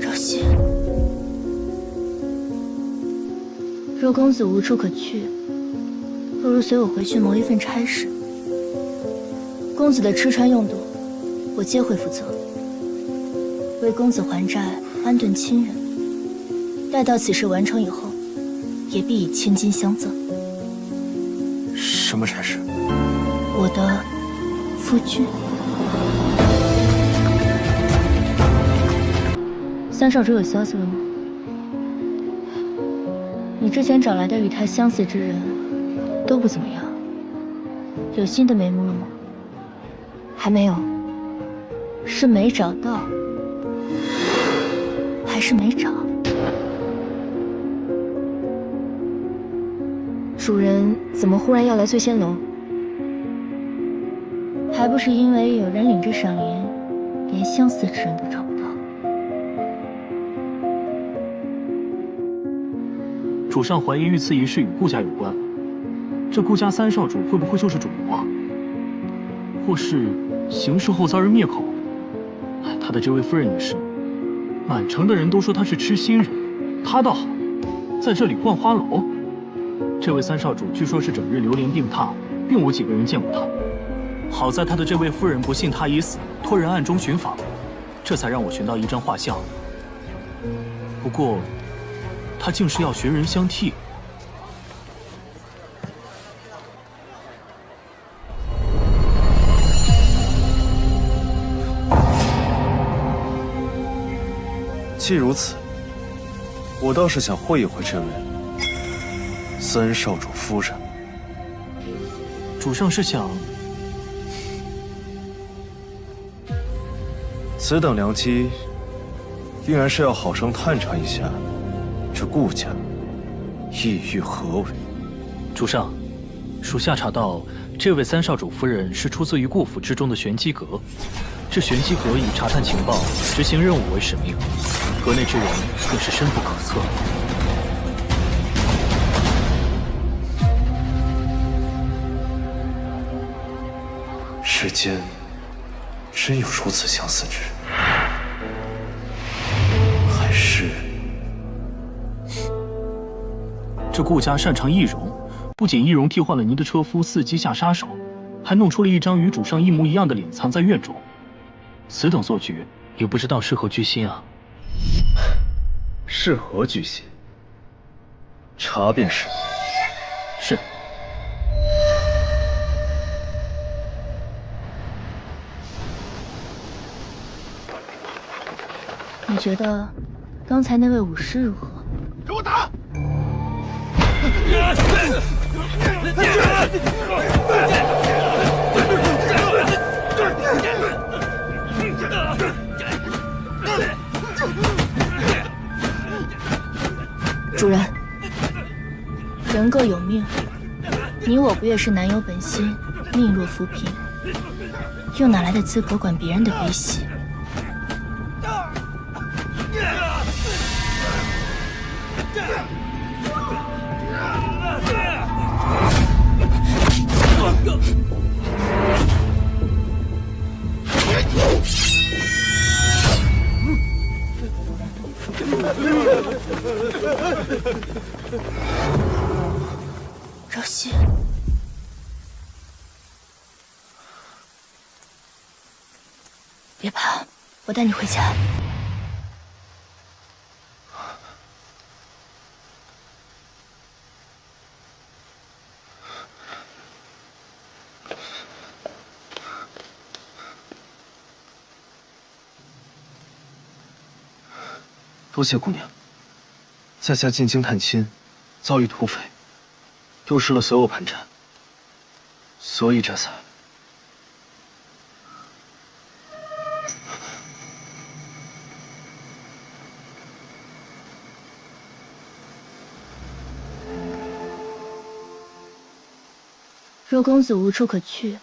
赵熙，若公子无处可去，不如随我回去谋一份差事。公子的吃穿用度，我皆会负责。为公子还债，安顿亲人。待到此事完成以后，也必以千金相赠。什么差事？我的夫君。三少主有消息了吗？你之前找来的与他相似之人都不怎么样，有新的眉目了吗？还没有。是没找到，还是没找？主人怎么忽然要来醉仙楼？还不是因为有人领着赏银，连相似之人都找不到。主上怀疑御赐一事与顾家有关，这顾家三少主会不会就是主谋啊？或是行事后遭人灭口？他的这位夫人也是，满城的人都说他是痴心人，他倒好，在这里逛花楼。这位三少主据说是整日流连病榻，并无几个人见过他。好在他的这位夫人不幸他已死，托人暗中寻访，这才让我寻到一张画像。不过，他竟是要寻人相替。既如此，我倒是想会一会这位三少主夫人。主上是想……此等良机，定然是要好生探查一下这顾家意欲何为。主上，属下查到，这位三少主夫人是出自于顾府之中的玄机阁。这玄机阁以查探情报、执行任务为使命，阁内之人更是深不可测。世间真有如此相似之人，还是……这顾家擅长易容，不仅易容替换了您的车夫伺机下杀手，还弄出了一张与主上一模一样的脸藏在院中。此等做局，也不知道是何居心啊！是何居心？查便是。是。你觉得刚才那位武师如何？给我打！主人，人各有命，你我不越是男有本心，命若浮萍，又哪来的资格管别人的悲喜？赵熙，别怕，我带你回家。多谢姑娘。在下进京探亲，遭遇土匪，丢失了所有盘缠，所以这才……若公子无处可去，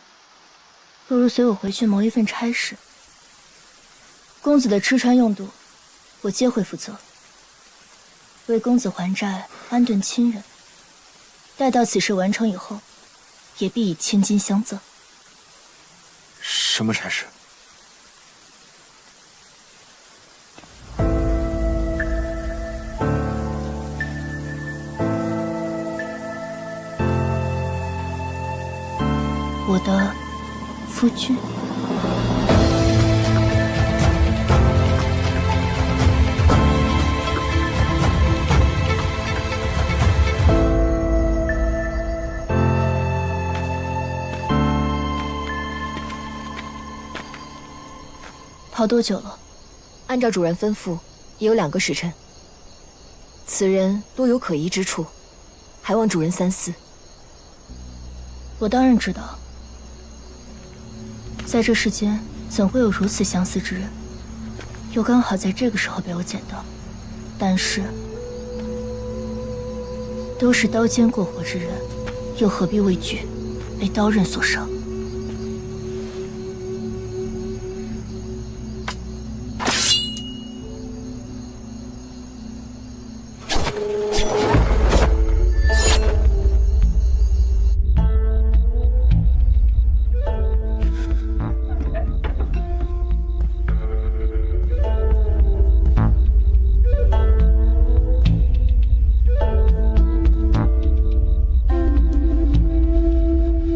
不如随我回去谋一份差事。公子的吃穿用度，我皆会负责。为公子还债，安顿亲人。待到此事完成以后，也必以千金相赠。什么差事？我的夫君。跑多久了？按照主人吩咐，也有2个时辰。此人多有可疑之处，还望主人三思。我当然知道，在这世间怎会有如此相似之人，又刚好在这个时候被我捡到。但是，都是刀尖过活之人，又何必畏惧被刀刃所伤？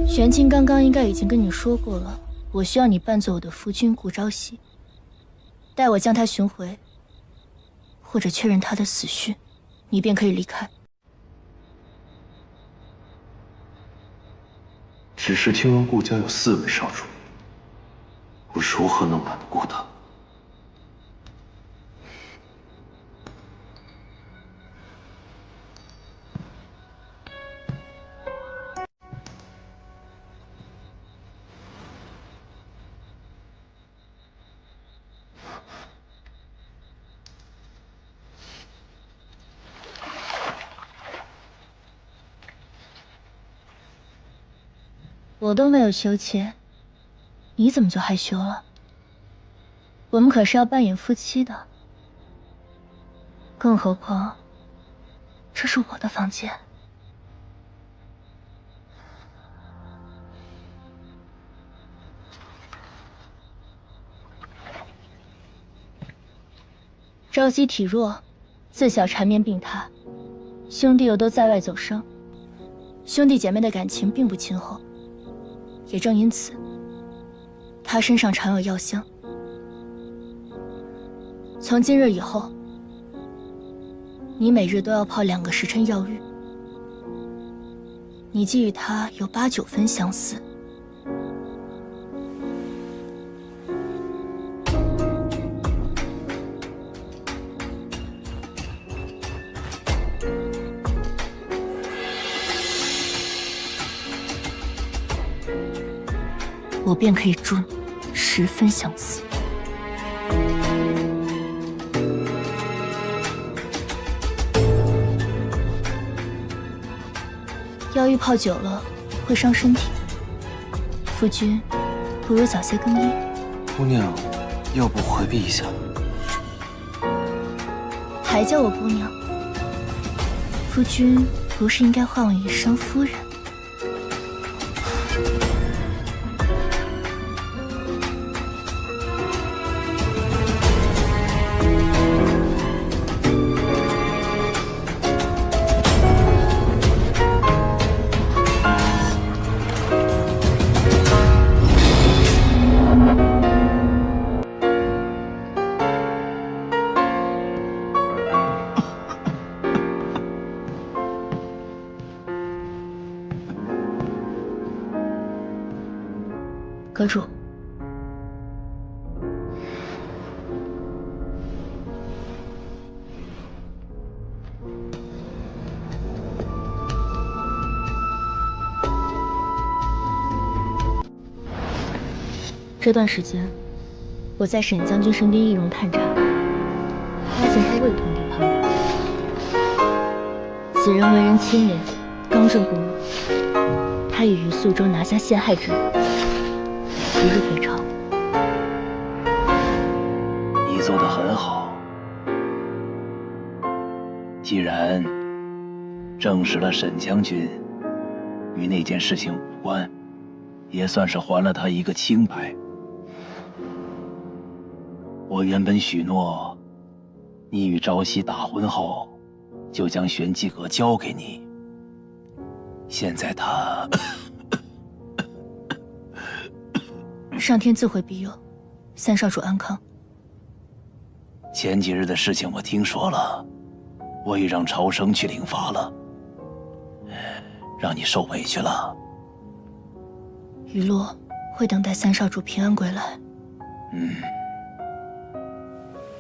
玄清刚刚应该已经跟你说过了，我需要你扮作我的夫君顾朝夕，待我将他寻回，或者确认他的死讯，你便可以离开。只是听闻顾家有4位少主，我如何能瞒得过他？我都没有羞怯，你怎么就害羞了？我们可是要扮演夫妻的，更何况这是我的房间。朝夕体弱，自小缠绵病榻，兄弟又都在外走伤，兄弟姐妹的感情并不亲厚。也正因此，他身上常有药香。从今日以后，你每日都要泡2个时辰药浴。你既与他有8、9分相似，我便可以祝你10分相似。药浴泡久了会伤身体，夫君不如早些更衣。姑娘，要不回避一下？还叫我姑娘？夫君不是应该唤我一声夫人？阁主，这段时间，我在沈将军身边易容探查，发现他胃痛地旁人。此人为人清廉，刚正不阿。他已于宿州拿下陷害之人，即日回朝。你做得很好，既然证实了沈将军与那件事情无关，也算是还了他一个清白。我原本许诺，你与朝夕大婚后，就将玄机阁交给你。现在他上天自会庇佑，三少主安康。前几日的事情我听说了，我已让朝生去领罚了，让你受委屈了。雨落会等待三少主平安归来。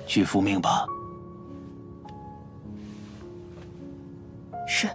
去复命吧。是。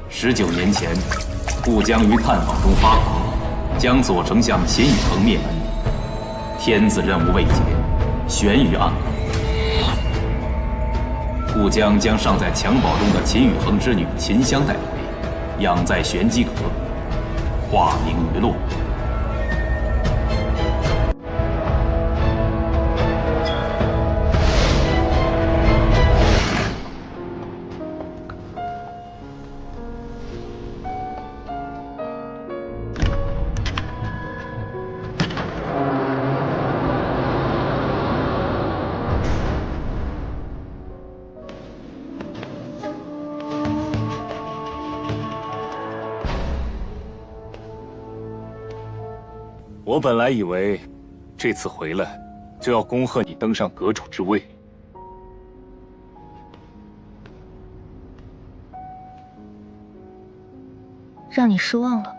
19年前，顾江于探访中发狂，将左丞相秦宇恒灭门。天子任务未解，悬于暗宫。顾江将尚在襁褓中的秦宇恒之女秦香带回，养在玄机阁，化名于洛。我本来以为，这次回来就要恭贺你登上阁主之位。让你失望了。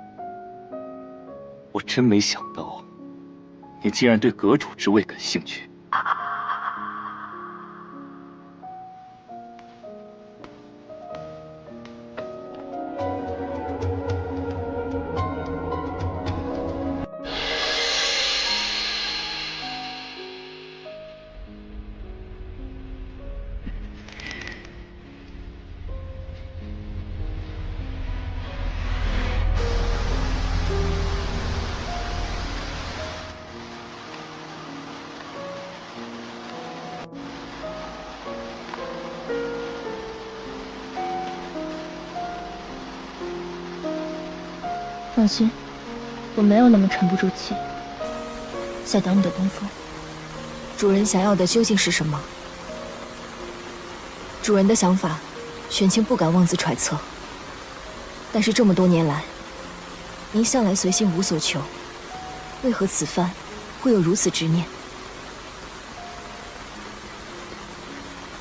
我真没想到，你竟然对阁主之位感兴趣。放心，我没有那么沉不住气，在等你的东风。主人想要的究竟是什么？主人的想法，玄清不敢妄自揣测。但是这么多年来，您向来随心无所求，为何此番会有如此执念？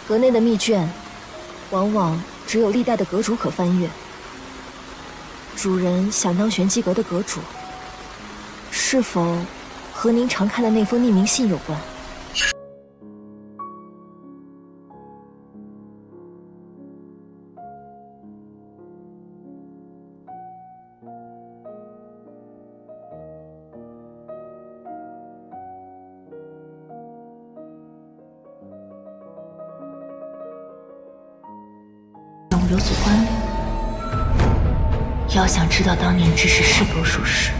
阁内的密卷，往往只有历代的阁主可翻阅。主人想当玄机阁的阁主，是否和您常看的那封匿名信有关？有所关联。要想知道当年之事是否属实，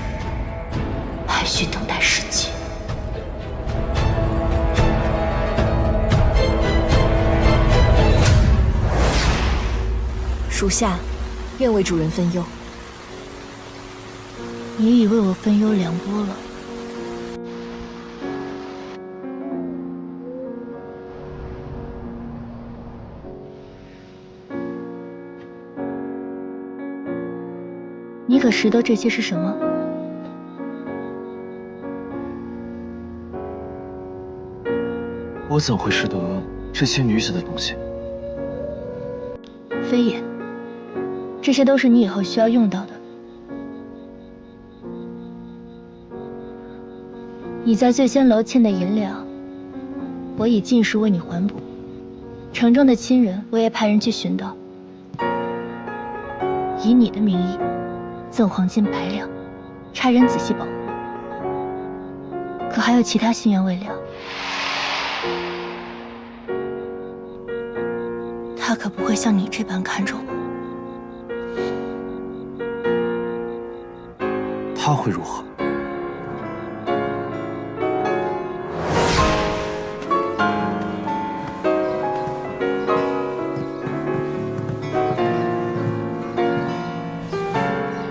还需等待时机。属下愿为主人分忧。你已为我分忧良多了。你可识得这些是什么？我怎会识得这些女子的东西。非也，这些都是你以后需要用到的。你在醉仙楼欠的银两，我已尽数为你还补。城中的亲人，我也派人去寻到，以你的名义赠黄金100两，差人仔细保护。可还有其他心愿未了。他可不会像你这般看重我。他会如何？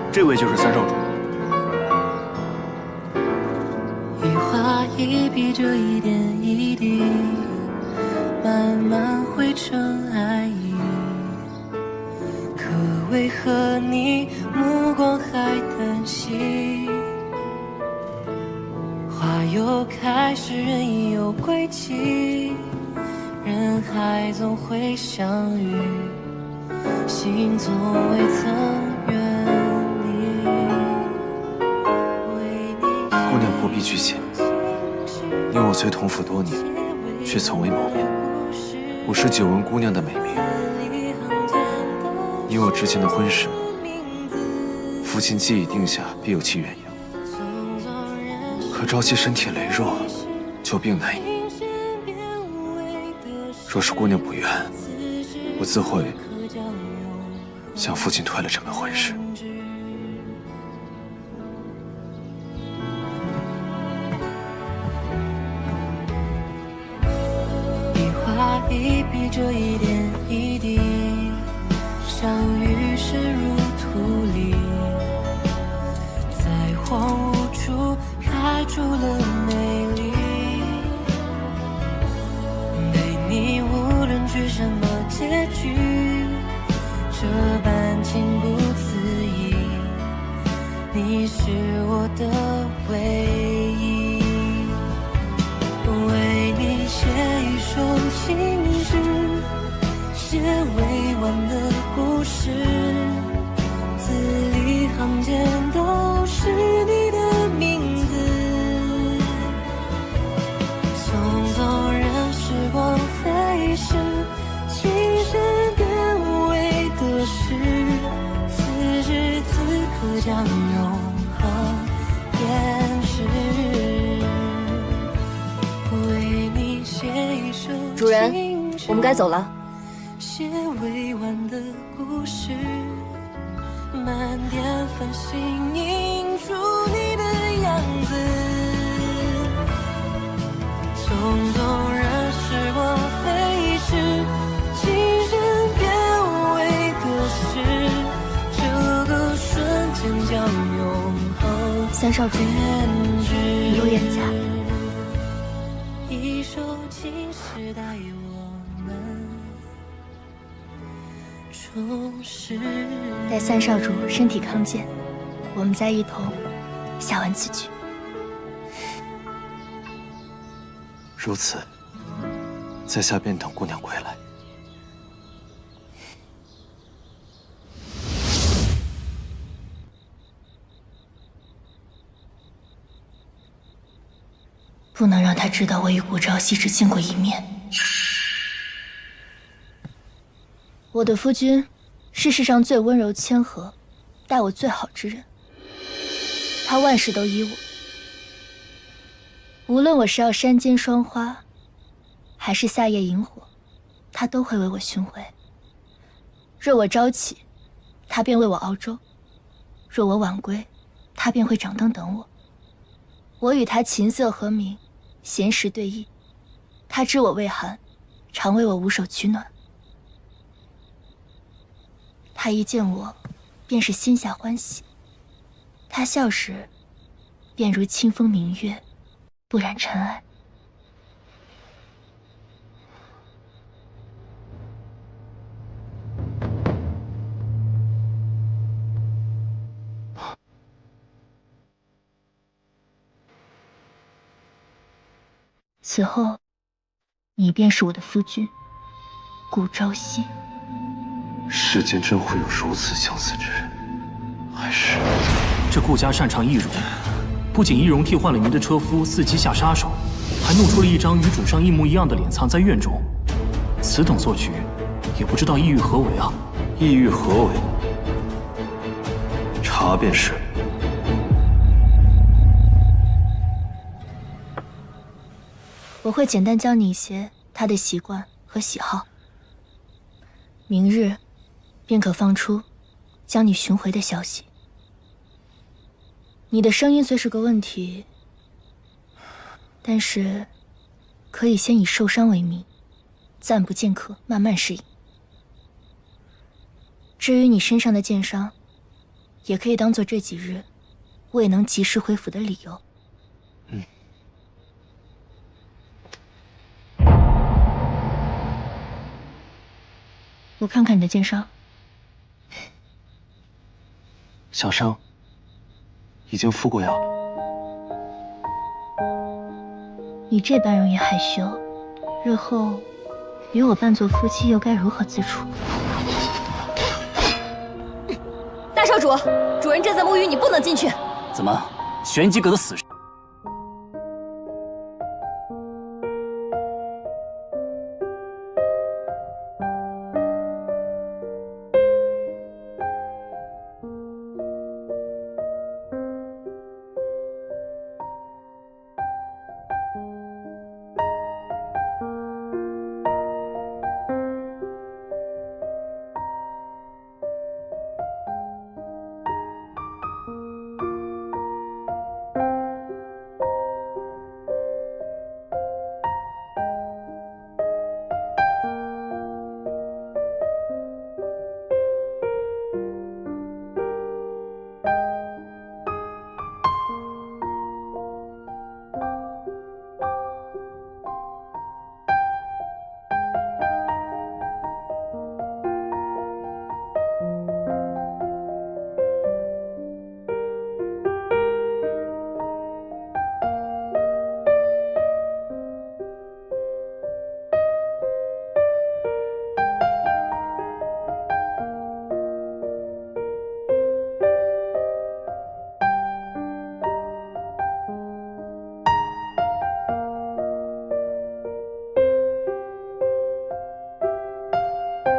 这位就是三少主。一画一笔，这一点一滴，慢慢汇成爱意。可为何你目光还单细？花又开时，人已有归期，人海总会相遇，心从未曾远。姑娘不必拘谨，因我虽同府多年，却从未谋面。我是久闻姑娘的美名，以我之前的婚事，父亲既已定下，必有其缘由。可朝夕身体羸弱，久病难医。若是姑娘不愿，我自会向父亲退了这门婚事。一笔，这一点一滴，相遇时如土里，在荒芜处开出了美丽。对你无论去什么结局，这般情不自已，你是我的唯一。为你写一首情诗，写未完的故事，字里行间都是你的名字。匆匆任时光飞逝，情深变为得失，此时此刻将永恒延迟。主人，我们该走了。写未完的故事，漫天繁星映出你的样子。匆匆任时光飞逝，情深变为得失，这个瞬间将永恒。三少主，你有远嫁。一首情诗带我们重拾。待三少主身体康健，我们再一同下完此曲。如此，在下便等姑娘归来。不能让他知道我与顾朝夕只见过一面。我的夫君是世上最温柔谦和、待我最好之人，他万事都依我。无论我是要山间霜花，还是夏夜萤火，他都会为我熏灰。若我朝起，他便为我熬粥；若我晚归，他便会掌灯等我。我与他琴瑟和鸣，闲时对弈，他知我未寒，常为我捂手取暖。他一见我，便是心下欢喜；他笑时，便如清风明月，不染尘埃。此后，你便是我的夫君，顾朝夕。世间真会有如此相似之人，还是这顾家擅长易容，不仅易容替换了您的车夫，伺机下杀手，还弄出了一张与主上一模一样的脸藏在院中。此等做局，也不知道意欲何为啊！意欲何为？查便是。我会简单教你一些他的习惯和喜好，明日便可放出将你寻回的消息。你的声音虽是个问题，但是可以先以受伤为名，暂不见客，慢慢适应。至于你身上的剑伤，也可以当做这几日未能及时恢复的理由。我看看你的剑伤，小伤已经敷过药了。你这般容易害羞，日后与我扮作夫妻又该如何自处？大少主，主人正在沐浴，你不能进去。怎么，玄机阁的死士？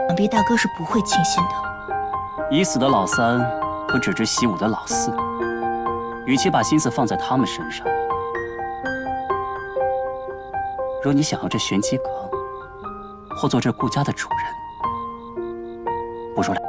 想必大哥是不会轻信的。已死的老三可只知习武的老四，与其把心思放在他们身上，若你想要这玄机阁，或做这顾家的主人，不如来。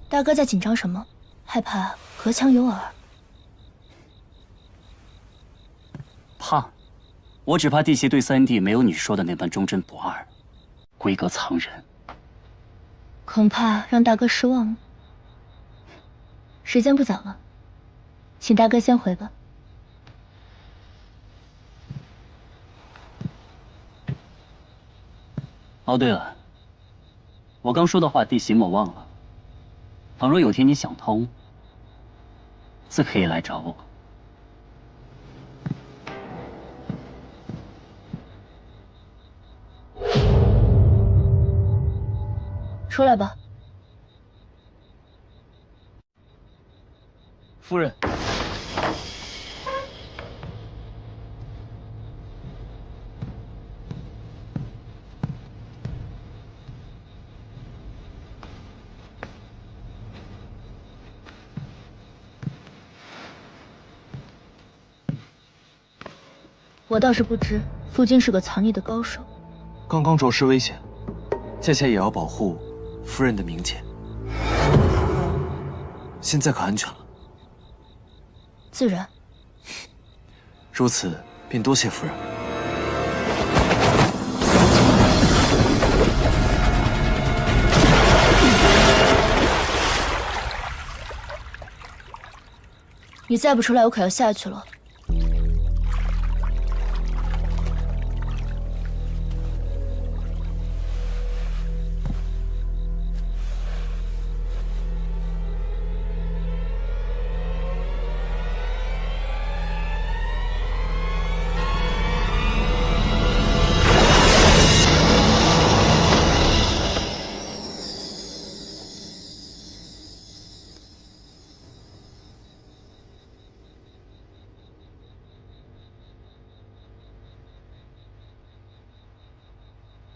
大哥在紧张什么？害怕隔墙有耳？怕？我只怕弟媳对三弟没有你说的那般忠贞不二，闺阁藏人。恐怕让大哥失望了。时间不早了，请大哥先回吧。哦，对了，我刚说的话，弟媳莫忘了。倘若有天你想通，自可以来找我。出来吧。夫人，我倒是不知傅君是个藏匿的高手。刚刚着实危险，在下也要保护夫人的名节。现在可安全了？自然。如此，便多谢夫人。你再不出来，我可要下去了。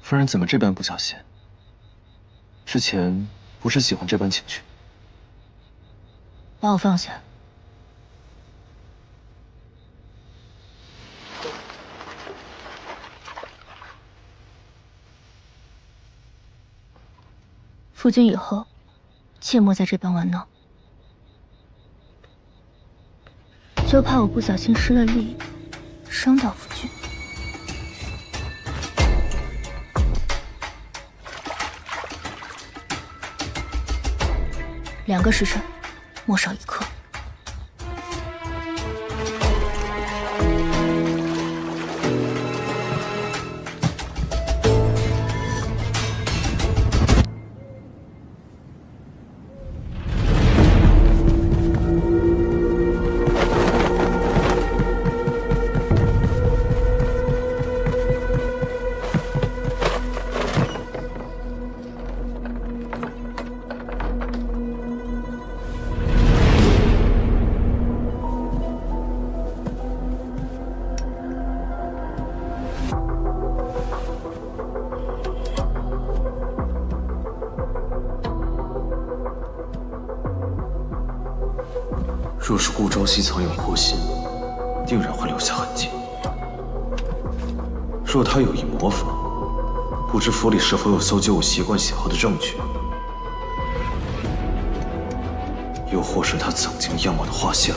夫人怎么这般不小心？之前不是喜欢这般情绪？把我放下。夫君以后，切莫再这般玩闹。就怕我不小心失了力，伤到夫君。2个时辰，莫少1刻。若是顾朝夕藏有祸心，定然会留下痕迹。若他有意模仿，不知府里是否有搜集我习惯喜好的证据？又或是他曾经样我的画像？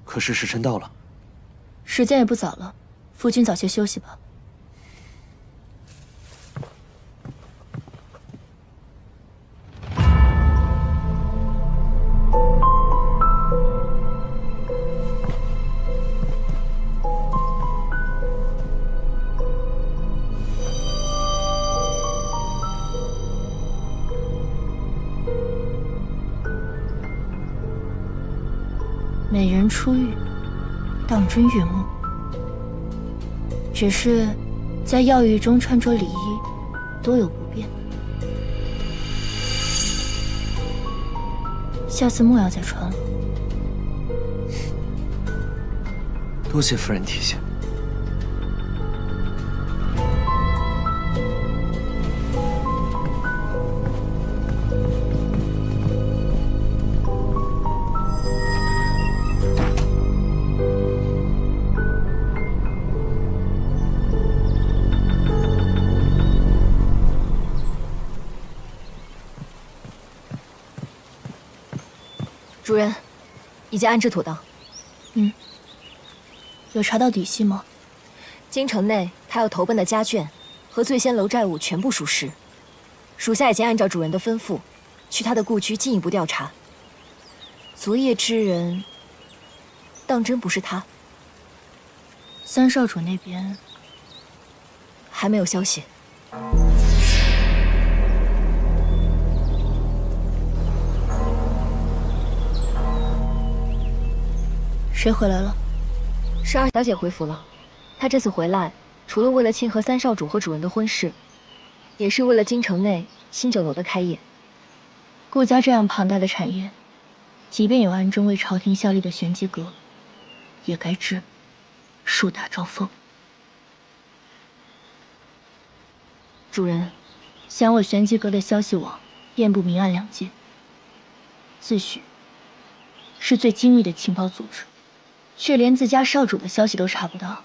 可是时辰到了，时间也不早了，夫君早些休息吧。美人出浴，当真悦目。只是在药浴中穿着礼衣，多有不便。下次莫要再穿了。多谢夫人提醒。主人，已经安置妥当。有查到底细吗？京城内他要投奔的家眷和醉仙楼债务全部属实，属下已经按照主人的吩咐，去他的故居进一步调查。昨夜之人，当真不是他？三少主那边还没有消息。谁回来了？是二小姐回府了。她这次回来，除了为了庆贺三少主和主人的婚事，也是为了京城内新酒楼的开业。顾家这样庞大的产业，即便有暗中为朝廷效力的玄机阁，也该知树大招风。主人，想我玄机阁的消息网遍布明暗两界，自诩是最精密的情报组织，却连自家少主的消息都查不到。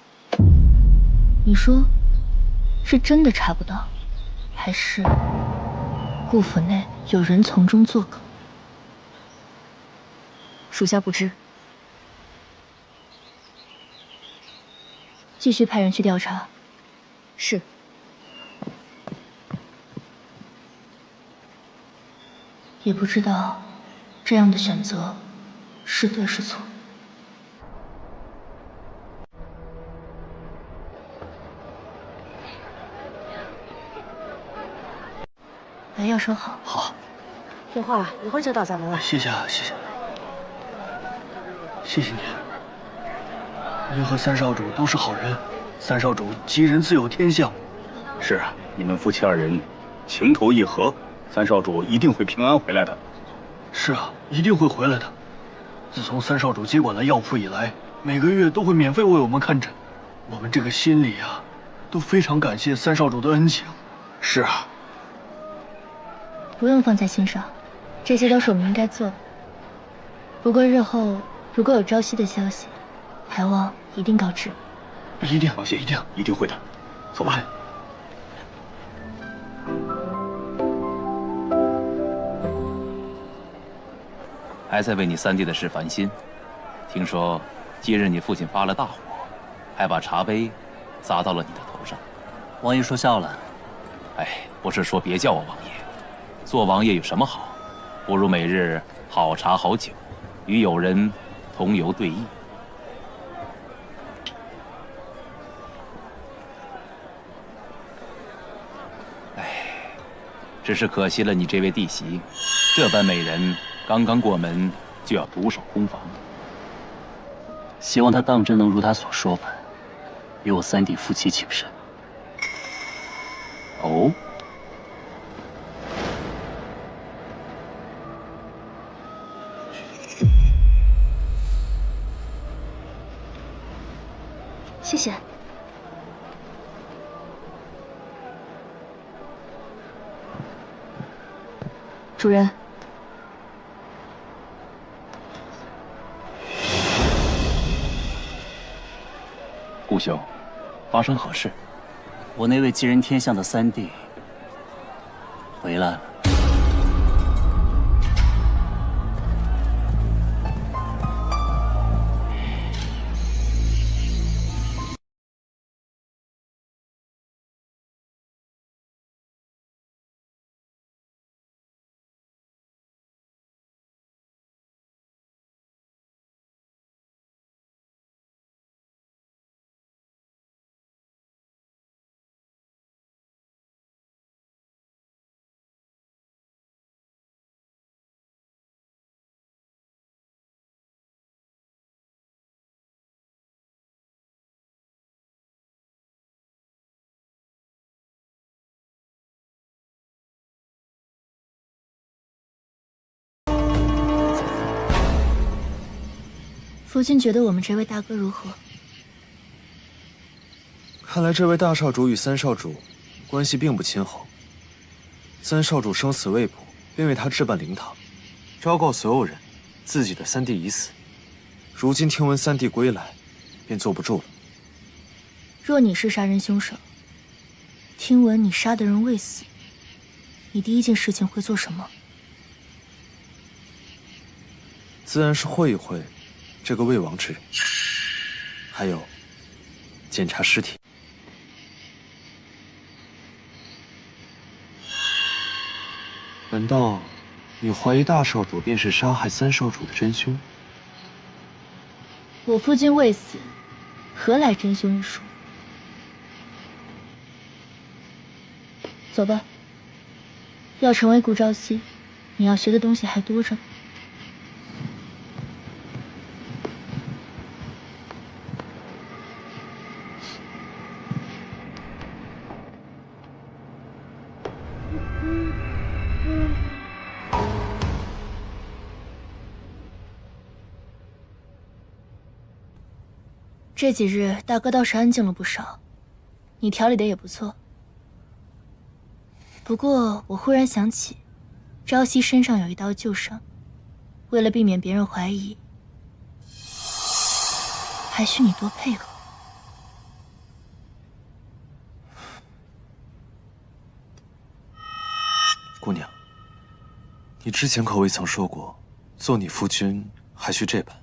你说，是真的查不到，还是顾府内有人从中作梗？属下不知。继续派人去调查。是。也不知道这样的选择是对是错。来，药收好。好，听话，一会儿就到咱们了。谢谢啊，谢谢，谢谢您。您和三少主都是好人，三少主吉人自有天相。是啊，你们夫妻二人情投意合，三少主一定会平安回来的。是啊，一定会回来的。自从三少主接管了药铺以来，每个月都会免费为我们看诊，我们这个心里啊，都非常感谢三少主的恩情。是啊。不用放在心上，这些都是我们应该做的。不过日后如果有朝夕的消息，还望一定告知。一定，放心，一定，一定会的。走吧。还在为你三弟的事烦心。听说今日你父亲发了大火，还把茶杯砸到了你的头上。王爷说笑了。哎，不是说别叫我王爷，做王爷有什么好？不如每日好茶好酒，与友人同游对弈。哎，只是可惜了你这位弟媳，这般美人刚刚过门就要独守空房。希望她当真能如她所说般，与我三弟夫妻情深。哦。谢谢。主人，顾兄，发生何事？我那位吉人天相的三弟回来了。夫君觉得我们这位大哥如何？看来这位大少主与三少主关系并不亲厚。三少主生死未卜，便为他置办灵堂，昭告所有人，自己的三弟已死。如今听闻三弟归来，便坐不住了。若你是杀人凶手，听闻你杀的人未死，你第一件事情会做什么？自然是会一会这个魏王之人，还有检查尸体。难道你怀疑大少主便是杀害三少主的真凶？我夫君未死，何来真凶一说？走吧。要成为顾朝夕，你要学的东西还多着呢。这几日大哥倒是安静了不少，你调理的也不错。不过我忽然想起，朝夕身上有一道旧伤，为了避免别人怀疑，还需你多配合。姑娘，你之前可未曾说过，做你夫君还需这般。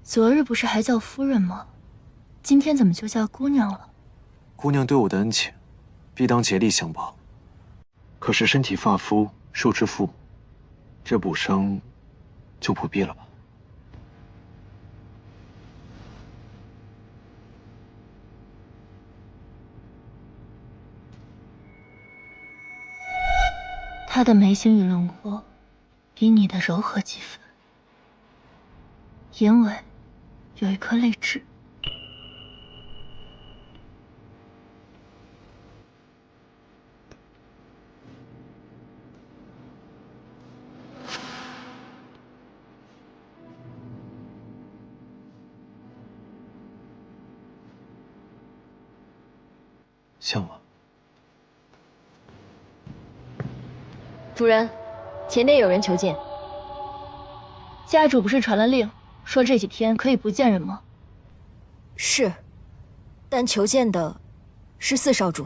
昨日不是还叫夫人吗？今天怎么就叫姑娘了？姑娘对我的恩情，必当竭力相报。可是身体发肤受之父母，这补伤就不必了吧？她的眉形与轮廓比你的柔和几分，眼尾有一颗泪痣。像吗？主人，前内有人求见。家主不是传了令，说这几天可以不见人吗？是，但求见的是四少主。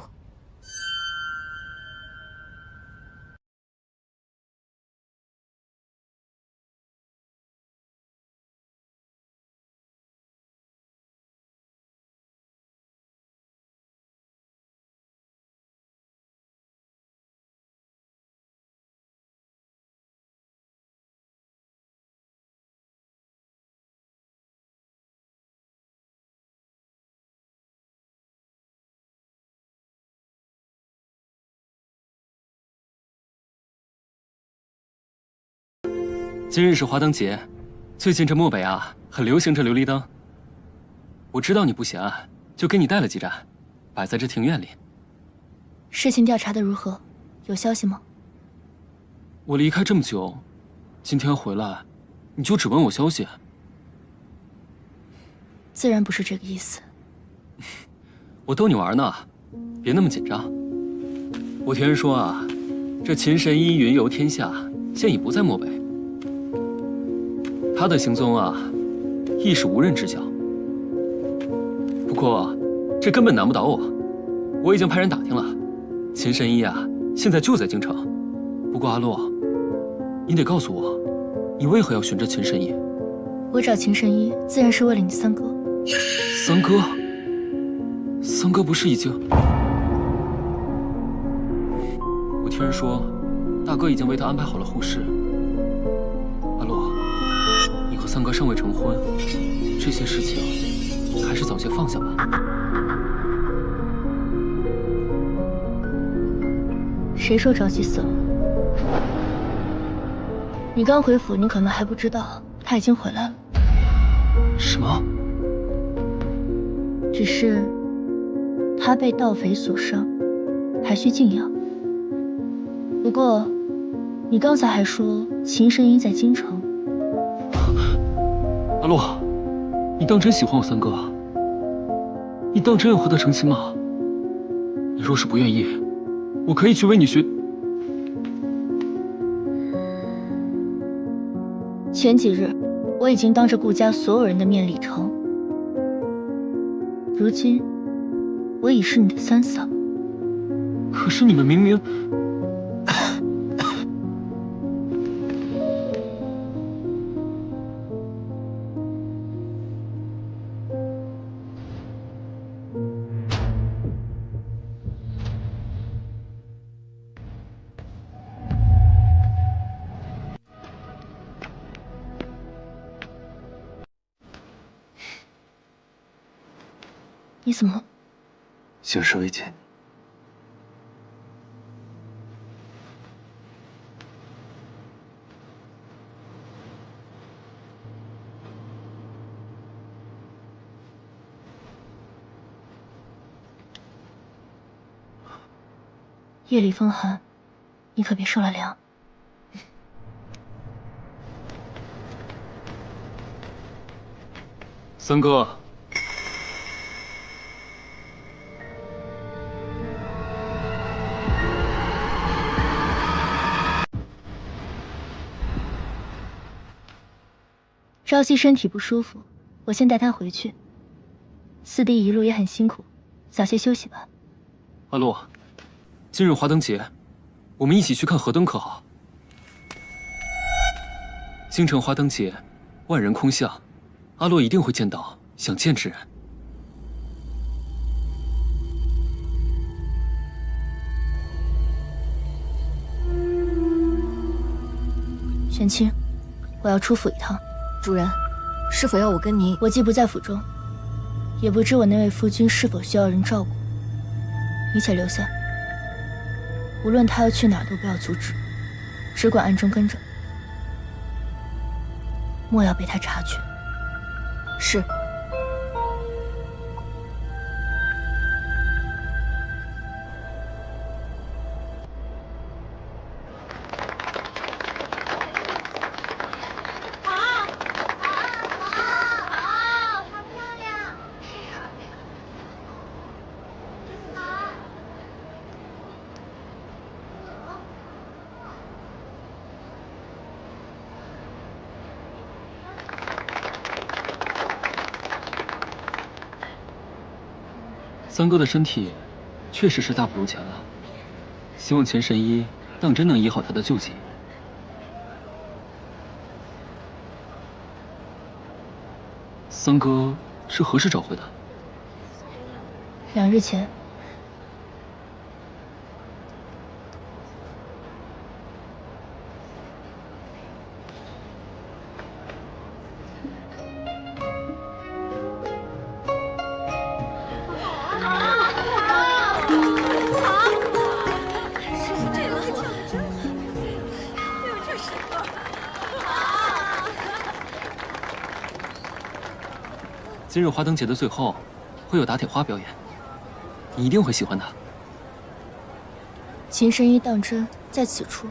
今日是花灯节，最近这漠北啊，很流行这琉璃灯。我知道你不嫌暗，就给你带了几盏，摆在这庭院里。事情调查的如何？有消息吗？我离开这么久，今天回来，你就只问我消息？自然不是这个意思。我逗你玩呢，别那么紧张。我听人说啊，这秦神医云游天下，现已不在漠北。他的行踪啊，亦是无人知晓。不过，这根本难不倒我。我已经派人打听了，秦神医啊，现在就在京城。不过阿洛，你得告诉我，你为何要寻着秦神医？我找秦神医，自然是为了你三哥。三哥？三哥不是已经……我听人说，大哥已经为他安排好了后事。阿洛，你和三哥尚未成婚，这些事情还是早些放下吧。谁说朝夕死了？你刚回府，你可能还不知道，他已经回来了。什么？只是他被盗匪所伤，还需静养。不过，你刚才还说秦神医在京城。阿洛，你当真喜欢我三哥？你当真要和他成亲吗？你若是不愿意，我可以去为你寻。前几日，我已经当着顾家所有人的面礼成。如今，我已是你的三嫂。可是你们明明……你怎么？醒时未见。夜里风寒，你可别受了凉。三哥，朝夕身体不舒服，我先带他回去。四弟一路也很辛苦，早些休息吧。阿洛，今日华灯节，我们一起去看河灯可好？京城花灯节，万人空巷，阿洛一定会见到想见之人。玄清，我要出府一趟。主人，是否要我跟您？我既不在府中，也不知我那位夫君是否需要人照顾。你且留下，无论他要去哪儿都不要阻止，只管暗中跟着，莫要被他察觉。是。三哥的身体确实是大不如前了，希望钱神医当真能医好他的旧疾。三哥是何时找回的2日前。今日花灯节的最后，会有打铁花表演，你一定会喜欢的。秦神医当真在此处？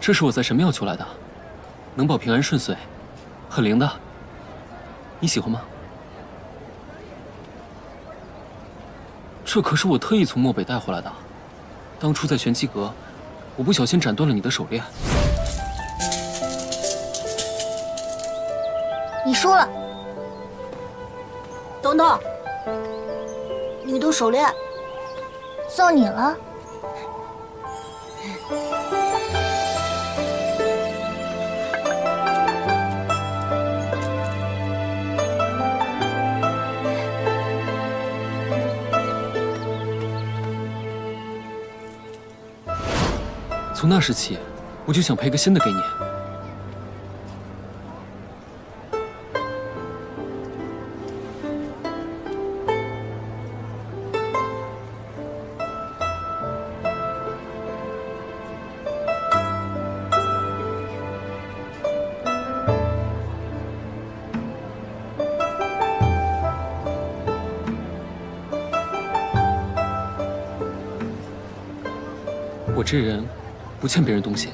这是我在神庙求来的，能保平安顺遂，很灵的。你喜欢吗？这可是我特意从漠北带回来的。当初在玄机阁，我不小心斩断了你的手链。你输了。等等，你的手链送你了。从那时起，我就想配个新的给你。我这人不欠别人东西。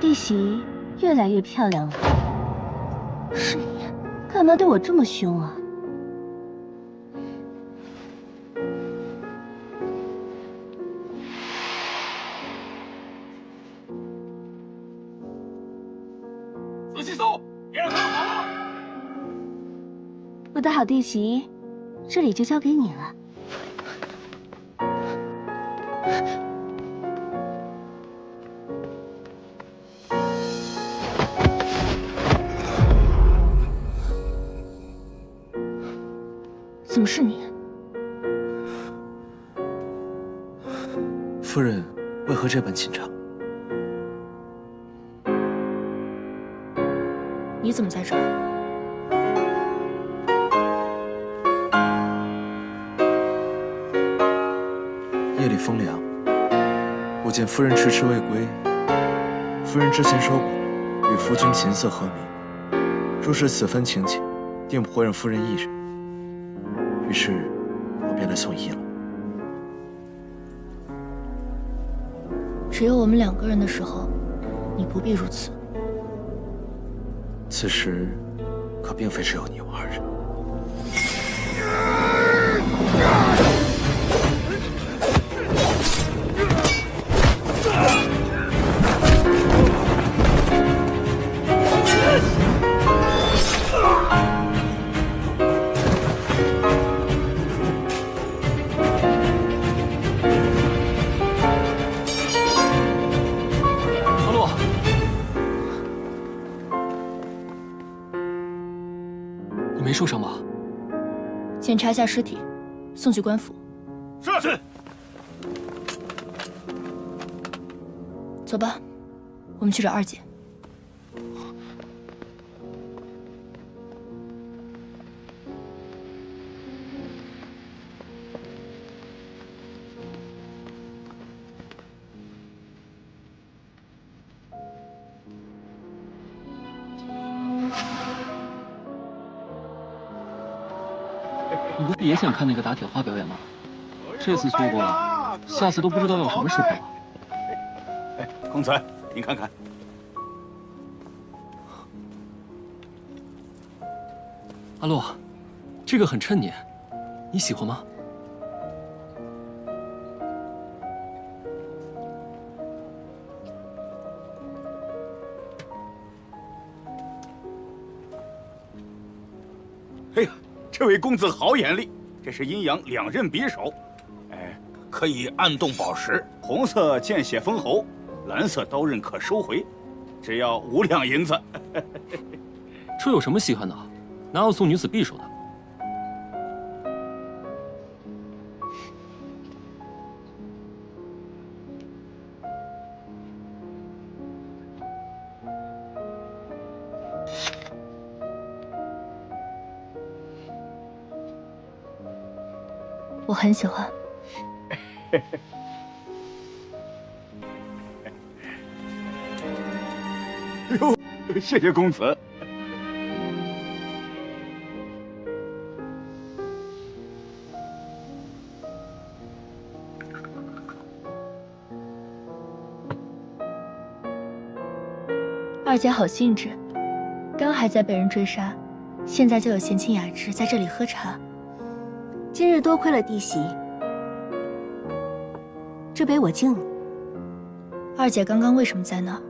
弟媳越来越漂亮了。是你，干嘛对我这么凶啊？仔细搜，别让他们跑了。我的好弟媳，这里就交给你了。怎么是你？夫人为何这般紧张？你怎么在这儿？夜里风凉，我见夫人迟迟未归。夫人之前说过，与夫君琴瑟和鸣。若是此番情景，定不会让夫人一人。于是，我便来送医了。只有我们2个人的时候，你不必如此。此时，可并非只有你我2人。没受伤吧？检查一下尸体，送去官府。是。走吧，我们去找2姐。你不是也想看那个打铁花表演吗？这次错过了，下次都不知道要什么时候了。公子，您看看。阿洛，这个很衬你，你喜欢吗？哎呀，这位公子好眼力，这是阴阳2刃匕首，可以暗动宝石，红色见血封喉，蓝色刀刃可收回，只要5两银子。这有什么稀罕的？哪有送女子匕首的？我很喜欢。哟，谢谢公子。2姐好兴致，刚还在被人追杀，现在就有闲情雅致在这里喝茶。今日多亏了弟媳，这杯我敬你。二姐刚刚为什么在那儿？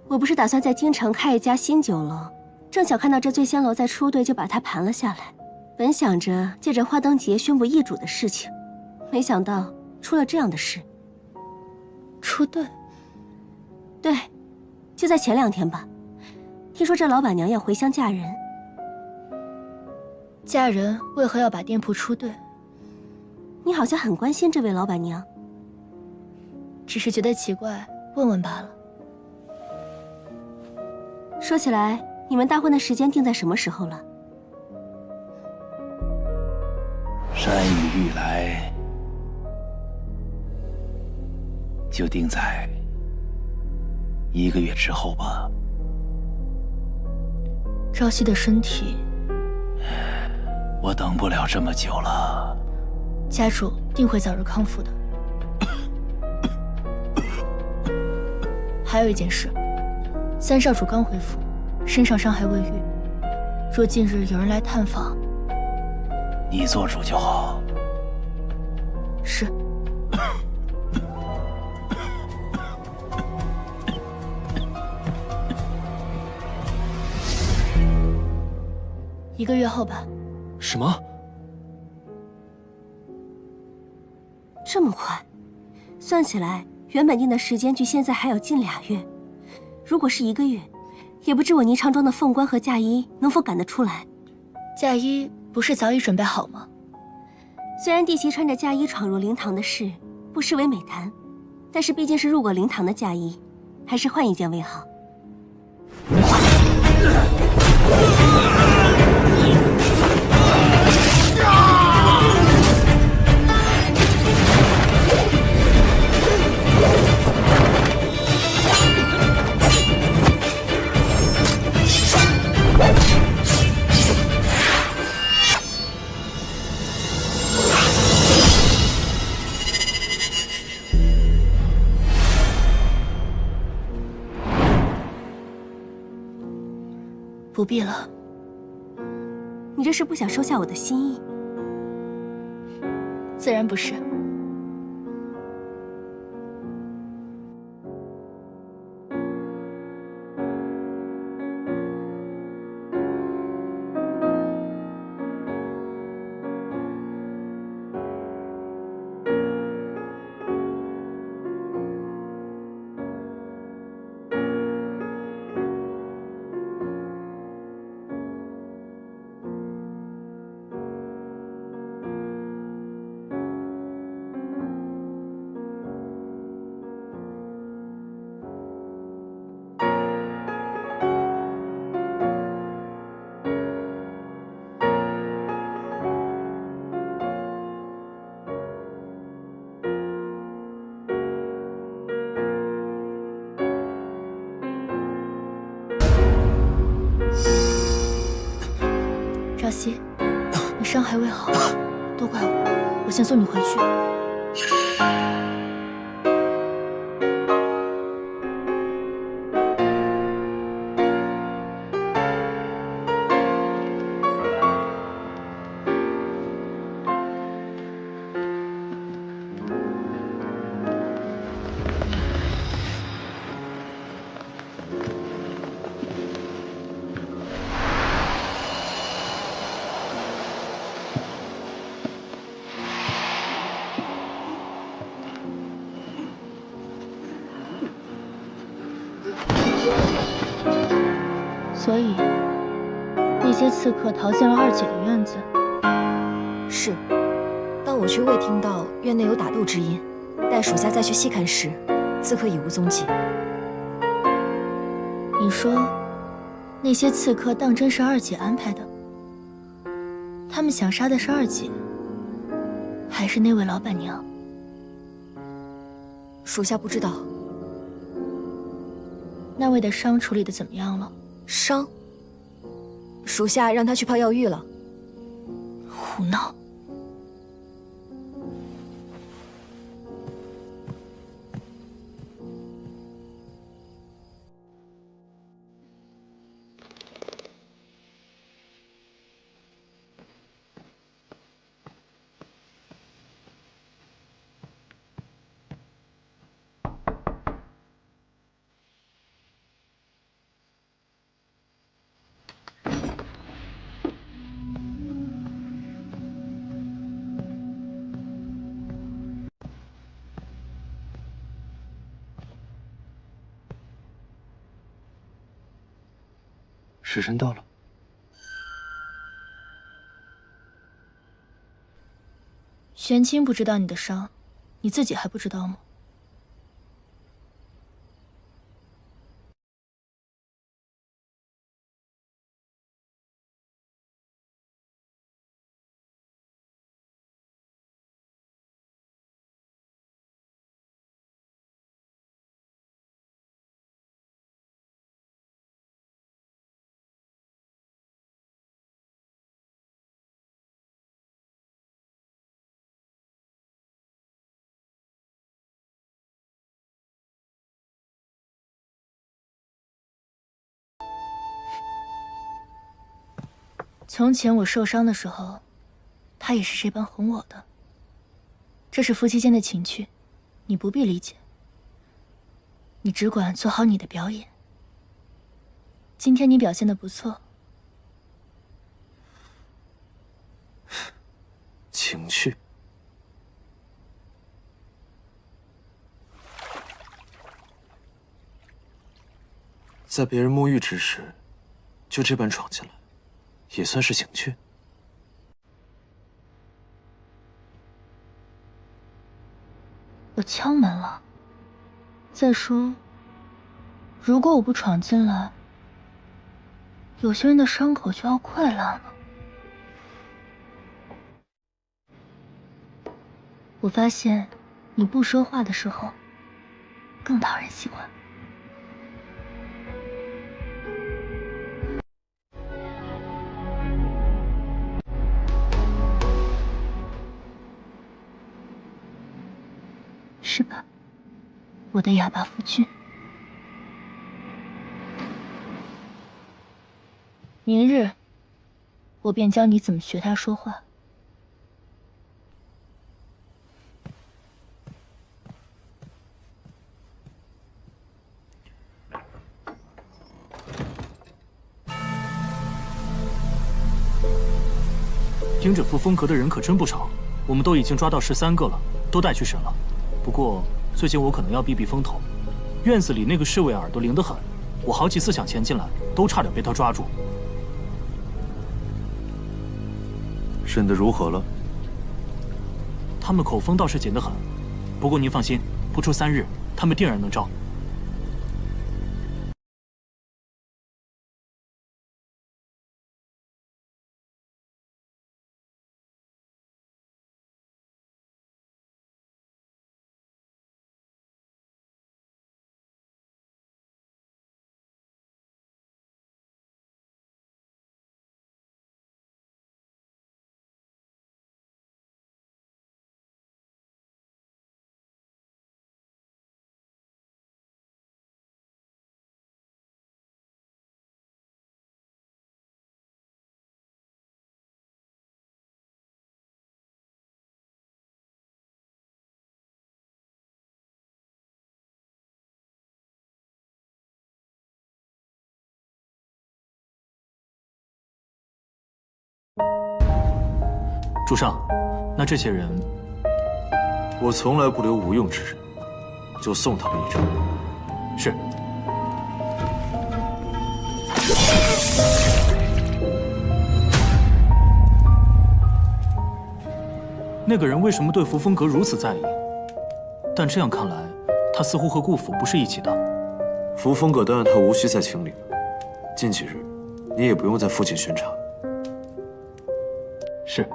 我不是打算在京城开一家新酒楼，正巧看到这醉仙楼在出队，就把它盘了下来。本想着借着花灯节宣布易主的事情，没想到出了这样的事。出队？对，就在前2天吧。听说这老板娘要回乡嫁人。嫁人为何要把店铺出队？你好像很关心这位老板娘。只是觉得奇怪，问问罢了。说起来，你们大婚的时间定在什么时候了？山雨欲来，就定在1个月之后吧。朝夕的身体，我等不了这么久了。家主定会早日康复的。还有一件事，三少主刚回府，身上伤还未愈。若近日有人来探访，你做主就好。是。1个月后吧。什么？这么快？算起来，原本定的时间距现在还有近2月。如果是1个月，也不知我霓裳庄的凤冠和嫁衣能否赶得出来。嫁衣不是早已准备好吗？虽然弟媳穿着嫁衣闯入灵堂的事不失为美谈，但是毕竟是入过灵堂的嫁衣，还是换一件为好。不必了。你这是不想收下我的心意？自然不是。朝夕，你伤还未好，都怪我，我先送你回去。所以，那些刺客逃进了二姐的院子。是，当我却未听到院内有打斗之音。待属下再去细看时，刺客已无踪迹。你说，那些刺客当真是二姐安排的？他们想杀的是二姐，还是那位老板娘？属下不知道。那位的伤处理的怎么样了？伤？属下让他去泡药浴了。胡闹！时辰到了。玄清不知道你的伤，你自己还不知道吗？从前我受伤的时候，他也是这般哄我的。这是夫妻间的情趣，你不必理解。你只管做好你的表演。今天你表现得不错。情趣。在别人沐浴之时，就这般闯进来，也算是情趣。我敲门了。再说，如果我不闯进来，有些人的伤口就要溃烂了。我发现，你不说话的时候，更讨人喜欢。是吧，我的哑巴夫君？明日，我便教你怎么学他说话。盯着扶风阁的人可真不少，我们都已经抓到13个了，都带去审了。不过最近我可能要避避风头，院子里那个侍卫耳朵灵得很，我好几次想潜进来，都差点被他抓住。审得如何了？他们口风倒是紧得很，不过您放心，不出3日，他们定然能招。主上，那这些人，我从来不留无用之人，就送他们一程。是。那个人为什么对扶风阁如此在意？但这样看来，他似乎和顾府不是一起的。扶风阁的案他无需再清理了，近几日你也不用在附近巡查。是。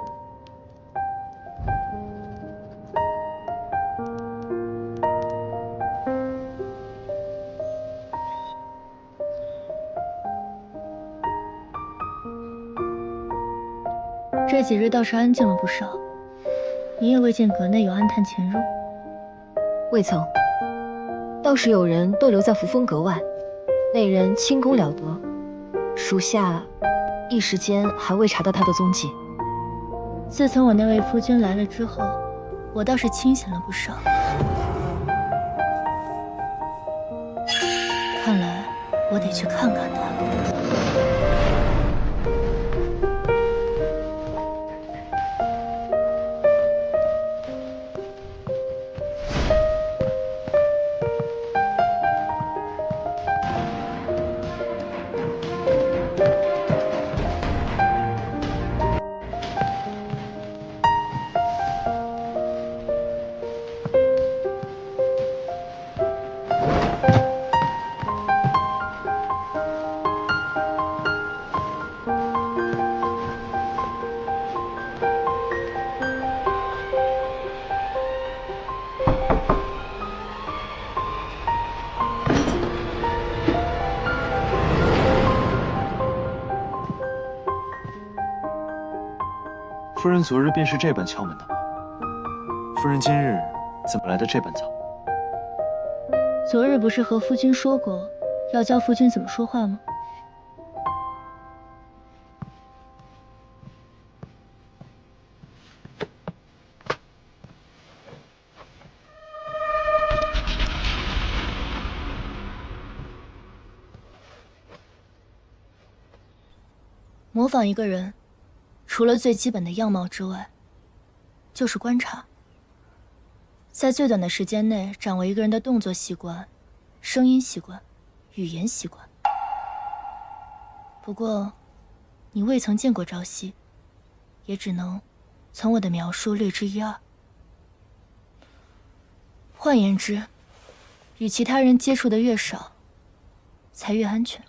这几日倒是安静了不少，你也未见阁内有暗探潜入。未曾，倒是有人逗留在扶风阁外，那人轻功了得，属下一时间还未查到他的踪迹。自从我那位夫君来了之后，我倒是清醒了不少。看来我得去看看他了。夫人昨日便是这般敲门的吗？夫人今日怎么来得这般早？昨日不是和夫君说过，要教夫君怎么说话吗？模仿一个人，除了最基本的样貌之外，就是观察。在最短的时间内掌握一个人的动作习惯、声音习惯、语言习惯。不过，你未曾见过朝夕，也只能从我的描述略知一二。换言之，与其他人接触的越少，才越安全。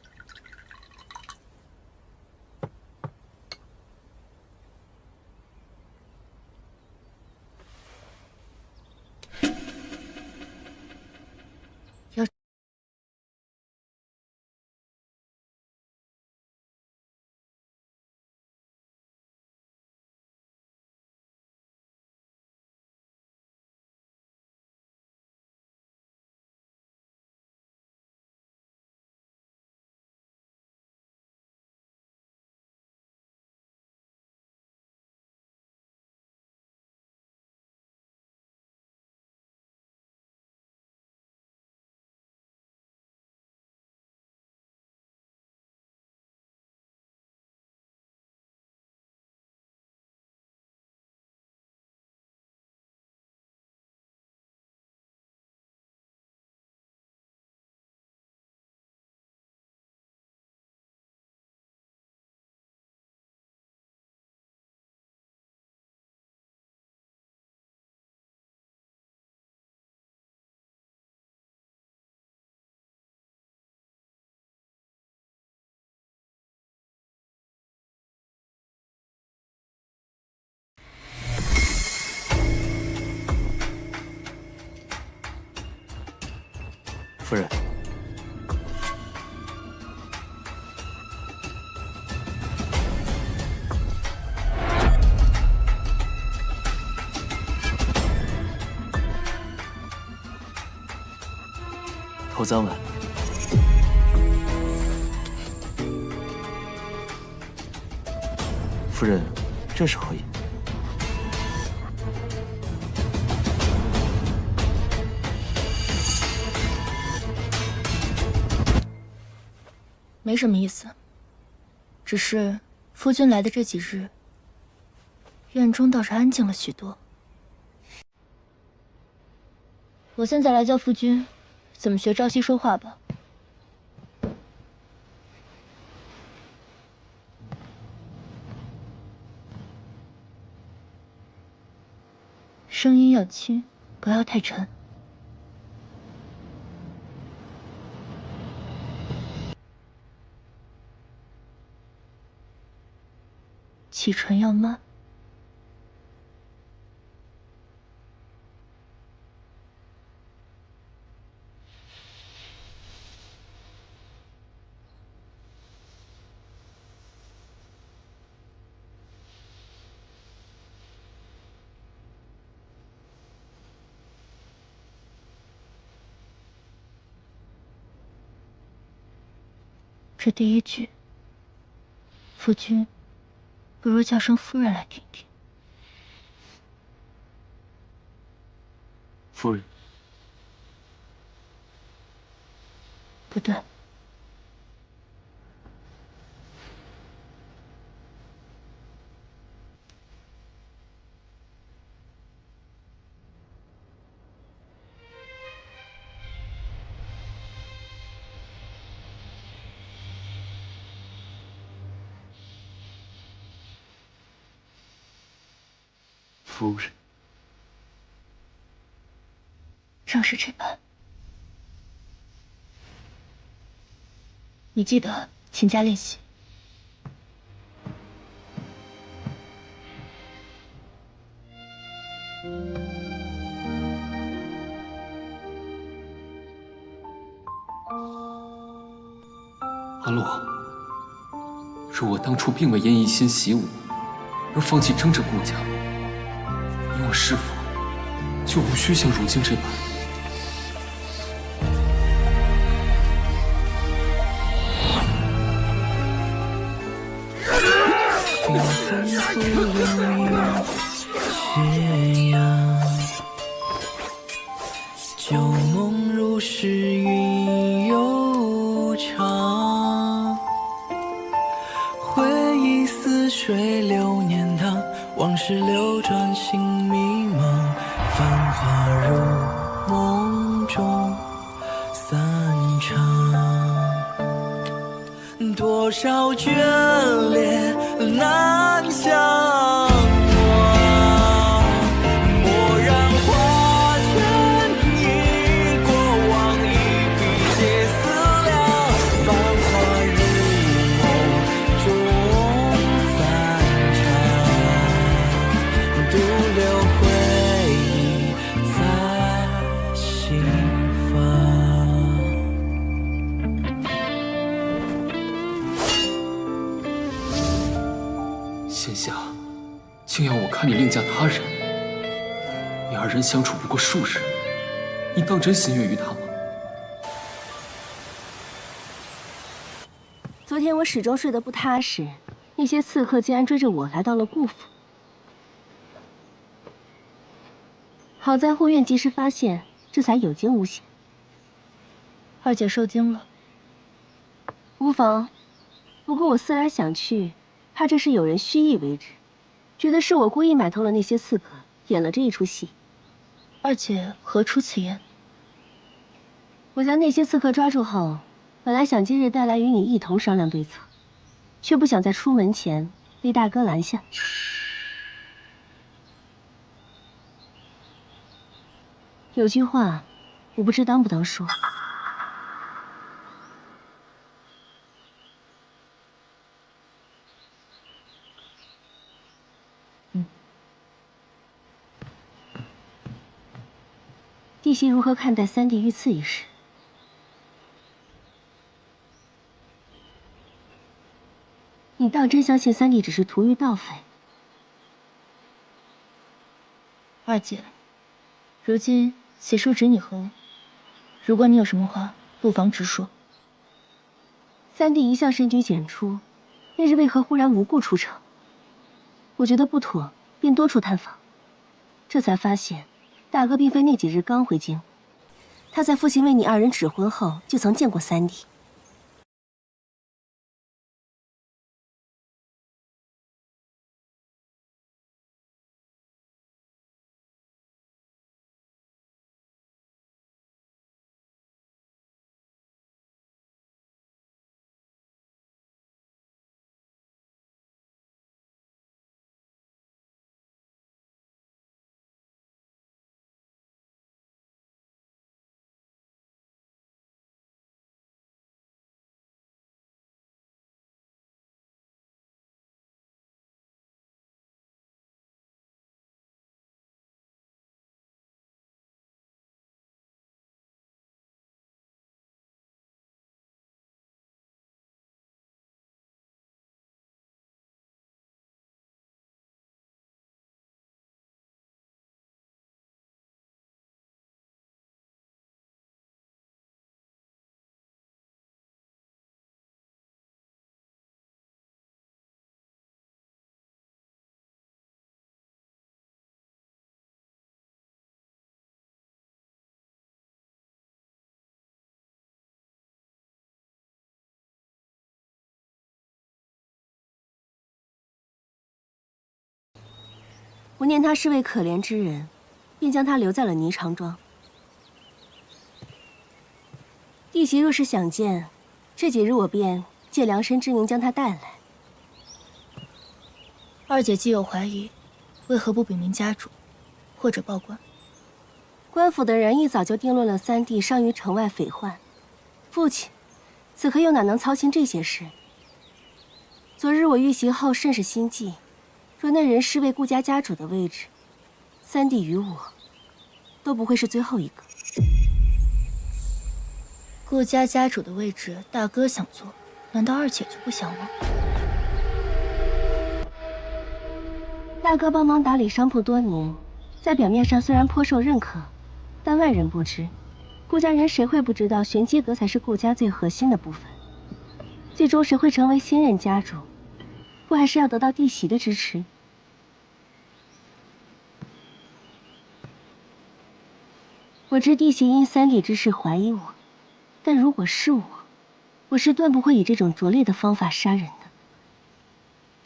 夫人，头三碗。夫人，这是何意？没什么意思，只是夫君来的这几日，院中倒是安静了许多。我现在来教夫君怎么学朝夕说话吧。声音要轻，不要太沉。启唇要慢。这第一句，夫君不如叫声夫人来听听。夫人，不对，夫人，正是这般。你记得勤加练习。阿洛，若我当初并未因一心习武，而放弃争着顾家，你我是否就无需像如今这般？清风拂柳斜阳，旧梦如诗云悠长。回忆似水流年堂，往事流转心迷茫。繁华如梦中散场，多少眷恋难相忘，蓦然画卷，忆过往，一笔皆思量。繁华如梦中散场，独留回忆在心房。现下竟要我看你另嫁他人，你二人相处不过数日，你当真心悦于他吗？昨天我始终睡得不踏实，那些刺客竟然追着我来到了顾府。好在护院及时发现，这才有惊无险。二姐受惊了，无妨。不过我思来想去，怕这是有人蓄意为之，觉得是我故意买通了那些刺客，演了这一出戏。二姐何出此言？我将那些刺客抓住后，本来想今日带来与你一同商量对策，却不想在出门前被大哥拦下。有句话，我不知当不当说。弟媳如何看待三弟遇刺一事？你当真相信三弟只是图于盗匪？二姐，如今喜叔只你和我，如果你有什么话，不妨直说。三弟一向深居简出，那日为何忽然无故出城？我觉得不妥，便多处探访，这才发现大哥并非那几日刚回京，他在父亲为你二人指婚后，就曾见过三弟。我念他是位可怜之人，便将他留在了霓裳庄。弟媳若是想见，这几日我便借量身之名将他带来。二姐既有怀疑，为何不禀明家主，或者报官？官府的人一早就定论了三弟伤于城外匪患，父亲此刻又哪能操心这些事？昨日我遇袭后甚是心悸。若那人是为顾家家主的位置，三弟与我都不会是最后一个。顾家家主的位置，大哥想坐，难道二姐就不想吗？大哥帮忙打理商铺多年，在表面上虽然颇受认可，但外人不知，顾家人谁会不知道玄机阁才是顾家最核心的部分？最终谁会成为新任家主，不还是要得到弟媳的支持？我知弟媳因三弟之事怀疑我，但如果是我，我是断不会以这种拙劣的方法杀人的。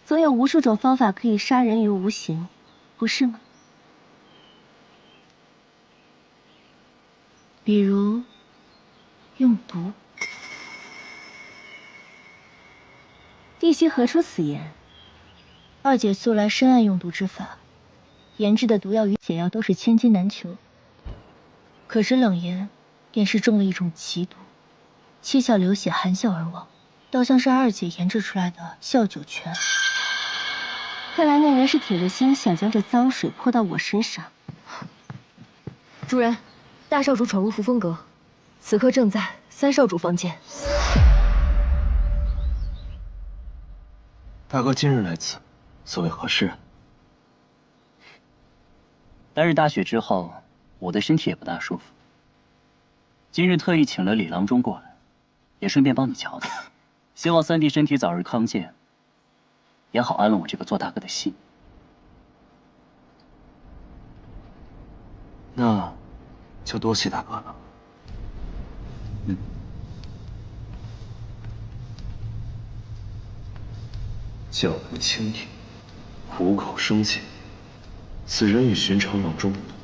总有无数种方法可以杀人于无形，不是吗？比如用毒。弟媳何出此言？二姐素来深谙用毒之法，研制的毒药与解药都是千金难求。可是冷言便是中了一种奇毒，七窍流血，含笑而亡，倒像是二姐研制出来的笑九泉。看来那人是铁了心想将这脏水泼到我身上。主人，大少主闯入扶风阁，此刻正在三少主房间。大哥今日来此，所谓何事？来日大雪之后，我的身体也不大舒服。今日特意请了李郎中过来，也顺便帮你瞧瞧，希望三弟身体早日康健，也好安了我这个做大哥的心。那就多谢大哥了。脚步轻挺，虎口生剑，此人与寻常郎中不同，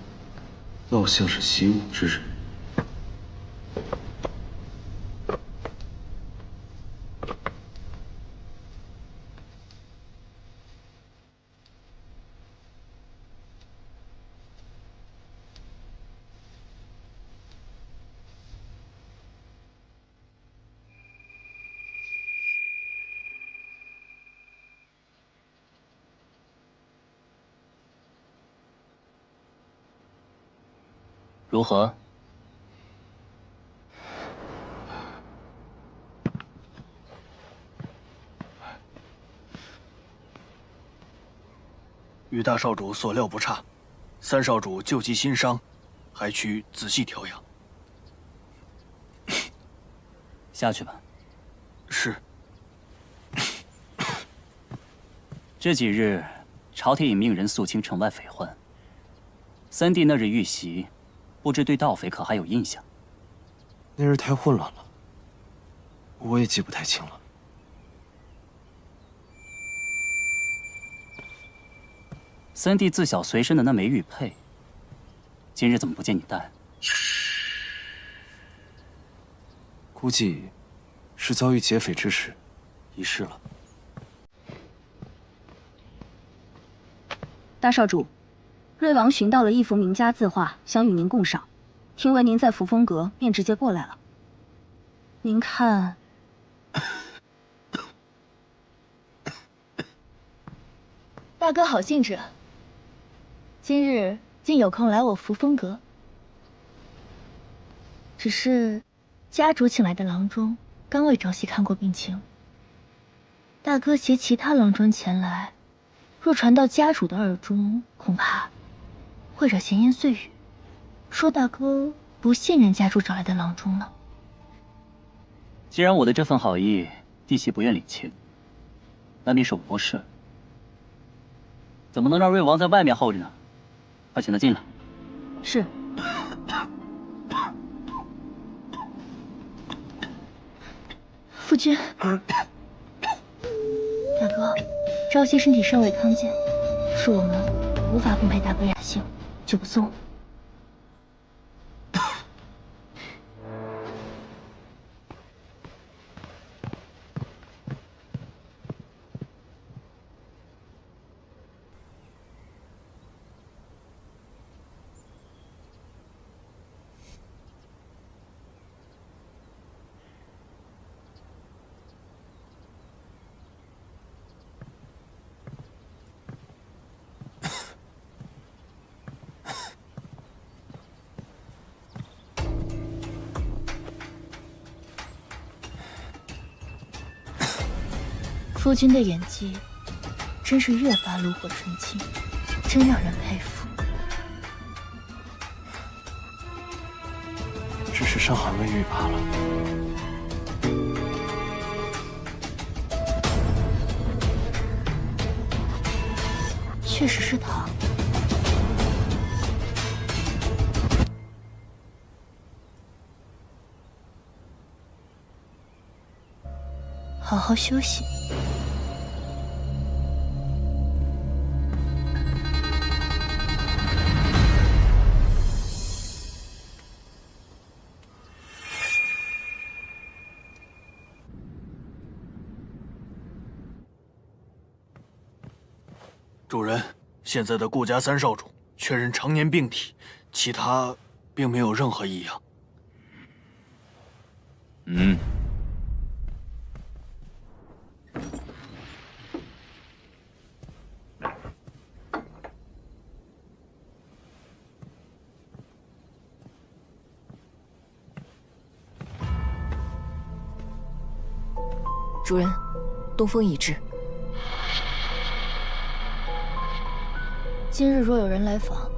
倒像是习武之人。如何？与大少主所料不差，三少主救急心伤，还需仔细调养。下去吧。是。这几日，朝廷已命人肃清城外匪患。三弟那日遇袭，不知对盗匪可还有印象？那日太混乱了，我也记不太清了。三弟自小随身的那枚玉佩，今日怎么不见你带？估计是遭遇劫匪之时，遗失了。大少主，瑞王寻到了一幅名家字画，想与您共赏。听闻您在扶风阁，便直接过来了。您看，大哥好兴致，今日竟有空来我扶风阁。只是家主请来的郎中刚为朝夕看过病情，大哥携其他郎中前来，若传到家主的耳中，恐怕会惹闲言碎语，说大哥不信任家主找来的郎中了。既然我的这份好意弟媳不愿领情，难免是我多事，怎么能让瑞王在外面候着呢？快请他进来。是。夫君，大哥，朝夕身体尚未康健，恕我们无法奉陪大哥雅兴，就不送了。夫君的演技真是越发炉火纯青，真让人佩服。只是伤寒未愈罢了。确实是他。好好休息。主人，现在的顾家三少主确认常年病体，其他并没有任何异样。主人，东风已至。今日若有人来访，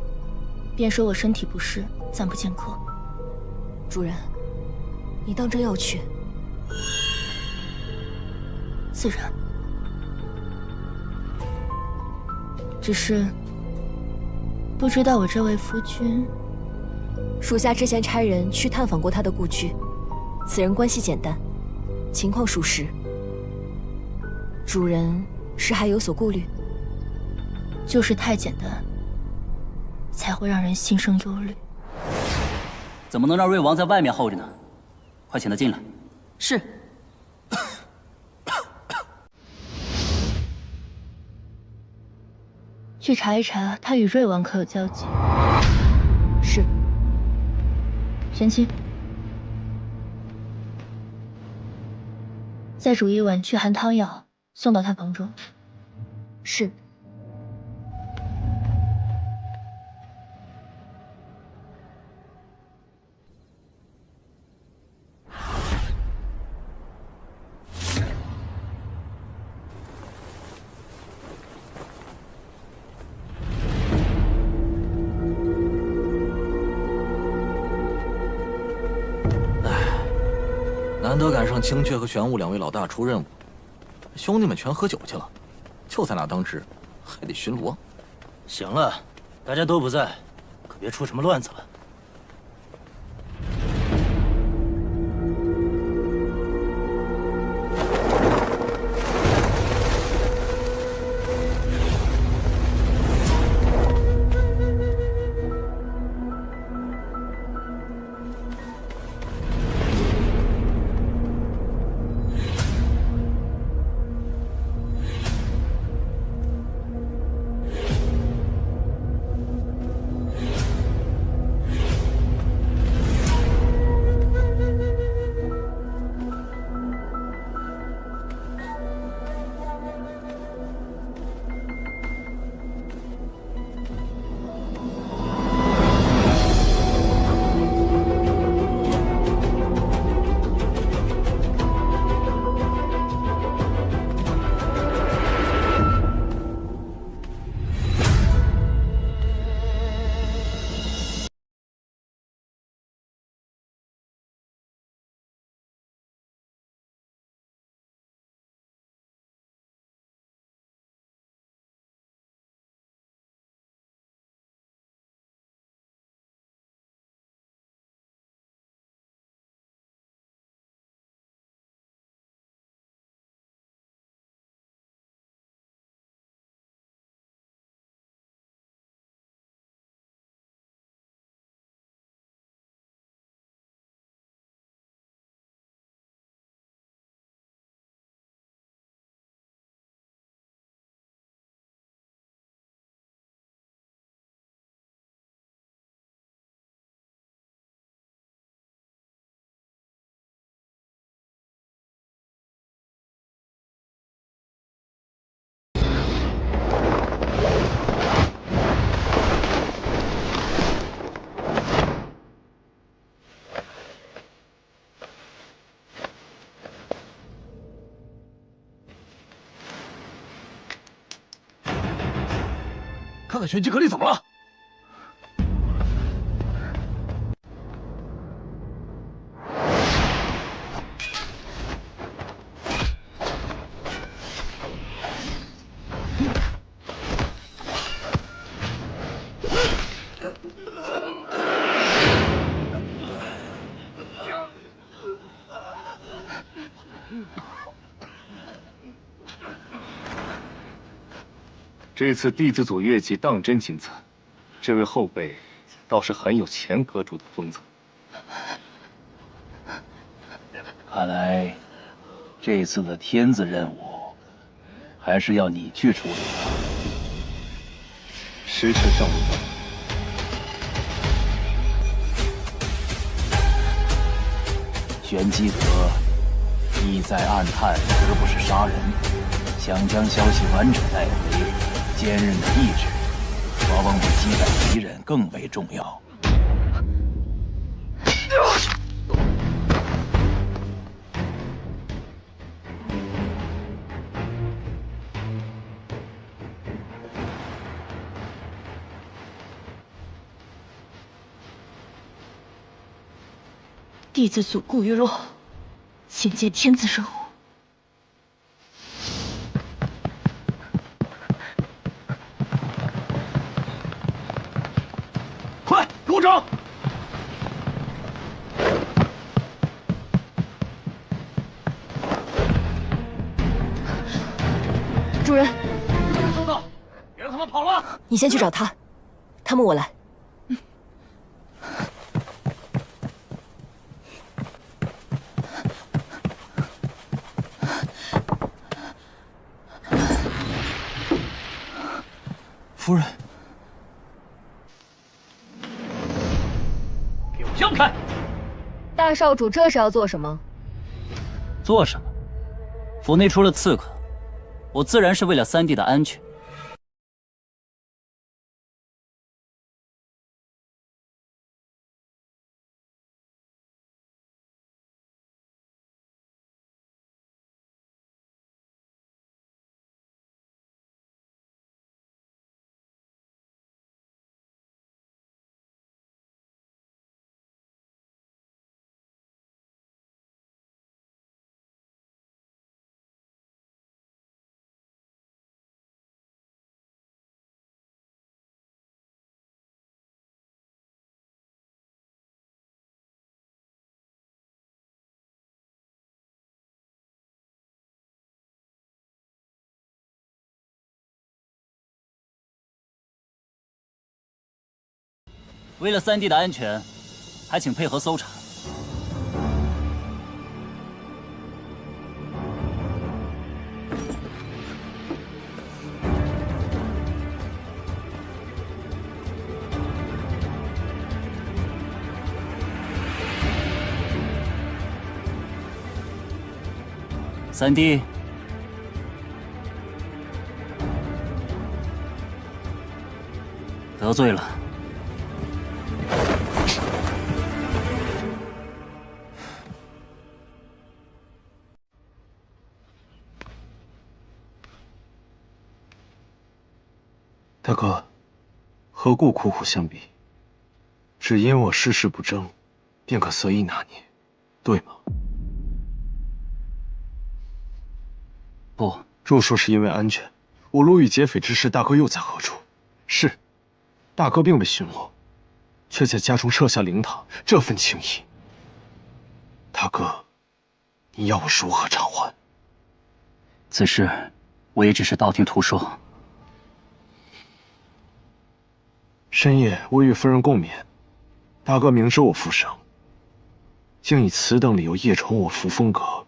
便说我身体不适，暂不见客。主人，你当真要去？自然。只是不知道我这位夫君，属下之前差人去探访过他的故居，此人关系简单，情况属实。主人是还有所顾虑？就是太简单，才会让人心生忧虑。怎么能让瑞王在外面候着呢？快请他进来。是。去查一查他与瑞王可有交集。是。玄清，再煮一碗祛寒汤药，送到他房中。是。难得赶上青雀和玄武两位老大出任务，兄弟们全喝酒去了，就在那当值，还得巡逻。行了，大家都不在，可别出什么乱子了。看看玄机阁里怎么了？这次弟子组越级当真精彩，这位后辈倒是很有前阁主的风采。看来这次的天子任务还是要你去处理了。时辰尚未到。玄机阁意在暗探，而不是杀人。想将消息完整带回，坚韧的意志往往比击败敌人更为重要。弟子组顾于若，请见天子任务。快，给我整！主人，收到，别让他们跑了。你先去找他，他们我来。夫人，给我让开！大少主这是要做什么？做什么？府内出了刺客，我自然是为了三弟的安全。为了三弟的安全，还请配合搜查。三弟，得罪了。大哥，何故苦苦相逼？只因我事事不争，便可随意拿捏，对吗？不，若说是因为安全，我路遇劫匪之事，大哥又在何处？是，大哥并未寻我，却在家中设下灵堂，这份情谊，大哥，你要我如何偿还？此事我也只是道听途说。深夜我与夫人共眠，大哥明知我负伤，竟以此等理由夜闯我扶风阁，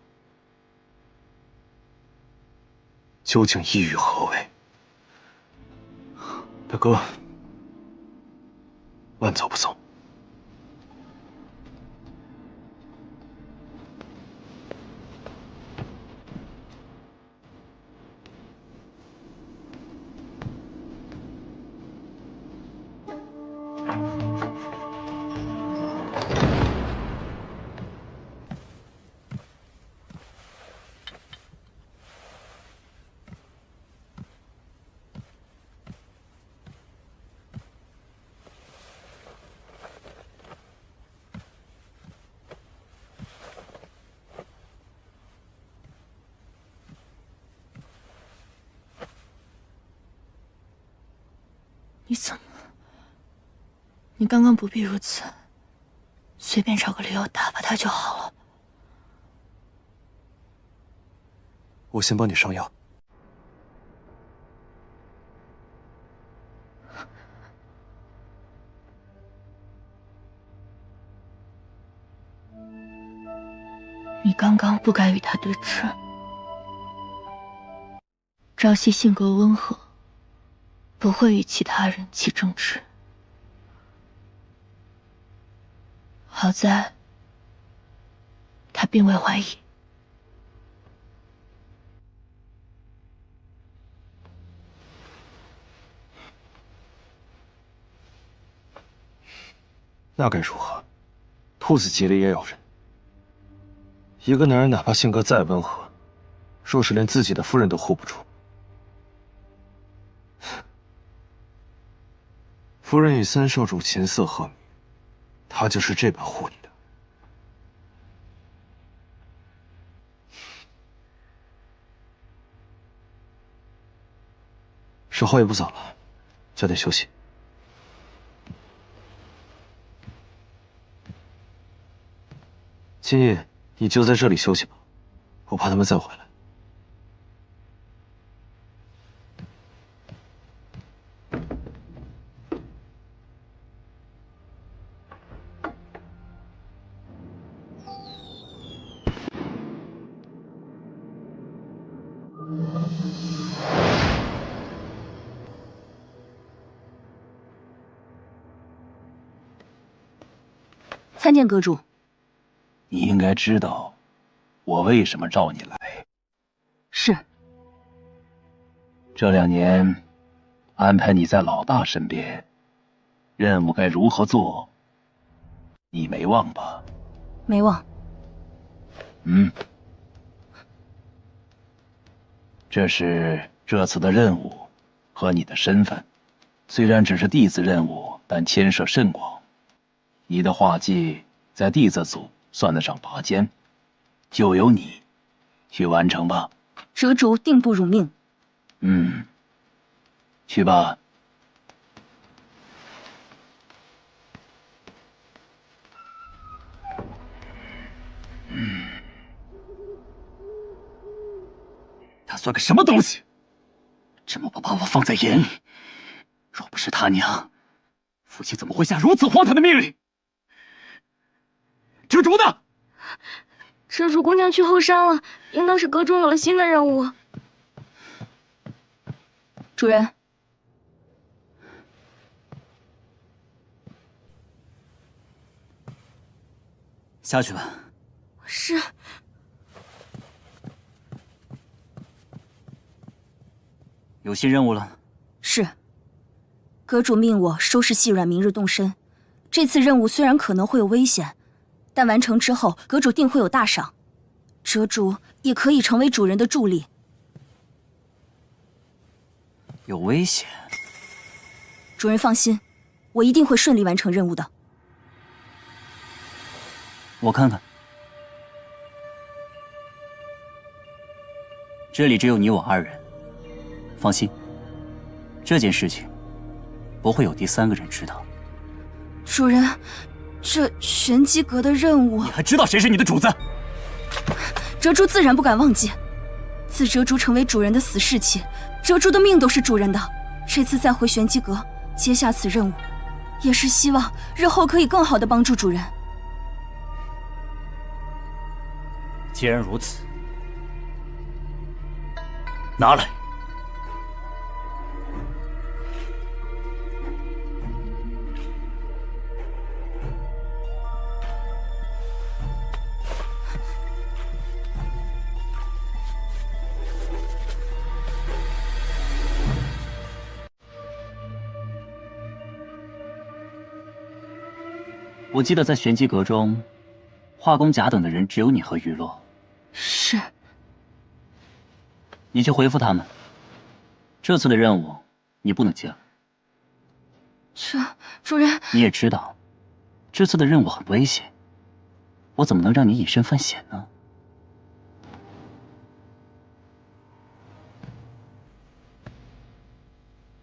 究竟意欲何为？大哥，晚走不送。你怎么？你刚刚不必如此，随便找个理由打发他就好了。我先帮你上药。你刚刚不该与他对峙。朝夕性格温和，不会与其他人起争执。好在，他并未怀疑。那该如何？兔子急了也咬人。一个男人哪怕性格再温和，若是连自己的夫人都护不住，夫人与三少主琴瑟和鸣，他就是这般护你的。时候也不早了，早点休息。今夜你就在这里休息吧，我怕他们再回来。参见阁主。你应该知道，我为什么召你来。是。这2年，安排你在老大身边，任务该如何做，你没忘吧？没忘。这是这次的任务和你的身份，虽然只是弟子任务，但牵涉甚广。你的画技在弟子组算得上拔尖，就由你去完成吧。阁主定不辱命。去吧。他算个什么东西？这么不把我放在眼里。若不是他娘，父亲怎么会下如此荒唐的命令？遮主呢？遮主姑娘去后山了，应当是阁中有了新的任务。主人，下去吧。是。有新任务了。是。阁主命我收拾细软，明日动身。这次任务虽然可能会有危险，但完成之后，阁主定会有大赏。遮主也可以成为主人的助力。有危险？主人放心，我一定会顺利完成任务的。我看看，这里只有你我2人。放心，这件事情不会有第3个人知道。主人，这玄机阁的任务，你还知道谁是你的主子？遮主自然不敢忘记。自遮主成为主人的死士起，遮主的命都是主人的。这次再回玄机阁接下此任务，也是希望日后可以更好的帮助主人。既然如此，拿来。我记得在玄机阁中，画工甲等的人只有你和雨落。是。你去回复他们，这次的任务你不能接了。主人，你也知道，这次的任务很危险，我怎么能让你以身犯险呢？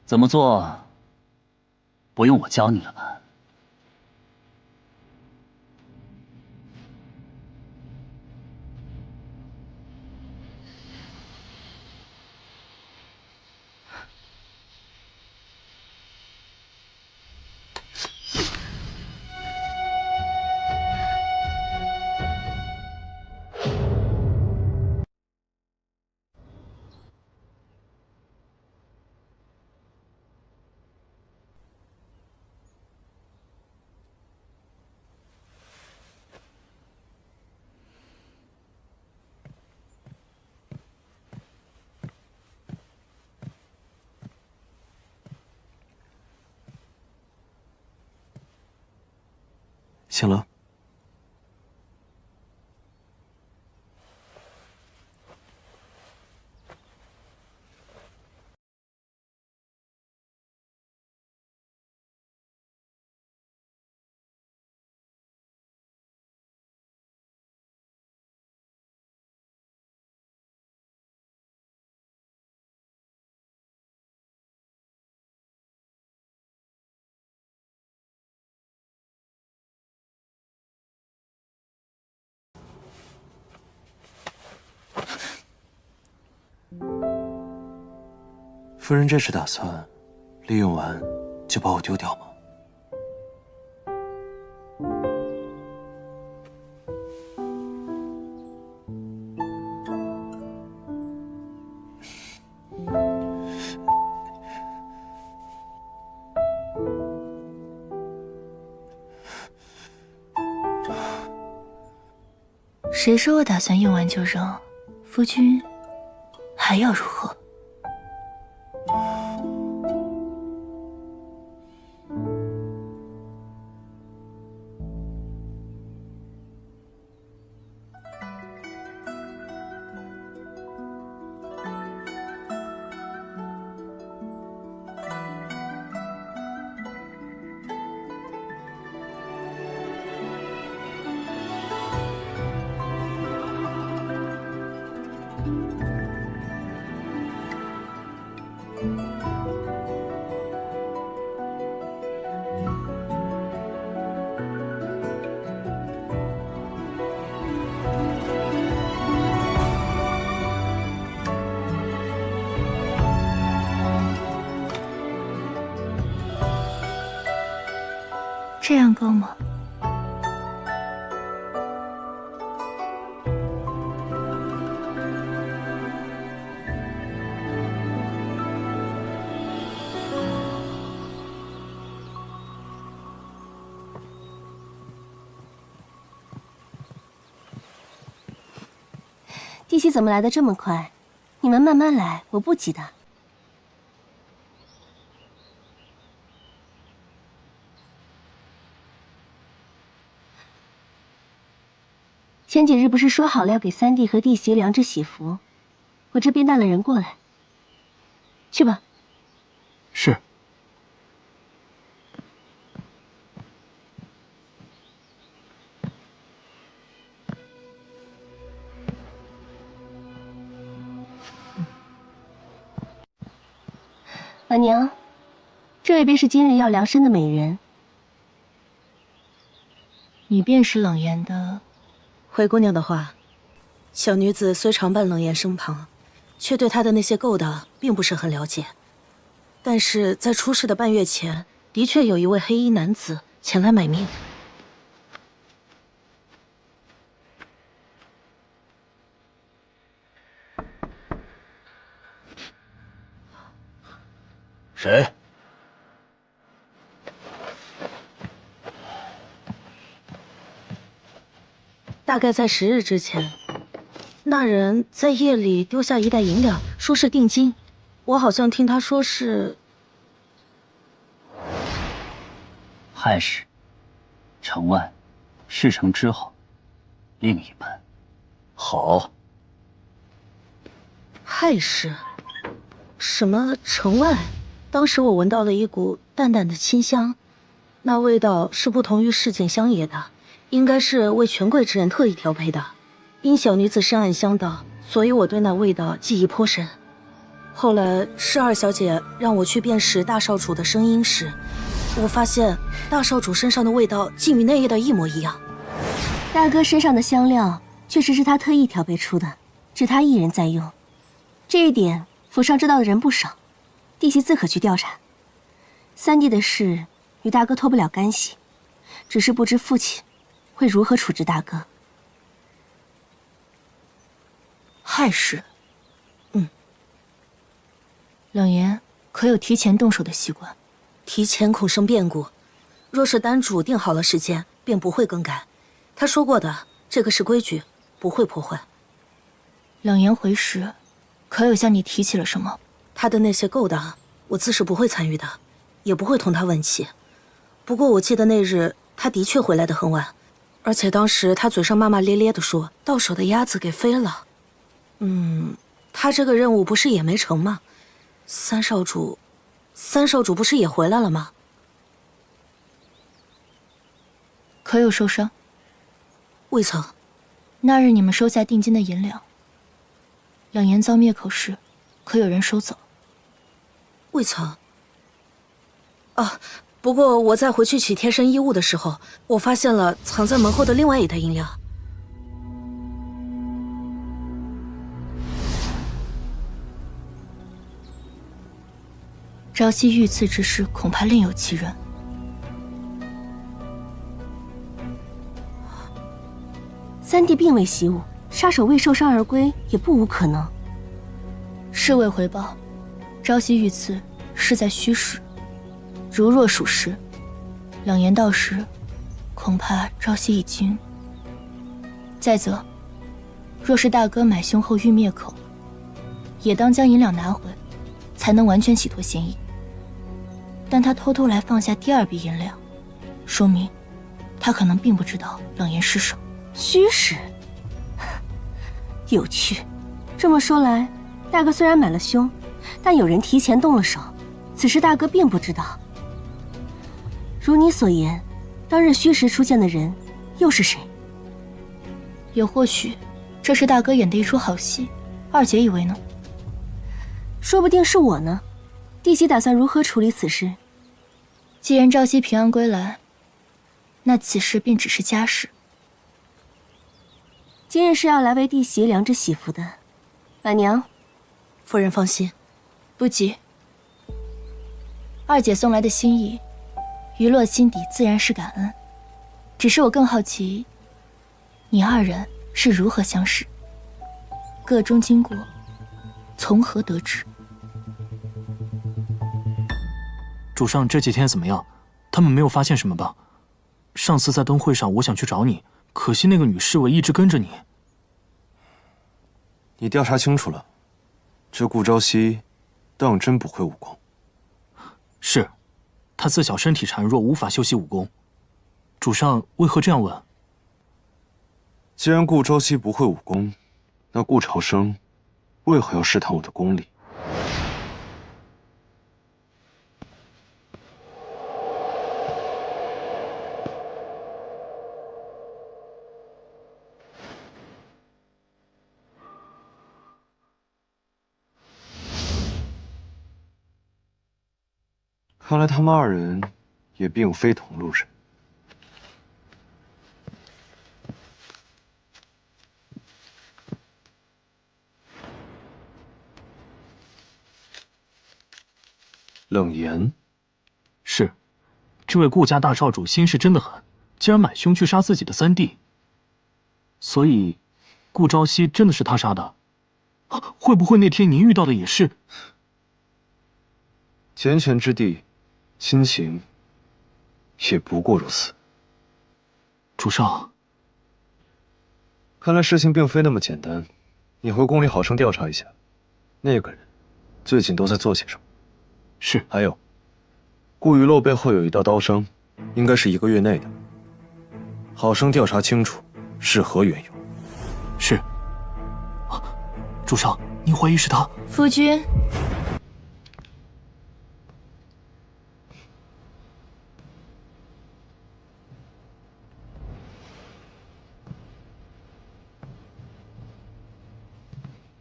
怎么做，不用我教你了吧？醒了。夫人这是打算利用完就把我丢掉吗？谁说我打算用完就扔？夫君还要如何？这样够吗？弟媳怎么来的这么快？你们慢慢来，我不急的。前几日不是说好了要给三弟和弟媳量制喜服，我这边带了人过来。去吧。是。婉娘，这位便是今日要量身的美人。你便是冷颜的。回姑娘的话，小女子虽常伴冷颜身旁，却对她的那些勾当并不是很了解。但是在出事的半月前，的确有一位黑衣男子前来买命。谁？大概在10日之前，那人在夜里丢下一袋银两，说是定金。我好像听他说是亥时，城外，事成之后，另一半。好。亥时，什么城外？当时我闻到了一股淡淡的清香，那味道是不同于市井乡野的。应该是为权贵之人特意调配的，因小女子深谙香道，所以我对那味道记忆颇深。后来是二小姐让我去辨识大少主的声音时，我发现大少主身上的味道竟与那夜的一模一样。大哥身上的香料确实是他特意调配出的，只他一人在用。这一点府上知道的人不少，弟媳自可去调查。三弟的事与大哥脱不了干系，只是不知父亲会如何处置大哥。害事。冷言可有提前动手的习惯？提前恐生变故，若是丹主定好了时间，便不会更改。他说过的，这个是规矩，不会破坏。冷言回时，可有向你提起了什么？他的那些勾当，我自是不会参与的，也不会同他问起。不过我记得那日他的确回来得很晚，而且当时他嘴上骂骂咧咧地说到手的鸭子给飞了。他这个任务不是也没成吗？三少主不是也回来了吗？可有受伤？未曾。那日你们收下定金的银两，冷言遭灭口时，可有人收走？未曾。不过我在回去取贴身衣物的时候，我发现了藏在门后的另外一袋银两。朝夕遇刺之事，恐怕另有其人。三弟并未习武，杀手未受伤而归也不无可能。侍卫回报，朝夕遇刺是在虚实，如若属实，冷言到时，恐怕朝夕已经。再则，若是大哥买凶后欲灭口，也当将银两拿回，才能完全洗脱嫌疑。但他偷偷来放下第二笔银两，说明他可能并不知道冷言失手。虚实，有趣。这么说来，大哥虽然买了凶，但有人提前动了手，此事大哥并不知道。如你所言，当日虚实出现的人又是谁？也或许这是大哥演的一出好戏，二姐以为呢？说不定是我呢。弟媳打算如何处理此事？既然朝夕平安归来，那此事便只是家事。今日是要来为弟媳量着喜服的，婉娘。夫人放心，不急。二姐送来的心意，余落心底自然是感恩。只是我更好奇，你二人是如何相识？个中经过，从何得知？主上这几天怎么样？他们没有发现什么吧？上次在灯会上，我想去找你，可惜那个女侍卫一直跟着你。你调查清楚了，这顾朝夕当真不会武功。是，他自小身体孱弱，无法修习武功。主上为何这样问？既然顾朝夕不会武功，那顾朝生为何要试探我的功力？看来他们二人也并非同路人。冷言，是，这位顾家大少主心事真的很，竟然买凶去杀自己的三弟。所以，顾朝夕真的是他杀的？会不会那天您遇到的也是？缱绻之地，亲情也不过如此。主上，看来事情并非那么简单。你回宫里好生调查一下，那个人最近都在做些什么。是。还有，顾雨露背后有一道刀伤，应该是1个月内的。好生调查清楚是何缘由。是。主上，您怀疑是他？夫君。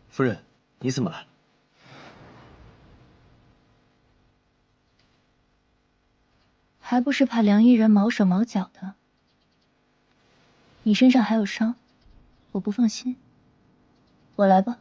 夫人，你怎么来了？还不是怕梁一人毛手毛脚的。你身上还有伤，我不放心。我来吧。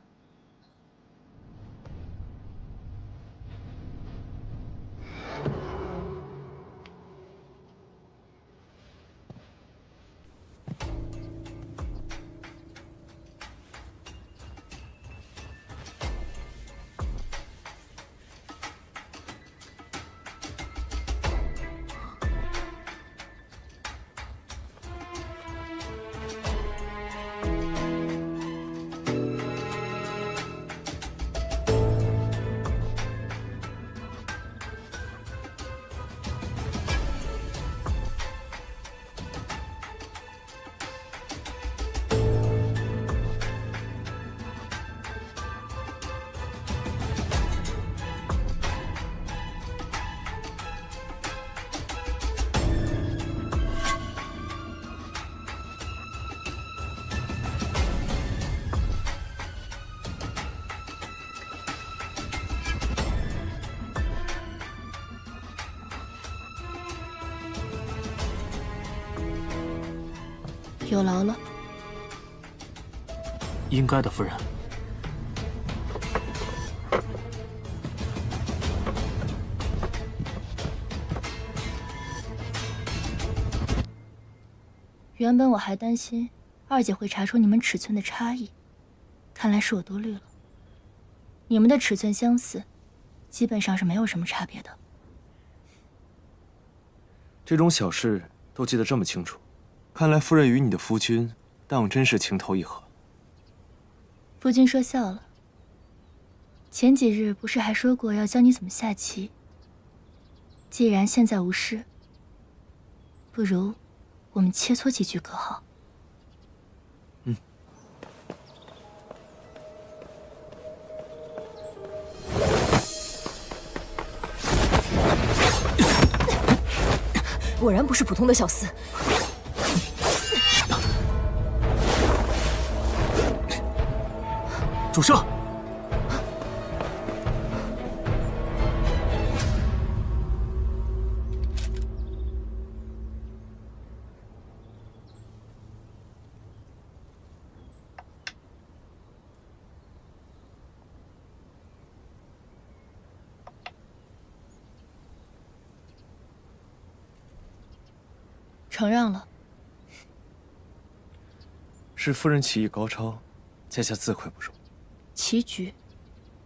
有劳了。应该的，夫人。原本我还担心二姐会查出你们尺寸的差异，看来是我多虑了。你们的尺寸相似，基本上是没有什么差别的。这种小事都记得这么清楚，看来夫人与你的夫君当真是情投意合。夫君说笑了。前几日不是还说过要教你怎么下棋？既然现在无事，不如我们切磋几局可好？果然不是普通的小厮。主上，承让了。是夫人棋艺高超，在下自愧不如。棋局，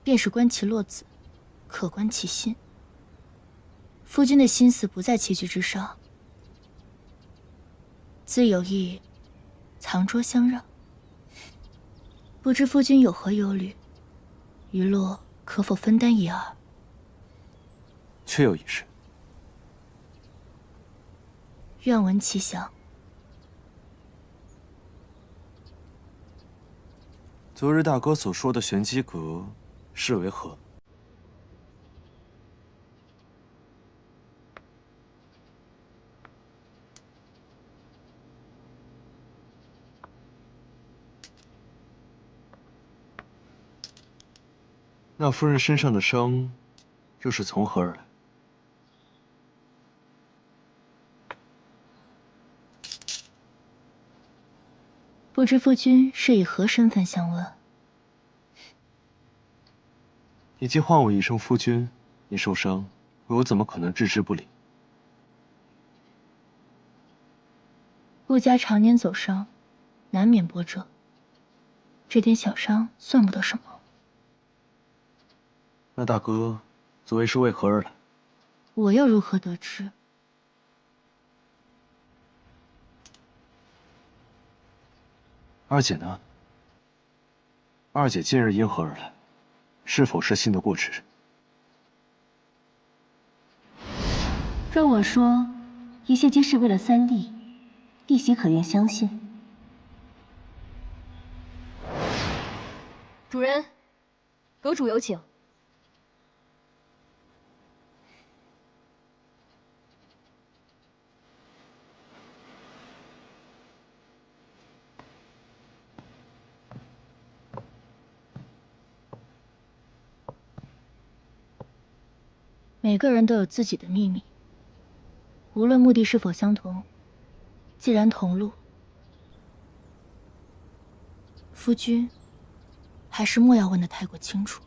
便是观其落子，可观其心。夫君的心思不在棋局之上，自有意藏拙相让。不知夫君有何忧虑，余落可否分担一二？确有一事。愿闻其详。昨日大哥所说的玄机阁是为何？那夫人身上的伤，又是从何而来？不知夫君是以何身份相问？你既唤我一声夫君，你受伤，我又怎么可能置之不理？顾家常年走商，难免波折。这点小伤算不得什么。那大哥所谓是为何而来？我又如何得知？二姐呢？二姐今日因何而来？是否是信得过之人？若我说一切皆是为了三弟，弟媳可愿相信？主人，阁主有请。每个人都有自己的秘密，无论目的是否相同，既然同路，夫君还是莫要问得太过清楚。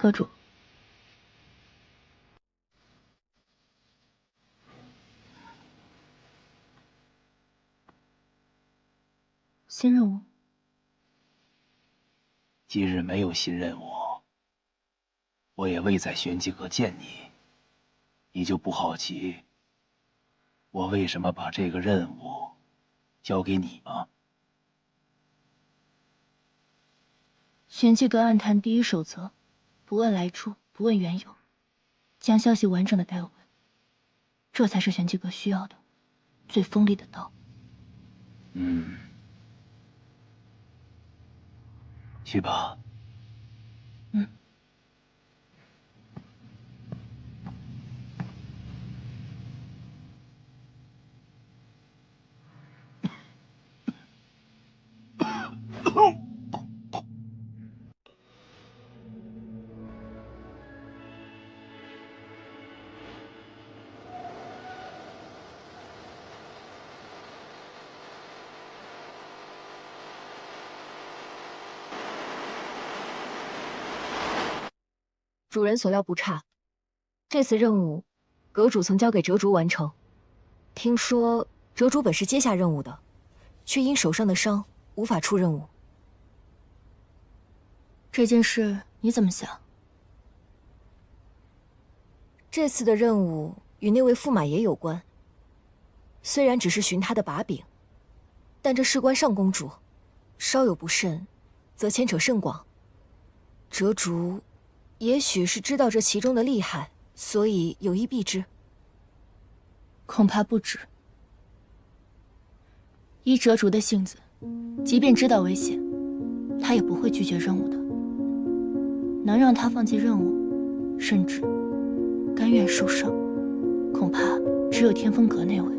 阁主，新任务。今日没有新任务，我也未在玄机阁见你，你就不好奇我为什么把这个任务交给你吗？玄机阁暗探第一守则：不问来处，不问缘由，将消息完整的带回。这才是玄机阁需要的，最锋利的刀。去吧。主人所料不差，这次任务，阁主曾交给折竹完成。听说折竹本是接下任务的，却因手上的伤无法出任务。这件事你怎么想？这次的任务与那位驸马爷有关，虽然只是寻他的把柄，但这事关上公主，稍有不慎，则牵扯甚广。折竹也许是知道这其中的厉害，所以有意避之。恐怕不止。依折竹的性子，即便知道危险，他也不会拒绝任务的。能让他放弃任务，甚至甘愿受伤，恐怕只有天风阁那位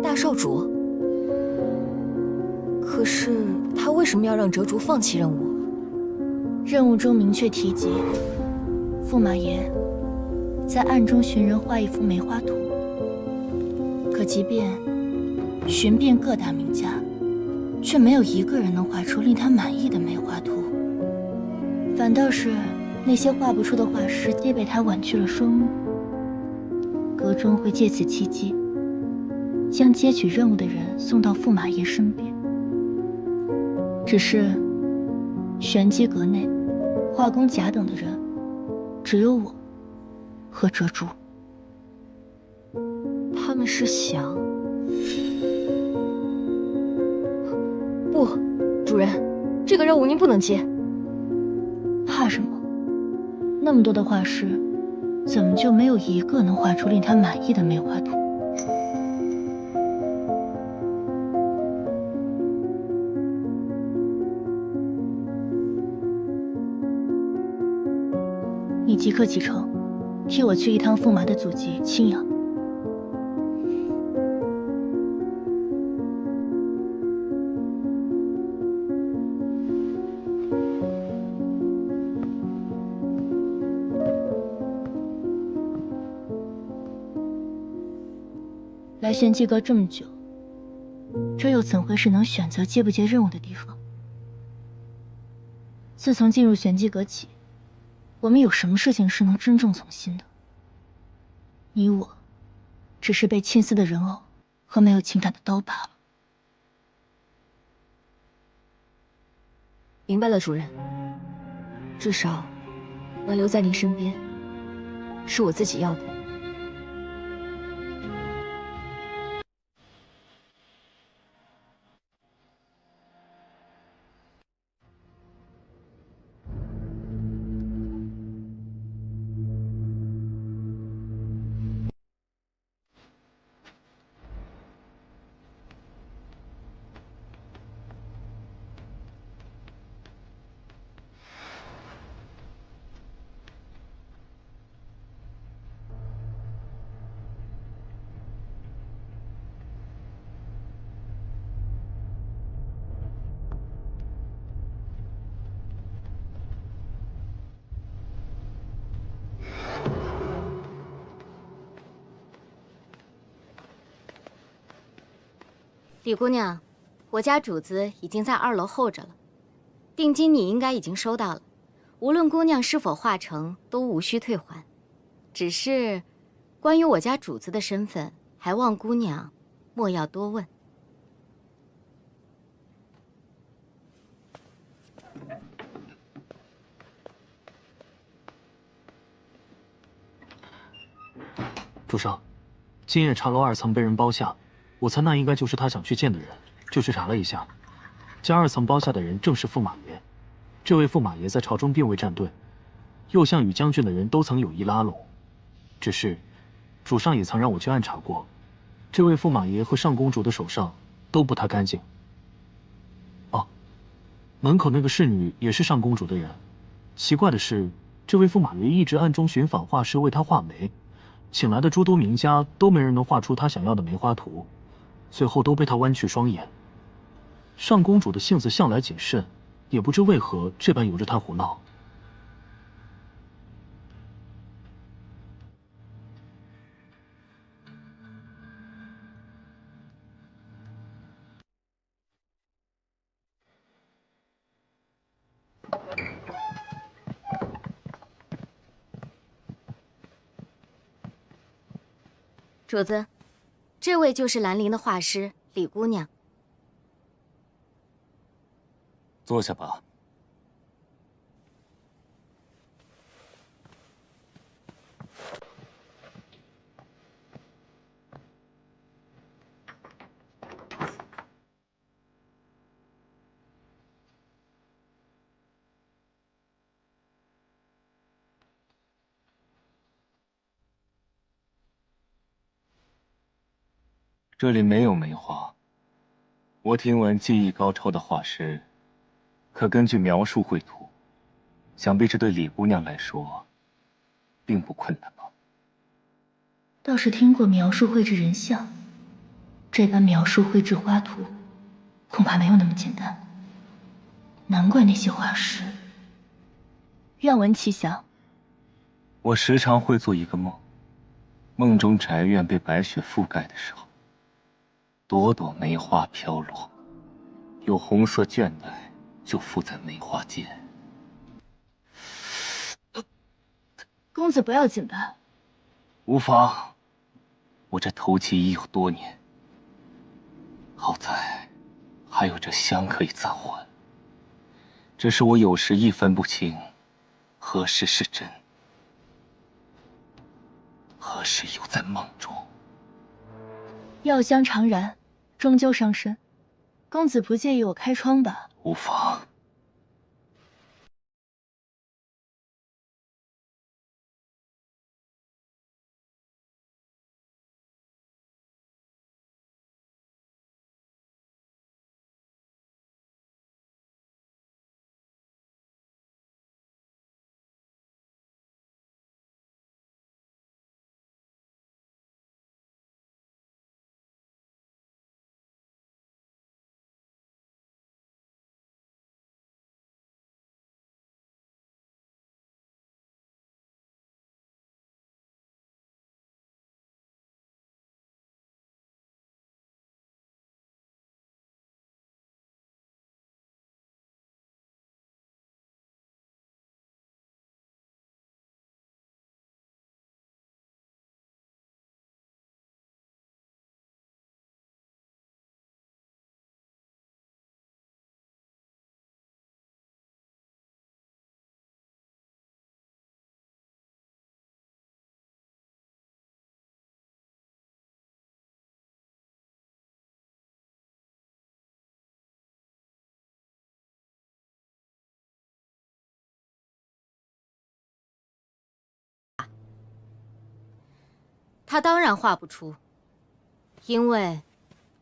大少主。可是他为什么要让折竹放弃任务？任务中明确提及，驸马爷在暗中寻人画一幅梅花图。可即便寻遍各大名家，却没有一个人能画出令他满意的梅花图。反倒是那些画不出的画师，皆被他婉去了双目。阁中会借此契机，将接取任务的人送到驸马爷身边。只是玄机阁内画工甲等的人，只有我和折竹。他们是想……不，主人，这个任务您不能接。怕什么？那么多的画师，怎么就没有一个能画出令他满意的梅花图？你即刻启程，替我去一趟驸马的祖籍青阳。来玄机阁这么久，这又怎会是能选择接不接任务的地方？自从进入玄机阁起，我们有什么事情是能真正从心的？你我，只是被青丝的人偶和没有情感的刀罢了。明白了，主人。至少，能留在您身边，是我自己要的。李姑娘，我家主子已经在2楼候着了，定金你应该已经收到了。无论姑娘是否化成，都无需退还。只是，关于我家主子的身份，还望姑娘莫要多问。主上，今夜茶楼2层被人包下，我猜那应该就是他想去见的人，就去查了一下，将2层包下的人正是驸马爷。这位驸马爷在朝中并未站队，右相与将军的人都曾有意拉拢，只是主上也曾让我去暗查过，这位驸马爷和上公主的手上都不太干净。哦，门口那个侍女也是上公主的人。奇怪的是，这位驸马爷一直暗中寻访画师为他画眉，请来的诸多名家都没人能画出他想要的梅花图，最后都被他剜去双眼。上公主的性子向来谨慎，也不知为何这般由着他胡闹。主子，这位就是兰陵的画师李姑娘。坐下吧。这里没有梅花。我听闻技艺高超的画师，可根据描述绘图，想必这对李姑娘来说，并不困难吧？倒是听过描述绘制人像，这般描述绘制花图，恐怕没有那么简单。难怪那些画师。愿闻其详。我时常会做一个梦，梦中宅院被白雪覆盖的时候，朵朵梅花飘落，有红色绢带就附在梅花间。公子不要紧的。无妨，我这投棋已有多年，好在还有这香可以暂缓。只是我有时一分不清，何时是真，何时又在梦中。药香常燃，终究伤身。公子不介意我开窗吧？无妨。他当然画不出，因为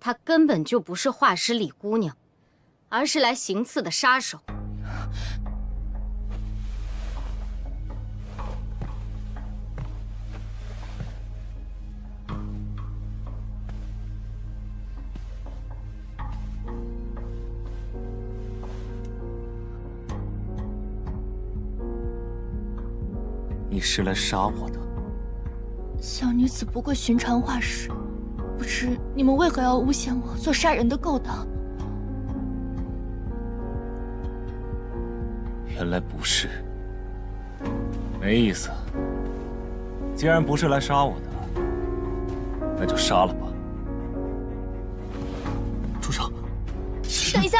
他根本就不是画师李姑娘，而是来行刺的杀手。你是来杀我的？小女子不过寻常画师，不知你们为何要诬陷我做杀人的勾当？原来不是，没意思。既然不是来杀我的，那就杀了吧。主上，等一下，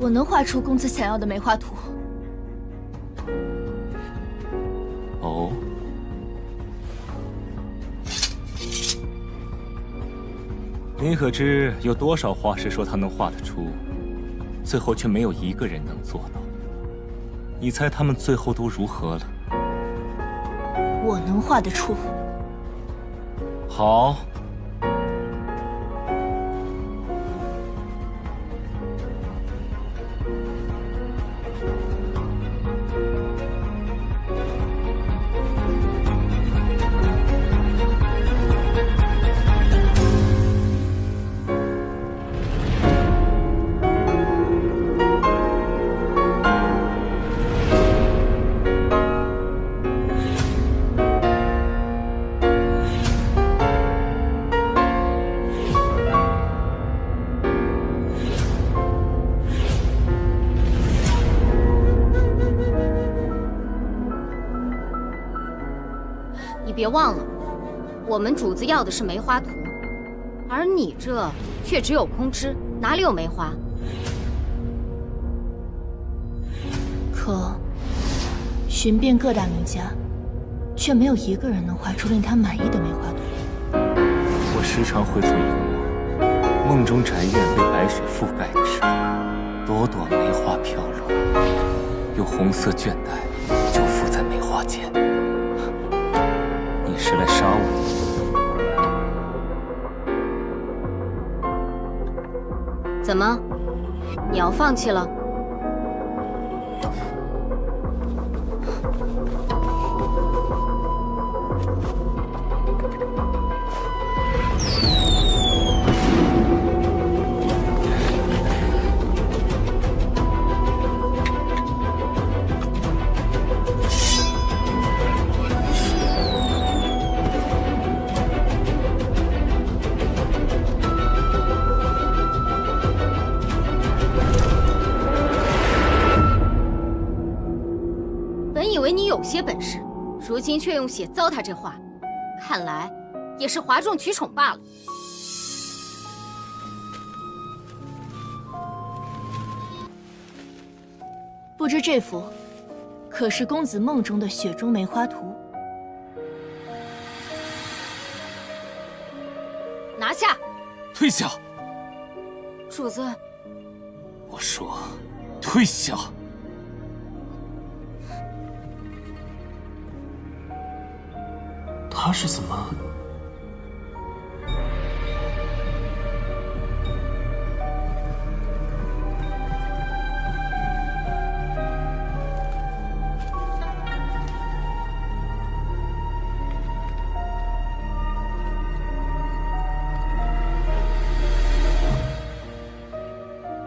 我能画出公子想要的梅花图。哦。你可知有多少画师说他能画得出，最后却没有一个人能做到？你猜他们最后都如何了？我能画得出。好。你别忘了，我们主子要的是梅花图，而你这却只有空枝，哪里有梅花？可寻遍各大名家，却没有一个人能画出令他满意的梅花图。我时常会做一个梦，梦中宅院被白水覆盖的时候，朵朵梅花飘落，用红色绢带就附在梅花间。你是来杀我的？怎么，你要放弃了？有些本事，如今却用血糟蹋这画，看来也是哗众取宠罢了。不知这幅可是公子梦中的雪中梅花图？拿下！退下！主子，我说退下！他是怎么？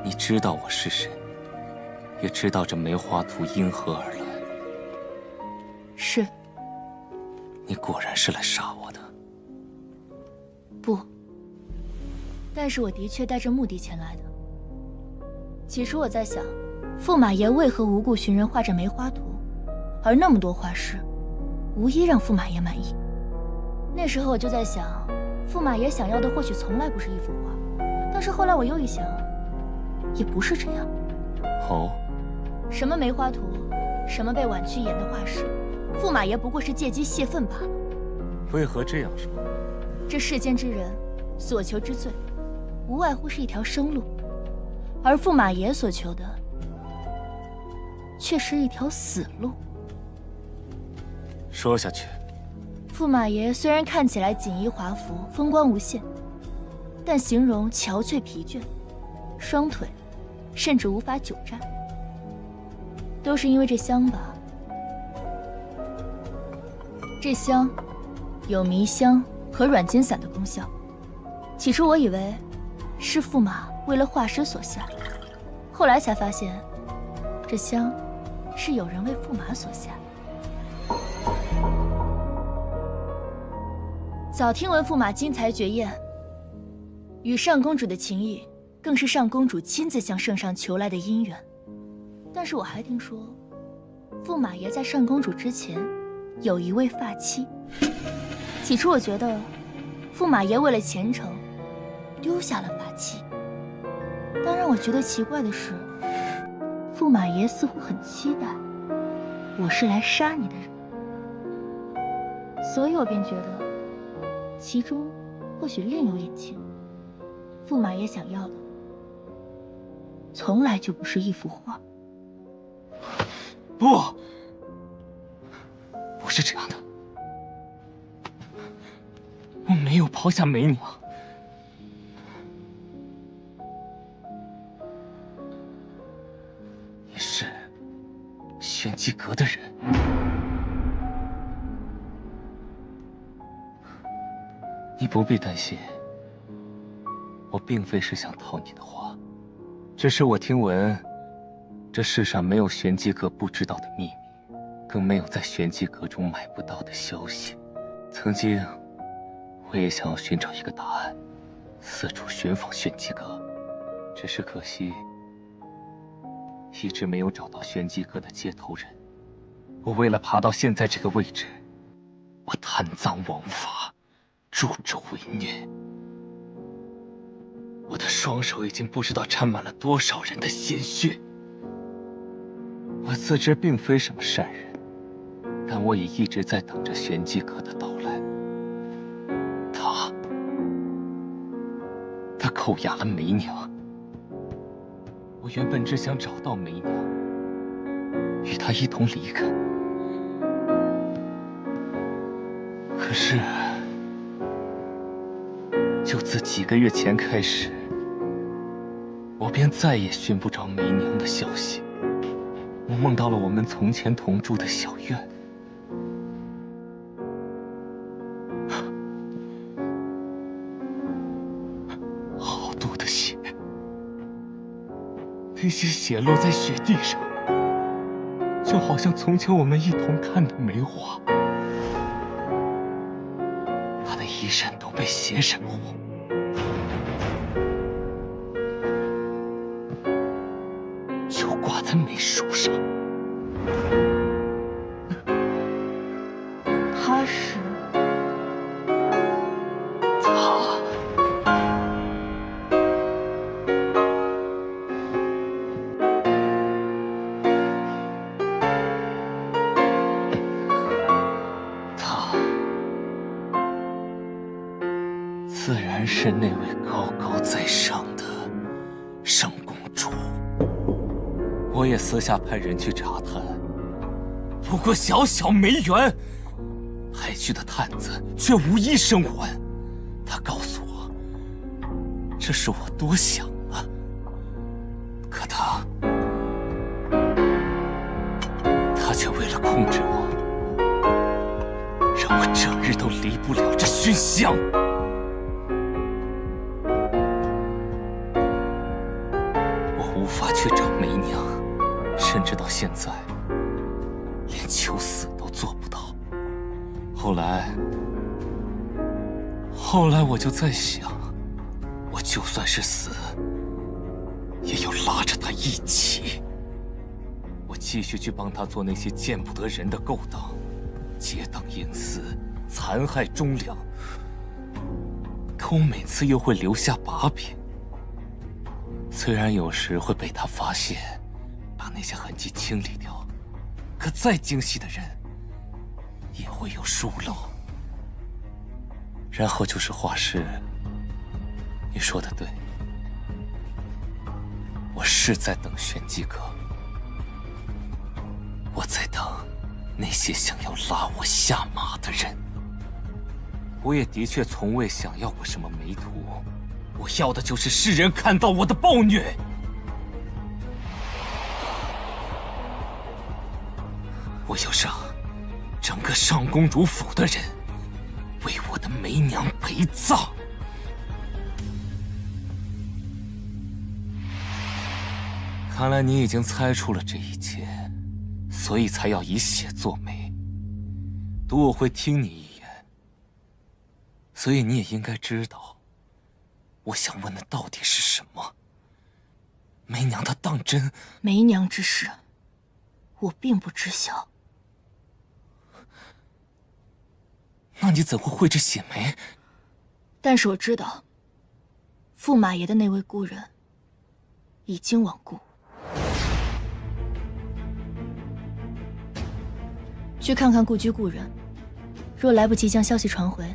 你知道我是谁，也知道这梅花图因何而来。是。你果然是来杀我的。不，但是我的确带着目的前来的。起初我在想，驸马爷为何无故寻人画着梅花图，而那么多画师，无一让驸马爷满意。那时候我就在想，驸马爷想要的或许从来不是一幅画，但是后来我又一想，也不是这样。哦，什么梅花图，什么被婉去演的画师，驸马爷不过是借机泄愤罢了。为何这样说？这世间之人所求之最，无外乎是一条生路，而驸马爷所求的，却是一条死路。说下去。驸马爷虽然看起来锦衣华服，风光无限，但形容憔悴疲倦，双腿甚至无法久站，都是因为这香吧。这香有迷香和软筋散的功效。起初我以为是驸马为了画师所下，后来才发现，这香是有人为驸马所下。早听闻驸马惊才绝艳，与上公主的情谊更是上公主亲自向圣上求来的姻缘。但是我还听说，驸马爷在上公主之前有一位发妻。起初我觉得，驸马爷为了前程丢下了发妻，但让我觉得奇怪的是，驸马爷似乎很期待我是来杀你的人，所以我便觉得其中或许另有隐情。驸马爷想要的从来就不是一幅画。不是这样的，我没有抛下梅娘。你是玄机阁的人。你不必担心，我并非是想套你的话，只是我听闻，这世上没有玄机阁不知道的秘密，更没有在玄机阁中买不到的消息。曾经，我也想要寻找一个答案，四处寻访玄机阁，只是可惜，一直没有找到玄机阁的接头人。我为了爬到现在这个位置，我贪赃枉法，助纣为虐。我的双手已经不知道沾满了多少人的鲜血。我自知并非什么善人，但我也一直在等着玄机阁的到来。他扣押了梅娘。我原本只想找到梅娘，与她一同离开。可是，就自几个月前开始，我便再也寻不着梅娘的消息。我梦到了我们从前同住的小院，好多的血，那些血落在雪地上，就好像从前我们一同看的梅花。她的衣衫都被血染红，就挂在梅树上。他是他自然是那位高高在上的圣公主。我也私下派人去查探，不过小小梅园，派去的探子却无一生还。他告诉我，这是我多想了。可他却为了控制我，让我整日都离不了这熏香。我无法去找梅娘，甚至到现在连求死都做不到。后来我就在想，我就算是死，也要拉着他一起。我继续去帮他做那些见不得人的勾当，结党营私，残害忠良。可我每次又会留下把柄，虽然有时会被他发现，把那些痕迹清理掉，可再精细的人也会有疏漏。然后就是画室，你说的对，我是在等玄机阁，我在等那些想要拉我下马的人。我也的确从未想要过什么媒途，我要的就是世人看到我的暴虐。我要让整个上公主府的人为我的梅娘陪葬。看来你已经猜出了这一切，所以才要以血作媒，赌我会听你一言。所以你也应该知道，我想问的到底是什么？梅娘她当真？梅娘之事，我并不知晓。那你怎会绘制血梅？但是我知道，驸马爷的那位故人已经亡故。去看看故居故人，若来不及将消息传回，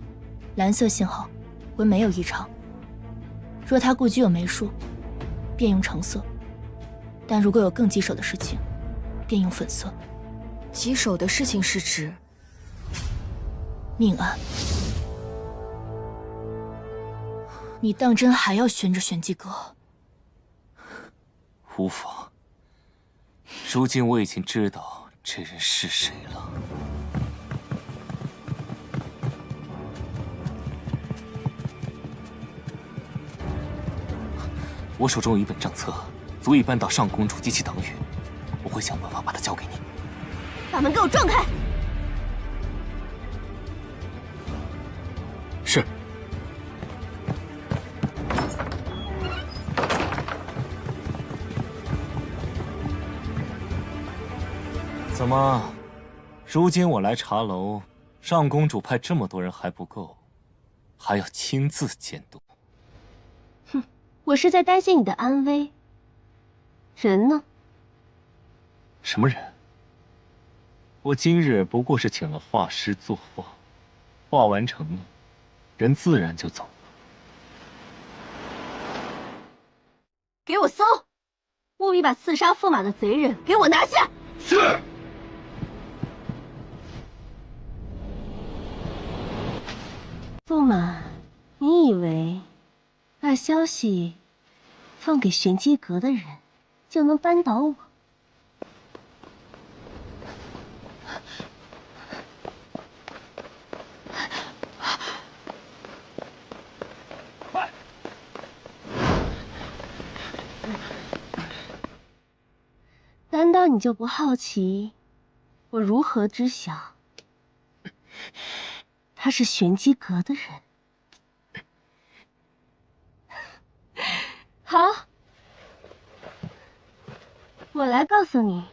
蓝色信号为没有异常；若他故居有媒术，便用橙色；但如果有更棘手的事情，便用粉色。棘手的事情是指命案。你当真还要寻着玄机阁？无妨。如今我已经知道这人是谁了。我手中有一本账册，足以扳倒上公主及其党羽。我会想办法把它交给你。把门给我撞开！是。怎么，如今我来茶楼，上公主派这么多人还不够，还要亲自监督？哼，我是在担心你的安危。人呢？什么人？我今日不过是请了画师作画，画完成了，人自然就走了。给我搜！务必把刺杀驸马的贼人给我拿下！是。驸马，你以为把消息放给玄机阁的人就能扳倒我？快！难道你就不好奇我如何知晓他是玄机阁的人？好，我来告诉你。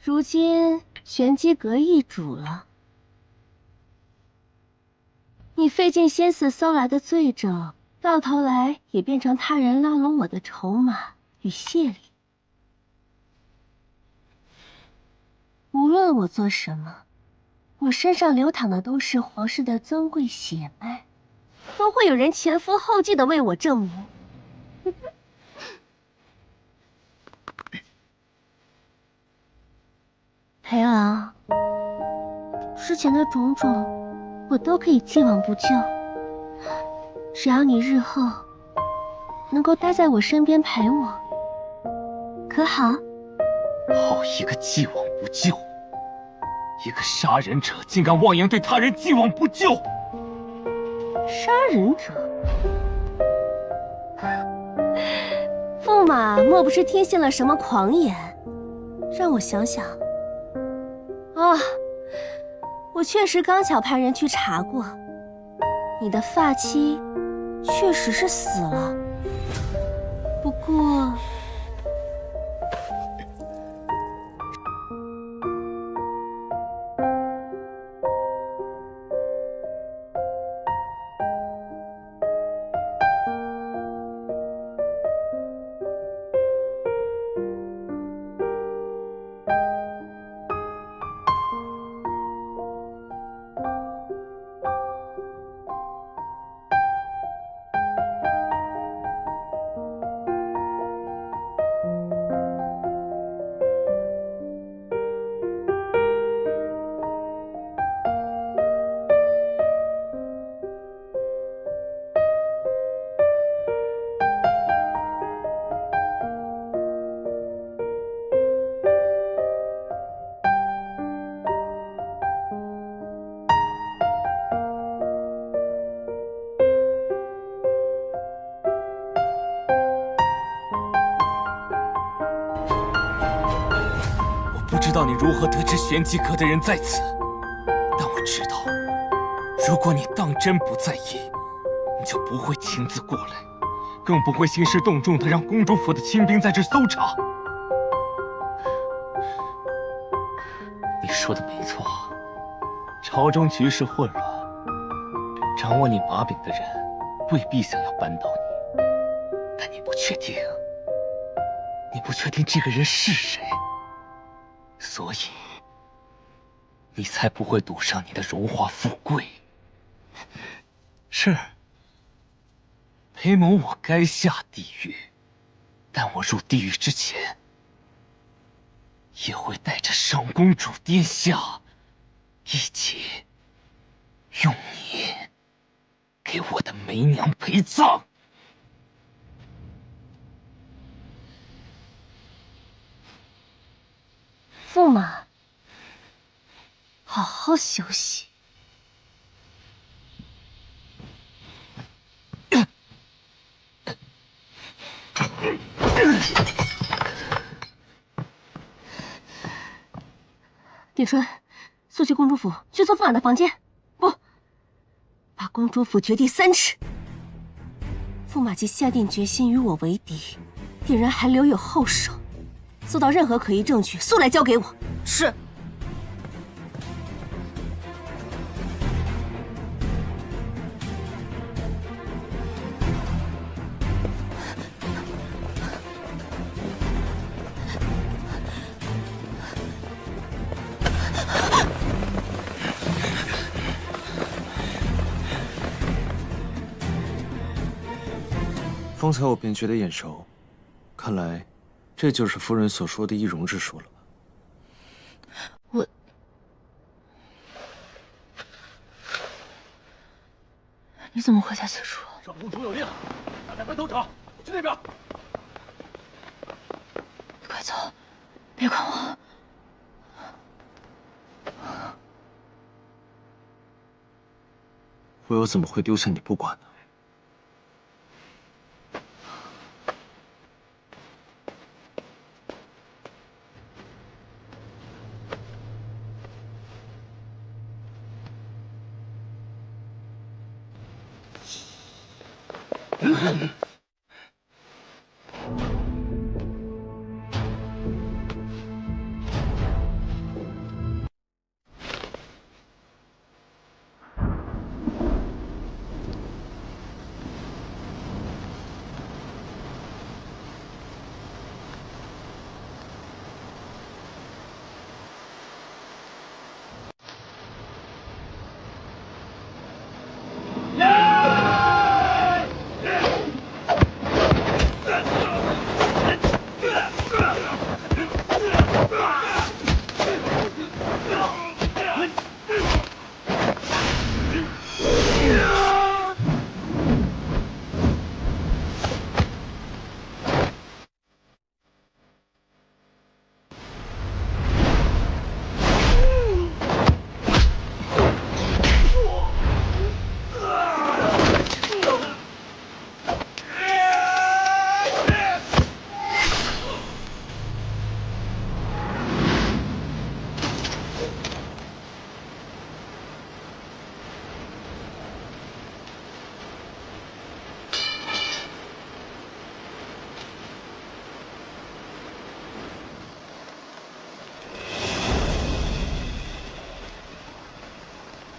如今玄机阁易主了，你费尽心思搜来的罪证，到头来也变成他人拉拢我的筹码与谢礼。无论我做什么，我身上流淌的都是皇室的尊贵血脉，都会有人前赴后继的为我证明。裴郎，之前的种种，我都可以既往不咎。只要你日后能够待在我身边陪我，可好？好一个既往不咎！一个杀人者竟敢妄言对他人既往不咎！杀人者？驸马莫不是听信了什么狂言？让我想想。啊，我确实刚巧派人去查过，你的发妻确实是死了。不过，不知道你如何得知玄机阁的人在此，但我知道，如果你当真不在意，你就不会亲自过来，更不会兴师动众的让公主府的亲兵在这搜查。你说的没错，朝中局势混乱，掌握你把柄的人未必想要扳倒你，但你不确定，这个人是谁，所以你才不会赌上你的荣华富贵。是，裴某我该下地狱，但我入地狱之前，也会带着上公主殿下一起用你给我的梅娘陪葬。驸马，好好休息。鼎春，速去公主府，去做驸马的房间。不，把公主府掘地3尺。驸马既下定决心与我为敌，定然还留有后手。搜到任何可疑证据，速来交给我。是。方才我便觉得眼熟，看来这就是夫人所说的易容之术了。你怎么会在此处？上公主有令，大家分头找，去那边。你快走，别管我。我又怎么会丢下你不管呢？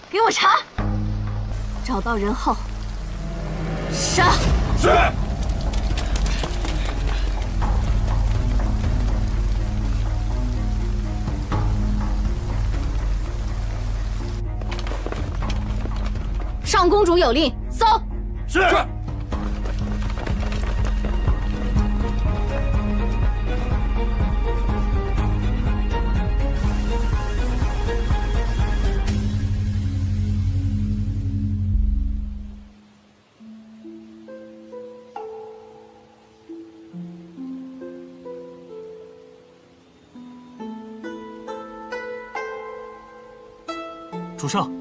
给我查，找到人后杀。是。上公主有令，搜。是。主上，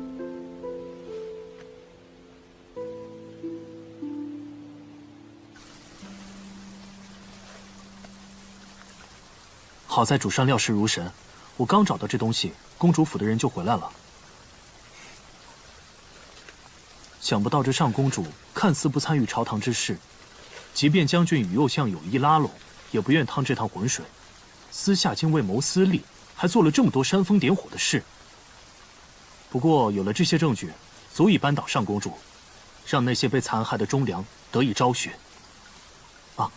好在主上料事如神，我刚找到这东西，公主府的人就回来了。想不到这上公主看似不参与朝堂之事，即便将军与右相有意拉拢，也不愿趟这趟浑水。私下竟为谋私利，还做了这么多煽风点火的事。不过有了这些证据，足以扳倒上公主，让那些被残害的忠良得以昭雪。啊，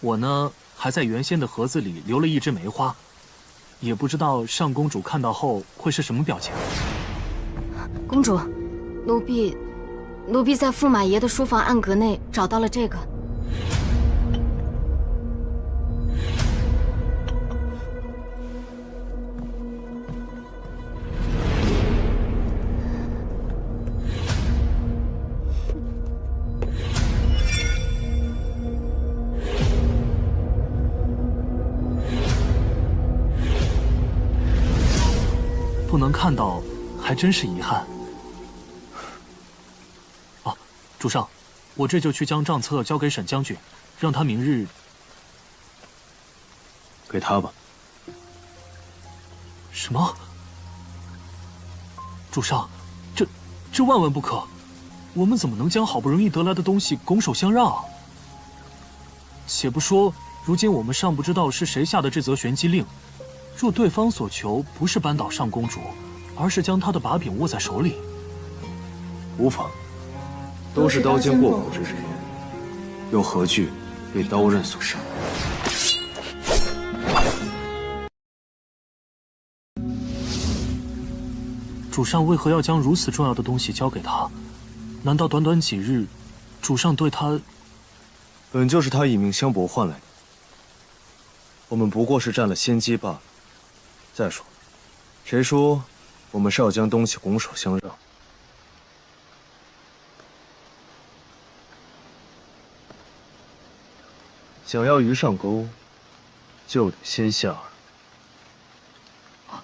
我呢还在原先的盒子里留了一枝梅花，也不知道上公主看到后会是什么表情。公主，奴婢在驸马爷的书房暗格内找到了这个。不能看到，还真是遗憾。啊，主上，我这就去将账册交给沈将军，让他明日。给他吧。什么？主上，这万万不可！我们怎么能将好不容易得来的东西拱手相让啊？且不说，如今我们尚不知道是谁下的这则玄机令。若对方所求不是扳倒上公主，而是将她的把柄握在手里，无妨，都是刀尖过骨之人，又何惧被刀刃所伤？主上为何要将如此重要的东西交给他？难道短短几日，主上对他……本就是他以命相搏换来的，我们不过是占了先机罢了。再说，谁说我们是要将东西拱手相让？想要鱼上钩，就得先下饵。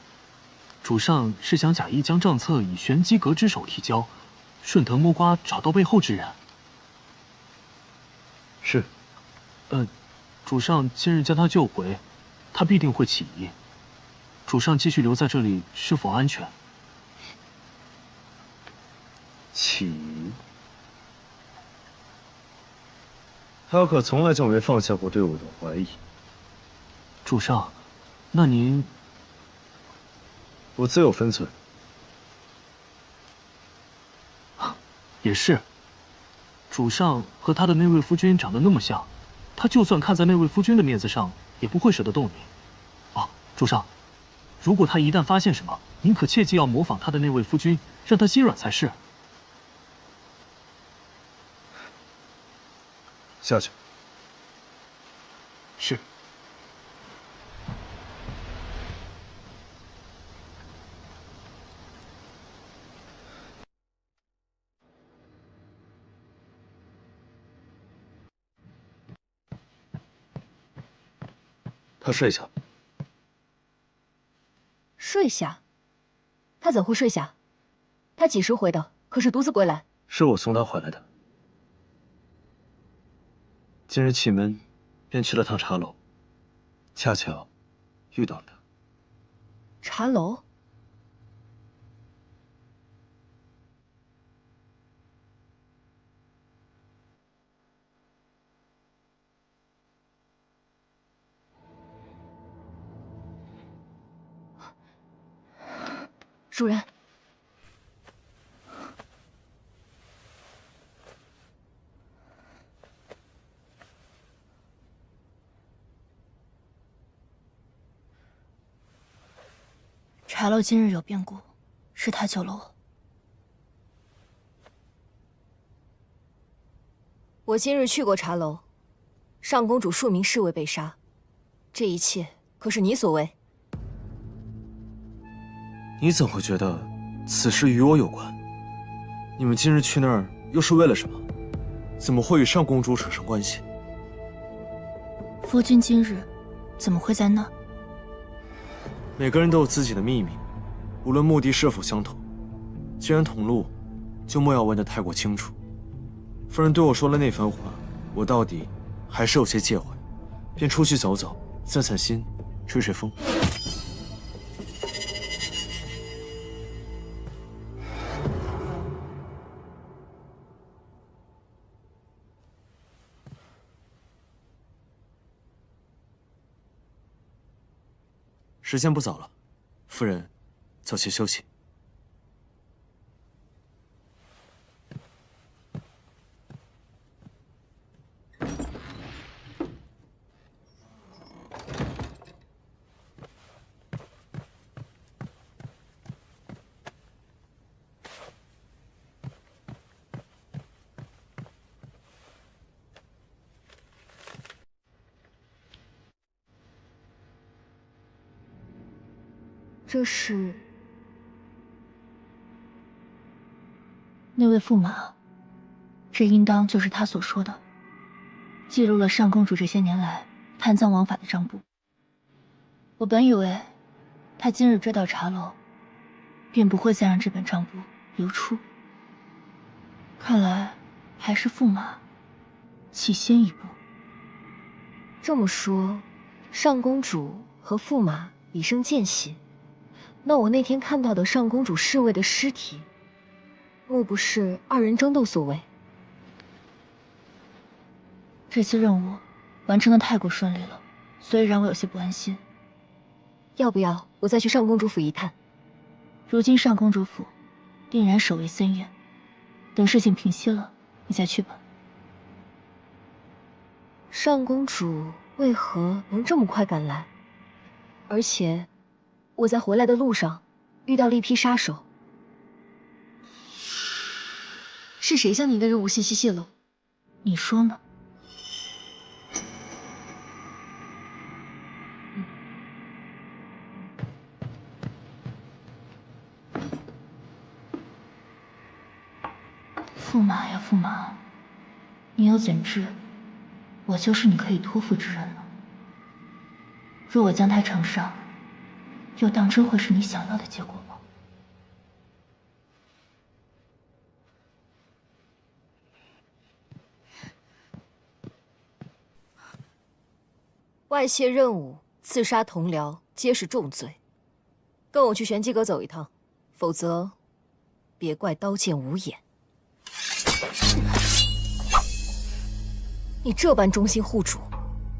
主上是想假意将账册以玄机阁之手提交，顺藤摸瓜找到背后之人。是。主上今日将他救回，他必定会起疑。主上继续留在这里是否安全？起疑？他可从来就没放下过对我的怀疑。主上，那您……我自有分寸。也是。主上和他的那位夫君长得那么像，他就算看在那位夫君的面子上，也不会舍得动你。哦，主上。如果他一旦发现什么，您可切记要模仿他的那位夫君，让他心软才是。下去。是。他睡下。睡下？他怎会睡下？他几时回的？可是独自归来？是我送他回来的。今日气闷，便去了趟茶楼，恰巧遇到了他。茶楼？主人，茶楼今日有变故，是他救了我。我今日去过茶楼，上公主数名侍卫被杀，这一切可是你所为？你怎会觉得此事与我有关？你们今日去那儿又是为了什么？怎么会与上公主扯上关系？夫君今日怎么会在那儿？每个人都有自己的秘密，无论目的是否相同。既然同路，就莫要问得太过清楚。夫人对我说了那番话，我到底还是有些介怀，便出去走走，散散心，吹吹风。时间不早了，夫人，早些休息。这是那位驸马，这应当就是他所说的，记录了上公主这些年来贪赃枉法的账簿。我本以为他今日追到茶楼，便不会再让这本账簿流出，看来还是驸马起先一步。这么说，上公主和驸马已生间隙。那我那天看到的上公主侍卫的尸体，莫不是二人争斗所为？这次任务完成的太过顺利了，所以让我有些不安心。要不要我再去上公主府一探？如今上公主府定然守卫森严，等事情平息了，你再去吧。上公主为何能这么快赶来？而且我在回来的路上遇到了一批杀手。是谁将您的任务信息泄露？你说呢？驸马呀驸马，你又怎知我就是你可以托付之人呢？若我将他呈上，又当真会是你想要的结果吗？外泄任务、刺杀同僚皆是重罪，跟我去玄机阁走一趟，否则别怪刀剑无眼。你这般忠心护主，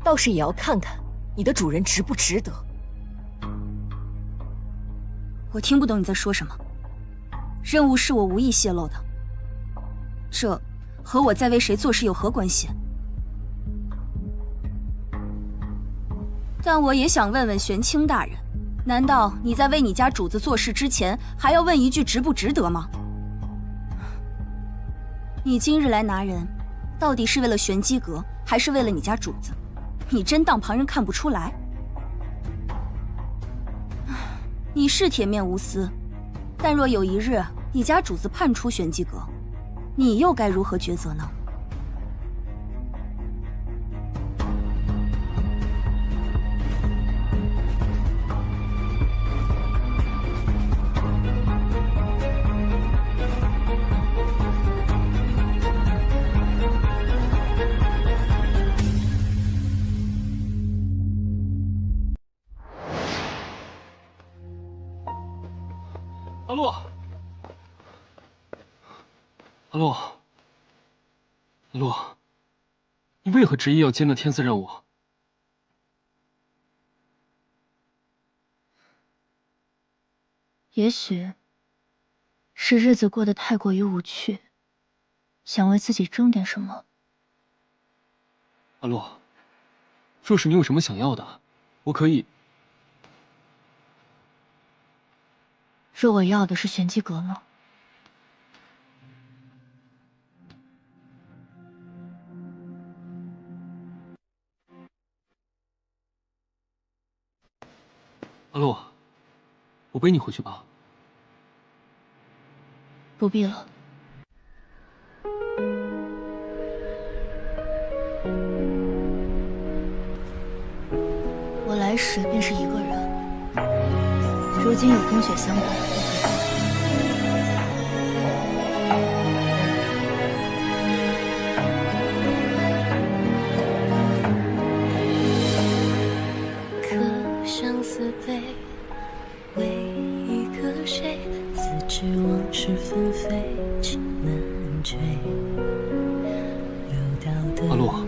倒是也要看看你的主人值不值得。我听不懂你在说什么。任务是我无意泄露的，这和我在为谁做事有何关系？但我也想问问玄清大人，难道你在为你家主子做事之前，还要问一句值不值得吗？你今日来拿人，到底是为了玄机阁，还是为了你家主子？你真当旁人看不出来？你是铁面无私，但若有一日你家主子叛出玄机阁，你又该如何抉择呢？阿洛，阿洛，阿洛，你为何执意要接那天赐任务？也许是日子过得太过于无趣，想为自己争点什么。阿洛，若是你有什么想要的，我可以。若我要的是玄机阁呢？阿洛，我背你回去吧。不必了。我来时便是一个人，如今有风雪相伴，可相思悲，为一个谁？自知往事纷飞，情难追。阿洛，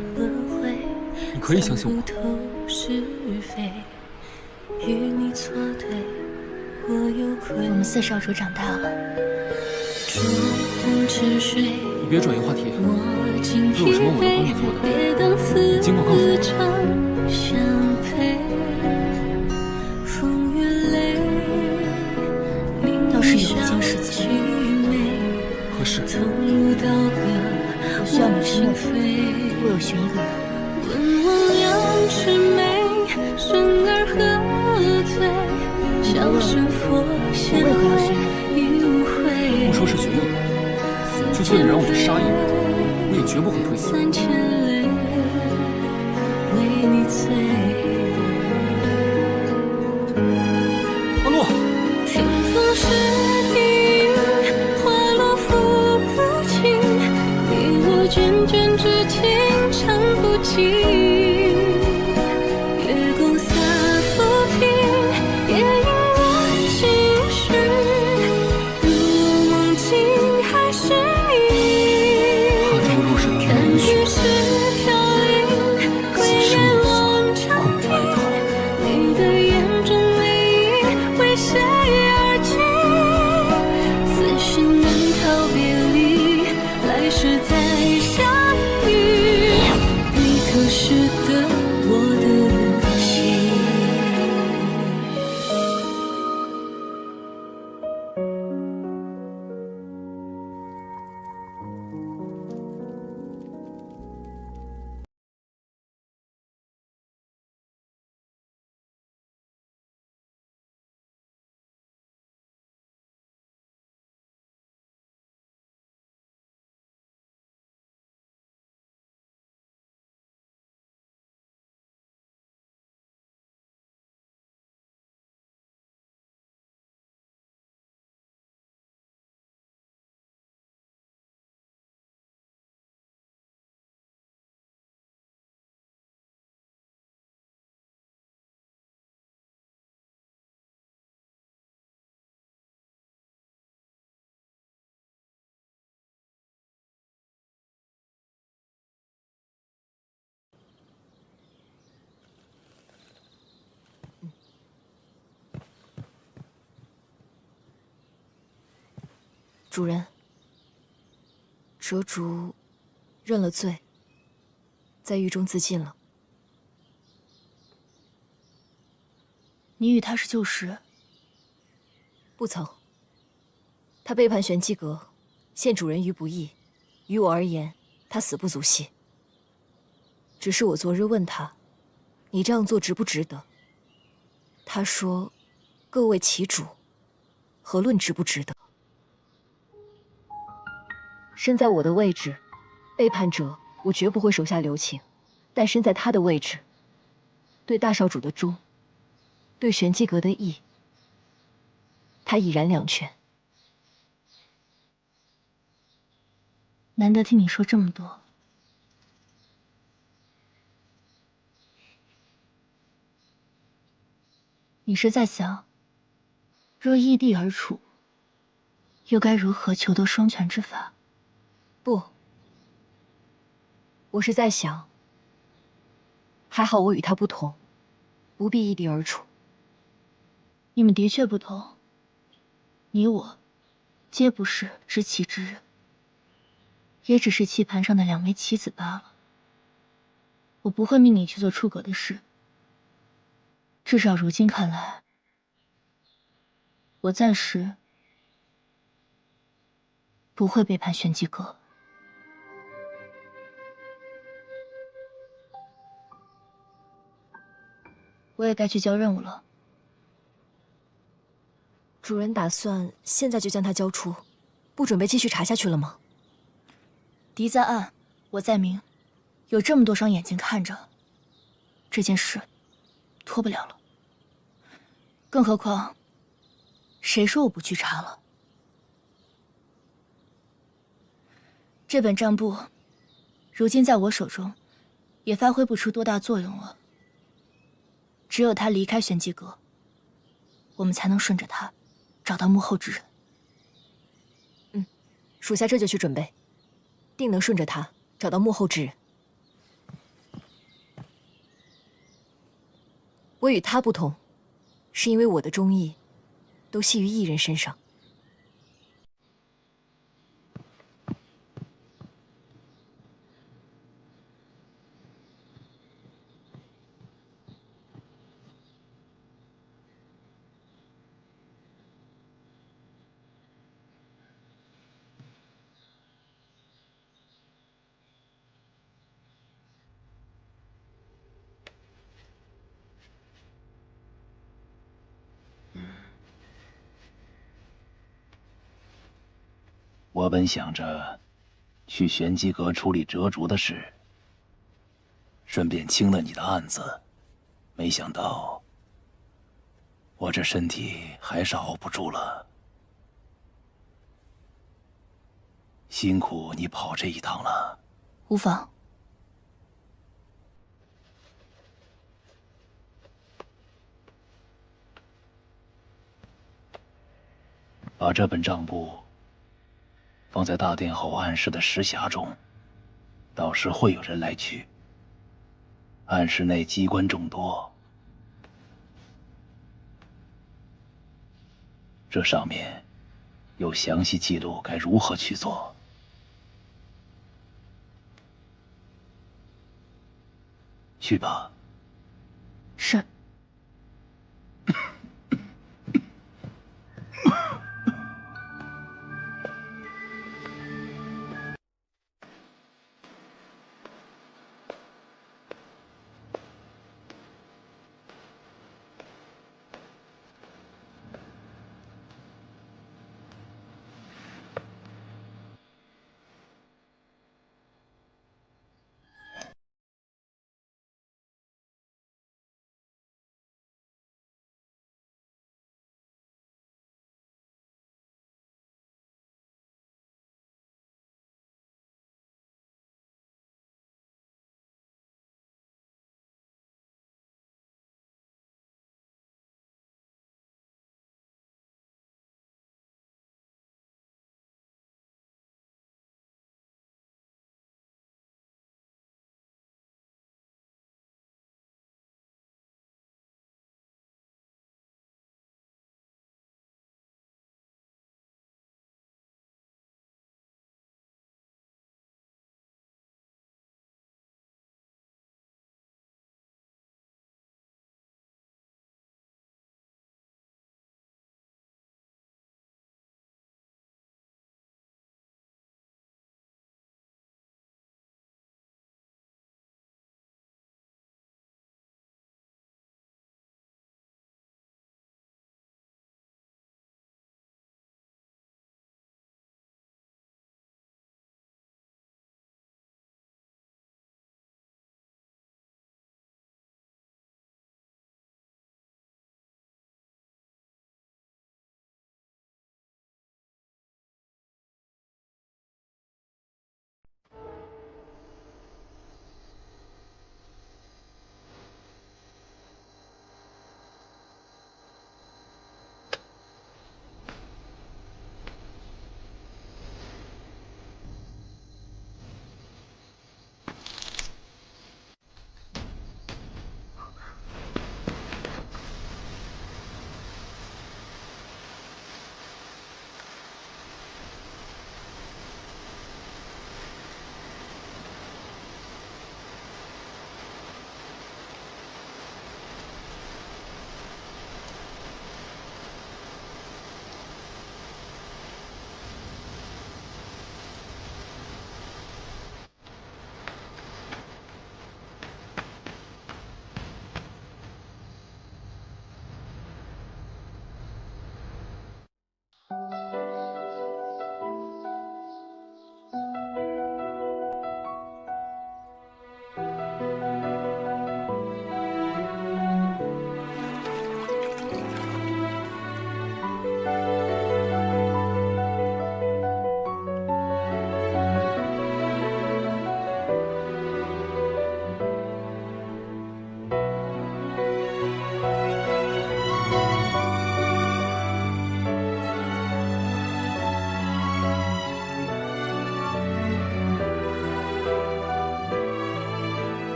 你可以相信我。是非与你错我们四少主长大了。你别转移话题。若有什么我能帮你做的，尽管告诉我。倒是有一件事情。何事？我需要你去墨府为我寻一个人。你问我为何要寻人？不说是寻你，就算你让我去杀一人，我也绝不会推辞。阿洛。天风是地狱，花落拂不尽，你我涓涓之情唱不尽。月光洒浮萍，也引我心绪。如我梦境还是你，看雨是飘零，归雁望长堤。你的眼中唯一为谁而起？此生难逃别离，来世再相遇。你可识得我的心？主人，折竹认了罪，在狱中自尽了。你与他是旧识？不曾。他背叛玄机阁，陷主人于不义。于我而言，他死不足惜。只是我昨日问他，你这样做值不值得？他说，各为其主，何论值不值得？身在我的位置，背叛者我绝不会手下留情；但身在他的位置，对大少主的忠，对玄机阁的义，他已然两全。难得听你说这么多。你是在想，若异地而处，又该如何求得双全之法？不，我是在想，还好我与他不同，不必异地而处。你们的确不同，你我皆不是知棋之人，也只是棋盘上的两枚棋子罢了。我不会命你去做出格的事，至少如今看来，我暂时不会背叛玄机阁。我也该去交任务了。主人打算现在就将他交出，不准备继续查下去了吗？敌在暗，我在明，有这么多双眼睛看着，这件事拖不了了。更何况，谁说我不去查了？这本账簿，如今在我手中，也发挥不出多大作用了。只有他离开玄机阁，我们才能顺着他，找到幕后之人。属下这就去准备，定能顺着他找到幕后之人。我与他不同，是因为我的忠义都系于一人身上。我本想着去玄机阁处理折竹的事，顺便清了你的案子，没想到我这身体还是熬不住了。辛苦你跑这一趟了。无妨。把这本账簿放在大殿后暗室的石匣中，到时会有人来取。暗室内机关众多，这上面有详细记录该如何去做。去吧。是。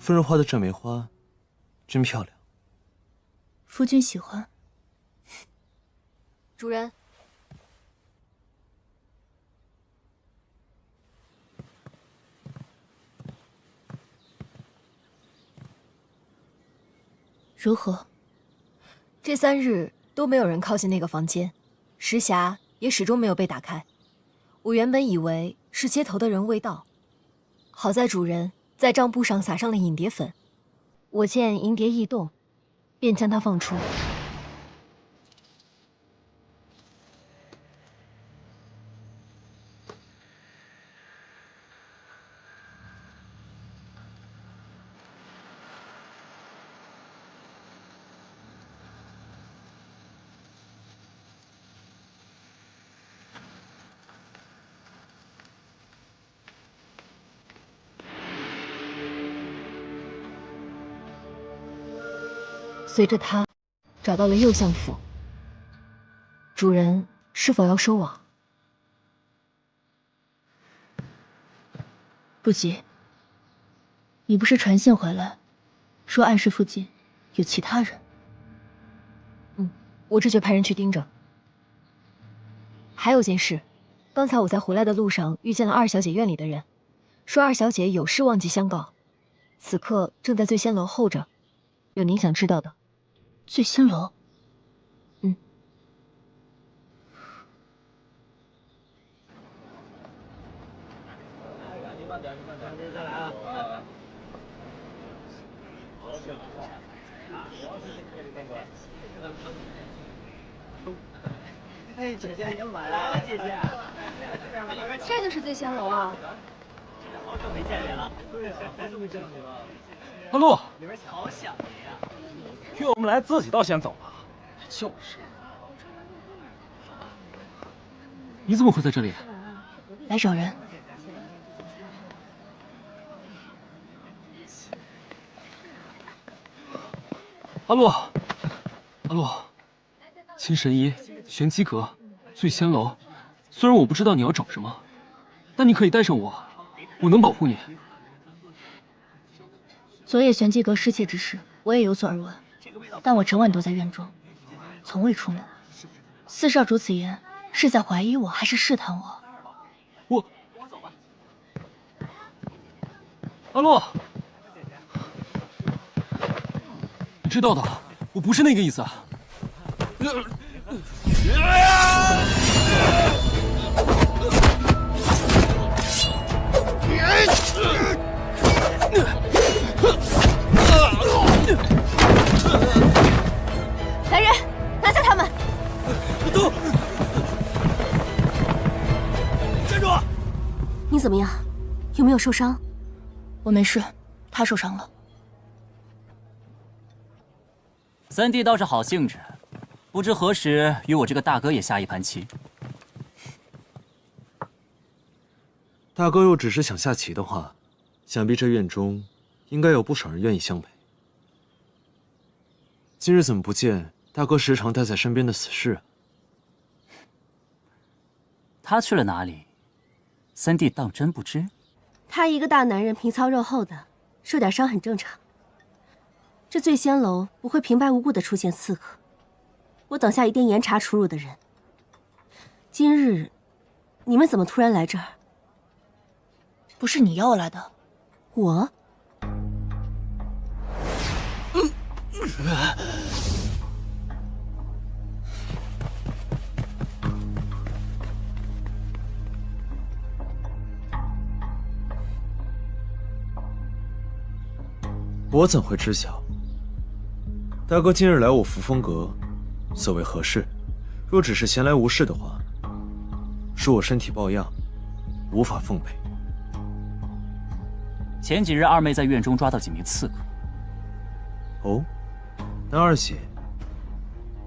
夫人画的这梅花真漂亮。夫君喜欢。主人，如何？这3日都没有人靠近那个房间，石匣也始终没有被打开。我原本以为是接头的人未到，好在主人在帐布上撒上了影蝶粉，我见影蝶异动，便将它放出。随着他找到了右相府，主人是否要收网？不急。你不是传信回来，说暗室附近有其他人？我这就派人去盯着。还有件事，刚才我在回来的路上遇见了2小姐院里的人，说2小姐有事忘记相告，此刻正在醉仙楼候着，有您想知道的。醉仙楼。哎，姐姐您晚了，谢谢。这就是醉仙楼啊！好久没见你了。阿洛，里边好想你呀。约我们来，自己倒先走了。就是。你怎么会在这里？来找人。阿洛，阿洛，青神医、玄机阁、醉仙楼，虽然我不知道你要找什么，但你可以带上我，我能保护你。昨夜玄机阁失窃之事，我也有所耳闻，但我整晚都在院中，从未出门。四少主此言，是在怀疑我，还是试探我？阿洛，你知道的，我不是那个意思。来人，拿下他们！走！站住！你怎么样？有没有受伤？我没事，他受伤了。三弟倒是好兴致，不知何时与我这个大哥也下一盘棋。大哥若只是想下棋的话，想必这院中应该有不少人愿意相陪。今日怎么不见大哥时常带在身边的死士啊？他去了哪里？三弟当真不知？他一个大男人，皮糙肉厚的，受点伤很正常。这醉仙楼不会平白无故的出现刺客，我等下一定严查出入的人。今日，你们怎么突然来这儿？不是你邀我来的。我？我怎会知晓？大哥今日来我扶风阁，所谓何事？若只是闲来无事的话，恕我身体抱恙，无法奉陪。前几日二妹在院中抓到几名刺客。哦，那二姐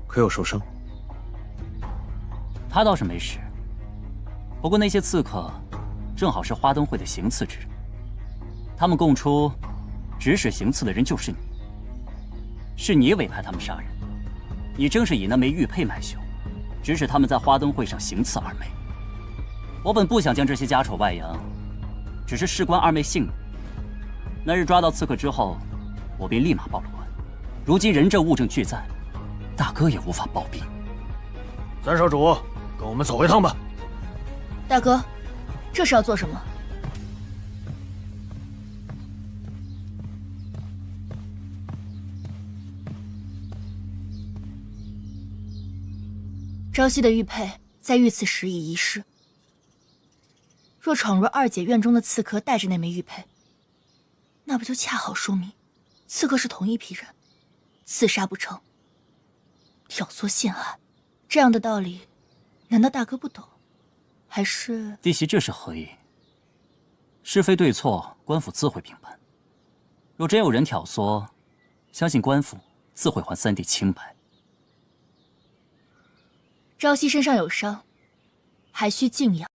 可有受伤？她倒是没事，不过那些刺客正好是花灯会的行刺之人，他们供出指使行刺的人就是你，是你委派他们杀人，你正是以那枚玉佩买凶，指使他们在花灯会上行刺二妹。我本不想将这些家丑外扬，只是事关二妹性命，那日抓到刺客之后，我便立马报了官。如今人证物证俱在，大哥也无法抱兵。三少主，跟我们走一趟吧。大哥，这是要做什么？朝夕的玉佩在遇刺时已遗失。若闯入二姐院中的刺客带着那枚玉佩，那不就恰好说明刺客是同一批人，刺杀不成，挑唆陷害，这样的道理，难道大哥不懂？还是弟媳这是何意？是非对错，官府自会评判。若真有人挑唆，相信官府自会还三弟清白。朝夕身上有伤，还需静养。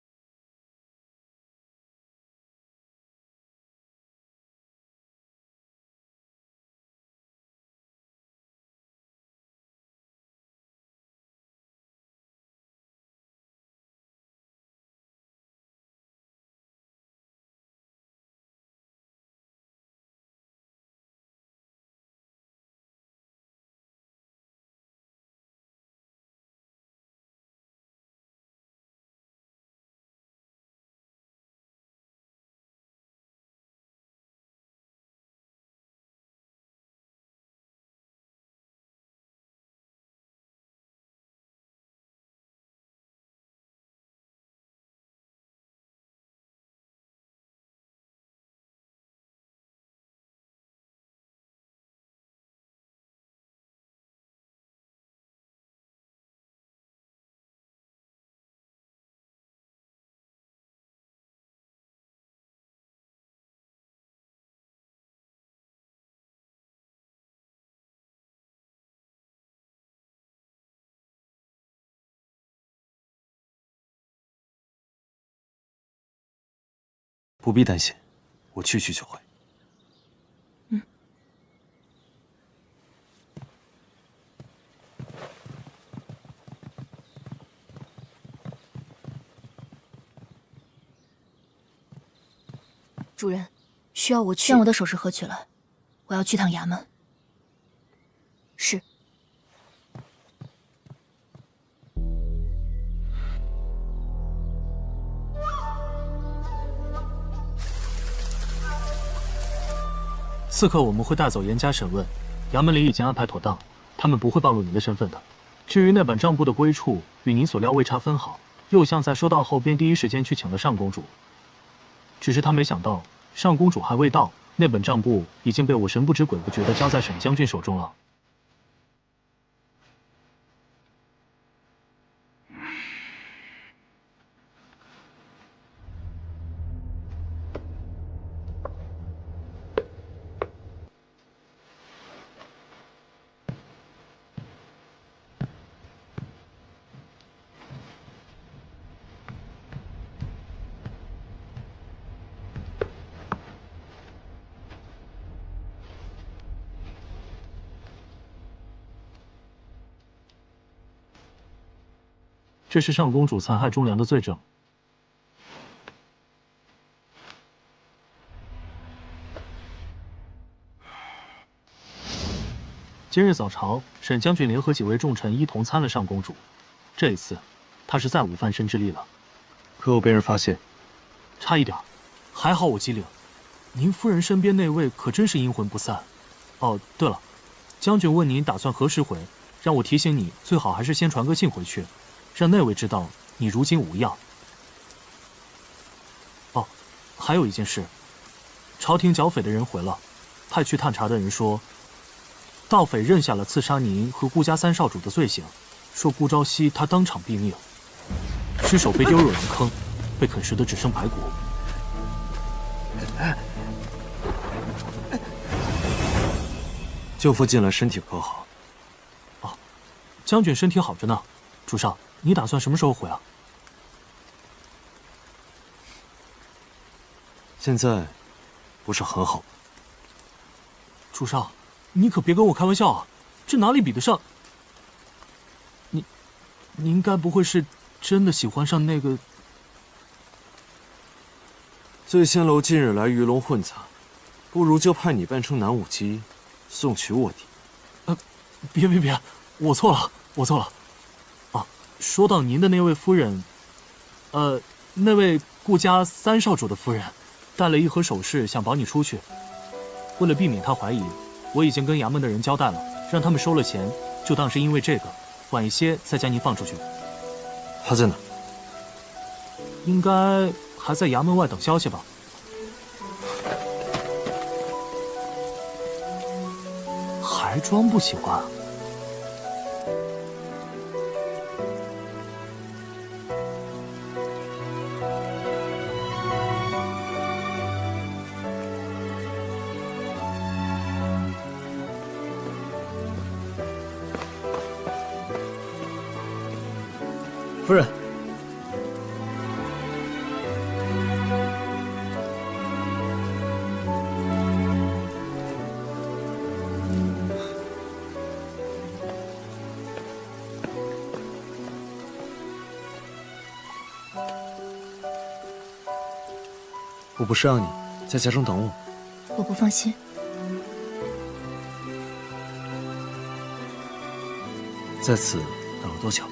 不必担心，我去就会。主人，需要我去？将我的首饰盒取来，我要去趟衙门。是。刺客我们会带走严加审问，衙门里已经安排妥当，他们不会暴露您的身份的。至于那本账簿的归处，与您所料未差分毫。右相在收到后便第一时间去请了上公主，只是他没想到上公主还未到，那本账簿已经被我神不知鬼不觉地交在沈将军手中了。这是上公主残害忠良的罪证。今日早朝，沈将军联合几位重臣一同参了上公主。这一次，他是再无翻身之力了。可有被人发现？差一点，还好我机灵。您夫人身边那位可真是阴魂不散。哦，对了，将军问您打算何时回，让我提醒你，最好还是先传个信回去。让那位知道你如今无恙。哦，还有一件事，朝廷剿匪的人回了，派去探查的人说，盗匪认下了刺杀您和顾家三少主的罪行，说顾朝夕他当场毙命，尸首被丢入狼坑，被啃食的只剩白骨。舅父近来身体可好？哦，将军身体好着呢。主上，你打算什么时候回啊？现在不是很好吗？主上，你可别跟我开玩笑啊！这哪里比得上？您该不会是真的喜欢上那个？醉仙楼近日来鱼龙混杂，不如就派你扮成南武姬，送娶我弟。别，我错了。啊，说到您的那位夫人，那位顾家三少主的夫人，带了一盒首饰想保你出去。为了避免他怀疑，我已经跟衙门的人交代了，让他们收了钱，就当是因为这个，晚一些再将您放出去。他在哪？应该还在衙门外等消息吧。还装不喜欢？夫人，我不是让你在家中等我。我不放心。在此等了多久？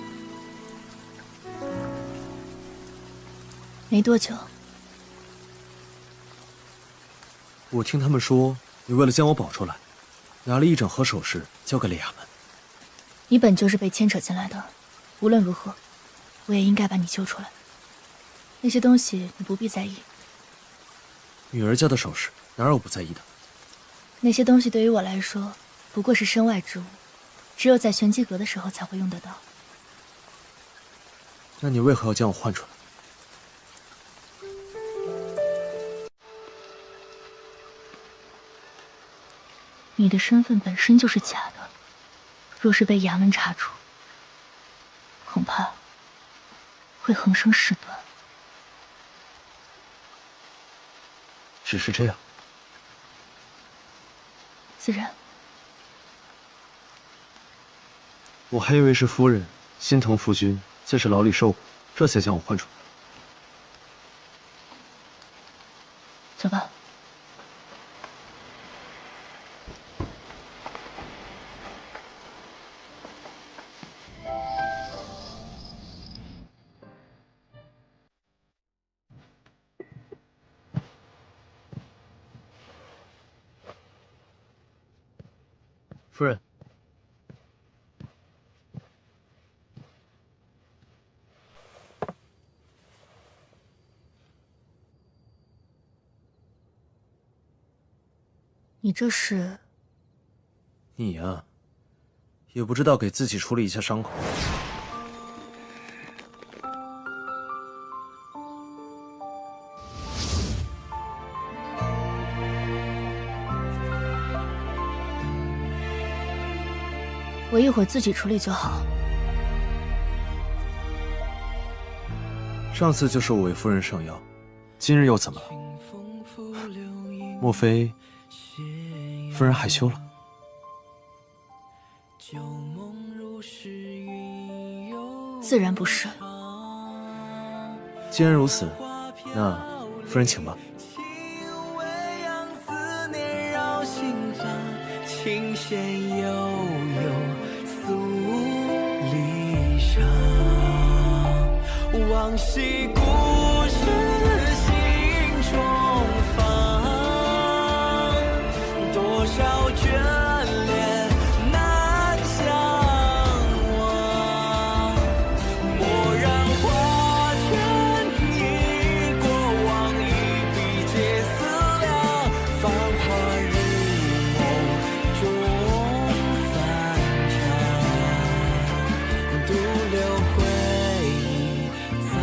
没多久。我听他们说，你为了将我保出来，拿了一整盒首饰交给了衙门。你本就是被牵扯进来的，无论如何，我也应该把你救出来。那些东西你不必在意。女儿家的首饰哪有不在意的？那些东西对于我来说不过是身外之物，只有在玄机阁的时候才会用得到。那你为何要将我换出来？你的身份本身就是假的，若是被衙门查出，恐怕会横生事端。只是这样。自然。我还以为是夫人心疼夫君，在这牢里受苦，这才将我换出来。走吧。夫人，你这是？你呀，也不知道给自己处理一下伤口。我一会儿自己处理就好。上次就是我为夫人上药，今日又怎么了？莫非夫人害羞了？自然不是。既然如此，那夫人请吧。琴弦悠悠诉离殇，往昔故事心中放，多少眷恋难相忘。蓦然画卷，忆过往，一笔皆思量，繁华日中散场，独留回忆在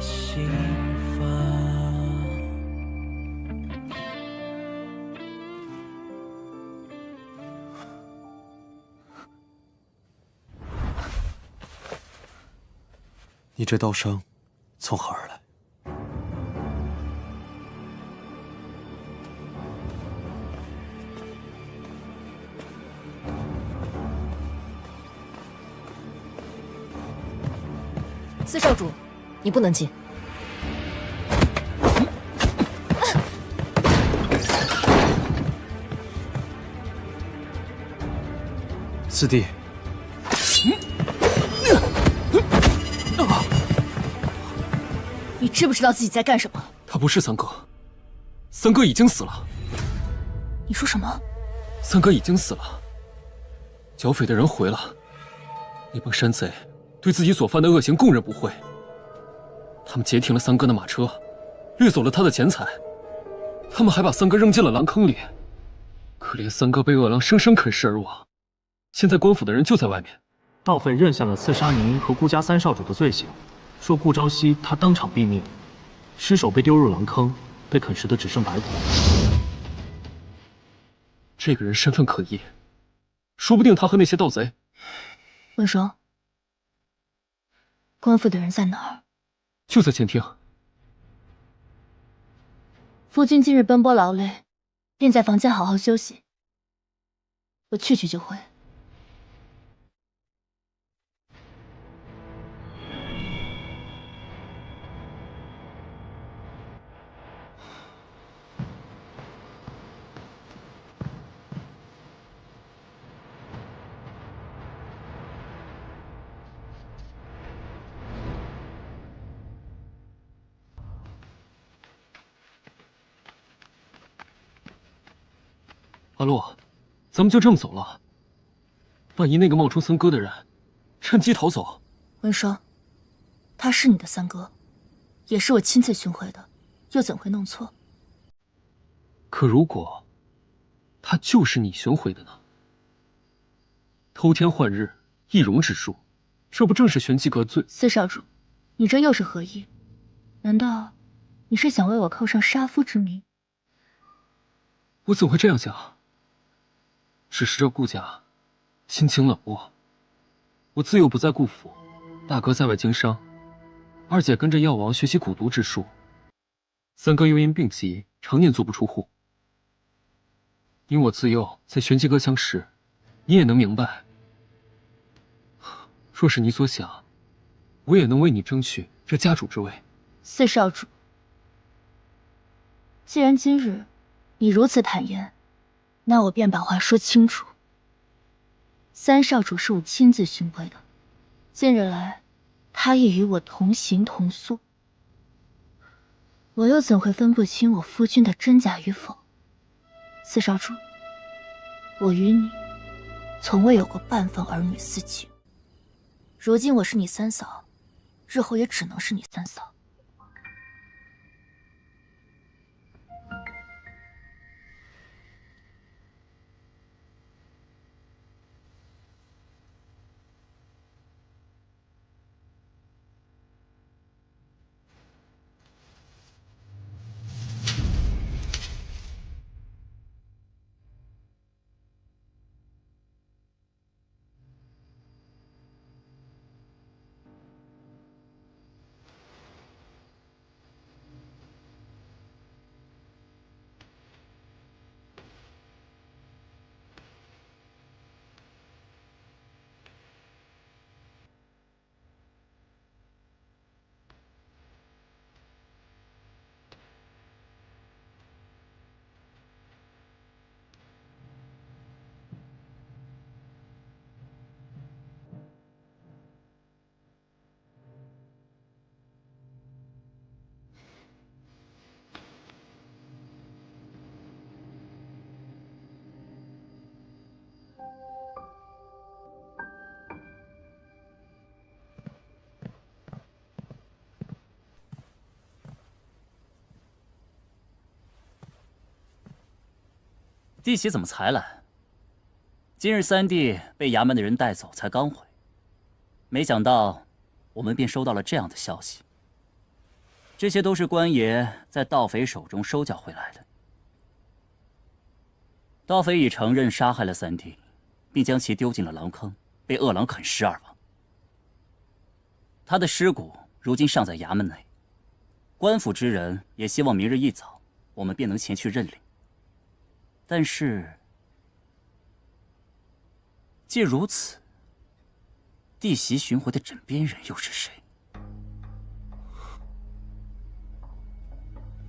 心房。你这刀伤从何而来？四少主，你不能进。四弟，你知不知道自己在干什么？他不是三哥，三哥已经死了。你说什么？三哥已经死了，剿匪的人回了，那帮山贼对自己所犯的恶行供认不讳。他们截停了三哥的马车，掠走了他的钱财，他们还把三哥扔进了狼坑里。可怜三哥被恶狼生生啃食而亡，现在官府的人就在外面。盗匪认下了刺杀您和顾家三少主的罪行，说顾朝夕他当场毙命，尸首被丢入狼坑，被啃食的只剩白骨。这个人身份可疑，说不定他和那些盗贼……文双，官府的人在哪儿？就在前厅。夫君今日奔波劳累，便在房间好好休息。我去就回。阿洛，咱们就这么走了？万一那个冒充三哥的人趁机逃走？文双，他是你的三哥，也是我亲自寻回的，又怎会弄错？可如果他就是你寻回的呢？偷天换日，易容之术，这不正是玄机阁最……四少主，你这又是何意？难道你是想为我扣上杀夫之名？我怎会这样想？只是这顾家心情冷漠，我自幼不在顾府，大哥在外经商，二姐跟着药王学习蛊毒之术，三哥又因病疾常年足不出户。因我自幼在玄机阁相识，你也能明白。若是你所想，我也能为你争取这家主之位。四少主，既然今日你如此坦言，那我便把话说清楚。三少主是我亲自寻回的，近日来，他也与我同行同宿，我又怎会分不清我夫君的真假与否？四少主，我与你从未有过半分儿女私情，如今我是你三嫂，日后也只能是你三嫂。弟媳怎么才来？今日三弟被衙门的人带走，才刚回，没想到我们便收到了这样的消息。这些都是官爷在盗匪手中收缴回来的。盗匪已承认杀害了三弟，并将其丢进了狼坑，被恶狼啃食而亡。他的尸骨如今尚在衙门内，官府之人也希望明日一早，我们便能前去认领。但是，既如此，弟媳寻回的枕边人又是谁？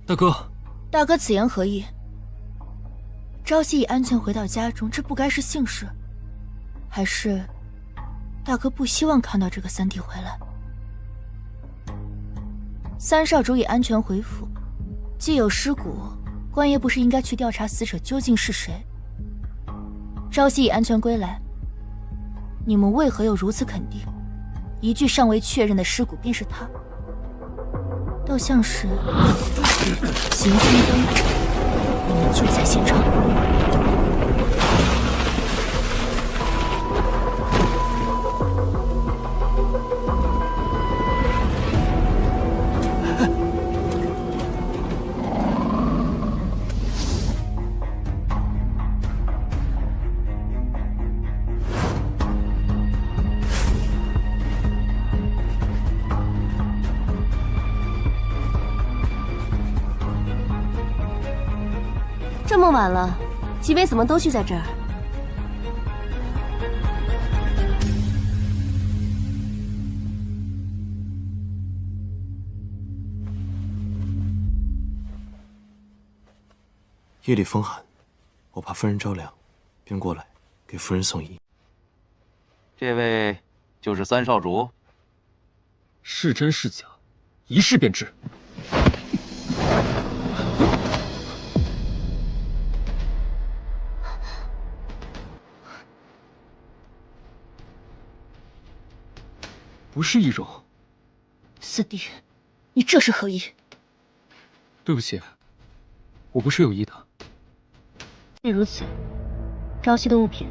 大哥，大哥，此言何意？朝夕已安全回到家中，这不该是幸事。还是大哥不希望看到这个三弟回来？三少主已安全回府，既有尸骨，官爷不是应该去调查死者究竟是谁？朝夕已安全归来，你们为何又如此肯定，一具尚未确认的尸骨便是他？倒像是行凶灯，你们就在现场。这么晚了，几位怎么都聚在这儿？夜里风寒，我怕夫人着凉，便过来给夫人送衣。这位就是三少主。是真是假，一试便知。不是易容。四弟，你这是何意？对不起，我不是有意的。既如此，朝夕的物品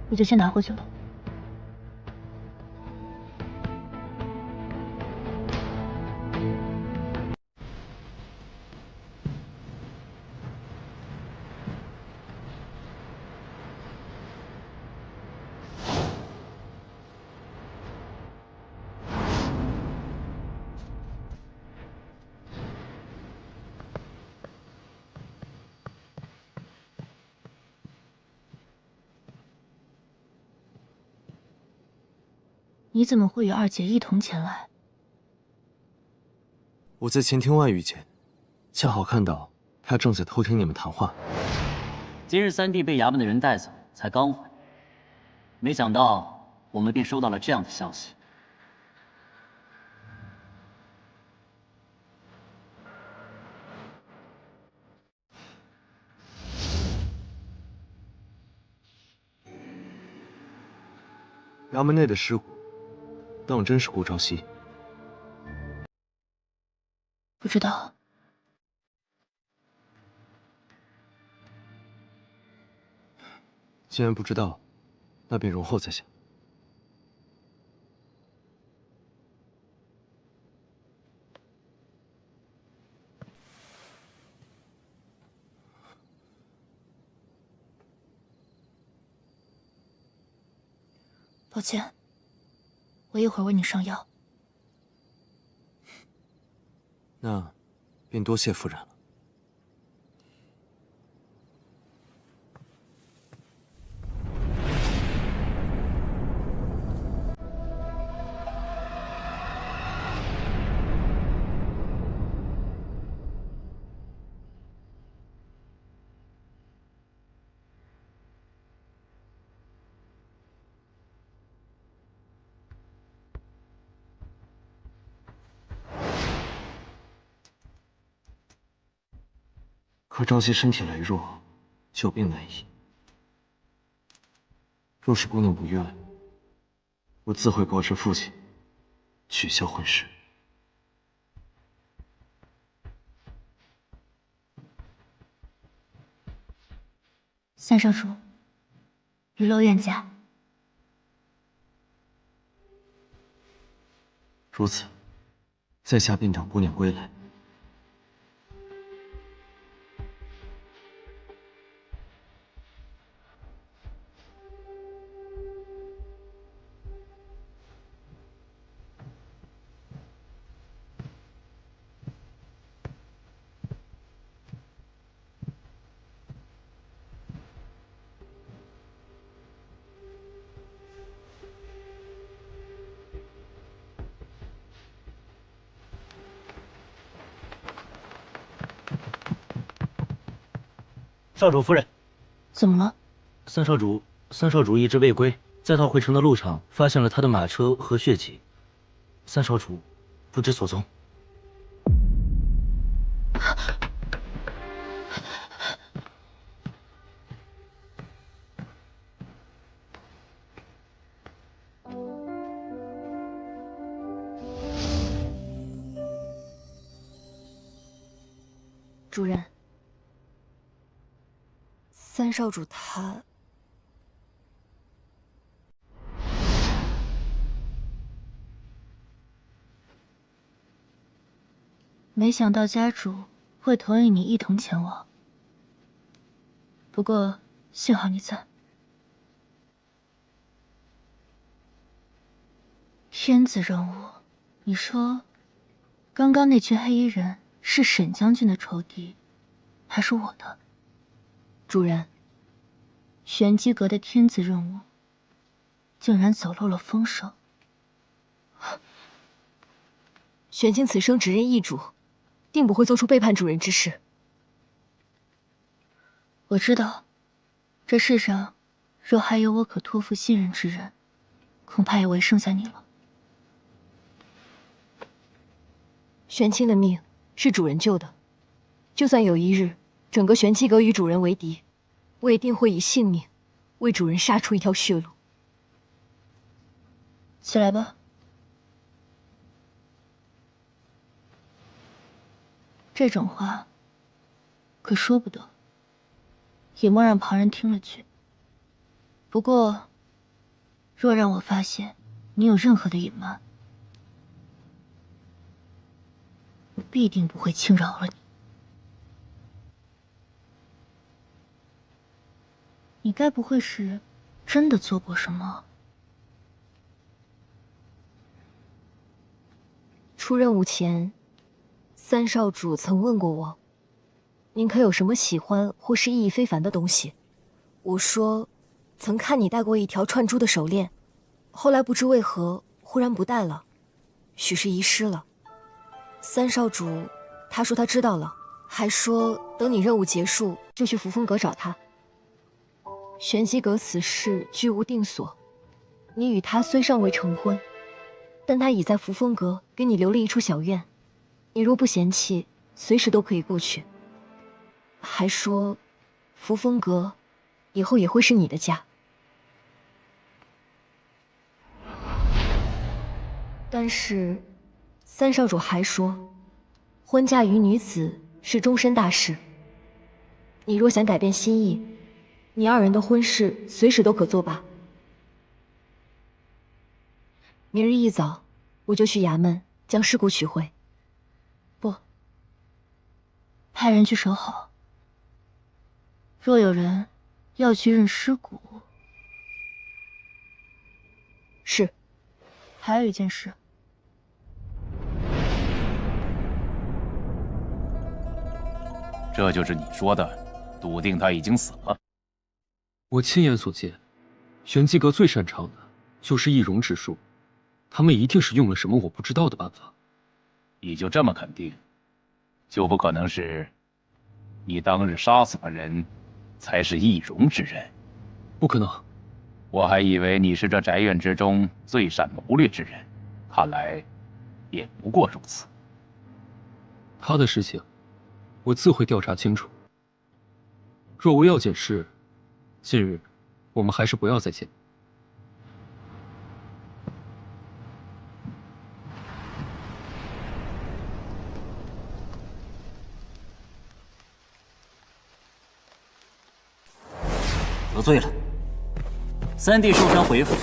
你就先拿回去了。你怎么会与二姐一同前来？我在前厅外遇见，恰好看到他正在偷听你们谈话。今日三弟被衙门的人带走，才刚回，没想到我们便收到了这样的消息。衙门内的尸骨，当真是顾朝夕？不知道。既然不知道，那便容后再想。抱歉，我一会儿为你上药。那便多谢夫人了。可朝夕身体羸弱，久病难医。若是姑娘不愿，我自会告知父亲，取消婚事。三少主，娱乐愿驾。如此，在下便等姑娘归来。少主夫人，怎么了？三少主一直未归，在他回城的路上，发现了他的马车和血迹，三少主不知所踪。主人，三少主他……没想到家主会同意你一同前往，不过幸好你在。天子任务，你说，刚刚那群黑衣人是沈将军的仇敌，还是我的？主人，玄机阁的天子任务，竟然走漏了风声。玄清此生只认一主，定不会做出背叛主人之事。我知道，这世上若还有我可托付信任之人，恐怕也唯剩下你了。玄清的命是主人救的，就算有一日整个玄机阁与主人为敌，我也定会以性命为主人杀出一条血路。起来吧。这种话可说不得，也莫让旁人听了去。不过，若让我发现你有任何的隐瞒，我必定不会轻饶了你。你该不会是真的做过什么？出任务前，三少主曾问过我，您可有什么喜欢或是意义非凡的东西？我说，曾看你戴过一条串珠的手链，后来不知为何忽然不戴了，许是遗失了。三少主他说他知道了，还说等你任务结束就去扶风阁找他。玄机阁此事居无定所，你与他虽尚未成婚，但他已在扶风阁给你留了一处小院，你若不嫌弃，随时都可以过去。还说，扶风阁以后也会是你的家。但是，三少主还说，婚嫁于女子是终身大事。你若想改变心意，你二人的婚事随时都可作罢。明日一早，我就去衙门将尸骨取回。不，派人去守好。若有人要去认尸骨，是。还有一件事。这就是你说的，笃定他已经死了。我亲眼所见，玄机阁最擅长的就是易容之术，他们一定是用了什么我不知道的办法。你就这么肯定，就不可能是你当日杀死的人才是易容之人？不可能。我还以为你是这宅院之中最善谋略之人，看来也不过如此。他的事情，我自会调查清楚。若无要紧事，近日我们还是不要再见。得罪了，三弟受伤回府，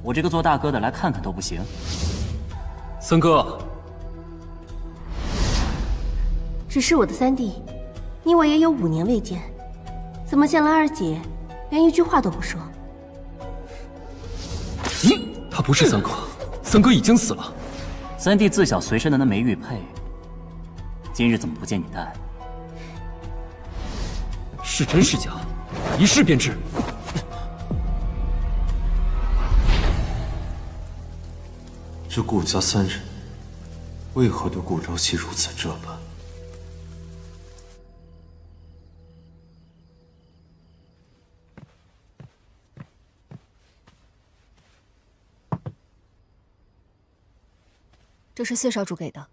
我这个做大哥的来看看都不行。三哥，只是我的三弟，你我也有5年未见，怎么见了二姐，连一句话都不说？他不是三哥，三哥已经死了。三弟自小随身的那枚玉佩，今日怎么不见你戴？是真是假，一试便知。这顾家3人，为何对顾朝夕如此这般？这是4少主给的。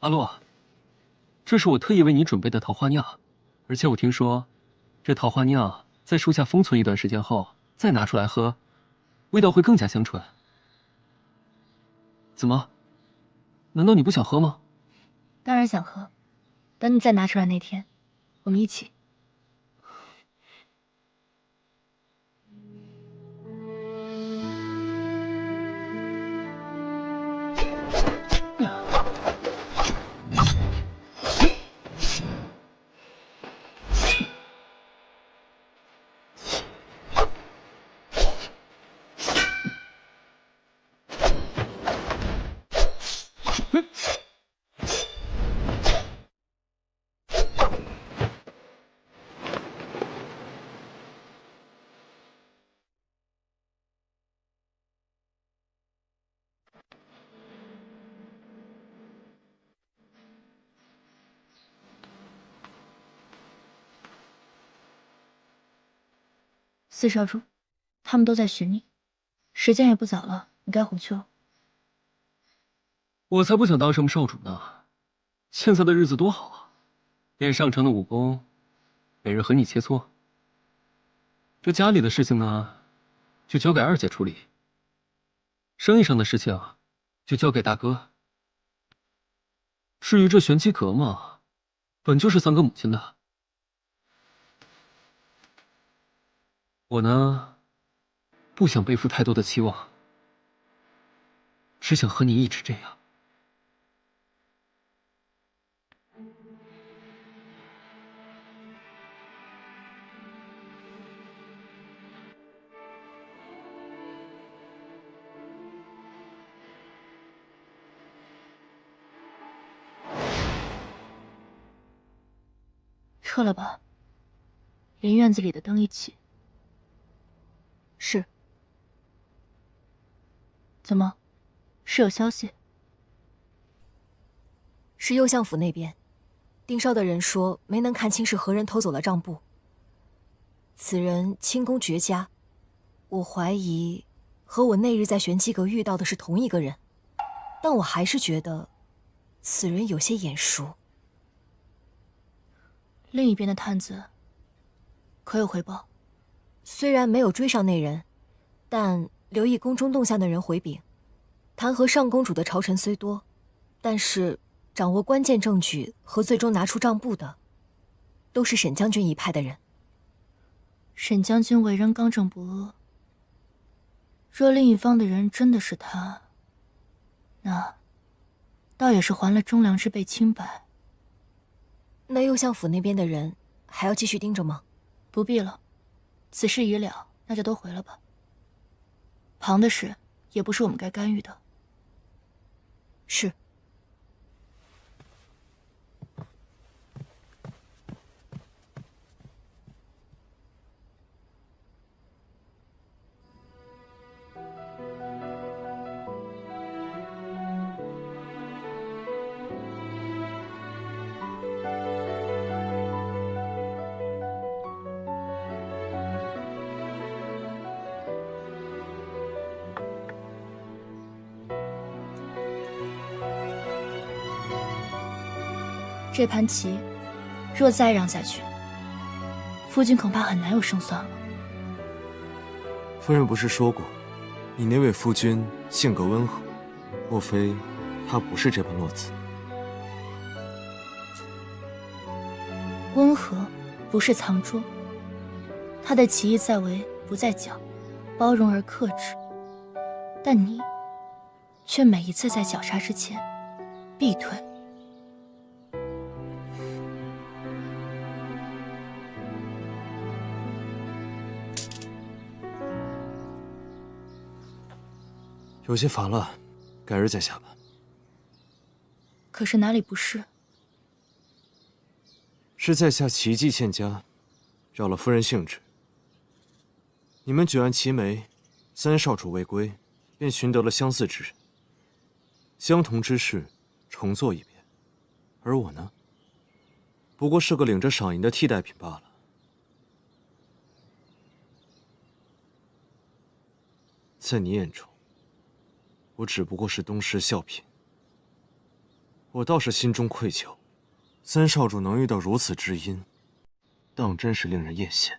阿洛，这是我特意为你准备的桃花酿，而且我听说，这桃花酿在树下封存一段时间后，再拿出来喝，味道会更加香醇。怎么？难道你不想喝吗？当然想喝，等你再拿出来那天，我们一起。4少主，他们都在寻你，时间也不早了，你该回去了。我才不想当什么少主呢，现在的日子多好啊，练上乘的武功，每日和你切磋。这家里的事情呢，就交给2姐处理，生意上的事情就交给大哥。至于这玄机阁嘛，本就是3个母亲的。我呢，不想背负太多的期望，只想和你一直这样。撤了吧，连院子里的灯一起。是。怎么？是有消息？是右相府那边，盯梢的人说没能看清是何人偷走了账簿。此人轻功绝佳，我怀疑和我那日在玄机阁遇到的是同一个人，但我还是觉得此人有些眼熟。另一边的探子可有回报？虽然没有追上那人，但留意宫中动向的人回禀，弹劾上公主的朝臣虽多，但是掌握关键证据和最终拿出账簿的，都是沈将军一派的人。沈将军为人刚正不阿，若另一方的人真的是他，那倒也是还了忠良之辈清白。那右相府那边的人还要继续盯着吗？不必了，此事已了，那就都回了吧。旁的事也不是我们该干预的。是。这盘棋，若再让下去，夫君恐怕很难有胜算了。夫人不是说过，你那位夫君性格温和，莫非他不是这般落子？温和不是藏拙，他的棋艺在为不在讲，包容而克制。但你，却每一次在绞杀之前，必退。有些乏了，改日再下吧。可是哪里不是？是在下奇技欠佳，扰了夫人兴致。你们举案齐眉，3少主未归，便寻得了相似之人。相同之事，重做一遍。而我呢，不过是个领着赏银的替代品罢了。在你眼中，我只不过是东施效颦。我倒是心中愧疚，三少主能遇到如此知音，当真是令人艳羡。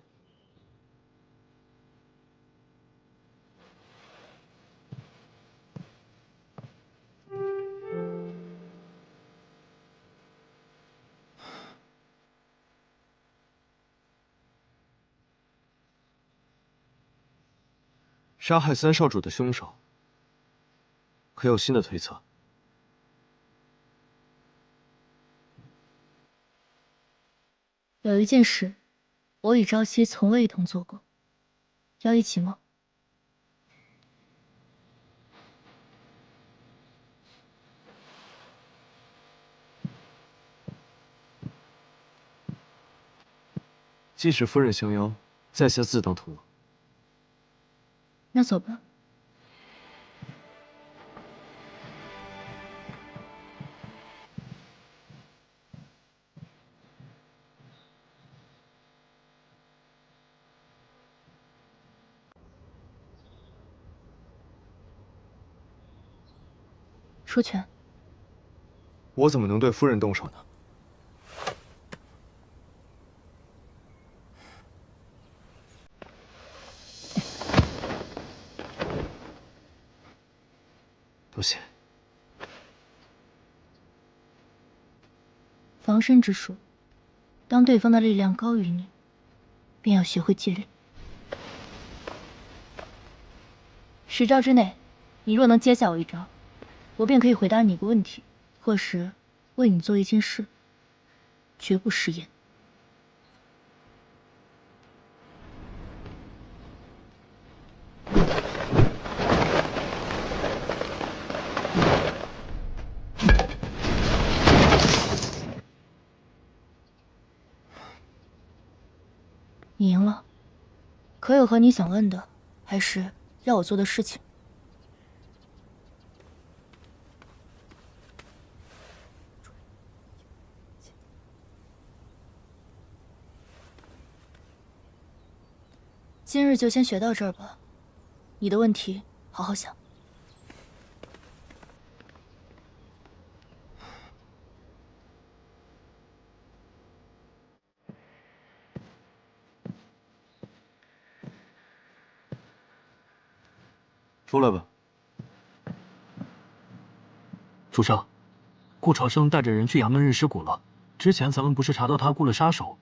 杀害三少主的凶手，可有新的推测？有一件事，我与朝夕从未一同做过，要一起吗？即使夫人相邀，在下自当同往。那走吧。出拳。我怎么能对夫人动手呢？多谢。防身之术，当对方的力量高于你，便要学会纪律。10招之内，你若能接下我一招，我便可以回答你一个问题，或是为你做一件事，绝不食言。你赢了，可有和你想问的，还是要我做的事情？今日就先学到这儿吧，你的问题好好想。出来吧。主上，顾朝生带着人去衙门认尸骨了。之前咱们不是查到他雇了杀手，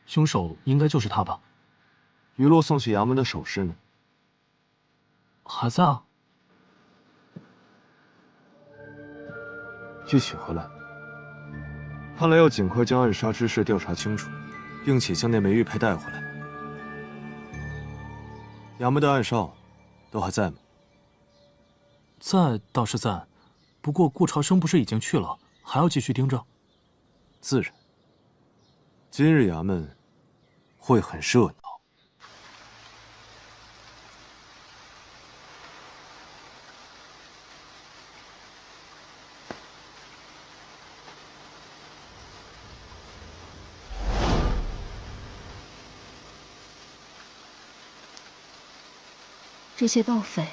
凶手应该就是他吧？余洛送去衙门的首饰呢？还在啊。去取回来。看来要尽快将暗杀之事调查清楚，并且将那枚玉佩带回来。衙门的暗哨都还在吗？在倒是在，不过顾朝生不是已经去了，还要继续盯着。自然。今日衙门会很热闹。这些盗匪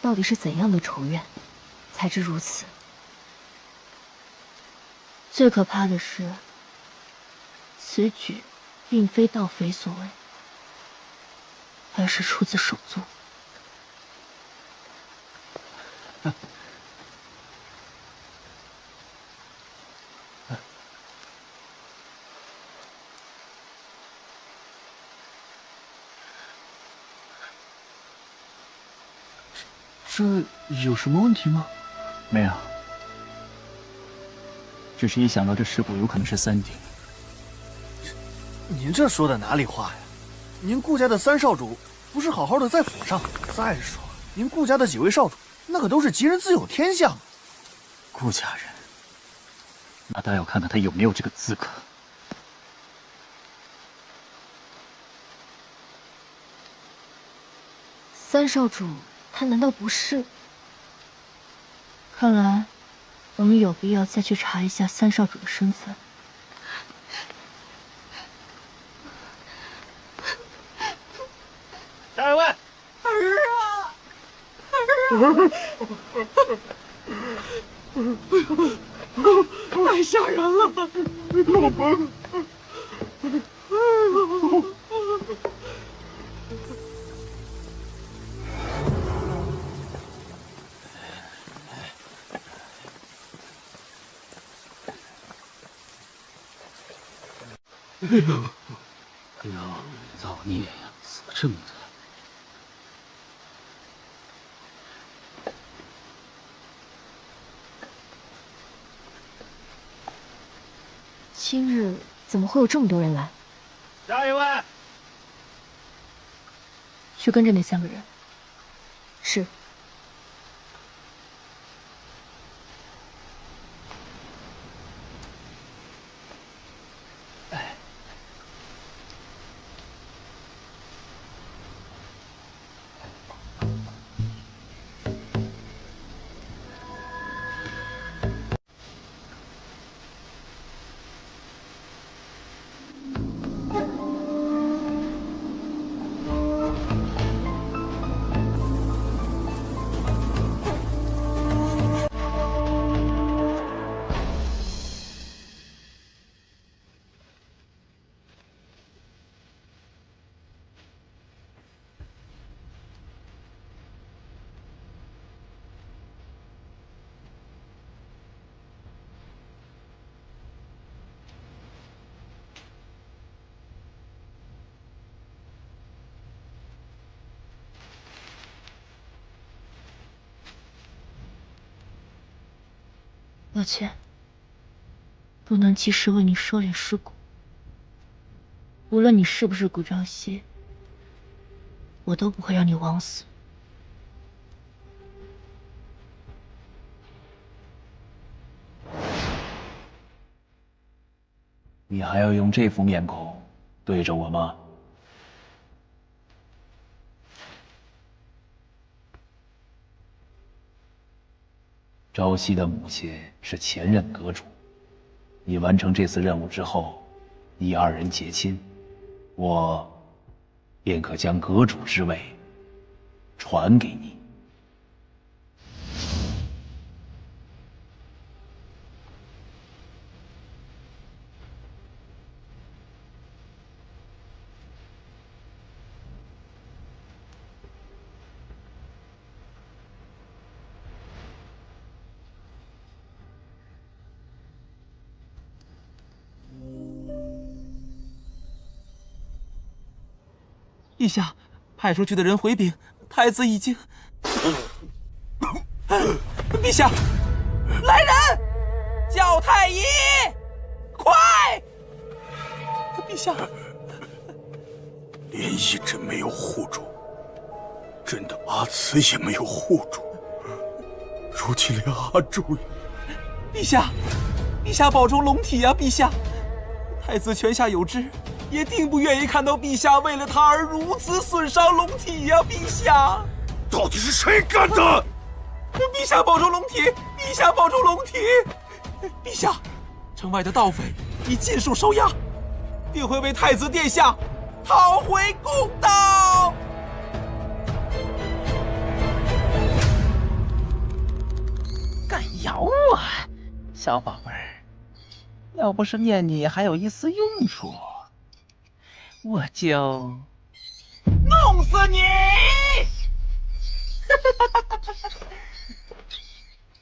到底是怎样的仇怨，才至如此？最可怕的是，此举并非盗匪所为，而是出自手足。这有什么问题吗？没有，只是一想到这尸骨有可能是三弟。您这说的哪里话呀？您顾家的三少主不是好好的在府上？再说，您顾家的几位少主，那可都是吉人自有天相。顾家人，那倒要看看他有没有这个资格。三少主，他难道不是？看来，我们有必要再去查一下三少主的身份。下一位。儿啊！太吓人了！老彭，哎呦，造孽呀，死这么惨！今日怎么会有这么多人来？下一位，去跟着那3个人。是。抱歉，不能及时为你收敛尸骨。无论你是不是古朝夕，我都不会让你枉死。你还要用这副面孔对着我吗？朝夕的母亲是前任阁主，你完成这次任务之后，你2人结亲，我便可将阁主之位传给你。陛下，派出去的人回禀，太子已经……陛下，来人，叫太医，快！陛下，连漪真没有护住，朕的阿慈也没有护住，如今连阿柱也……陛下，陛下保重龙体呀！陛下，太子泉下有知。也定不愿意看到陛下为了他而如此损伤龙体呀！陛下，到底是谁干的？陛下保重龙体！陛下保重龙体！陛下，城外的盗匪已尽数收押，定会为太子殿下讨回公道。敢咬我，小宝贝儿！要不是念你还有一丝用处，我就弄死你！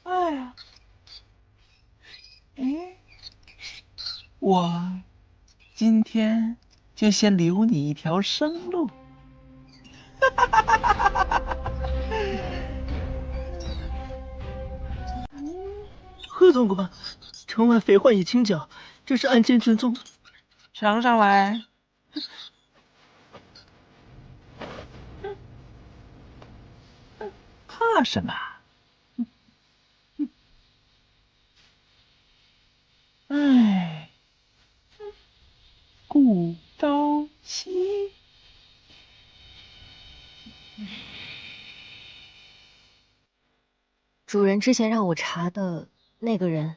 哎呀，我今天就先留你一条生路。贺总管，城外匪患已清剿，这是案件卷宗，呈上来。怕什么？哎，顾朝夕。主人之前让我查的那个人，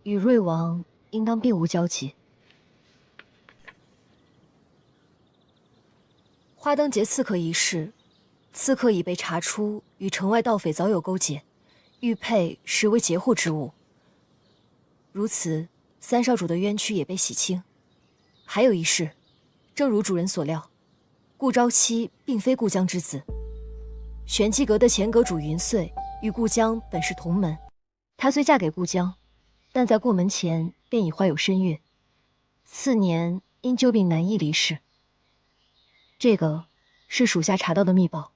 与瑞王应当并无交集。花灯节刺客一事，刺客已被查出与城外盗匪早有勾结，玉佩实为劫护之物。如此，三少主的冤屈也被洗清。还有一事，正如主人所料，顾朝夕并非顾江之子。玄机阁的前阁主云穗与顾江本是同门，她虽嫁给顾江，但在过门前便已怀有身孕，4年因旧病难医离世。这个是属下查到的密报。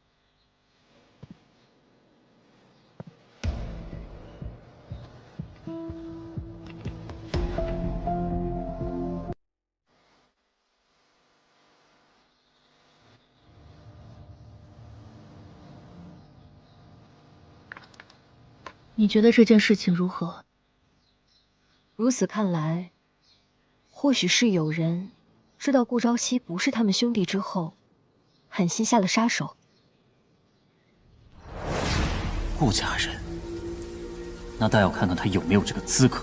你觉得这件事情如何？如此看来，或许是有人知道顾朝夕不是他们兄弟之后，狠心下了杀手。顾家人，那倒要看看他有没有这个资格。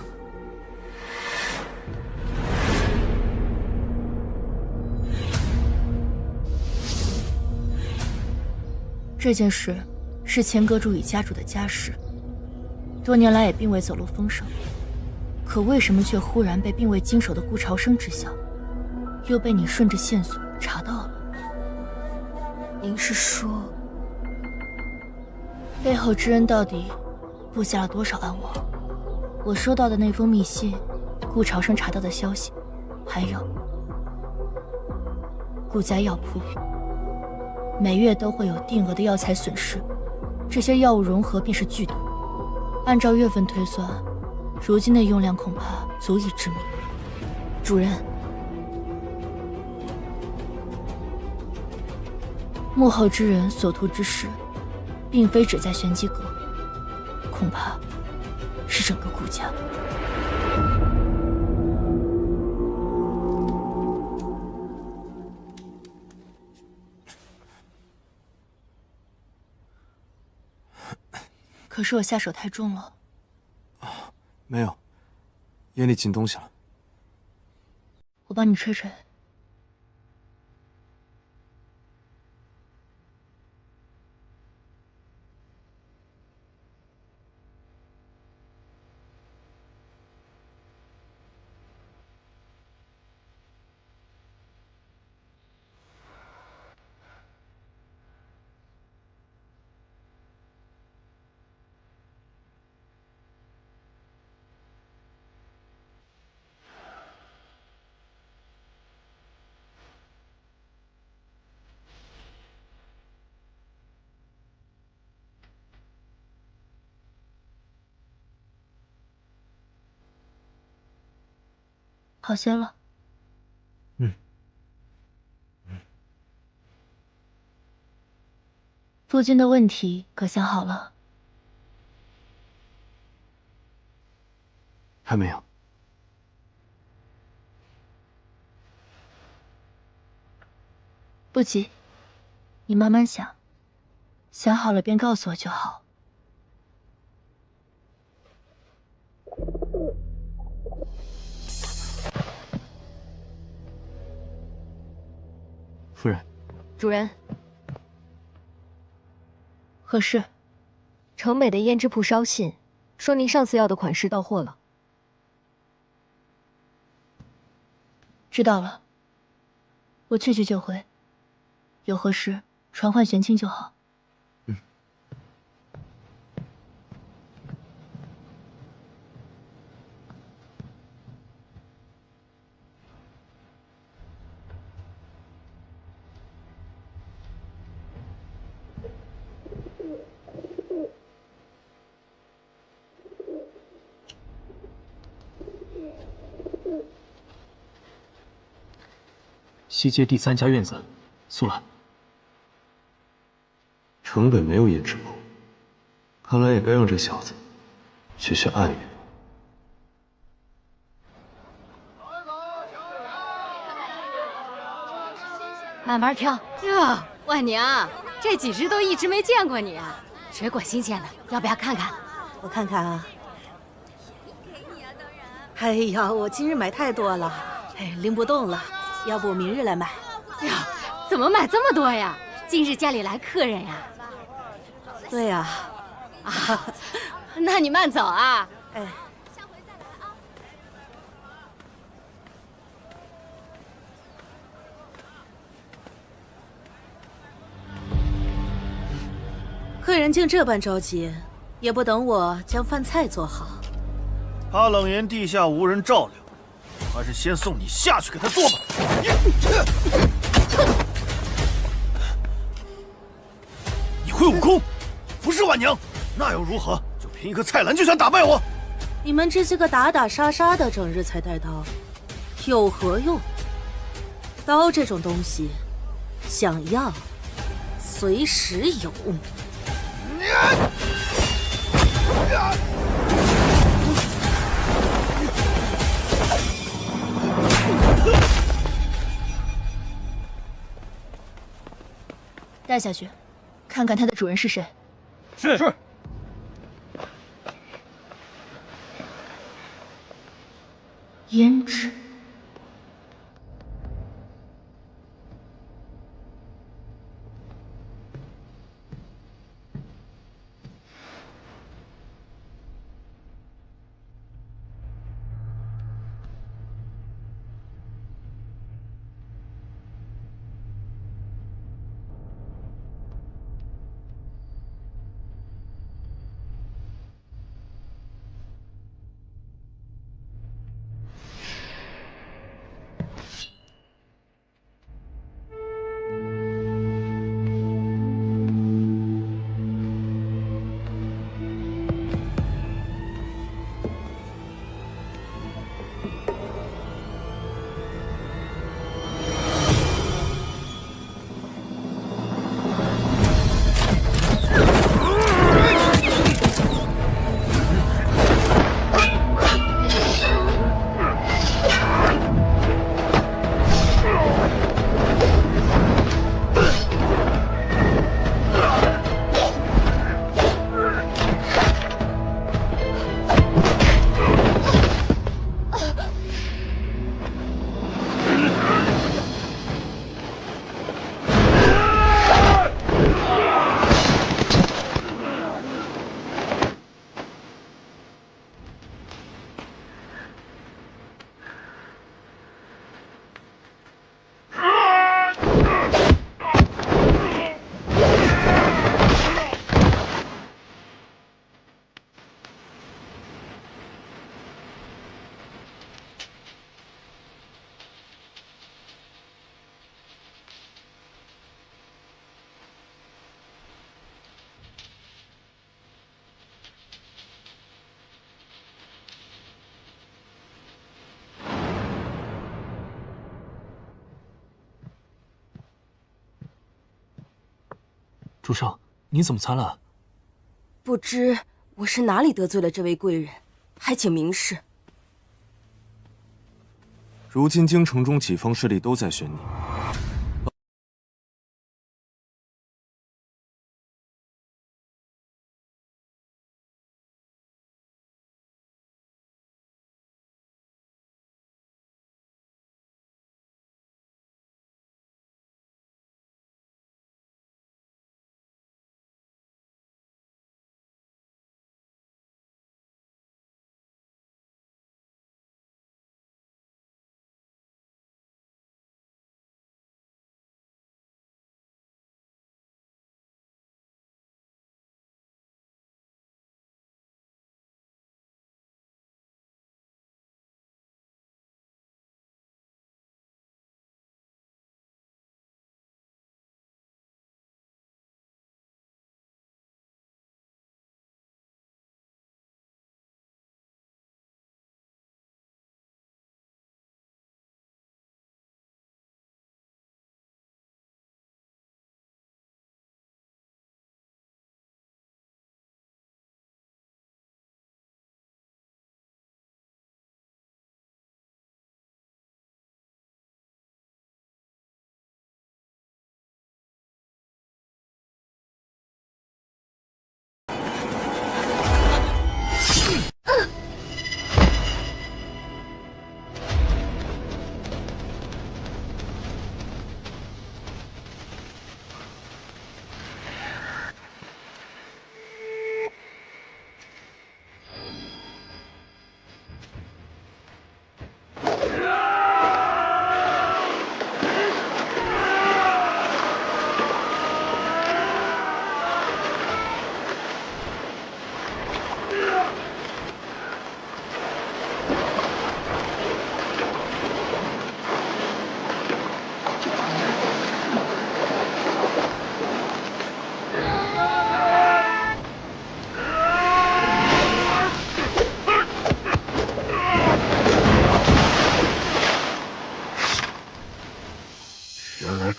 这件事是前阁主与家主的家事，多年来也并未走漏风声，可为什么却忽然被并未经手的顾朝生知晓，又被你顺着线索查到了？您是说，背后之人到底布下了多少暗网？我收到的那封密信，顾朝生查到的消息，还有顾家药铺，每月都会有定额的药材损失，这些药物融合便是剧毒。按照月份推算，如今的用量恐怕足以致命。主人，幕后之人所图之事，并非只在玄机阁，恐怕是整个顾家。可是我下手太重了。没有，眼里进东西了。我帮你吹吹。好些了。附近的问题可想好了？还没有。不急，你慢慢想，想好了便告诉我就好。夫人，主人，何事？城美的胭脂铺捎信，说您上次要的款式到货了。知道了，我去就回。有何事传唤玄清就好。西街第3家院子，苏兰。城北没有胭脂铺，看来也该让这小子学学暗语。慢慢挑哟，万娘，这几只都一直没见过你啊，水果新鲜的，要不要看看？我看看啊。哎呀，我今日买太多了，哎，拎不动了，要不明日来买。呀，怎么买这么多呀？今日家里来客人呀？对呀。啊，那你慢走啊。哎。客人竟这般着急，也不等我将饭菜做好。怕冷言地下无人照料，我还是先送你下去给他做吧。你会武功，服侍婉娘，那又如何？就凭一个菜篮就想打败我？你们这些个打打杀杀的，整日才带刀，有何用？刀这种东西，想要随时有。带下去，看看它的主人是谁。是。胭脂。主上，你怎么参了？不知我是哪里得罪了这位贵人，还请明示。如今京城中几方势力都在选你。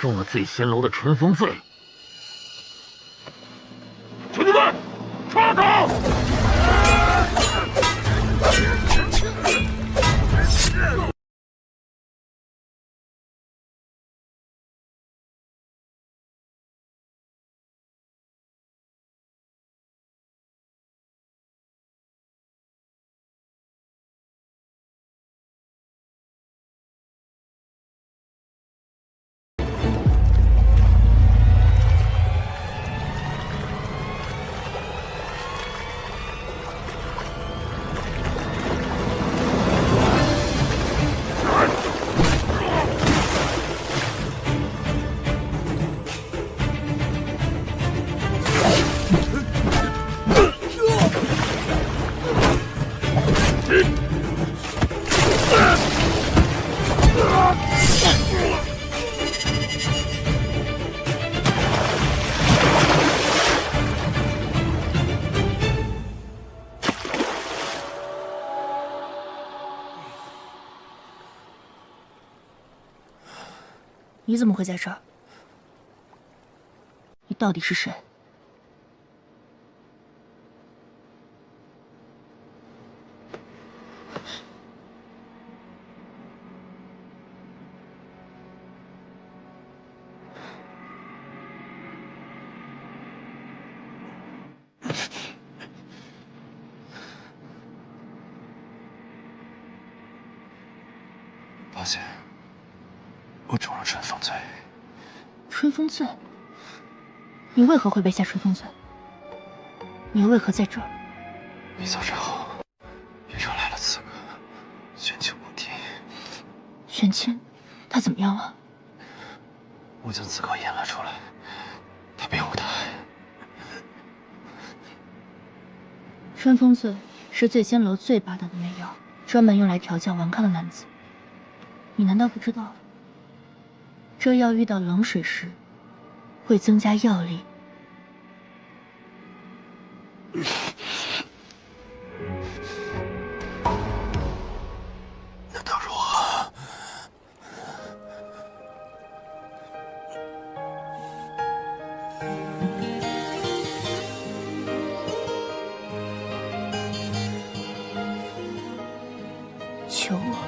中了醉仙楼的春风罪。兄弟们，抓他！你怎么会在这儿？你到底是谁？抱歉，我中了春风罪。春风罪？你为何会被下春风罪？你为何在这儿？你走之后，又来了刺客，玄清不敌。玄清，他怎么样了？我将刺客引了出来，他并无大碍。春风醉是醉仙楼最霸道的媚药，专门用来调教顽抗的男子。你难道不知道，这药遇到冷水时会增加药力？那倒如何？求我。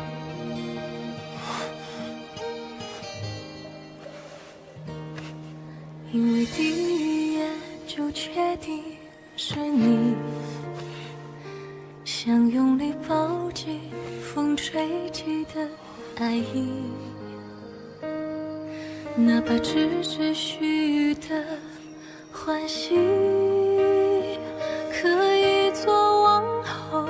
因为第一眼就确定是你，想用力抱紧风吹起的爱意，哪怕只是虚的欢喜，可以做往后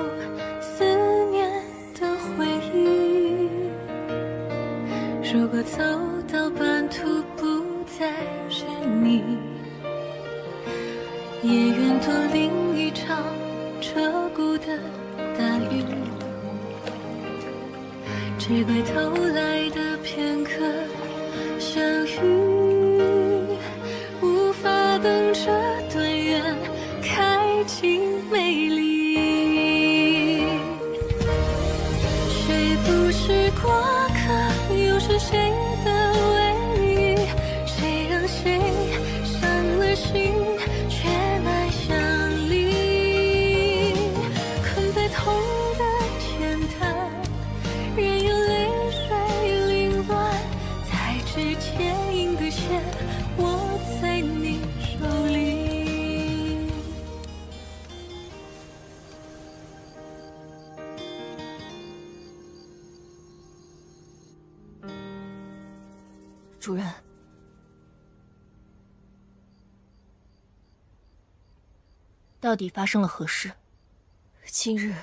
思念的回忆。如果走到半途不再是你，也愿做另一场彻骨的大雨，只怪偷来的片刻相遇，无法等这段缘开尽美丽。谁不是过客，又是谁的唯一？谁让谁伤了心，却难相离？困在痛的浅滩，任由泪水凌乱，才知牵引的线握在你手里。主人，到底发生了何事？今日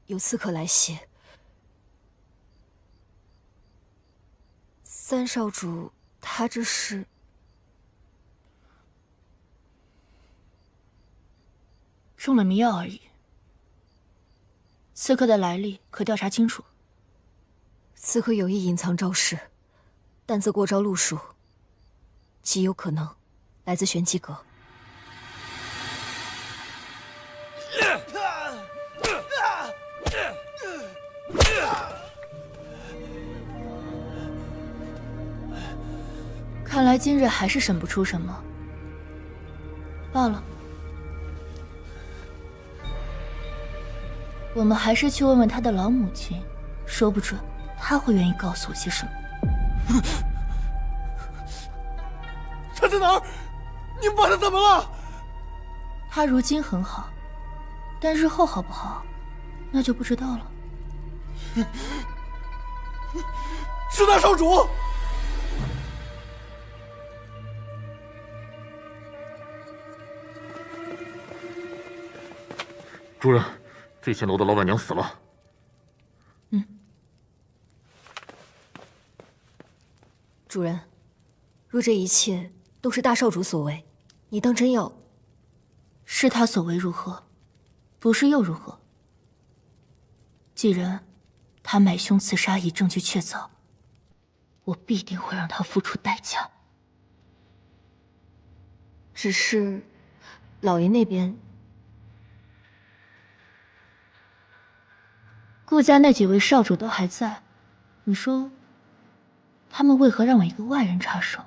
有刺客来袭，三少主他这是……中了迷药而已。刺客的来历可调查清楚。刺客有意隐藏招式，但自过招路数，极有可能来自玄机阁。看来来今日还是审不出什么。罢了，我们还是去问问他的老母亲，说不准他会愿意告诉我些什么。他在哪儿？你们把他怎么了？他如今很好，但日后好不好，那就不知道了。是大少主！主人，醉仙楼的老板娘死了。主人，若这一切都是大少主所为，你当真要？是他所为如何？不是又如何？既然他买凶刺杀已证据确凿，我必定会让他付出代价。只是，老爷那边，顾家那几位少主都还在，你说，他们为何让我一个外人插手？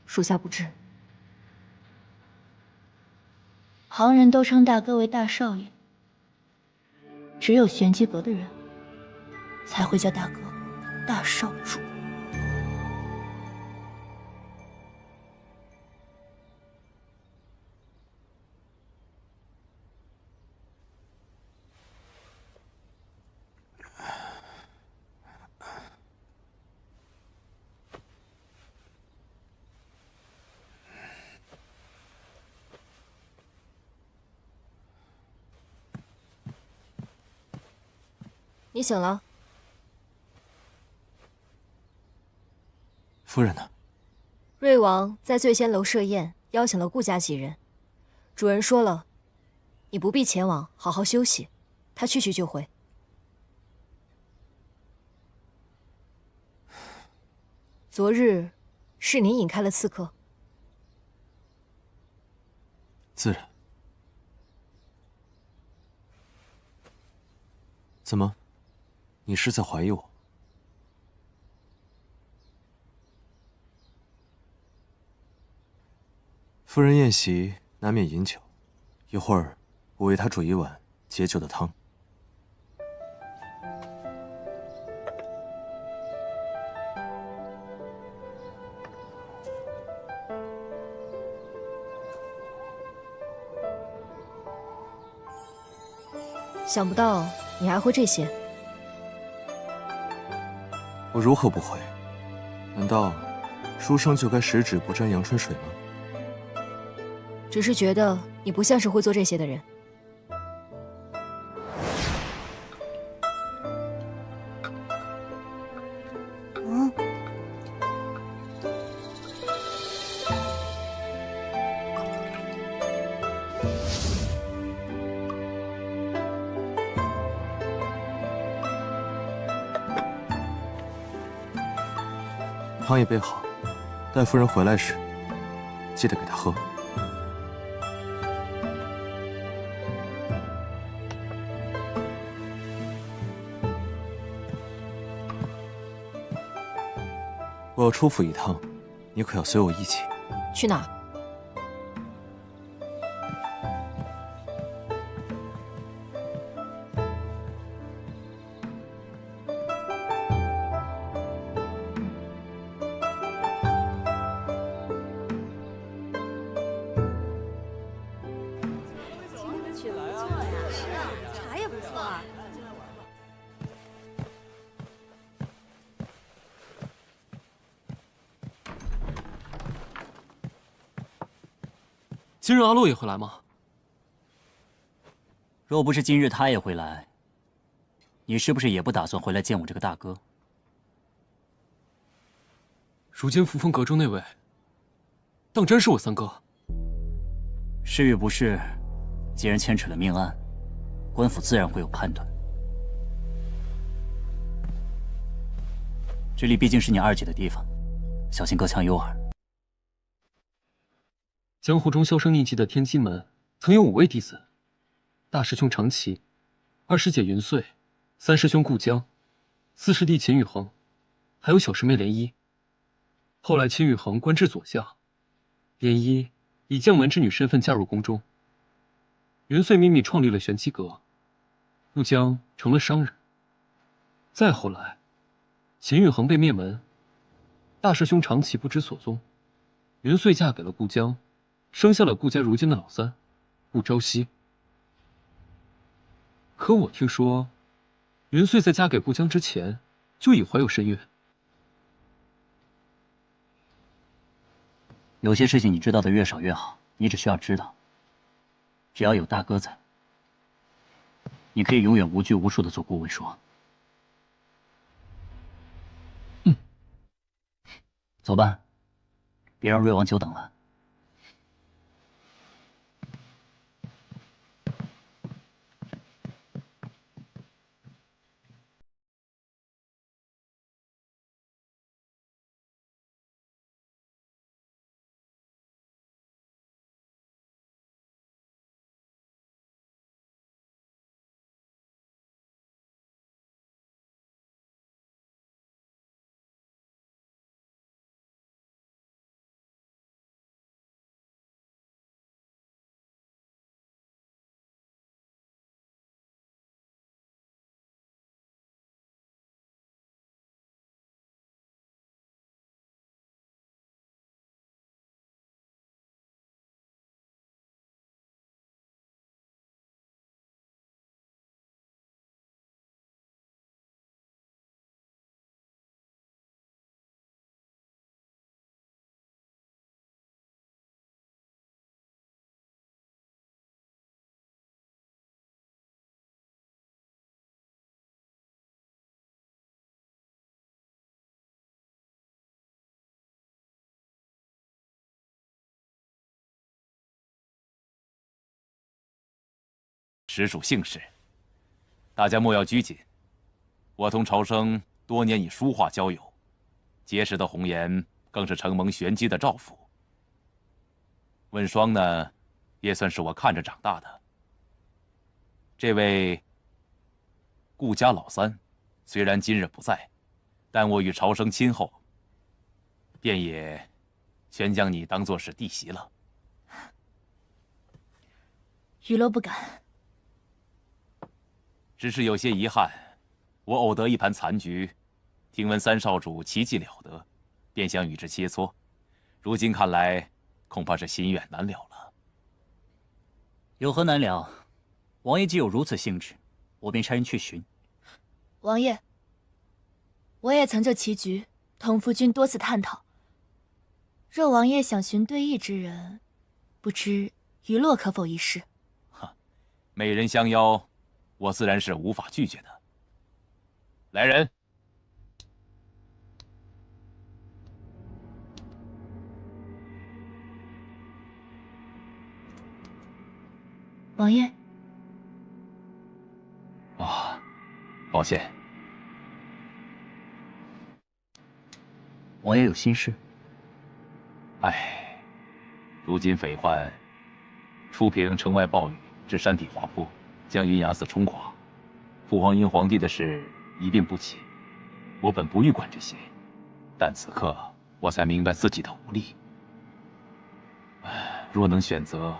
属下不知。旁人都称大哥为大少爷，只有玄机阁的人才会叫大哥大少主。你醒了？夫人呢？瑞王在醉仙楼设宴，邀请了顾家几人。主人说了，你不必前往，好好休息。他去就回。昨日是您引开了刺客？自然。怎么？你是在怀疑我？夫人宴席难免饮酒，一会儿我为她煮一碗解酒的汤。想不到你还会这些。我如何不会？难道书生就该十指不沾阳春水吗？只是觉得你不像是会做这些的人。汤也备好，待夫人回来时，记得给她喝。我要出府一趟，你可要随我一起。去哪儿？茶也不错啊。今日阿洛也会来吗？若不是今日他也会来，你是不是也不打算回来见我这个大哥？如今扶风阁中那位，当真是我三哥？是与不是，既然牵扯了命案，官府自然会有判断。这里毕竟是你二姐的地方，小心隔墙有耳。江湖中销声匿迹的天机门，曾有5位弟子：大师兄长崎，二师姐云穗，三师兄顾江，四师弟秦宇恒，还有小师妹涟漪。后来秦宇恒官至左相，涟漪以将门之女身份加入宫中。元岁秘密创立了玄机阁，顾江成了商人。再后来，秦宇恒被灭门，大师兄长期不知所踪，元岁嫁给了顾江，生下了顾家如今的老三，顾朝夕。可我听说，元岁在嫁给顾江之前，就已怀有身孕。有些事情你知道的越少越好，你只需要知道，只要有大哥在，你可以永远无拘无束的做顾魏霜。走吧，别让瑞王久等了。实属幸事，大家莫要拘谨。我同朝生多年以书画交友，结识的红颜更是承蒙玄机的照拂。问霜呢，也算是我看着长大的。这位顾家老三，虽然今日不在，但我与朝生亲厚，便也全将你当作是弟媳了。娱乐不敢。只是有些遗憾，我偶得一盘残局，听闻三少主奇技了得，便想与之切磋。如今看来，恐怕是心愿难了了。有何难了？王爷既有如此兴致，我便差人去寻。王爷，我也曾就棋局同夫君多次探讨。若王爷想寻对弈之人，不知娱乐可否一试？美人相邀，我自然是无法拒绝的。来人！王爷。啊，抱歉。王爷有心事。唉，如今匪患初平城外暴雨，致山体滑坡，将云崖寺冲垮。父皇因皇帝的事一病不起，我本不欲管这些，但此刻我才明白自己的无力。若能选择，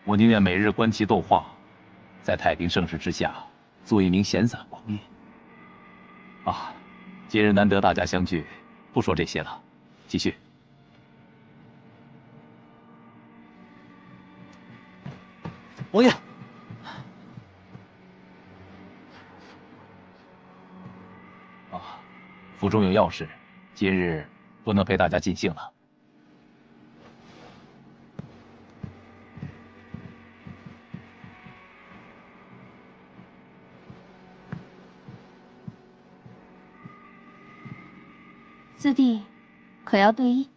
我宁愿每日观棋斗画，在太平盛世之下，做一名闲散王爷。啊，今日难得大家相聚，不说这些了，继续。王爷，府中有要事，今日不能陪大家尽兴了。四弟，可要对弈？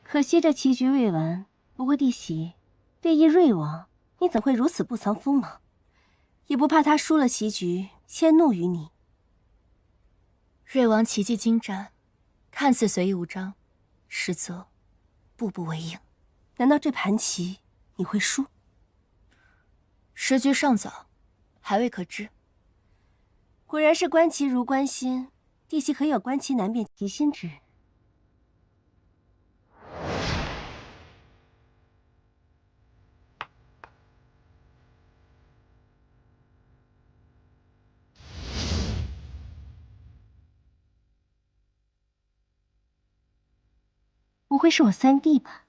可惜这棋局未完。不过弟媳，对弈瑞王，你怎会如此不藏锋芒？也不怕他输了棋局，迁怒于你？瑞王棋技精湛，看似随意无章，实则步步为营。难道这盘棋你会输？时局尚早，还未可知。果然是观棋如观心，弟媳可有观棋难辨其心之人。不会是我三弟吧？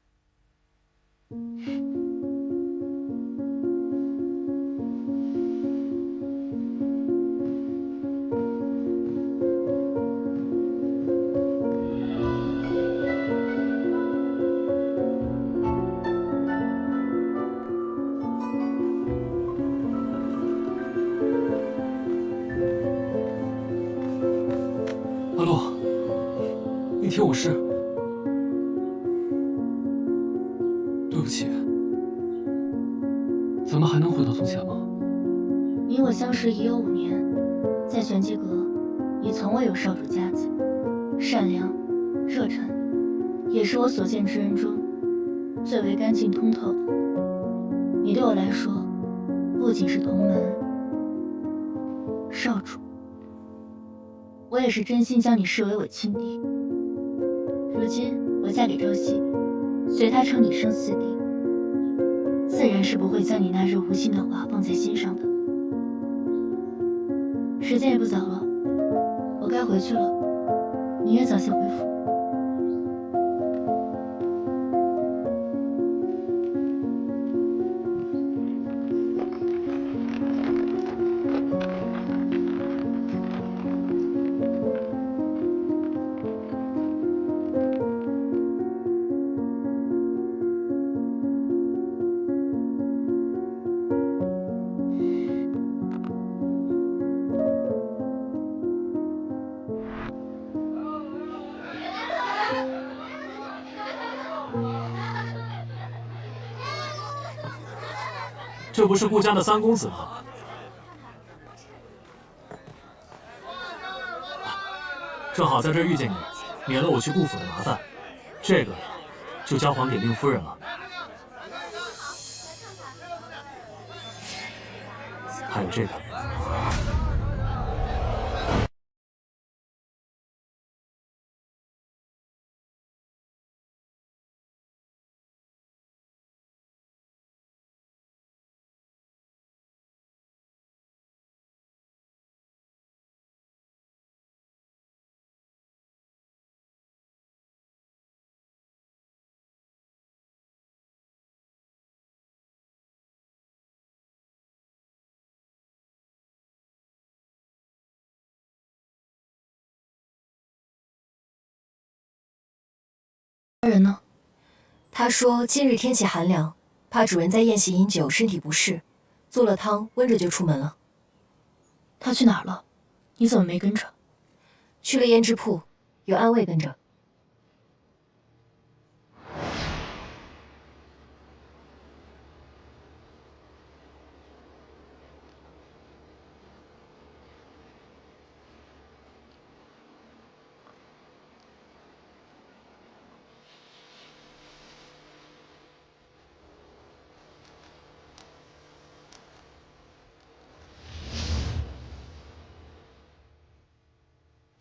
阿洛，你替我试。对不起，咱们还能回到从前吗？你我相识已有5年，在玄机阁，你从未有少主架子，善良、热忱，也是我所见之人中最为干净通透的。你对我来说，不仅是同门少主，我也是真心将你视为我亲弟。如今我嫁给朝夕，随他称你生4弟，自然是不会将你那日无心的话放在心上的。时间也不早了，我该回去了，你也早些回府。这不是顾家的3公子吗？正好在这儿遇见你，免了我去顾府的麻烦。这个就交还给令夫人了。还有这个。人呢？他说今日天气寒凉，怕主人在宴席饮酒，身体不适，做了汤温着就出门了。他去哪儿了？你怎么没跟着？去了胭脂铺，有暗卫跟着。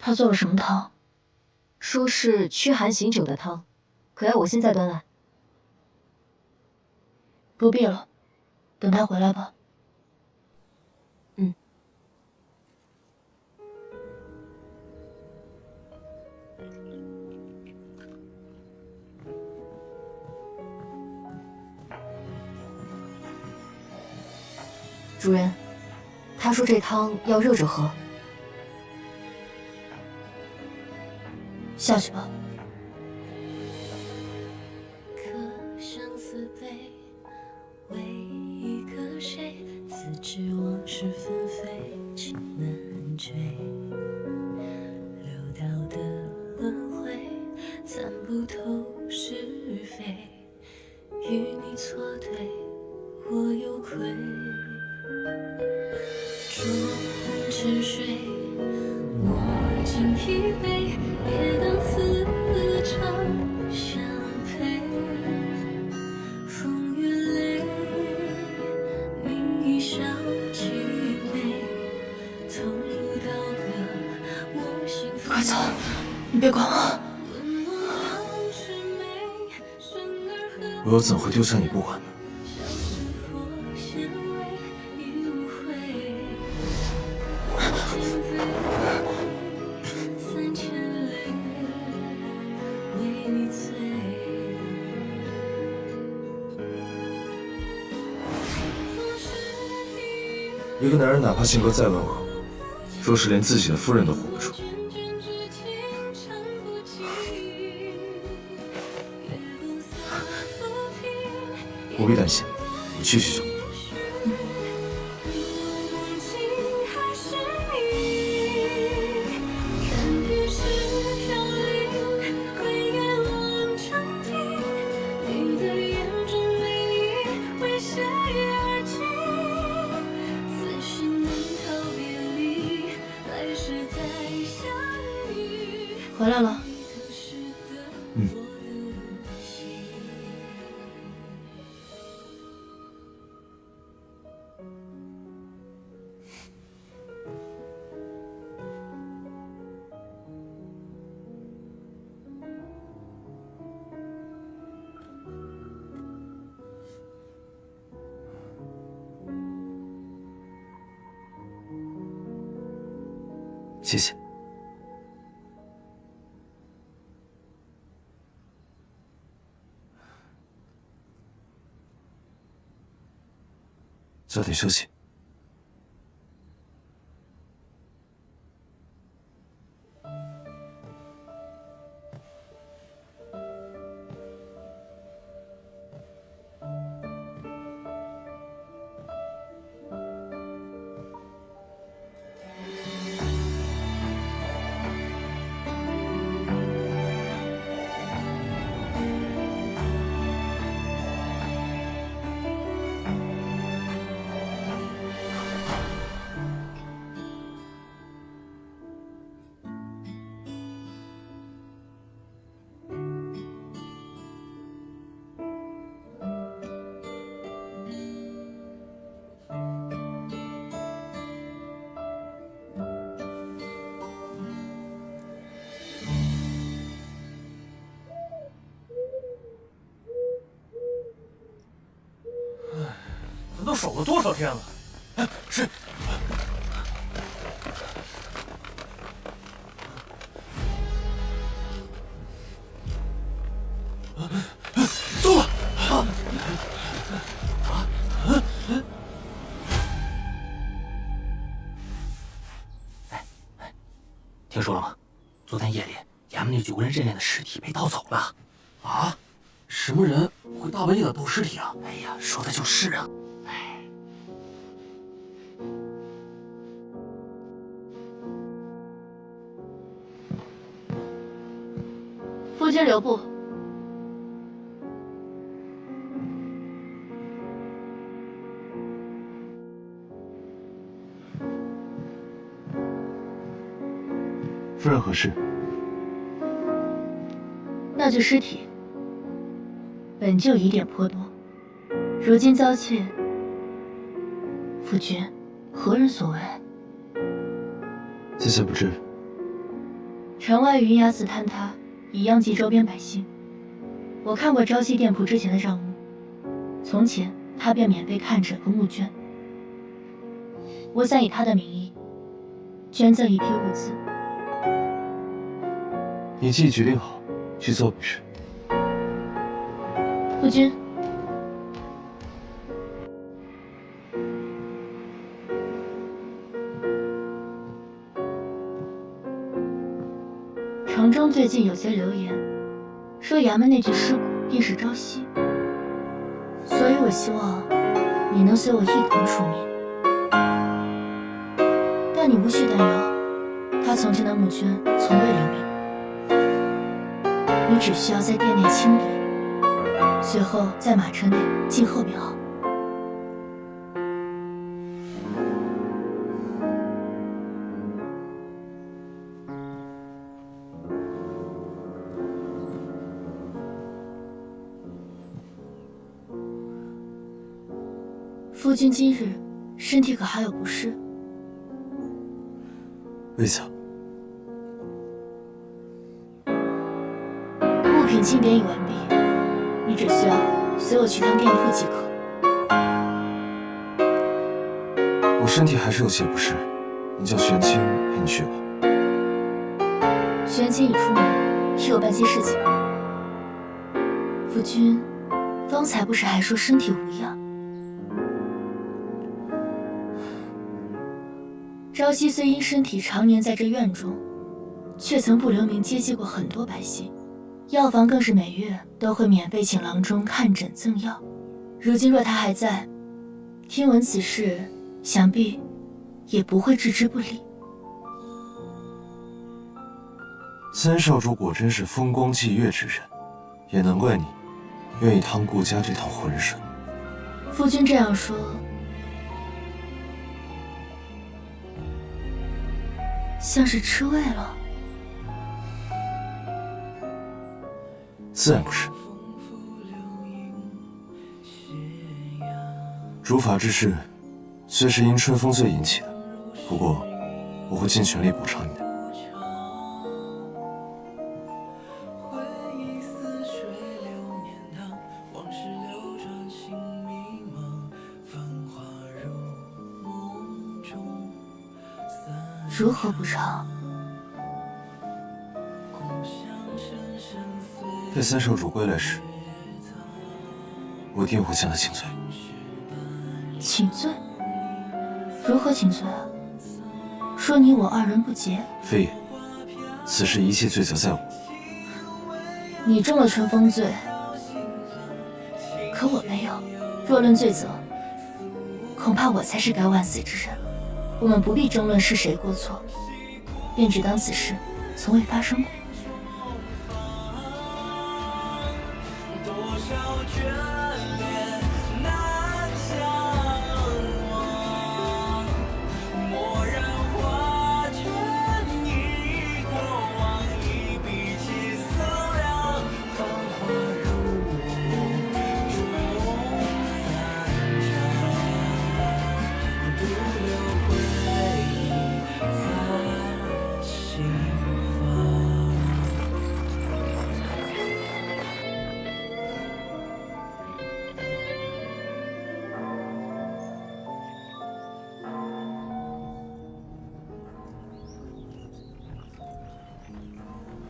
他做了什么汤？说是驱寒醒酒的汤，可要我现在端来？不必了，等他回来吧。嗯。主人，他说这汤要热着喝。下去吧。可相思悲，为一个谁？自知往事纷飞，情难追。流到的轮回，参不透是非。与你错对，我有愧。浊壶止水，我敬一杯。别当此草，你别管我。我又怎会丢下你不管呢？一个男人哪怕性格再温和，若是连自己的夫人都护不住，不必担心，我去就。回来了。嗯。谢谢。早点休息。咱都守了多少天了？哎，是。走了。听说了吗？昨天夜里，衙门那9个人认练的尸体被盗走了。啊？什么人会大半夜的盗尸体啊？哎呀，说的就是啊。夫君留步。夫人何事？那具尸体本就疑点颇多，如今遭窃，夫君何人所为？在下不知。城外云崖寺坍塌，已殃及周边百姓。我看过朝夕店铺之前的账目，从前他便免费看诊和募捐。我想以他的名义捐赠一批物资。你既决定好，去做便是。夫君，城中最近有些流言，说衙门那具尸骨便是朝夕，所以我希望你能随我一同出面。但你无需担忧，他从前的募捐从未留名。你只需要在店内清理，随后在马车内静候便好。夫君今日身体可还有不适？未曾。亲典已完毕，你只需要随我去趟店铺即可。我身体还是有些不适，你叫玄清陪你去吧。玄清已出门，替我办些事情。夫君，方才不是还说身体无恙？朝夕虽因身体常年在这院中，却曾不留名接济过很多百姓，药房更是每月都会免费请郎中看诊赠药。如今若他还在，听闻此事，想必也不会置之不理。三少主果真是风光霁月之人，也难怪你愿意趟顾家这趟浑水。夫君这样说，像是吃味了。自然不是。诛伐之事虽是因春风醉引起的，不过我会尽全力补偿你的。如何补偿？待三少主归来时，我一定会向他请罪。请罪？如何请罪啊？说你我二人不洁？非也，此事一切罪责在我。你中了春风罪，可我没有。若论罪责，恐怕我才是该万死之人。我们不必争论是谁过错，便只当此事从未发生过。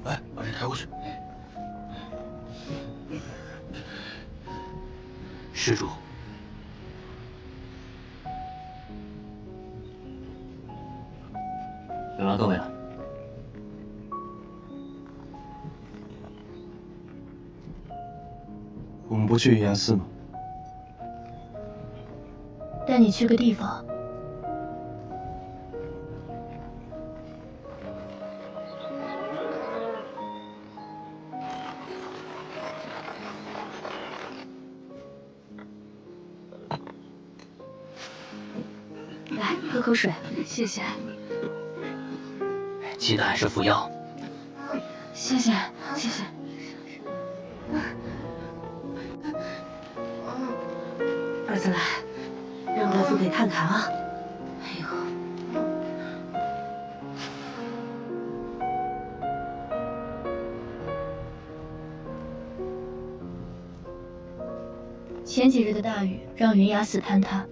来，把人抬过去。施主，有劳各位了。我们不去云崖寺吗？带你去个地方。来，喝口水。谢谢。记得还是服药。谢谢，谢谢。儿子来，让大夫给看看啊。哎呦。前几日的大雨让云崖寺坍塌，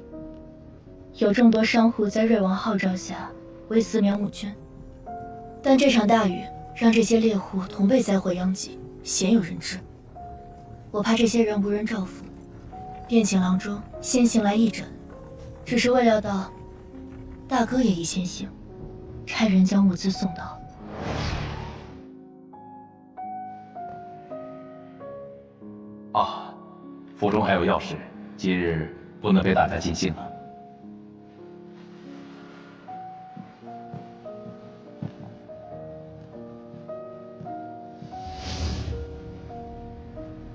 有众多商户在瑞王号召下为寺庙募捐，但这场大雨让这些猎户同被灾祸殃及，鲜有人知。我怕这些人无人照拂，便请郎中先行来义诊，只是未料到大哥也已先行，差人将物资送到。啊，府中还有要事，今日不能被大家尽兴了。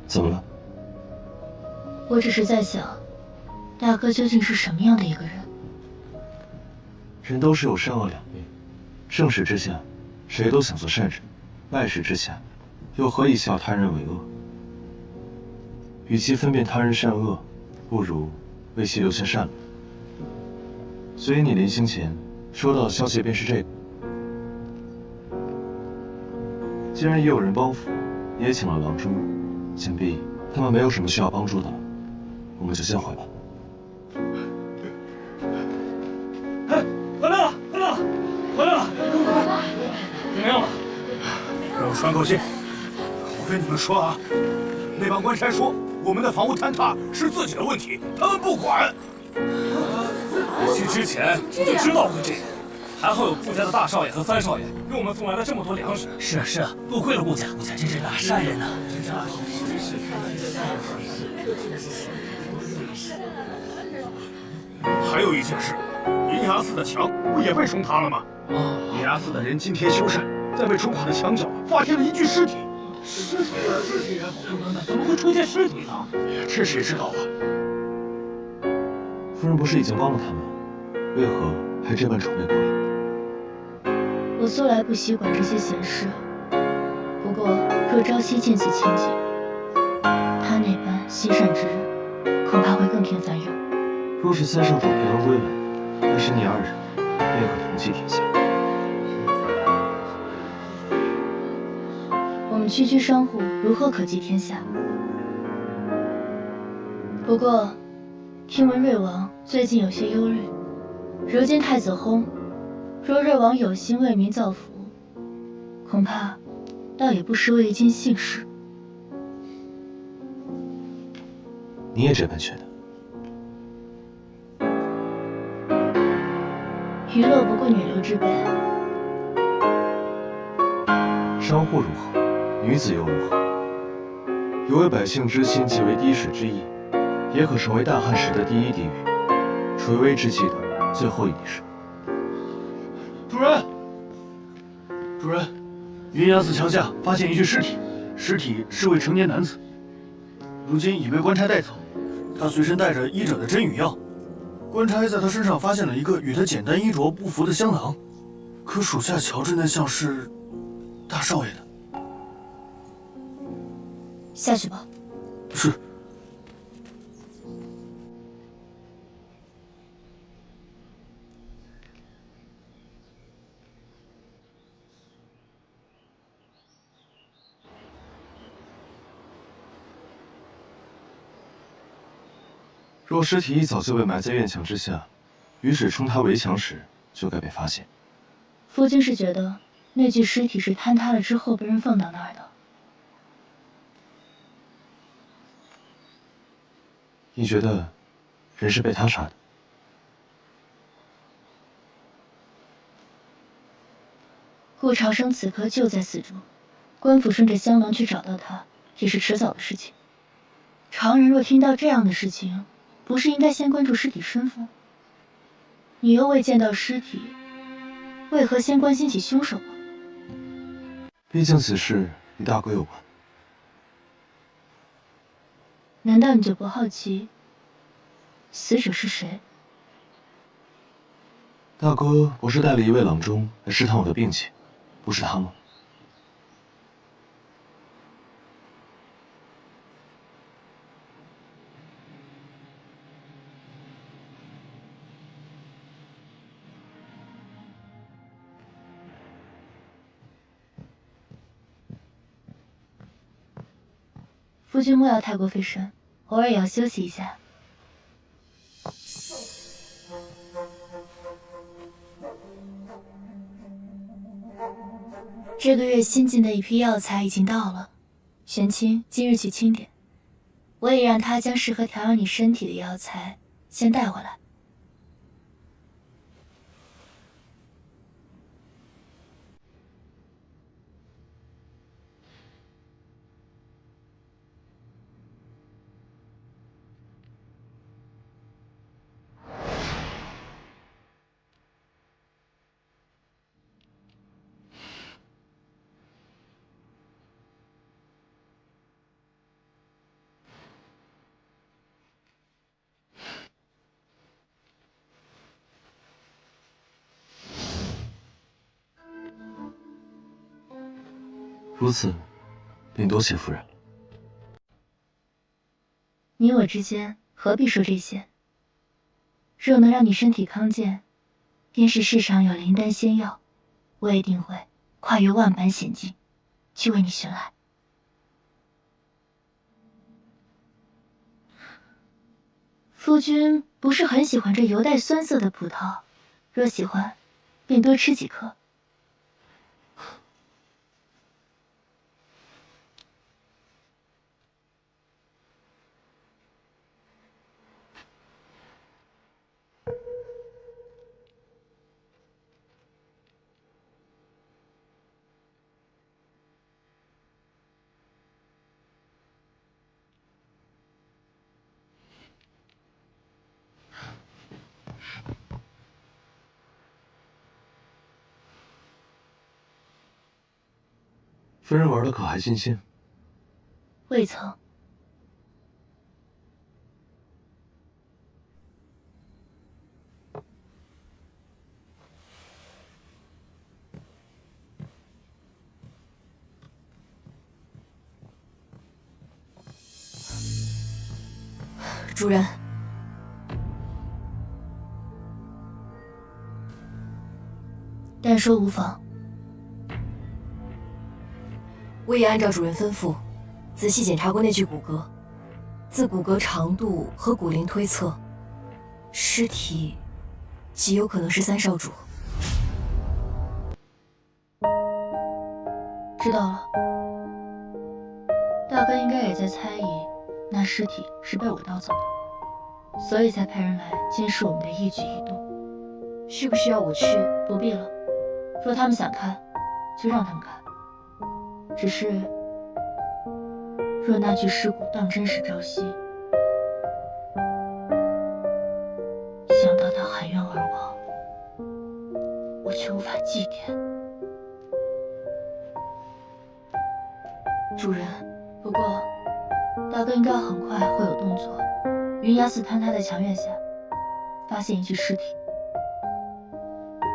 怎么了？我只是在想，大哥究竟是什么样的一个人？人都是有善恶两面，正时之下，谁都想做善人；败时之下，又何以笑他人为恶？与其分辨他人善恶，不如为其留下善良。所以你临行前收到的消息便是这个。既然已有人帮扶，你也请了郎中，想必他们没有什么需要帮助的了，我们就先回吧。哎，回来了，回来了，回来了！怎么样了？让我喘口气。我跟你们说啊，那帮官差说我们的房屋坍塌是自己的问题，他们不管。去之前我就知道会这样，还好有顾家的大少爷和三少爷给我们送来了这么多粮食。是啊是啊，多亏了顾家，顾家真是大善人呐！还有一件事，银崖寺的墙不也被冲塌了吗？银崖寺的人今天修缮，在被冲垮的墙角发现了一具尸体。尸体？怎么会出现尸体呢？这谁知道啊？夫人不是已经帮了他们，为何还这般筹备不已？我素来不喜管这些闲事，不过若朝夕见其情景，他那般心善之人，恐怕会更添烦忧。若是三少主平安归来，还是你二人便可同济天下。我们区区商户如何可济天下？不过，听闻瑞王最近有些忧虑，如今太子薨，若瑞王有心为民造福，恐怕倒也不失为一件幸事。你也这般觉得？娱乐不过女流之辈，商户如何？女子又如何？有为百姓之心，即为滴水之益，也可成为大旱时的第一滴雨，垂危之际的最后一滴水。主人，主人，云崖寺墙下发现一具尸体，尸体是位成年男子，如今已被官差带走。他随身带着医者的针与药，官差在他身上发现了一个与他简单衣着不符的香囊，可属下瞧着那像是大少爷的。下去吧。是。若尸体一早就被埋在院墙之下，于是冲塌围墙时就该被发现。夫君是觉得那具尸体是坍塌了之后被人放到那儿的？你觉得人是被他杀的？顾长生此刻就在寺中，官府顺着香囊去找到他，也是迟早的事情。常人若听到这样的事情，不是应该先关注尸体身份？你又未见到尸体，为何先关心起凶手啊？毕竟此事与大哥有关。难道你就不好奇死者是谁？大哥不是带了一位郎中来试探我的病情，不是他吗？夫君莫要太过费神，偶尔也要休息一下。这个月新进的一批药材已经到了，玄清今日去清点，我也让他将适合调养你身体的药材先带回来。如此，便多谢夫人了。你我之间何必说这些？若能让你身体康健，便是世上有灵丹仙药，我一定会跨越万般险境，去为你寻来。夫君不是很喜欢这油带酸涩的葡萄，若喜欢，便多吃几颗。夫人玩的可还新鲜？未曾。主人，但说无妨。我也按照主人吩咐，仔细检查过那具骨骼。自骨骼长度和骨龄推测，尸体极有可能是三少主。知道了。大哥应该也在猜疑，那尸体是被我盗走的，所以才派人来监视我们的一举一动。需不需要我去？不必了。若他们想看，就让他们看。只是，若那具尸骨当真是朝夕，想到他含冤而亡，我却无法祭奠。主人，不过大哥应该很快会有动作。云崖寺坍塌的墙院下，发现一具尸体，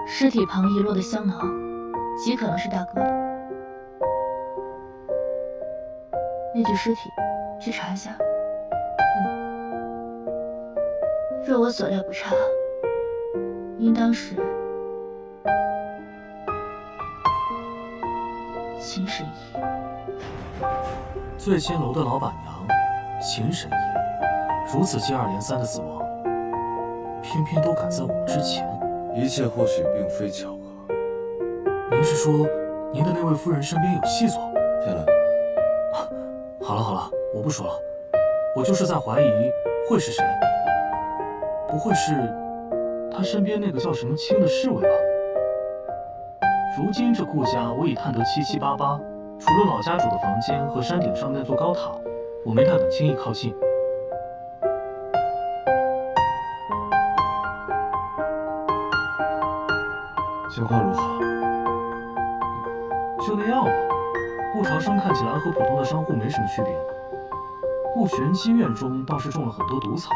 尸体旁遗落的香囊，极可能是大哥的。那具尸体，去查一下。若我所料不差，应当是秦神医。醉仙楼的老板娘秦神医，如此接二连三的死亡，偏偏都赶在我们之前。一切或许并非巧合。您是说，您的那位夫人身边有细作？天来。好了好了，我不说了，我就是在怀疑会是谁，不会是他身边那个叫什么青的侍卫吧？如今这顾家我已探得七七八八，除了老家主的房间和山顶上那座高塔，我没太敢轻易靠近。情况如何？就那样吧。顾朝生看起来和普通的商户没什么区别。顾玄机院中倒是种了很多毒草，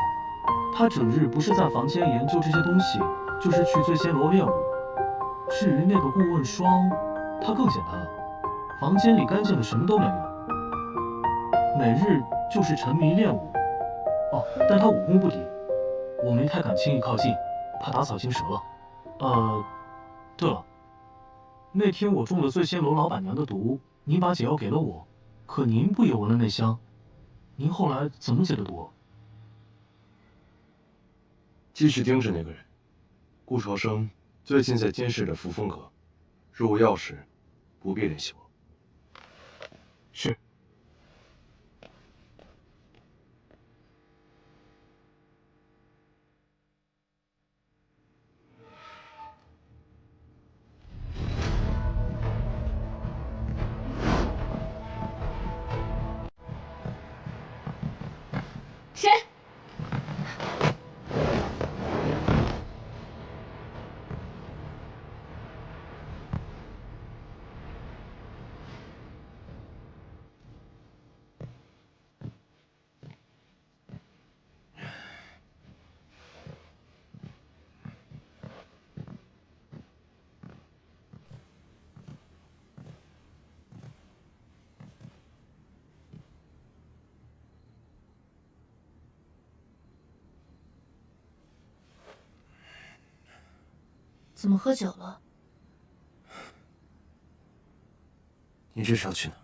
他整日不是在房间研究这些东西，就是去醉仙楼练武。至于那个顾问霜，他更简单了，房间里干净的什么都没有，每日就是沉迷练武。哦，但他武功不低，我没太敢轻易靠近，怕打草惊蛇了。对了，那天我中了醉仙楼老板娘的毒，您把解药给了我，可您不也闻了那香？您后来怎么解的毒？继续盯着那个人。顾朝生最近在监视着扶风阁，若无要事，不必联系我。是。谁？怎么喝酒了？你这是要去哪？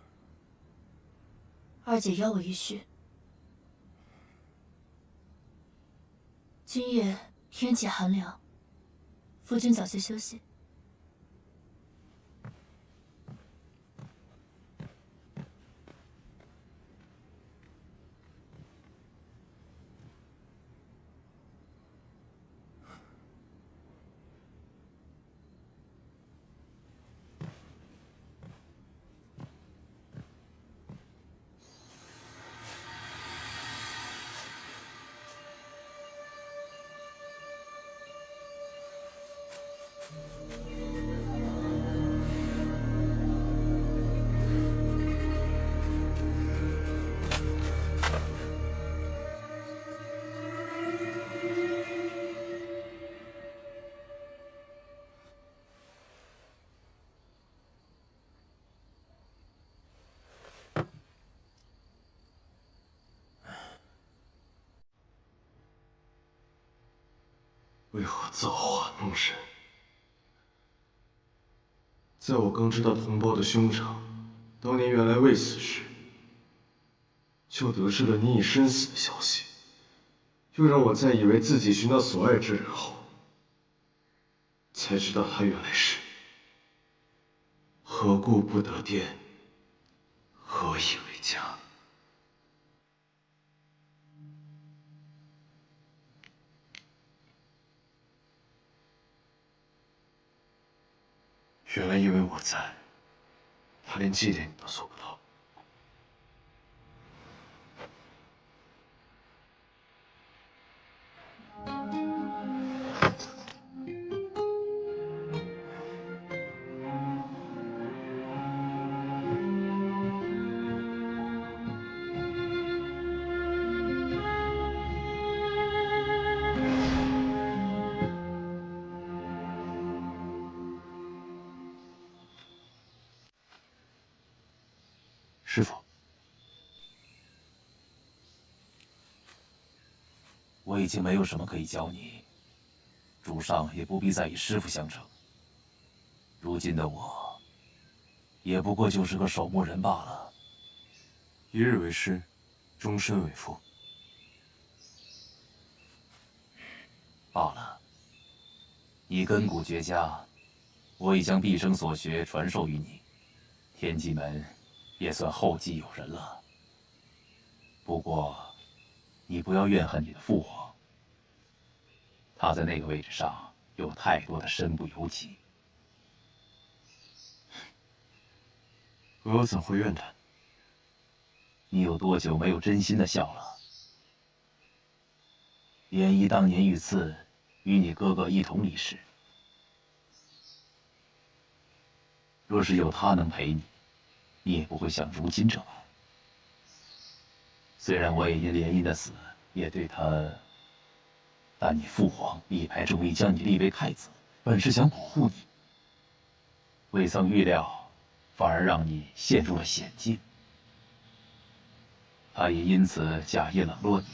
二姐邀我一叙。今夜天气寒凉，夫君早些休息。为何造化弄人？在我刚知道同胞的兄长当年原来未死时，就得知了你已身死的消息，又让我再以为自己寻到所爱之人后，才知道他原来是何故不得殿，何以为家？原来因为我在，他连祭奠你都做不到。师傅，我已经没有什么可以教你，主上也不必再以师傅相称。如今的我，也不过就是个守墓人罢了。一日为师，终身为父。罢了，你根骨绝佳，我已将毕生所学传授于你，天机门也算后继有人了。不过，你不要怨恨你的父皇，他在那个位置上有太多的身不由己。我又怎会怨他？你有多久没有真心的笑了？莲姨当年遇刺，与你哥哥一同离世。若是有他能陪你，你也不会像如今这般。虽然我也因莲姨的死也对他，但你父皇力排众议将你立为太子，本是想保护你，未曾预料，反而让你陷入了险境。他也因此假意冷落你，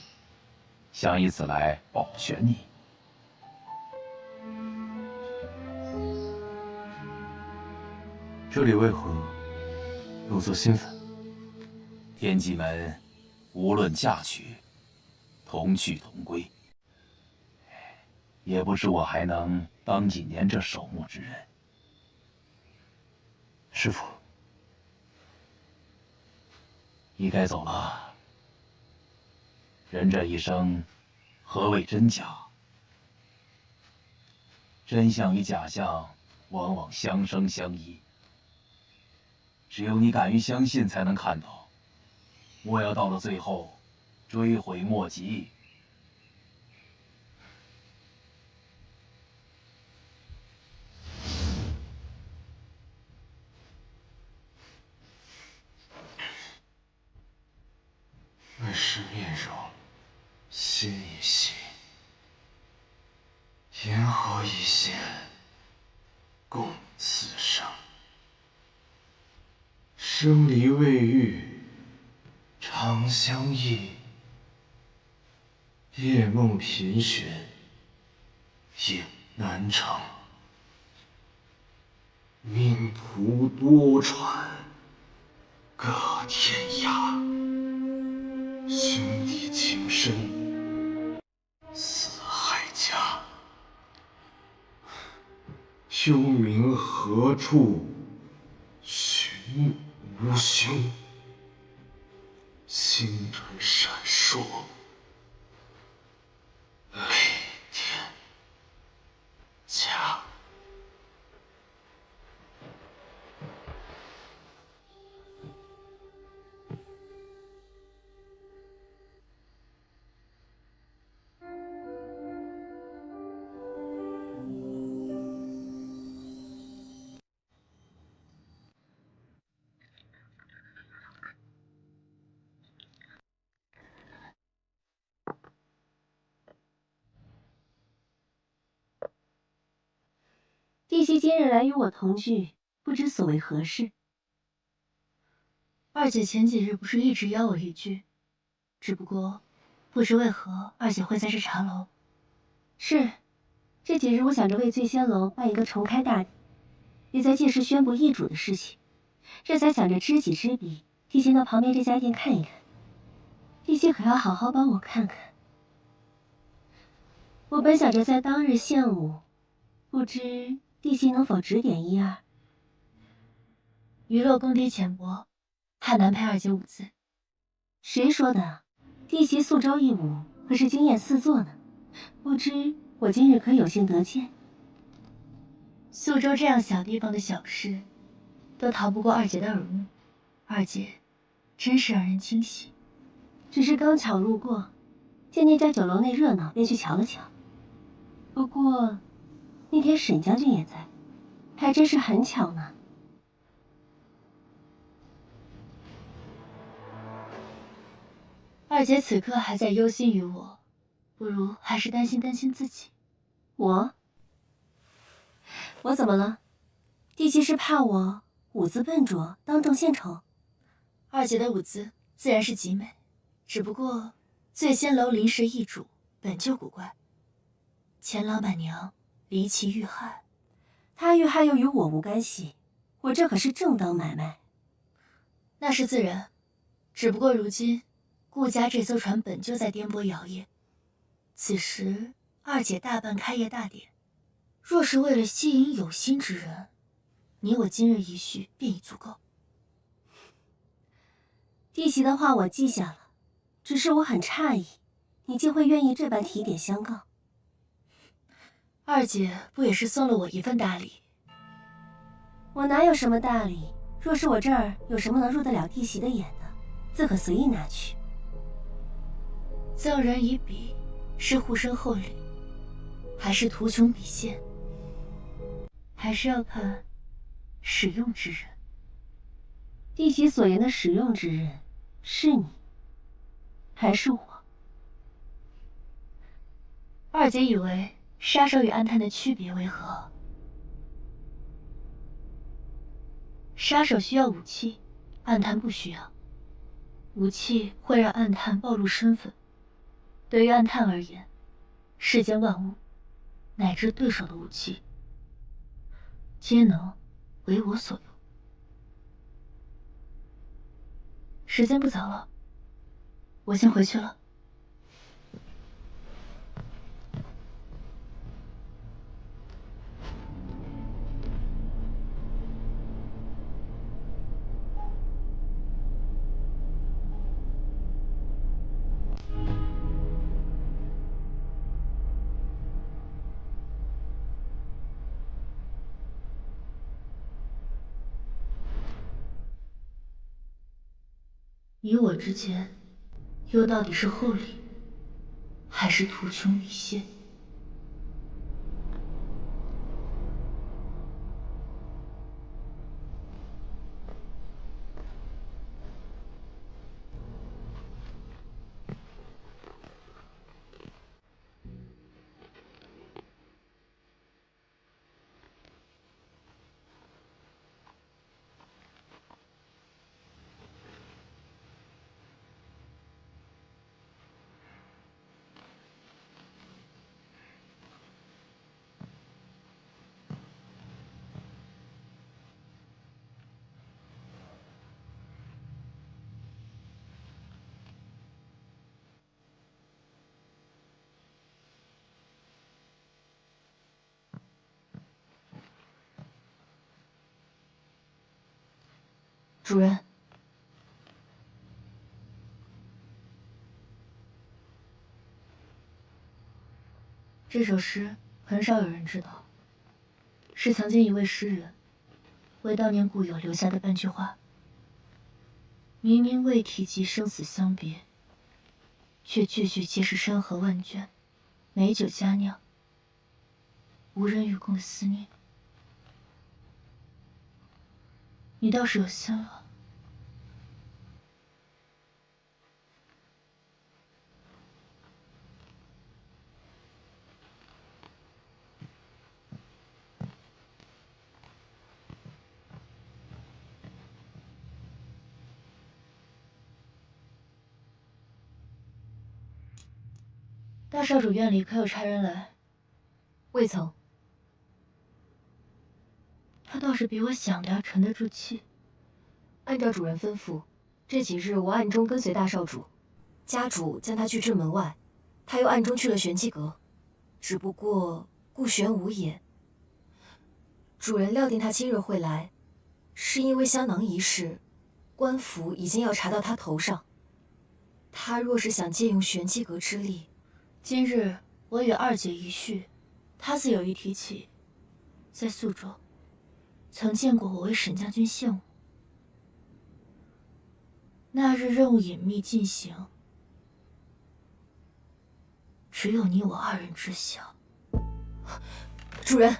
想以此来保全你。这里为何有座新坟？天机门无论嫁娶，同去同归。也不知我还能当几年这守墓之人。师父，你该走了。人这一生，何谓真假？真相与假象往往相生相依。只有你敢于相信，才能看到。莫要到了最后，追悔莫及。为师面容，心一细，言何一线，共此生。生离未遇，长相忆。夜梦频寻，影难成。命途多舛，各天涯。兄弟情深，四海秋冥何处寻无兄？星辰闪烁，雷电降。弟媳今日来与我同聚，不知所为何事。二姐前几日不是一直邀我一聚，只不过不知为何二姐会在这茶楼。是，这几日我想着为醉仙楼办一个重开大典，也在届时宣布易主的事情，这才想着知己知彼，弟媳到旁边这家店看一看。弟媳可要好好帮我看看。我本想着在当日献舞，不知弟媳能否指点一二？娱乐功底浅薄，怕难陪二姐舞姿。谁说的？弟媳素招一舞可是惊艳四座呢，不知我今日可有幸得见？宿州这样小地方的小事，都逃不过二姐的耳目。二姐真是让人惊喜。只是刚巧路过，见那家酒楼内热闹，便去瞧了瞧。不过那天沈将军也在，还真是很巧呢。二姐此刻还在忧心于我，不如还是担心自己。我怎么了？弟媳是怕我舞姿笨拙，当众献丑？二姐的舞姿自然是极美，只不过醉仙楼临时易主，本就古怪。前老板娘离奇遇害，她遇害又与我无干系，我这可是正当买卖。那是自然，只不过如今顾家这艘船本就在颠簸摇曳，此时二姐大办开业大典，若是为了吸引有心之人，你我今日一叙便已足够。弟媳的话我记下了，只是我很诧异，你竟会愿意这般提点相告。二姐不也是送了我一份大礼？我哪有什么大礼？若是我这儿有什么能入得了弟媳的眼的，自可随意拿去。赠人以彼，是护身厚礼，还是图穷匕现？还是要看使用之人。弟媳所言的使用之人，是你，还是我？二姐以为杀手与暗探的区别为何？杀手需要武器，暗探不需要。武器会让暗探暴露身份。对于暗探而言，世间万物，乃至对手的武器，皆能为我所用。时间不早了，我先回去了。你我之间，又到底是厚礼，还是图穷匕现？主人，这首诗很少有人知道，是曾经一位诗人为悼念故友留下的半句话。明明未提及生死相别，却句句皆是山河万卷，美酒佳酿，无人与共的思念。你倒是有心了。大少主院里可有差人来？未曾。他倒是比我想的要沉得住气。按照主人吩咐，这几日我暗中跟随大少主，家主将他拒至门外，他又暗中去了玄机阁，只不过顾玄无也。主人料定他今日会来，是因为香囊一事，官府已经要查到他头上。他若是想借用玄机阁之力，今日我与二姐一叙，她自有意提起，在宿州曾见过我为沈将军献舞。那日任务隐秘进行，只有你我二人知晓。主人，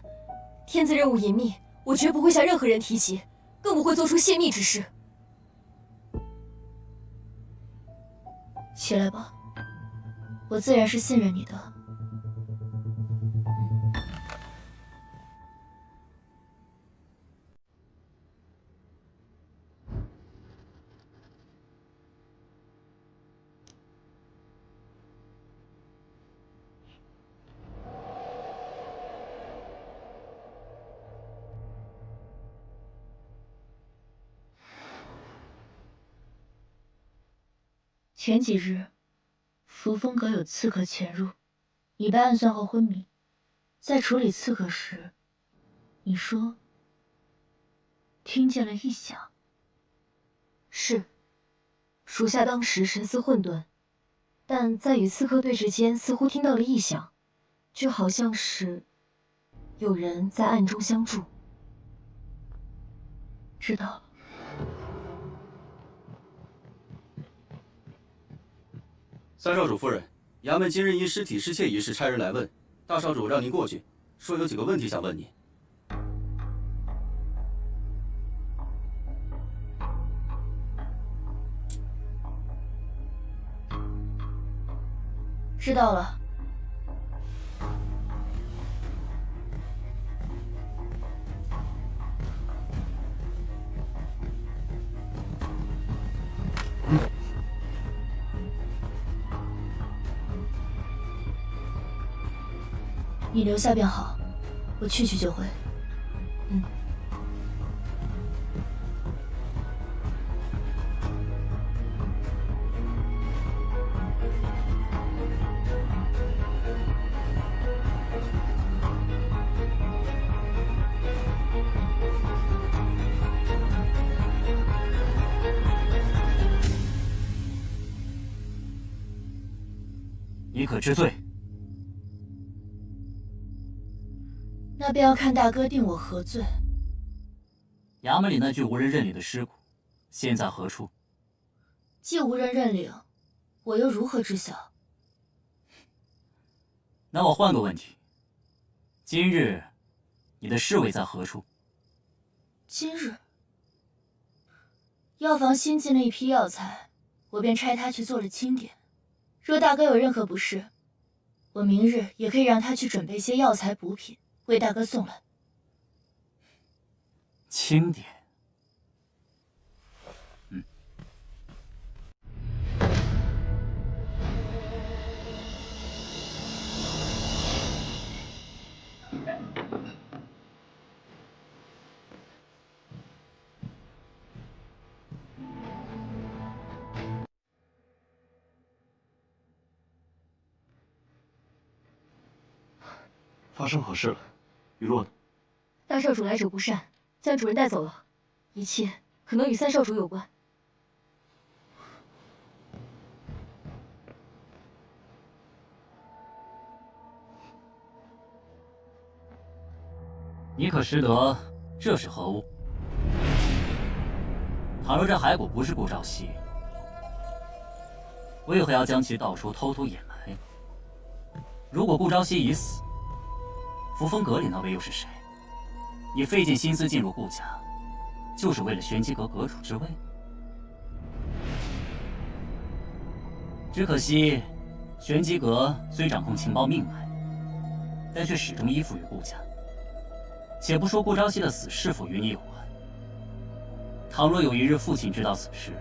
天子任务隐秘，我绝不会向任何人提及，更不会做出泄密之事。起来吧，我自然是信任你的。前几日，扶风阁有刺客潜入，你被暗算后昏迷。在处理刺客时，你说听见了异响。是，属下当时神思混沌，但在与刺客对峙间，似乎听到了异响，就好像是有人在暗中相助。知道了。三少主夫人，衙门今日因尸体失窃一事差人来问，大少主让您过去，说有几个问题想问你。知道了。你留下便好，我去就回。嗯。你可知罪？那便要看大哥定我何罪。衙门里那具无人认领的尸骨，现在何处？既无人认领，我又如何知晓？那我换个问题：今日你的侍卫在何处？今日，药房新进了一批药材，我便差他去做了清点。若大哥有任何不适，我明日也可以让他去准备些药材补品，为大哥送来。清点。发生何事了？雨落呢？大少主来者不善，将主人带走了，一切可能与三少主有关。你可识得这是何物？倘若这骸骨不是顾朝夕，为何要将其到处偷偷掩埋？如果顾朝夕已死，扶风阁里那位又是谁？你费尽心思进入顾家，就是为了玄机阁阁主之位？只可惜，玄机阁虽掌控情报命脉，但却始终依附于顾家。且不说顾朝夕的死是否与你有关，倘若有一日父亲知道此事，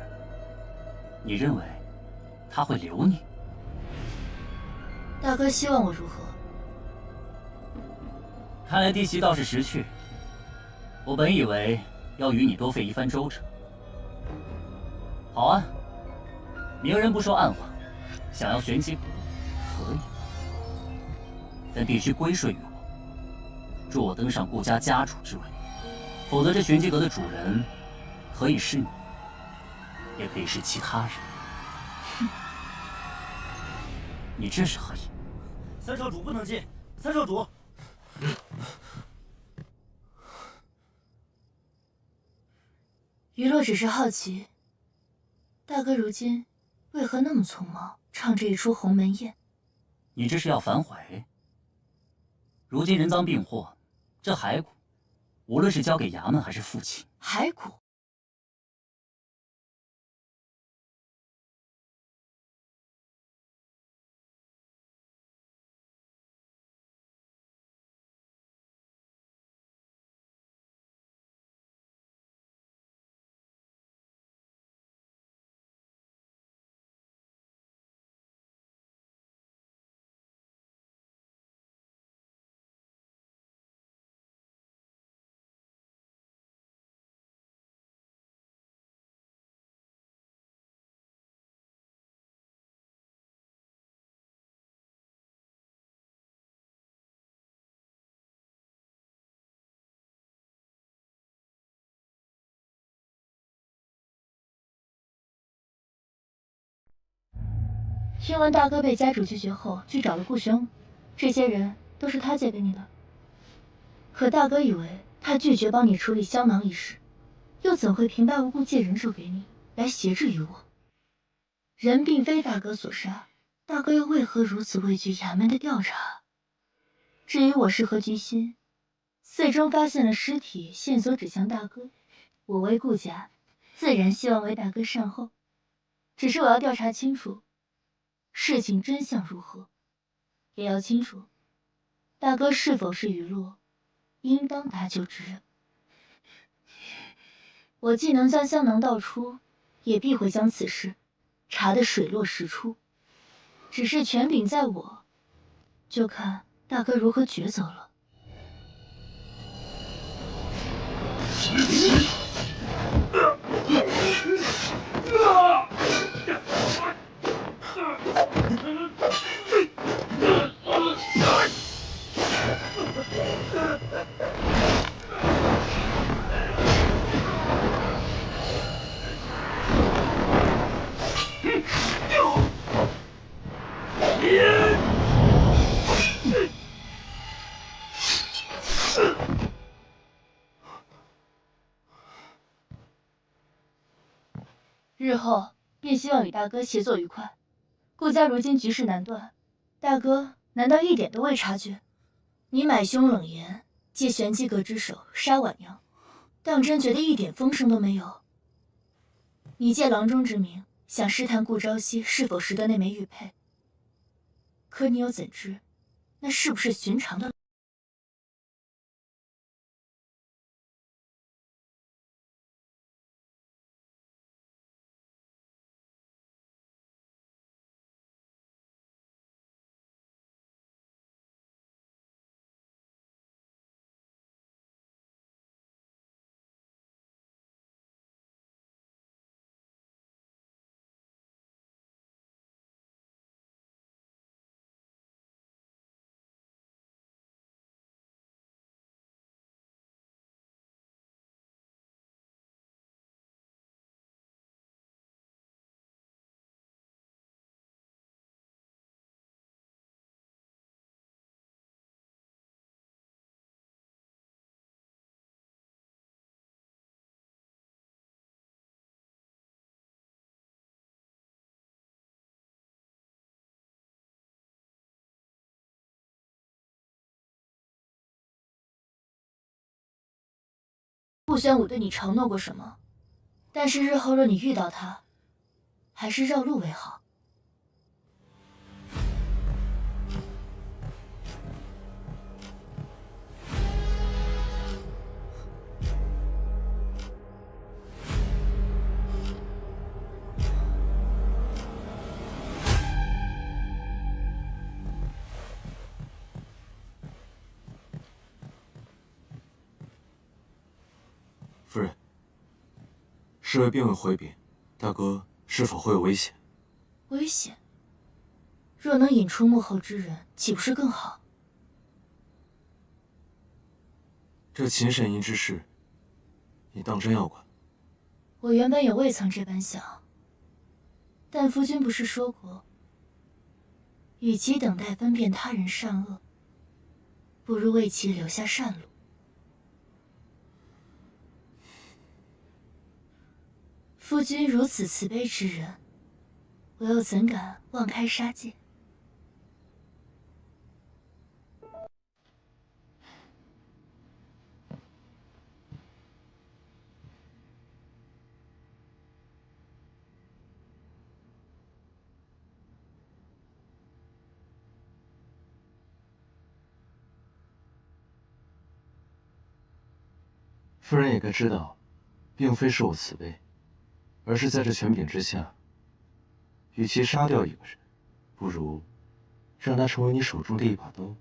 你认为他会留你？大哥希望我如何？看来弟媳倒是识趣。我本以为要与你多费一番周折。好啊，明人不说暗话，想要玄机阁可以，但必须归顺于我。助我登上顾家家主之位，否则这玄机阁的主人可以是你，也可以是其他人。哼，你这是何意？三少主不能进，三少主。余洛只是好奇，大哥如今为何那么匆忙，唱这一出鸿门宴？你这是要反悔？如今人赃并获，这骸骨，无论是交给衙门还是父亲，骸骨。听闻大哥被家主拒绝后，去找了顾玄武，这些人都是他借给你的。可大哥以为他拒绝帮你处理香囊一事，又怎会平白无故借人手给你，来挟制于我？人并非大哥所杀，大哥又为何如此畏惧衙门的调查？至于我是何居心，寺中发现了尸体，线索指向大哥，我为顾家，自然希望为大哥善后。只是我要调查清楚事情真相如何，也要清楚大哥是否是余洛应当搭救之人。我既能将香囊道出，也必会将此事查得水落石出。只是权柄在我，就看大哥如何抉择了。日后便希望与大哥协作愉快。顾家如今局势难断，大哥难道一点都未察觉？你买凶冷言，借玄机阁之手杀婉娘，当真觉得一点风声都没有？你借郎中之名，想试探顾朝夕是否识得那枚玉佩，可你又怎知，那是不是寻常的？宣武对你承诺过什么，但是日后若你遇到他，还是绕路为好。夫人，侍卫并未回禀，大哥是否会有危险？危险？若能引出幕后之人，岂不是更好？这秦沈银之事，你当真要管？我原本也未曾这般想，但夫君不是说过，与其等待分辨他人善恶，不如为其留下善路。夫君如此慈悲之人，我又怎敢妄开杀戒？夫人也该知道，并非是我慈悲，而是在这权柄之下，与其杀掉一个人，不如让他成为你手中的一把刀，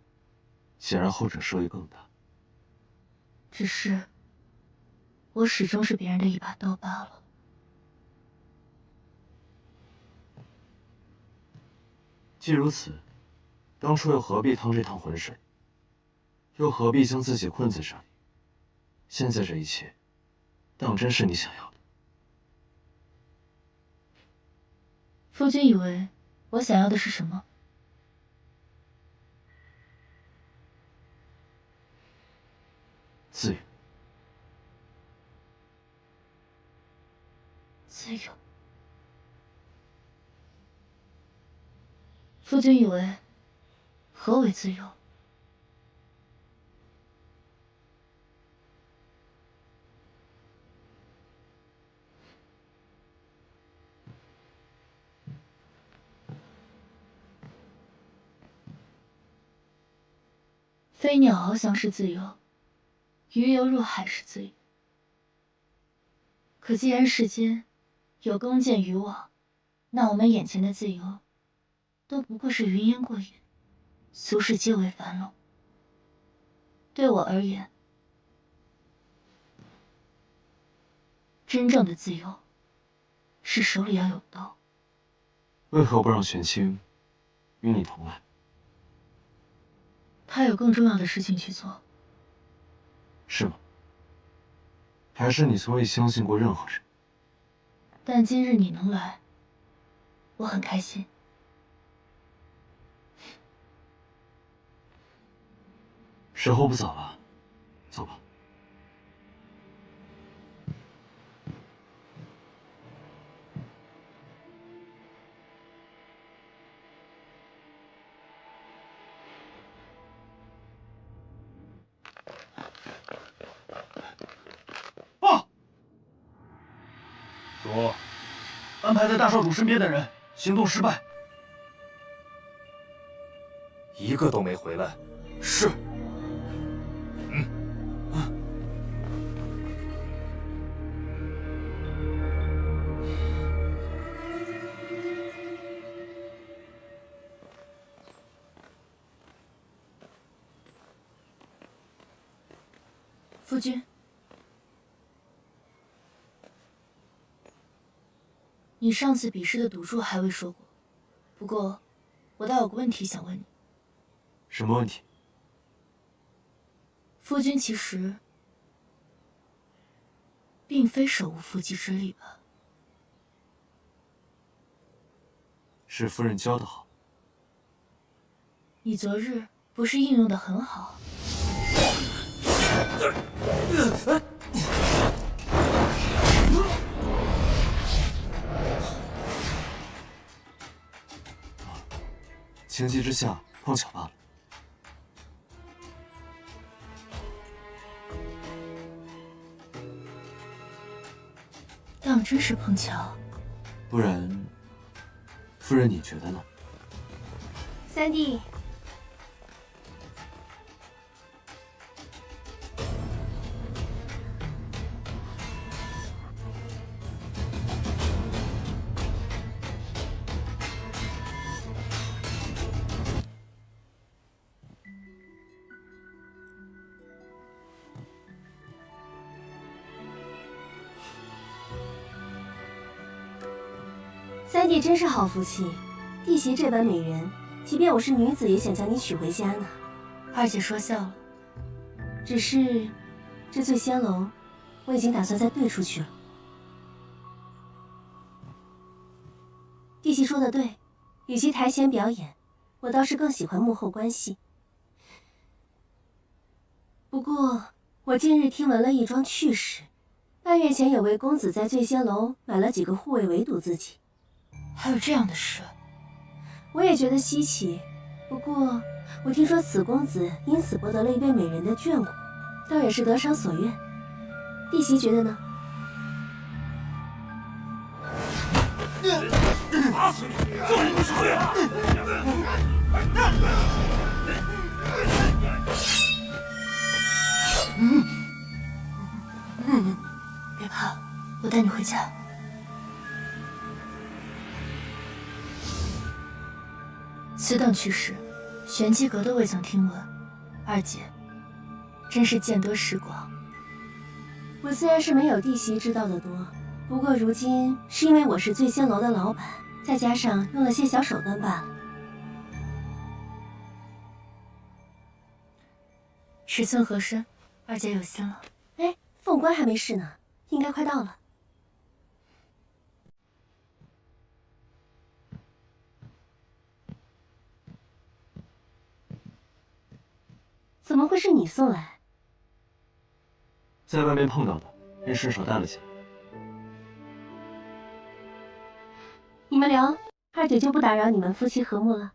显然后者收益更大。只是，我始终是别人的一把刀罢了。既如此，当初又何必趟这趟浑水？又何必将自己困在这里？现在这一切，当真是你想要的？夫君以为我想要的是什么？自由。自由。夫君以为何为自由？飞鸟翱翔是自由，鱼游入海是自由。可既然世间有弓箭渔网，那我们眼前的自由，都不过是云烟过眼，俗世皆为樊笼。对我而言，真正的自由，是手里要有刀。为何不让玄清与你同来？他有更重要的事情去做。是吗？还是你从未相信过任何人？但今日你能来，我很开心。时候不早了，走吧。主，安排在大少主身边的人行动失败，一个都没回来。是。夫君，你上次比试的赌注还未说过，不过我倒有个问题想问你。什么问题？夫君其实并非手无缚鸡之力吧？是夫人教的好。你昨日不是应用的很好？情急之下碰巧罢了。当真是碰巧。不然，夫人你觉得呢？三弟，三弟真是好福气，弟媳这般美人，即便我是女子，也想将你娶回家呢。二姐说笑了，只是这醉仙楼，我已经打算再兑出去了。弟媳说的对，与其台前表演，我倒是更喜欢幕后关系。不过，我近日听闻了一桩趣事，半月前有位公子在醉仙楼买了几个护卫围堵自己。还有这样的事？我也觉得稀奇。不过，我听说此公子因此博得了一位美人的眷顾，倒也是得偿所愿。弟媳觉得呢？打死你！做你不是会啊！别怕，我带你回家。此等趣事，玄机阁都未曾听闻。二姐，真是见多识广。我虽然是没有弟媳知道的多，不过如今是因为我是醉仙楼的老板，再加上用了些小手段罢了。尺寸合身，二姐有心了。哎，凤冠还没试呢，应该快到了。怎么会是你送来？在外面碰到的，便顺手带了起来。你们聊，二姐就不打扰你们夫妻和睦了。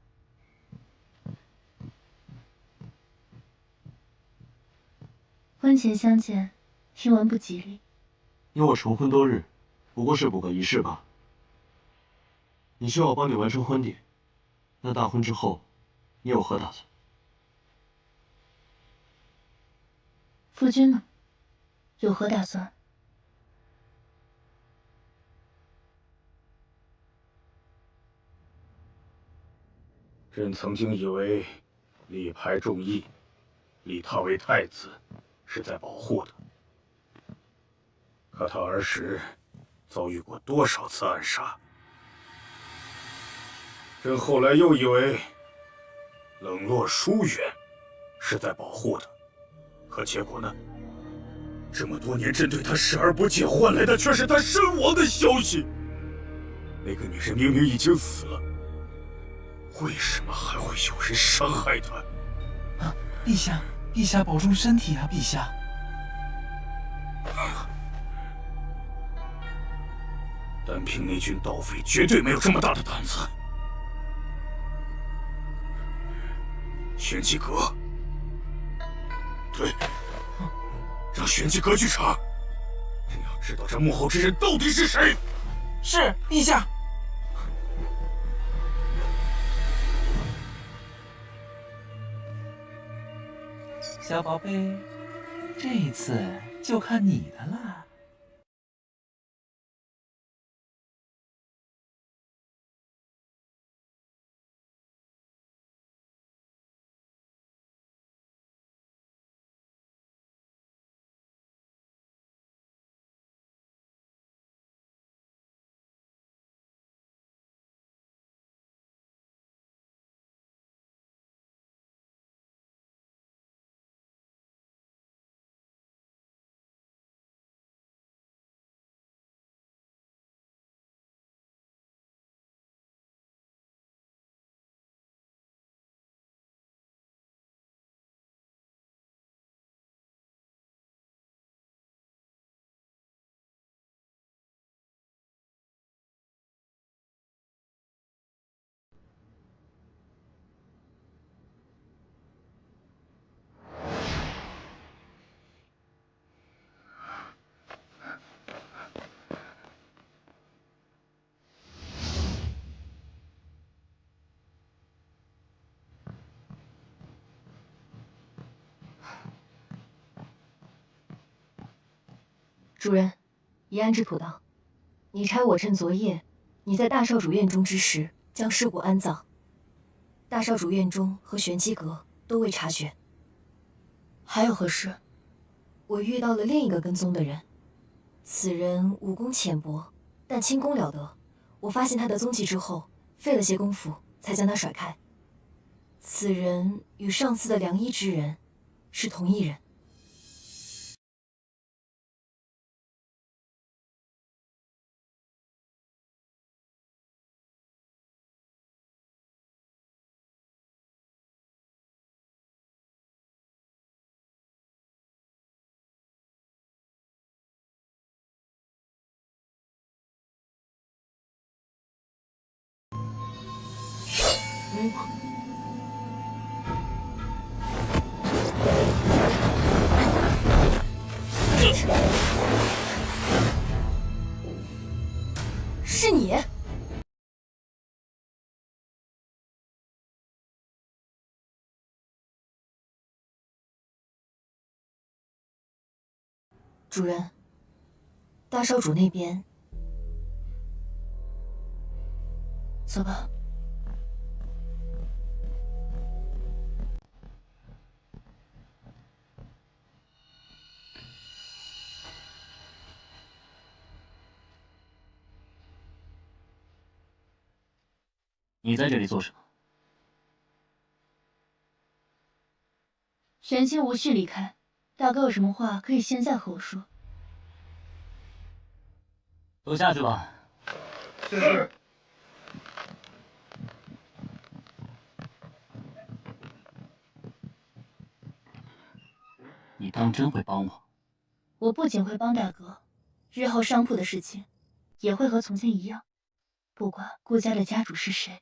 婚前相见，听闻不吉利。因我成婚多日，不过是补个仪式罢了。你需要我帮你完成婚礼，那大婚之后，你有何打算？夫君呢？有何打算？朕曾经以为力排众议，立他为太子，是在保护他。可他儿时遭遇过多少次暗杀？朕后来又以为冷落疏远，是在保护他。可结果呢？这么多年，朕对他视而不见，换来的却是他身亡的消息。那个女人明明已经死了，为什么还会有人伤害她？啊，陛下，陛下保重身体啊，陛下。单凭那群盗匪，绝对没有这么大的胆子。玄机阁，对，让玄机阁去查，朕要知道这幕后之人到底是谁。是，陛下。小宝贝，这一次就看你的了。主人，一案之妥当。你差我趁昨夜你在大少主院中之时，将尸骨安葬。大少主院中和玄机阁都未察觉。还有何事？我遇到了另一个跟踪的人，此人武功浅薄，但轻功了得。我发现他的踪迹之后，费了些功夫才将他甩开。此人与上次的良医之人是同一人。是你？主人，大少主那边，走吧。你在这里做什么？玄清无需离开，大哥有什么话可以现在和我说。都下去吧。是。你当真会帮我？我不仅会帮大哥，日后商铺的事情也会和从前一样，不管顾家的家主是谁。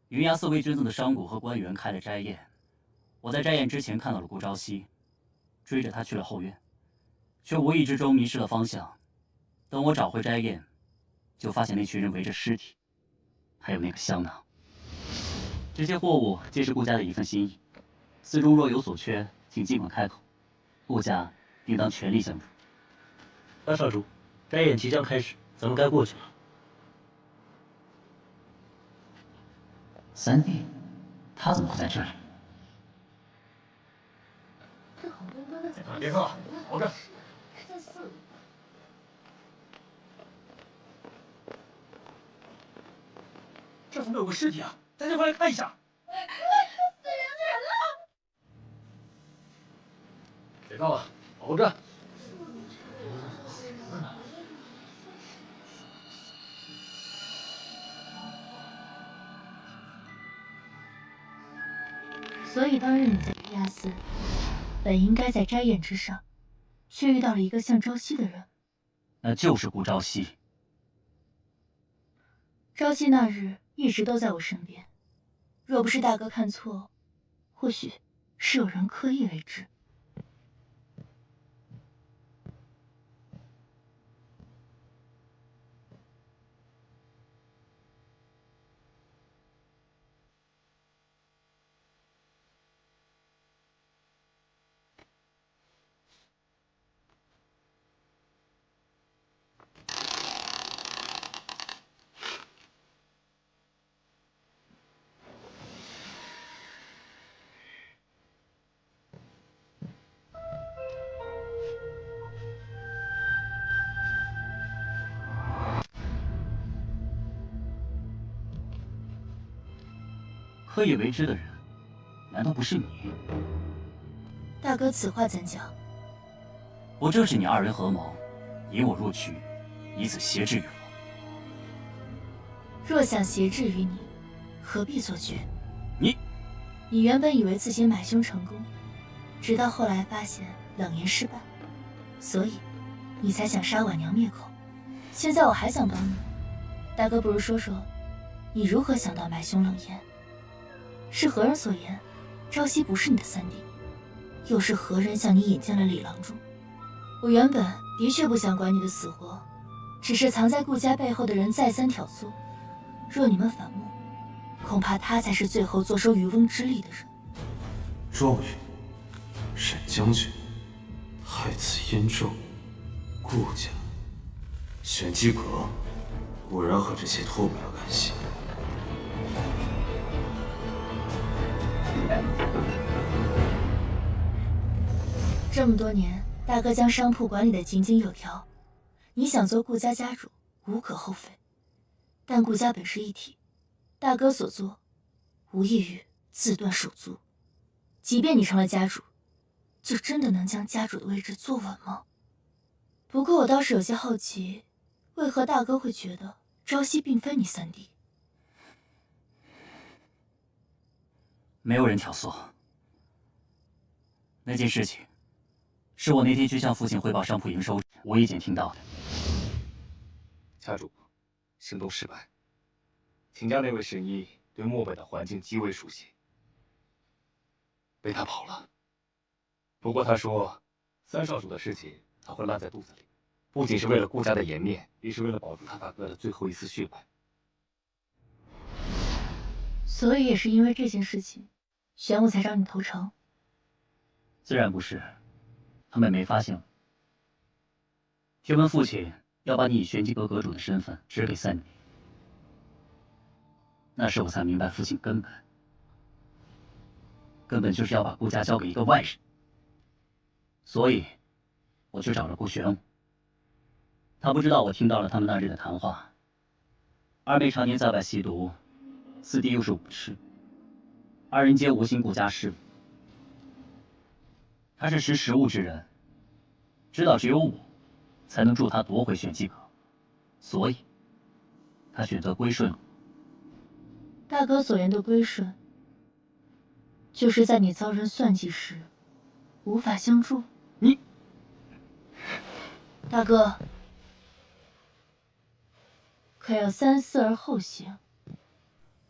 云崖寺为君子的商贾和官员开了斋宴，我在斋宴之前看到了顾朝夕，追着他去了后院，却无意之中迷失了方向。等我找回斋宴，就发现那群人围着尸体，还有那个香囊。这些货物皆是顾家的一份心意，寺中若有所缺，请尽管开口，顾家定当全力相助。大少主，斋宴即将开始，咱们该过去了。三弟，他怎么会在这里？别看了，熬着。这怎么有个尸体啊？大家快来看一下！死人了！别看了，熬着。所以当日你在云崖寺，本应该在斋宴之上，却遇到了一个像朝夕的人。那就是顾朝夕。朝夕那日一直都在我身边，若不是大哥看错，或许是有人刻意为之。刻意为之的人，难道不是你？大哥，此话怎讲？不正是你二人合谋，引我入局，以此挟制于我？若想挟制于你，何必做绝？你原本以为自己买凶成功，直到后来发现冷言失败，所以你才想杀婉娘灭口。现在我还想帮你，大哥，不如说说，你如何想到买凶冷言？是何人所言？朝夕不是你的三弟，又是何人将你引进了李郎中？我原本的确不想管你的死活，只是藏在顾家背后的人再三挑唆，若你们反目，恐怕他才是最后坐收渔翁之利的人。状元，沈将军，害此殷纣，顾家，玄机阁，果然和这些脱不了干系。这么多年，大哥将商铺管理得井井有条，你想做顾家家主，无可厚非。但顾家本是一体，大哥所做，无异于自断手足。即便你成了家主，就真的能将家主的位置坐稳吗？不过我倒是有些好奇，为何大哥会觉得朝夕并非你三弟？没有人挑唆。那件事情，是我那天去向父亲汇报商铺营收时无意间听到的。家主，行动失败。秦家那位神医对漠北的环境极为熟悉，被他跑了。不过他说，三少主的事情他会烂在肚子里，不仅是为了顾家的颜面，也是为了保住他大哥的最后一丝血脉。所以也是因为这件事情，玄武才找你投诚。自然不是，他们没发现我。听闻父亲要把你以玄机阁阁主的身份指给三弟，那时我才明白父亲根本就是要把顾家交给一个外人。所以，我去找了顾玄武。他不知道我听到了他们那日的谈话。二妹常年在外吸毒，四弟又是武痴，二人皆无心顾家事务。他是识时务之人，知道只有我才能助他夺回玄机阁，所以他选择归顺我。大哥所言的归顺，就是在你遭人算计时无法相助。大哥，可要三思而后行。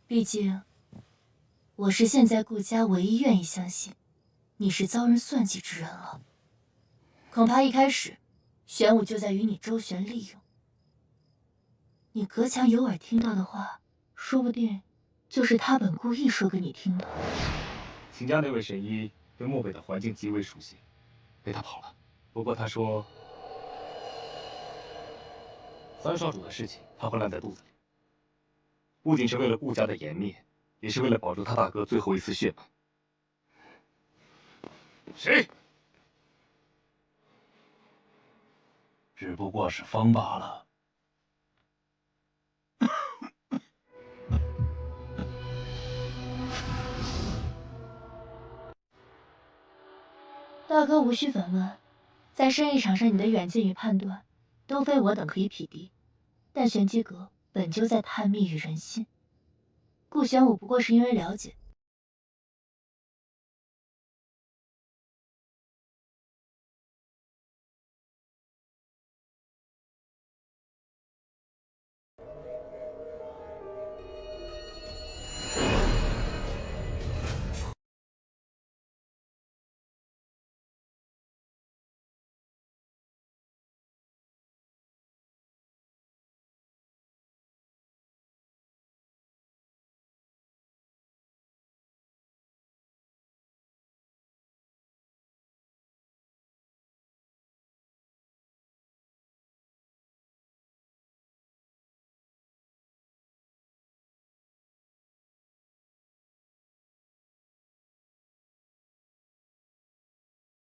毕竟，我是现在顾家唯一愿意相信你是遭人算计之人了。恐怕一开始，玄武就在与你周旋利用。你隔墙有耳听到的话，说不定就是他本故意说给你听的。秦家那位神医对漠北的环境极为熟悉，被他跑了。不过他说，三少主的事情他会烂在肚子里，不仅是为了顾家的颜面，也是为了保住他大哥最后一丝血脉。谁？只不过是风罢了。大哥无需反问，在生意场上你的远见与判断，都非我等可以匹敌。但玄机阁本就在探秘与人心，顾玄武不过是因为了解。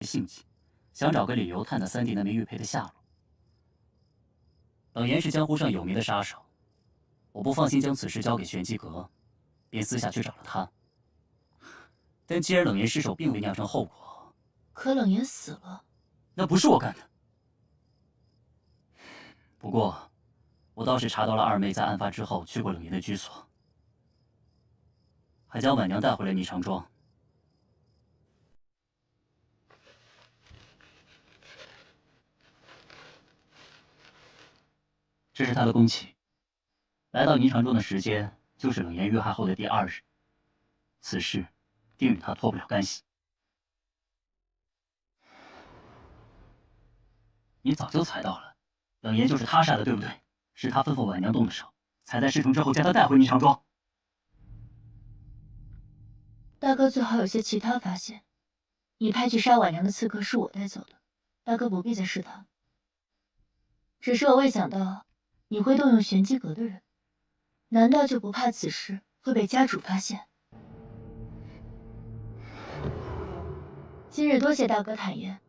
兴起，想找个理由探探三弟那枚玉佩的下落。冷言是江湖上有名的杀手，我不放心将此事交给玄机阁，便私下去找了他，但既然冷言失手并未酿成后果，可冷言死了，那不是我干的。不过，我倒是查到了二妹在案发之后去过冷言的居所，还将婉娘带回了霓裳庄。这是他的宫启，来到霓裳庄的时间就是冷言遇害后的第2日，此事定与他脱不了干系。你早就猜到了，冷言就是他杀的，对不对？是他吩咐婉娘动的手，才在事成之后将他带回霓裳庄。大哥最好有些其他发现。你派去杀婉娘的刺客是我带走的，大哥不必再试探。只是我未想到你会动用玄机阁的人，难道就不怕此事会被家主发现？今日多谢大哥坦言，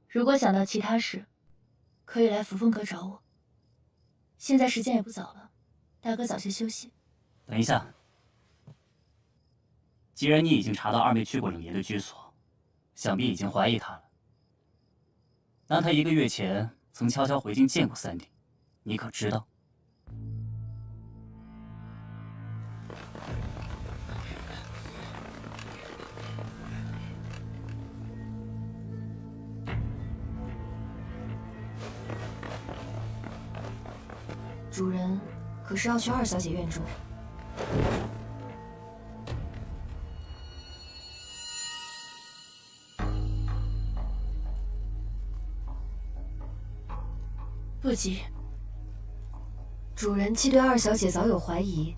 如果想到其他事，可以来扶风阁找我。现在时间也不早了，大哥早些休息。等一下，既然你已经查到二妹去过冷言的居所，想必已经怀疑她了。那她1个月前曾悄悄回京见过三弟，你可知道？主人可是要去2小姐院中？不急。主人既对2小姐早有怀疑，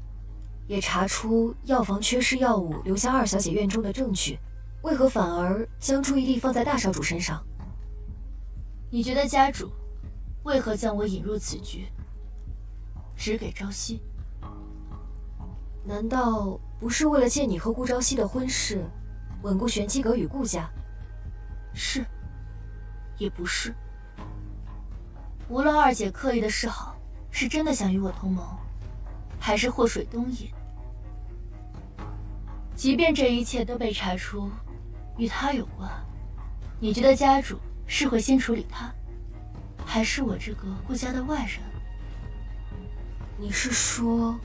也查出药房缺失药物流向2小姐院中的证据，为何反而将注意力放在大少主身上？你觉得家主为何将我引入此局，只给朝夕？难道不是为了借你和顾朝夕的婚事，稳固玄机阁与顾家？是，也不是。无论2姐刻意的示好，是真的想与我同盟，还是祸水东引，即便这一切都被查出与她有关，你觉得家主是会先处理她，还是我这个顾家的外人？你是说，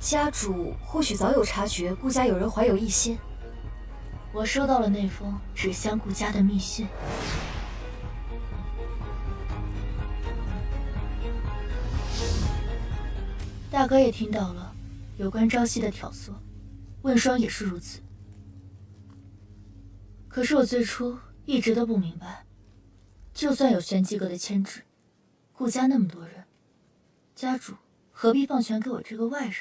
家主或许早有察觉顾家有人怀有异心？我收到了那封指向顾家的密信。大哥也听到了有关朝夕的挑唆，问霜也是如此。可是我最初一直都不明白，就算有玄机阁的牵制，顾家那么多人，家主何必放权给我这个外人？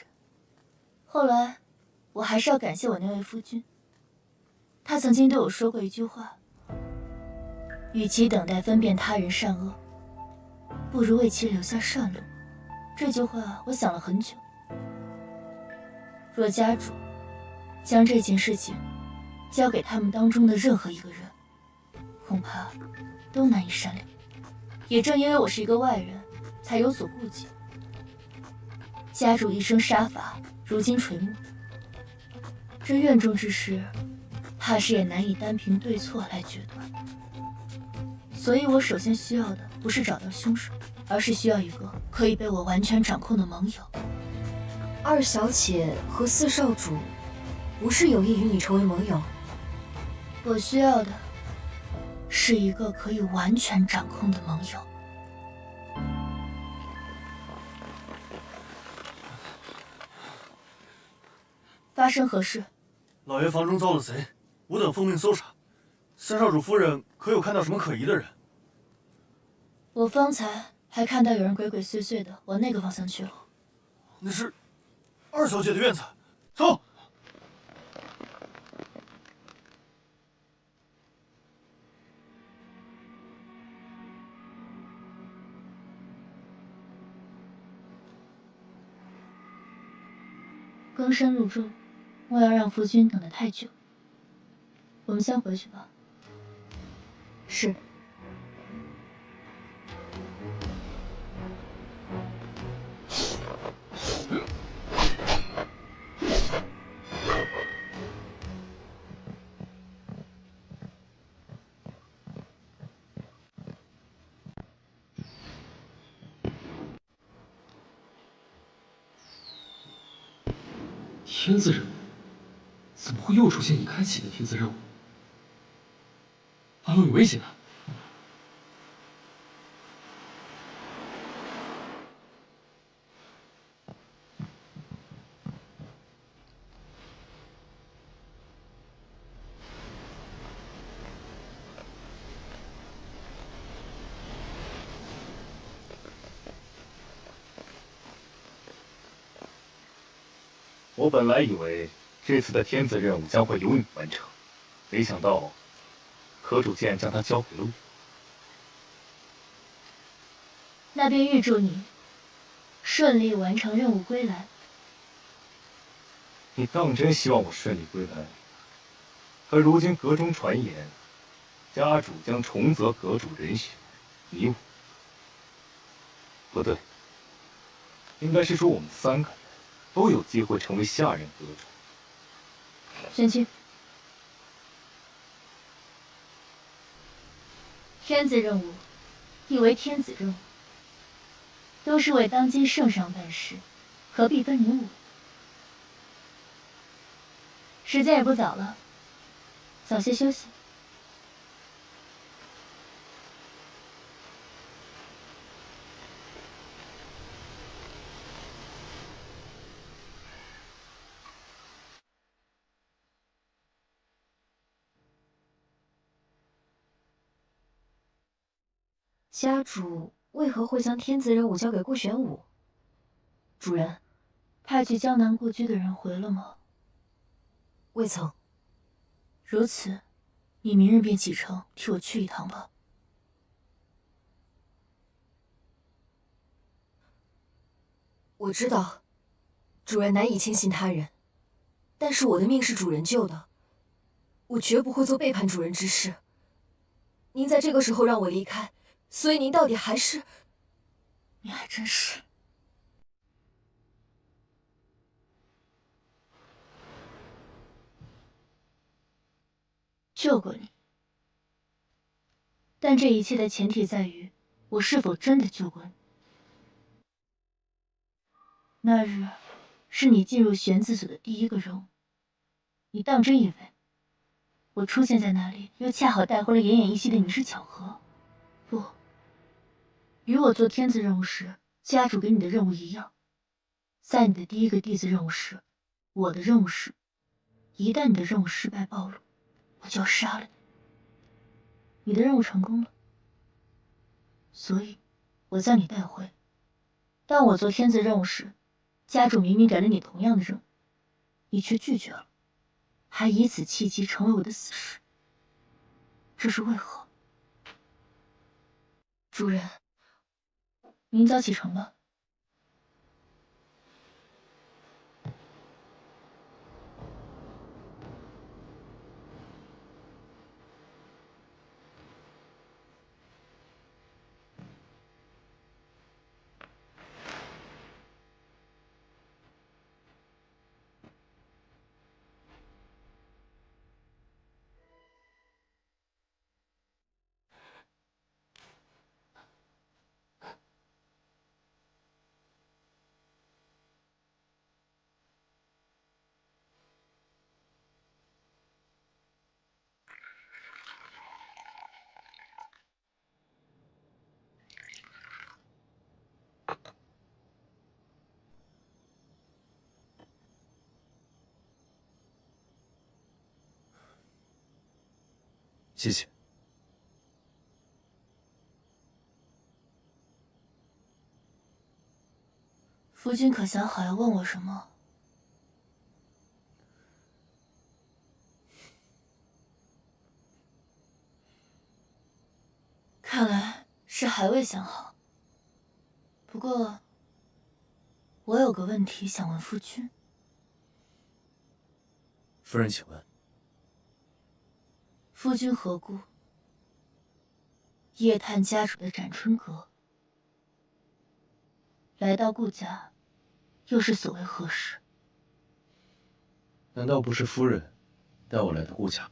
后来，我还是要感谢我那位夫君。他曾经对我说过一句话：与其等待分辨他人善恶，不如为其留下善路。这句话我想了很久。若家主将这件事情交给他们当中的任何一个人，恐怕都难以善了。也正因为我是一个外人，才有所顾忌。家主一生杀伐，如今垂暮，这院中之事，怕是也难以单凭对错来决断。所以我首先需要的不是找到凶手，而是需要一个可以被我完全掌控的盟友。2小姐和4少主不是有意与你成为盟友？我需要的是一个可以完全掌控的盟友。发生何事？老爷房中遭了贼，吾等奉命搜查。3少主夫人可有看到什么可疑的人？我方才还看到有人鬼鬼祟祟的往那个方向去了。那是2小姐的院子，走。更深入住，莫要让夫君等得太久。我们先回去吧。是。天字任务？怎么会又出现已开启的天字任务？阿龙有危险啊！我本来以为这次的天字任务将会由你完成，没想到阁主竟然将它交给了我。那便预祝你顺利完成任务归来。你当真希望我顺利归来？可如今阁中传言，家主将重择阁主人选，你我不对，应该是说我们3个人都有机会成为下任阁主。玄清，天子任务亦为天子任务，都是为当今圣上办事，何必分你我？时间也不早了，早些休息。家主为何会将天子任务交给顾玄武？主人，派去江南故居的人回了吗？未曾。如此，你明日便启程，替我去一趟吧。我知道，主人难以轻信他人，但是我的命是主人救的，我绝不会做背叛主人之事。您在这个时候让我离开，所以您到底还是……你还真是……救过你，但这一切的前提在于我是否真的救过你。那日是你进入玄子所的第一个任务，你当真以为我出现在那里，又恰好带回了奄奄一息的你是巧合？不，与我做天子任务时家主给你的任务一样，在你的第一个弟子任务时，我的任务是，一旦你的任务失败暴露，我就要杀了你。你的任务成功了，所以我将你带回。当我做天子任务时，家主明明给了你同样的任务，你却拒绝了，还以此契机成为我的死士，这是为何？主人，明早启程吧。谢谢。夫君可想好要问我什么？看来是还未想好。不过，我有个问题想问夫君。夫人，请问。夫君何故夜探家主的斩春阁，来到顾家，又是所谓何事？难道不是夫人带我来的顾家吗？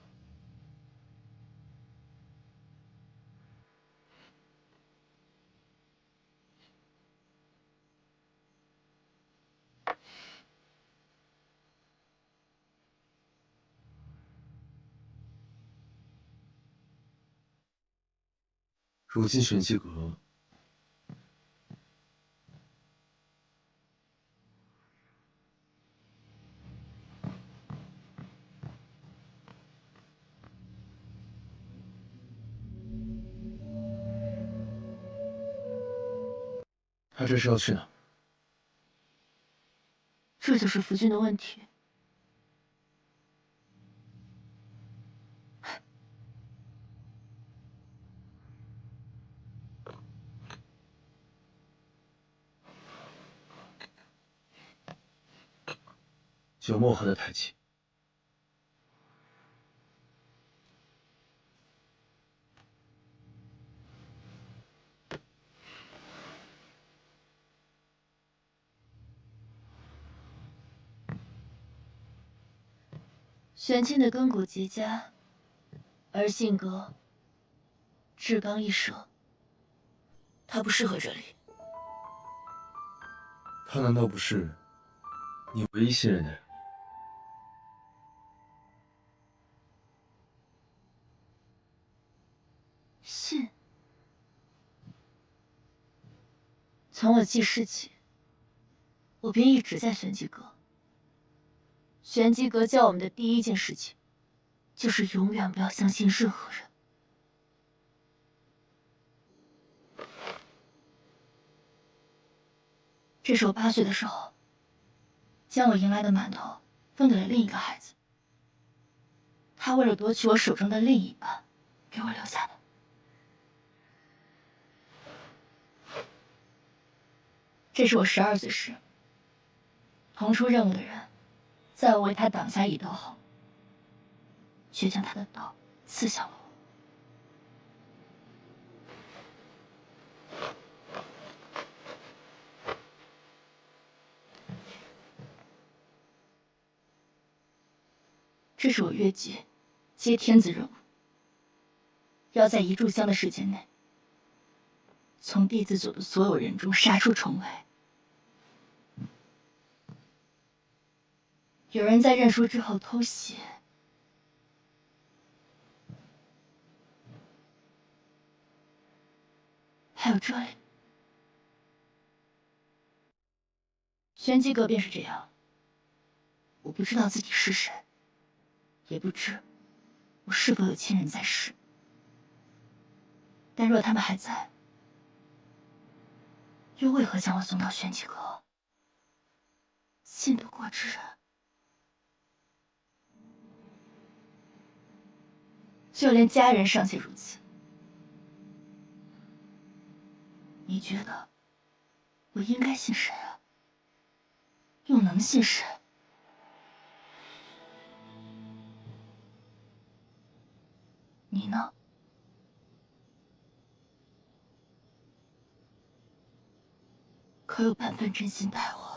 如今玄机阁他这是要去哪？这就是福君的问题。酒墨喝得太急。玄清的根骨极佳，而性格至刚易舍，他不适合这里。他难道不是你唯一信任的人？信。从我记事起，我便一直在玄机阁。玄机阁教我们的第一件事情，就是永远不要相信任何人。这是我8岁的时候，将我迎来的馒头分给了另一个孩子。他为了夺取我手中的另一半，给我留下的。这是我12岁时，同出任务的人，在我为他挡下一刀后，却将他的刀刺向了我。这是我越级接天子任务，要在1炷香的时间内，从弟子组的所有人中杀出重围。有人在认输之后偷袭，还有这里，玄机阁便是这样。我不知道自己是谁，也不知我是否有亲人在世，但若他们还在，又为何将我送到玄机阁？信得过之人，就连家人尚且如此。你觉得我应该信谁啊？又能信谁？你呢？可有半分真心待我？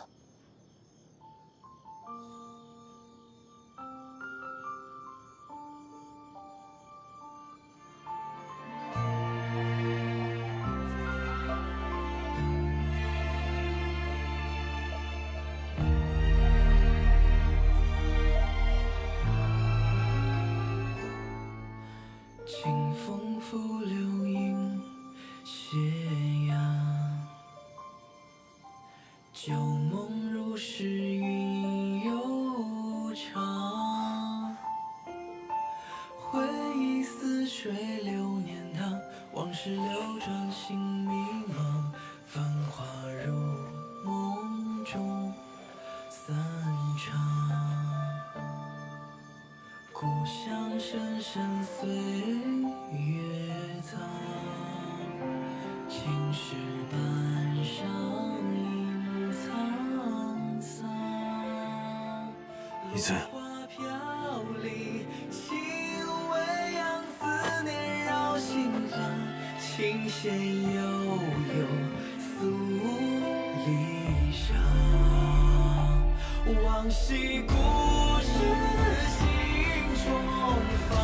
清风拂柳映斜阳，旧梦如诗韵悠长。回忆似水流年堂，往事流转心迷茫。繁华如梦中散场。故乡深深岁月藏，青石板上映沧桑。一尊，飘零，轻微扬思念绕心房，琴弦悠悠诉离殇，往昔故事。重放，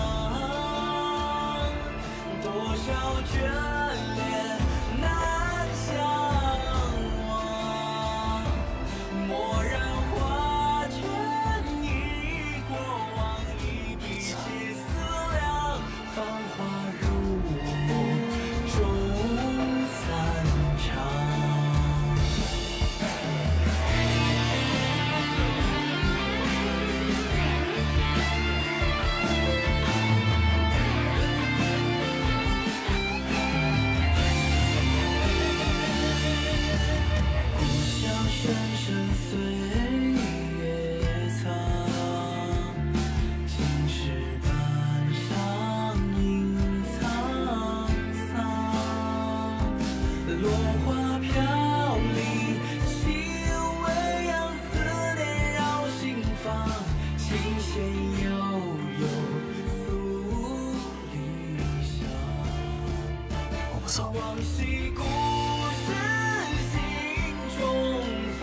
多少眷恋难相忘。蓦然画卷，忆过往，一笔皆思量。繁华如梦中。深深岁月藏，青石板上隐沧桑。落花飘零，轻微扬思念绕心房，琴弦悠悠诉离殇。我不走。往昔故事心中放，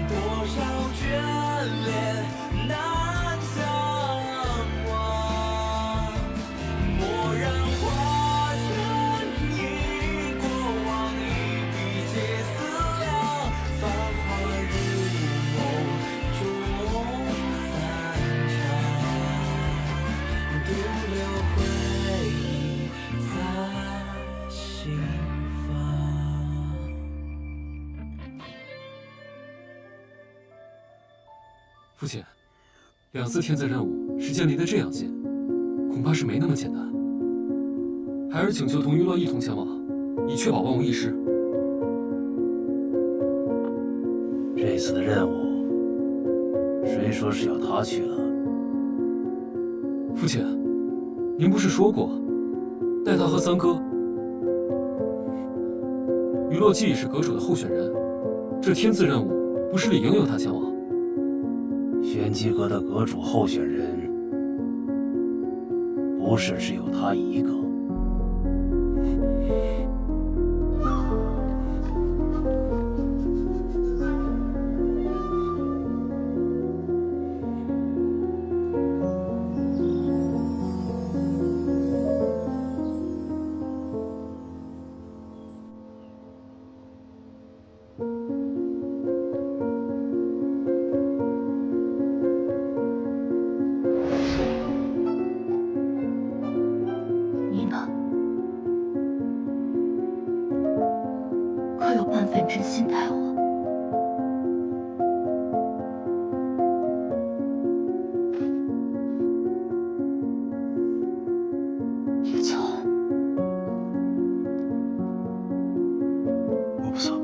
多少眷恋难相忘。蓦然化成一过往，一笔皆思量。繁华日梦中散场，独留回忆在心房。父亲，2次天字任务时间离得这样近，恐怕是没那么简单。孩儿请求同娱乐一同前往，以确保万无一失。这次的任务，谁说是要他去了？父亲，您不是说过，带他和三哥。娱乐既是阁主的候选人，这天字任务不是理应由他前往。玄机阁的阁主候选人，不是只有他一个。你呢？可有半分真心待我？叶秋，我不走。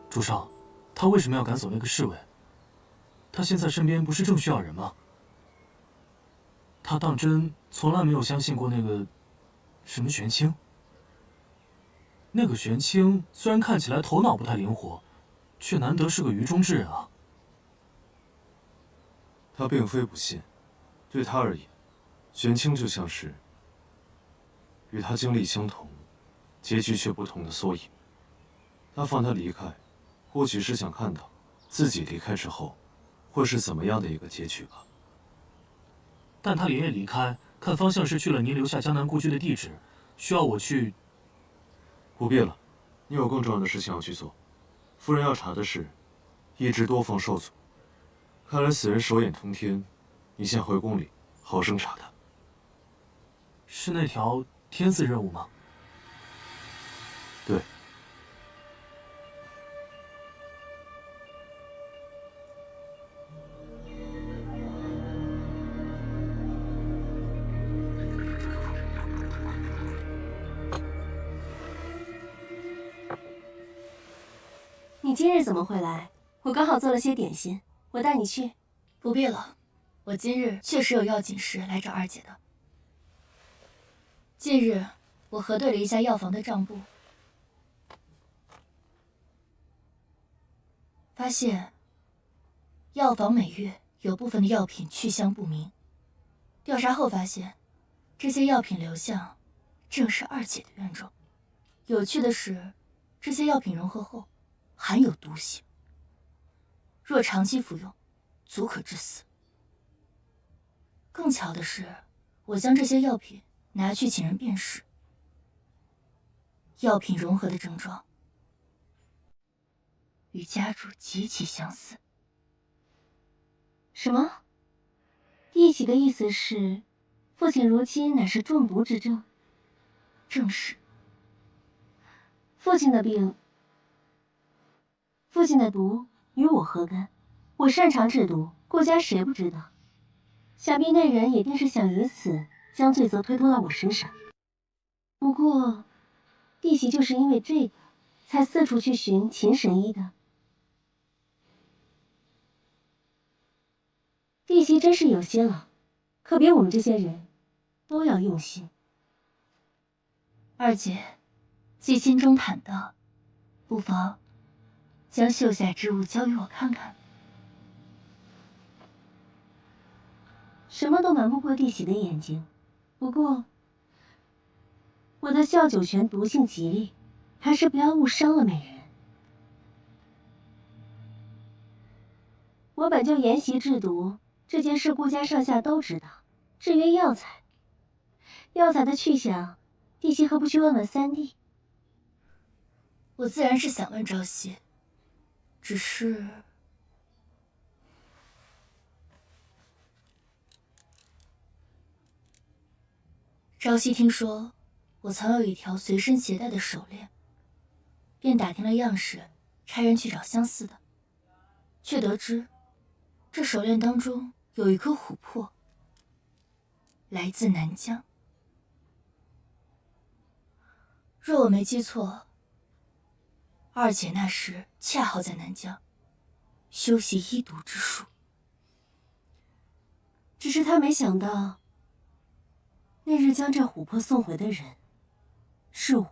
主上，他为什么要赶走那个侍卫？他现在身边不是正需要人吗？他当真从来没有相信过那个什么玄清？那个玄清虽然看起来头脑不太灵活，却难得是个愚忠之人啊。他并非不信，对他而言，玄清就像是与他经历相同、结局却不同的缩影。他放他离开，或许是想看到自己离开之后会是怎么样的一个结局吧。但他连夜离开，看方向是去了您留下江南故居的地址，需要我去。不必了，你有更重要的事情要去做。夫人要查的是一只多方兽族，看来此人手眼通天，你先回宫里好生查他。是那条天字任务吗？对。你今日怎么会来？我刚好做了些点心，我带你去。不必了，我今日确实有要紧事来找二姐的。近日我核对了一下药房的账簿，发现药房每月有部分的药品去向不明。调查后发现，这些药品流向正是二姐的院中。有趣的是，这些药品融合后含有毒性，若长期服用，足可致死。更巧的是，我将这些药品拿去请人辨识，药品融合的症状与家主极其相似。什么？弟媳的意思是，父亲如今乃是中毒之症？正是。父亲的病，父亲的毒与我何干？我擅长制毒，顾家谁不知道？想必那人也定是想以此将罪责推脱到我身上。不过，弟媳就是因为这个，才四处去寻秦神医的。弟媳真是有心了，可别我们这些人都要用心。二姐，既心中坦荡，不妨将绣下之物交与我看看。什么都瞒不过弟媳的眼睛，不过我的笑九泉毒性极厉，还是不要误伤了美人。我本就研习制毒，这件事顾家上下都知道。至于药材，药材的去向，弟媳何不去问问三弟？我自然是想问朝夕，只是朝夕听说我曾有一条随身携带的手链，便打听了样式，差人去找相似的，却得知这手链当中有一颗琥珀，来自南疆。若我没记错，二姐那时恰好在南疆修习医毒之术。只是他没想到，那日将这琥珀送回的人是我。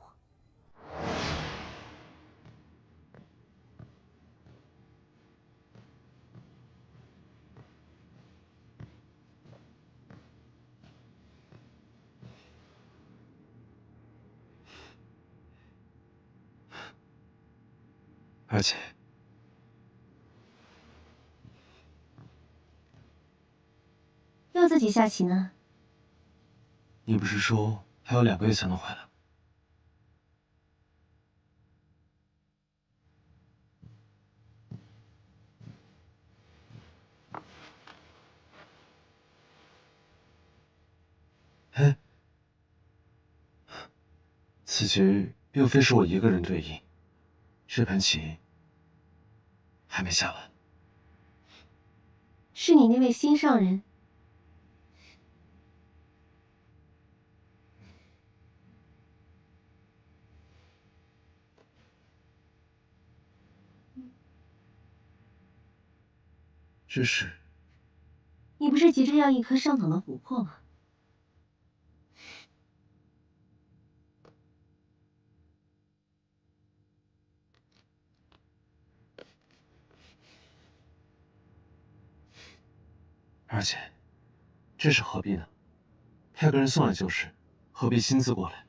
二姐，又自己下棋呢？你不是说还有2个月才能回来？哎，此局并非是我一个人对弈，这盘棋还没下完。是你那位心上人？这是？你不是急着要一颗上等的琥珀吗？二姐，这是何必呢？派个人送来就是，何必亲自过来？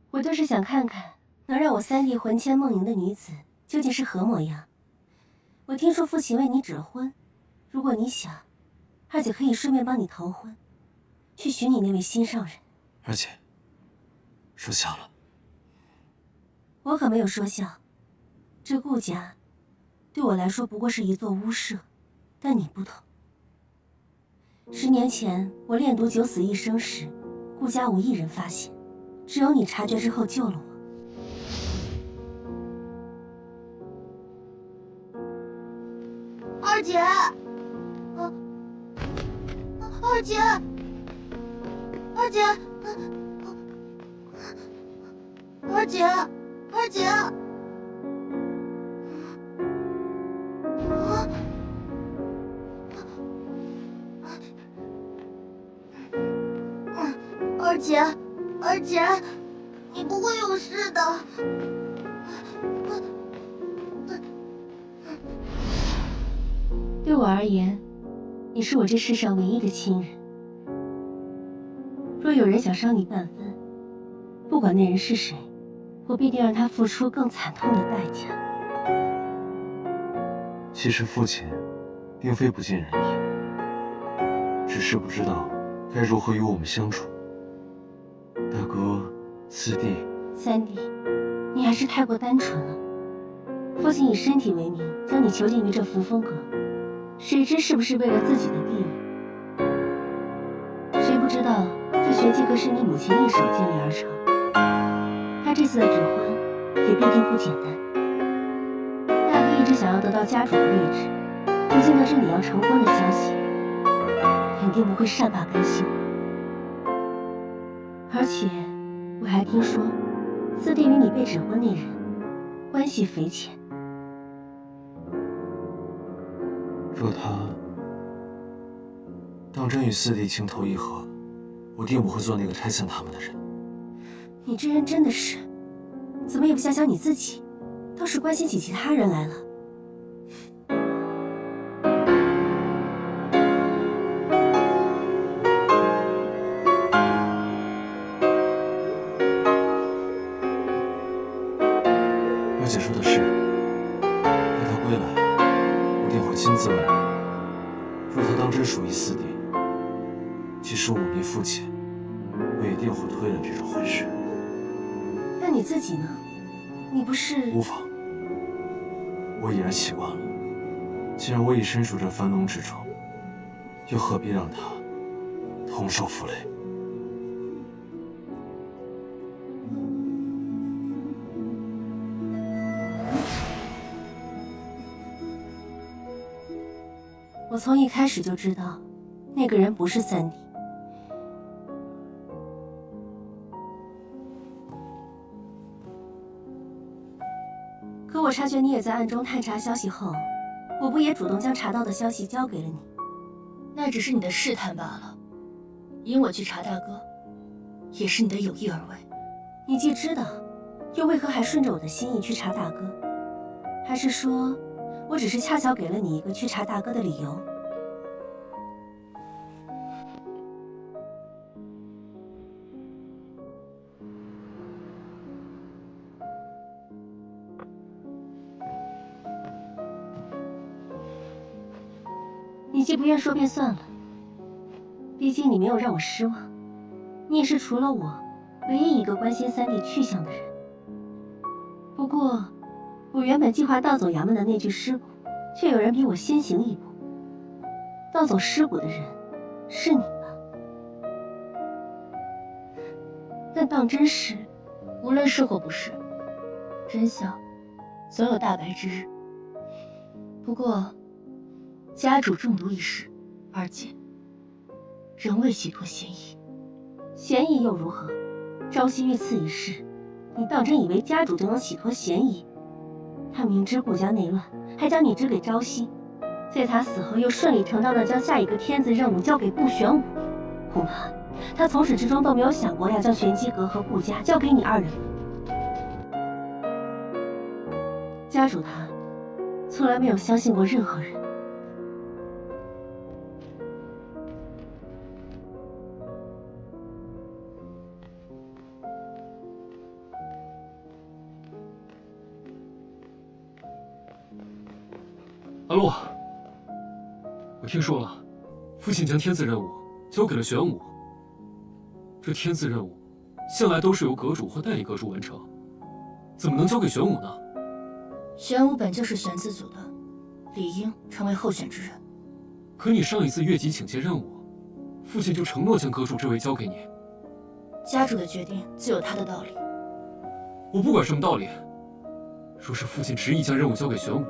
我就是想看看，能让我三弟魂牵梦萦的女子究竟是何模样。我听说父亲为你指了婚，如果你想，二姐可以顺便帮你逃婚，去寻你那位心上人。二姐，说笑了。我可没有说笑，这顾家对我来说不过是一座屋舍，但你不同。10年前我炼毒九死一生时，顾家无一人发现，只有你察觉之后救了我。二姐，二姐，二姐，二姐，二姐，二姐，二姐，你不会有事的。对我而言，你是我这世上唯一的亲人。若有人想伤你半分，不管那人是谁，我必定让他付出更惨痛的代价。其实父亲并非不尽人意，只是不知道该如何与我们相处。大哥、四弟、三弟，你还是太过单纯了。父亲以身体为名将你囚禁于这扶风阁，谁知是不是为了自己的地位？谁不知道这玄机阁是你母亲一手建立而成，他这次的指婚也必定不简单。大哥一直想要得到家主的位置，如今得知你要成婚的消息，肯定不会善罢甘休。而且我还听说，四弟与你被指婚那人关系匪浅。若他当真与四弟情投意合，我定不会做那个拆散他们的人。你这人真的是，怎么也不想想你自己，倒是关心起其他人来了。要解说的是，待他归来，我定会亲自问他。若他当真属于四弟，即使忤逆父亲，我也定会推了这桩婚事。那你自己呢？你不是……无妨，我已然习惯了。既然我已身处这樊笼之中，又何必让他同受负累？我从一开始就知道，那个人不是三弟。可我察觉你也在暗中探查消息后，我不也主动将查到的消息交给了你？那只是你的试探罢了。引我去查大哥，也是你的有意而为。你既知道，又为何还顺着我的心意去查大哥？还是说，我只是恰巧给了你一个去查大哥的理由？你既不愿说便算了，毕竟你没有让我失望，你也是除了我唯一一个关心三弟去向的人。不过，我原本计划盗走衙门的那具尸骨，却有人比我先行一步。盗走尸骨的人是你吧？但当真时，无论是或不是，真相总有大白之日。不过，家主中毒一事，二姐仍未洗脱嫌疑。嫌疑又如何？朝夕遇刺一事，你当真以为家主就能洗脱嫌疑？他明知顾家内乱，还将你指给朝夕，在他死后又顺理成章地将下一个天子任务交给顾玄武。恐怕他从始至终都没有想过要将玄机阁和顾家交给你二人。家主他从来没有相信过任何人。阿洛，我听说了，父亲将天子任务交给了玄武。这天子任务向来都是由阁主或代理阁主完成，怎么能交给玄武呢？玄武本就是玄字组的，理应成为候选之人。可你上一次越级请接任务，父亲就承诺将阁主之位交给你。家主的决定自有他的道理。我不管什么道理，若是父亲执意将任务交给玄武，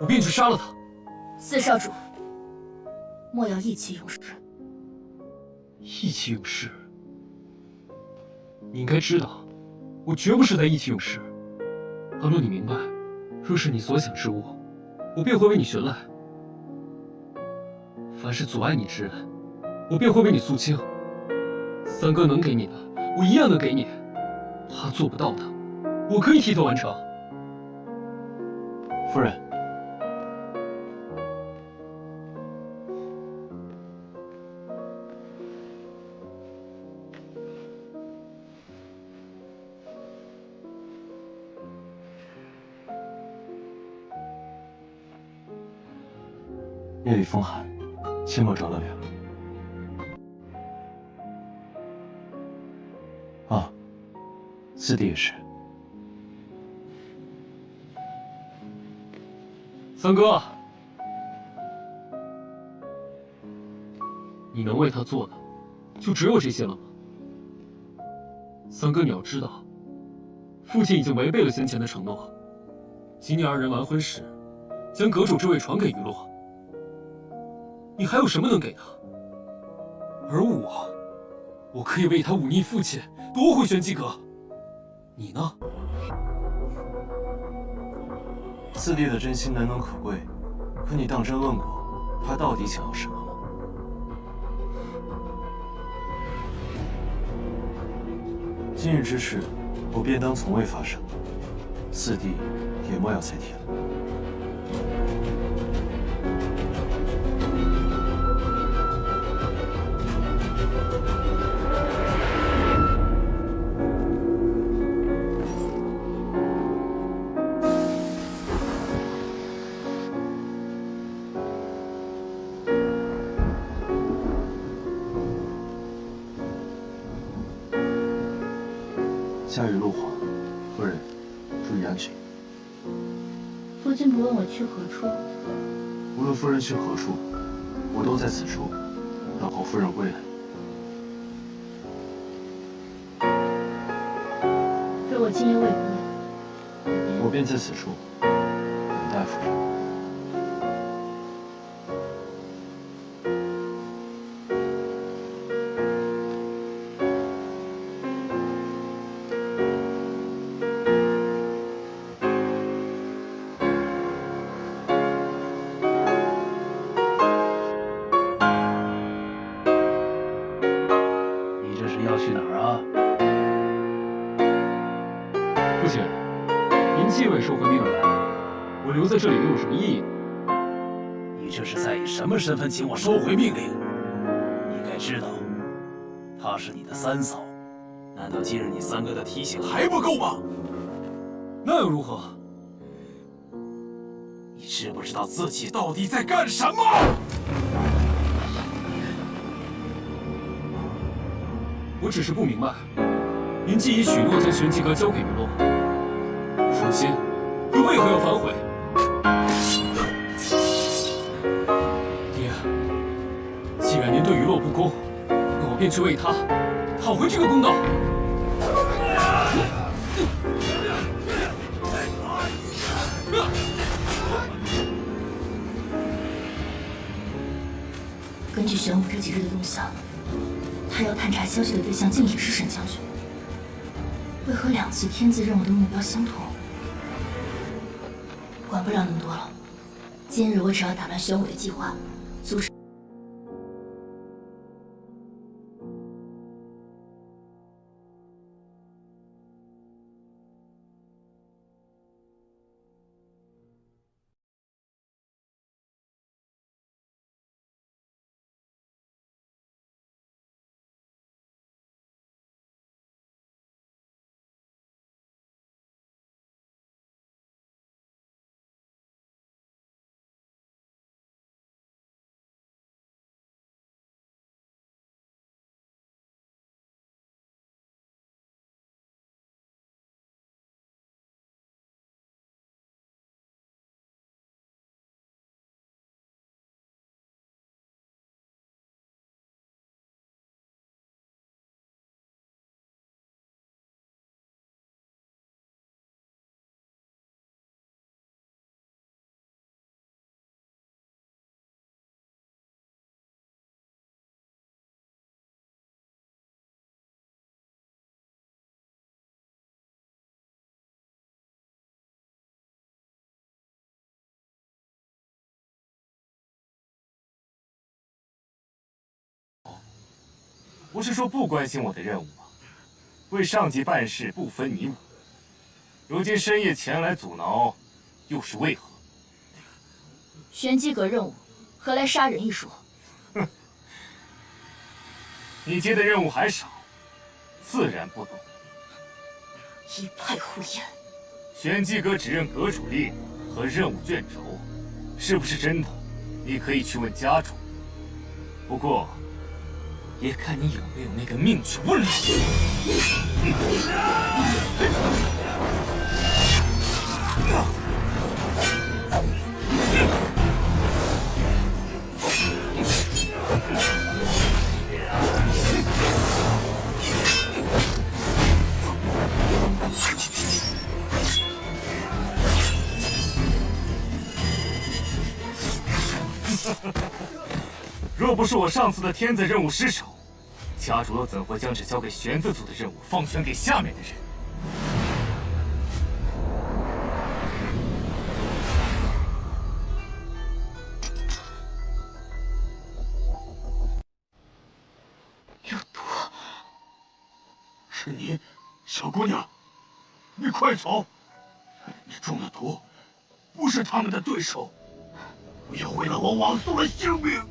我便去杀了他。四少主，莫要意气用事。意气用事？你应该知道，我绝不是在意气用事。阿洛，你明白，若是你所想之物，我便会为你寻来；凡是阻碍你之人，我便会为你肃清。三哥能给你的，我一样能给你；他做不到的，我可以替他完成。夫人。夜里风寒，切莫着了凉。啊，四弟也是。三哥，你能为他做的就只有这些了吗？三哥，你要知道，父亲已经违背了先前的承诺，今年二人完婚时将阁主之位传给于洛，你还有什么能给他？而我可以为他忤逆父亲夺回玄机阁，你呢？四弟的真心难能可贵，可你当真问过他到底想要什么吗？今日之事，我便当从未发生，四弟也莫要再提了。下雨路滑，夫人注意安全。夫君不问我去何处？无论夫人去何处，我都在此处等候夫人归来。若我今夜未归，我便在此处等待夫人。去哪儿啊？父亲，您既未收回命令，我留在这里又有什么意义呢？你这是在以什么身份请我收回命令？你该知道，她是你的三嫂，难道今日你三哥的提醒还不够吗？那又如何？你知不知道自己到底在干什么？我只是不明白，您既已许诺将玄机阁交给于洛，如今又为何要反悔？爹，既然您对于洛不公，那我便去为他讨回这个公道。根据玄武这几日的动向，他要探查消息的对象竟也是沈将军，为何2次天字任务的目标相同？管不了那么多了，今日我只要打乱玄武的计划，阻止。不是说不关心我的任务吗？为上级办事不分你我，如今深夜前来阻挠，又是为何？玄机阁任务，何来杀人一说？哼，你接的任务还少，自然不懂。一派胡言！玄机阁只认阁主令和任务卷轴，是不是真的？你可以去问家主。不过，也看你有没有那个命去问了。若不是我上次的天子任务失手，家主又怎会将这交给玄子族的任务放权给下面的人？有毒！是你，小姑娘，你快走！你中了毒，不是他们的对手，不要为了我枉送了性命。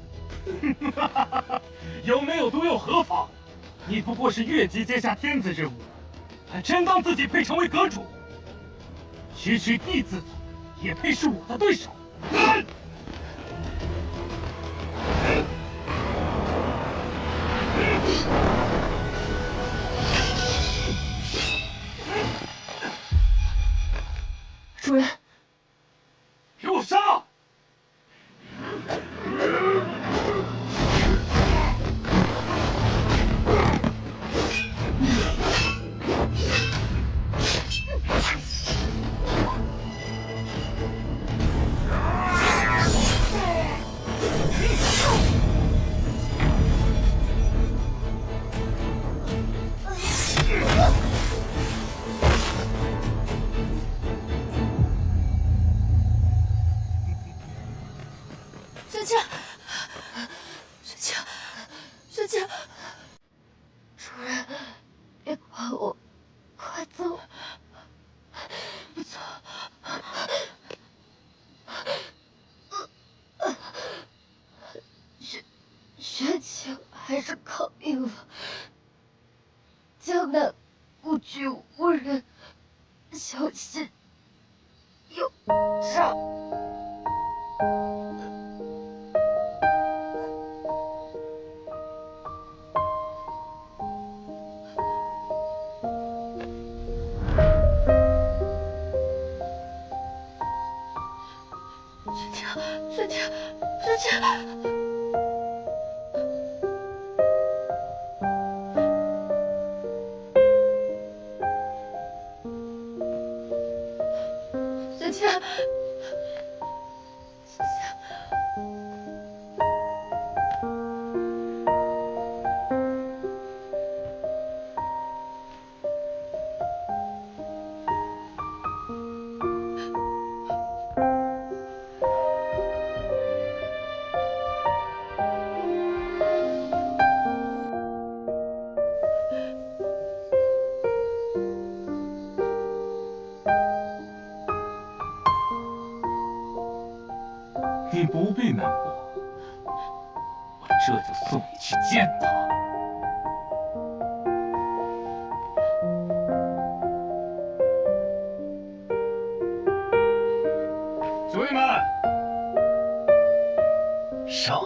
有没有毒又何妨？你不过是越级接下天子任务，还真当自己配成为阁主？区区弟子也配是我的对手？主人，给我杀！雪清，雪清，雪清，主人，别管我，快走！不走。雪清还是抗命了。江南无惧无人，小心有诈。雪清，雪清。雪清，雪清，你不必难过，我这就送你去见他。兄弟们，上！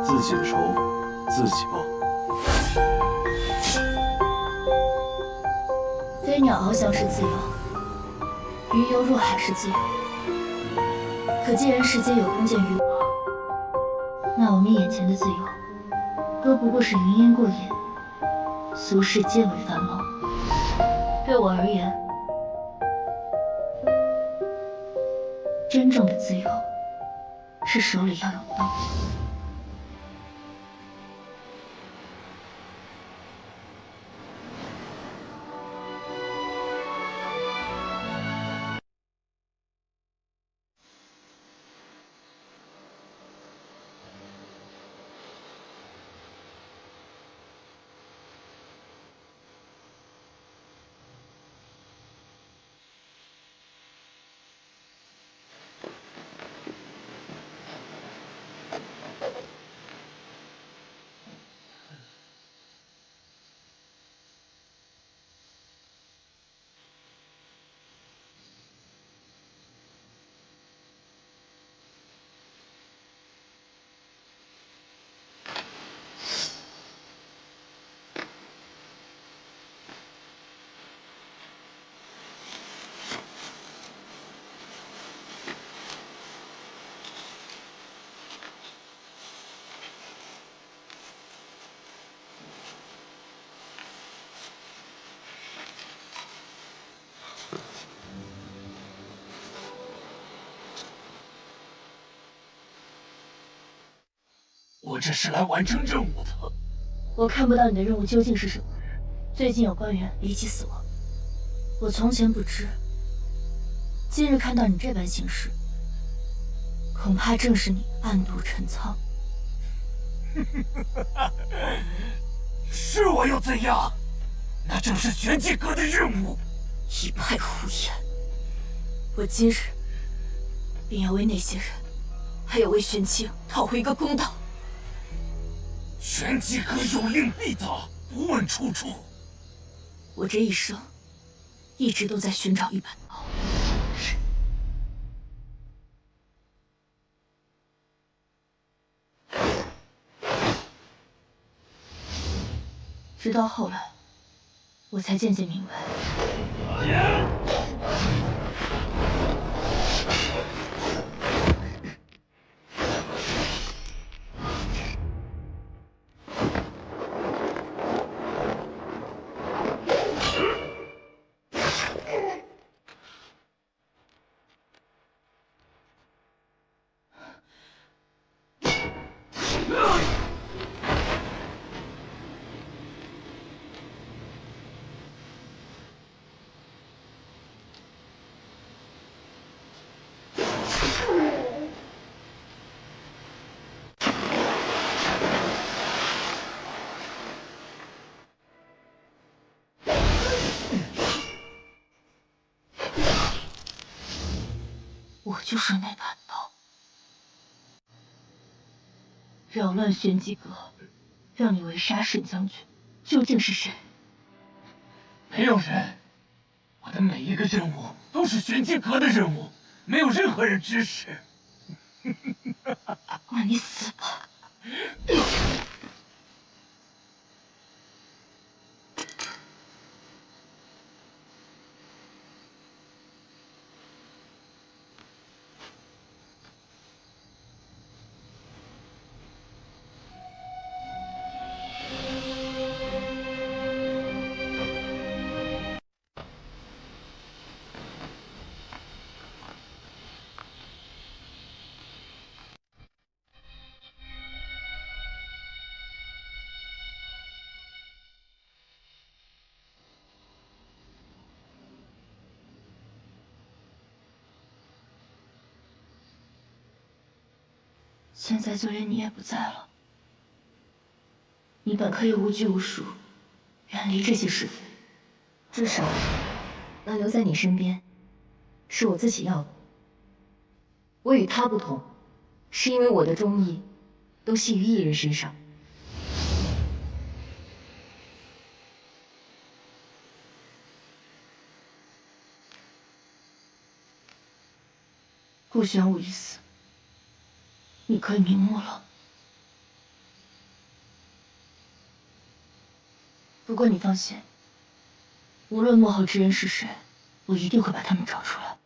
自己的仇自己报。飞鸟翱翔是自由，鱼游入海是自由。可既然世间有封建余华，那我们眼前的自由，都不过是云烟过眼，俗世皆为繁忙。对我而言，真正的自由，是手里要有刀。我这是来完成任务的。我看不到你的任务究竟是什么。最近有官员离奇死亡，我从前不知，今日看到你这般行事，恐怕正是你暗度陈仓。是我又怎样？那正是玄机阁的任务。一派胡言！我今日便要为那些人，还有为玄机讨回一个公道。玄机阁有令必达，不问出处。我这一生一直都在寻找一把刀，直到后来，我才渐渐明白。我就是那把刀，扰乱玄机阁，让你围杀沈将军，究竟是谁？没有人，我的每一个任务都是玄机阁的任务，没有任何人指使。那你死吧！现在就连你也不在了，你本可以无拘无束，远离这些是非。至少，那留在你身边，是我自己要的。我与他不同，是因为我的忠义都系于一人身上。顾玄武已死，你可以瞑目了。不过你放心，无论幕后之人是谁，我一定会把他们找出来。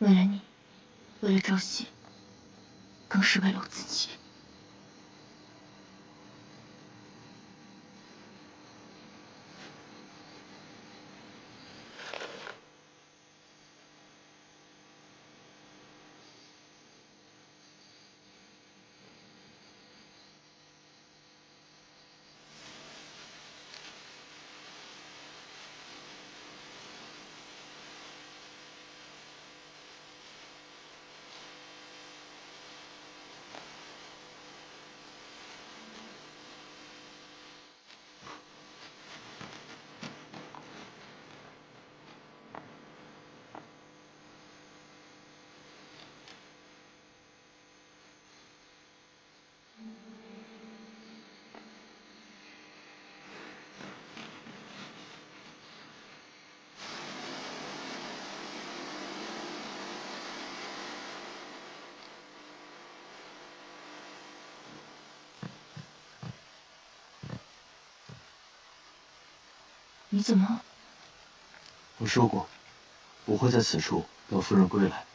为了你，为了朝夕，更是为了我自己。你怎么？我说过，不会在此处等夫人归来。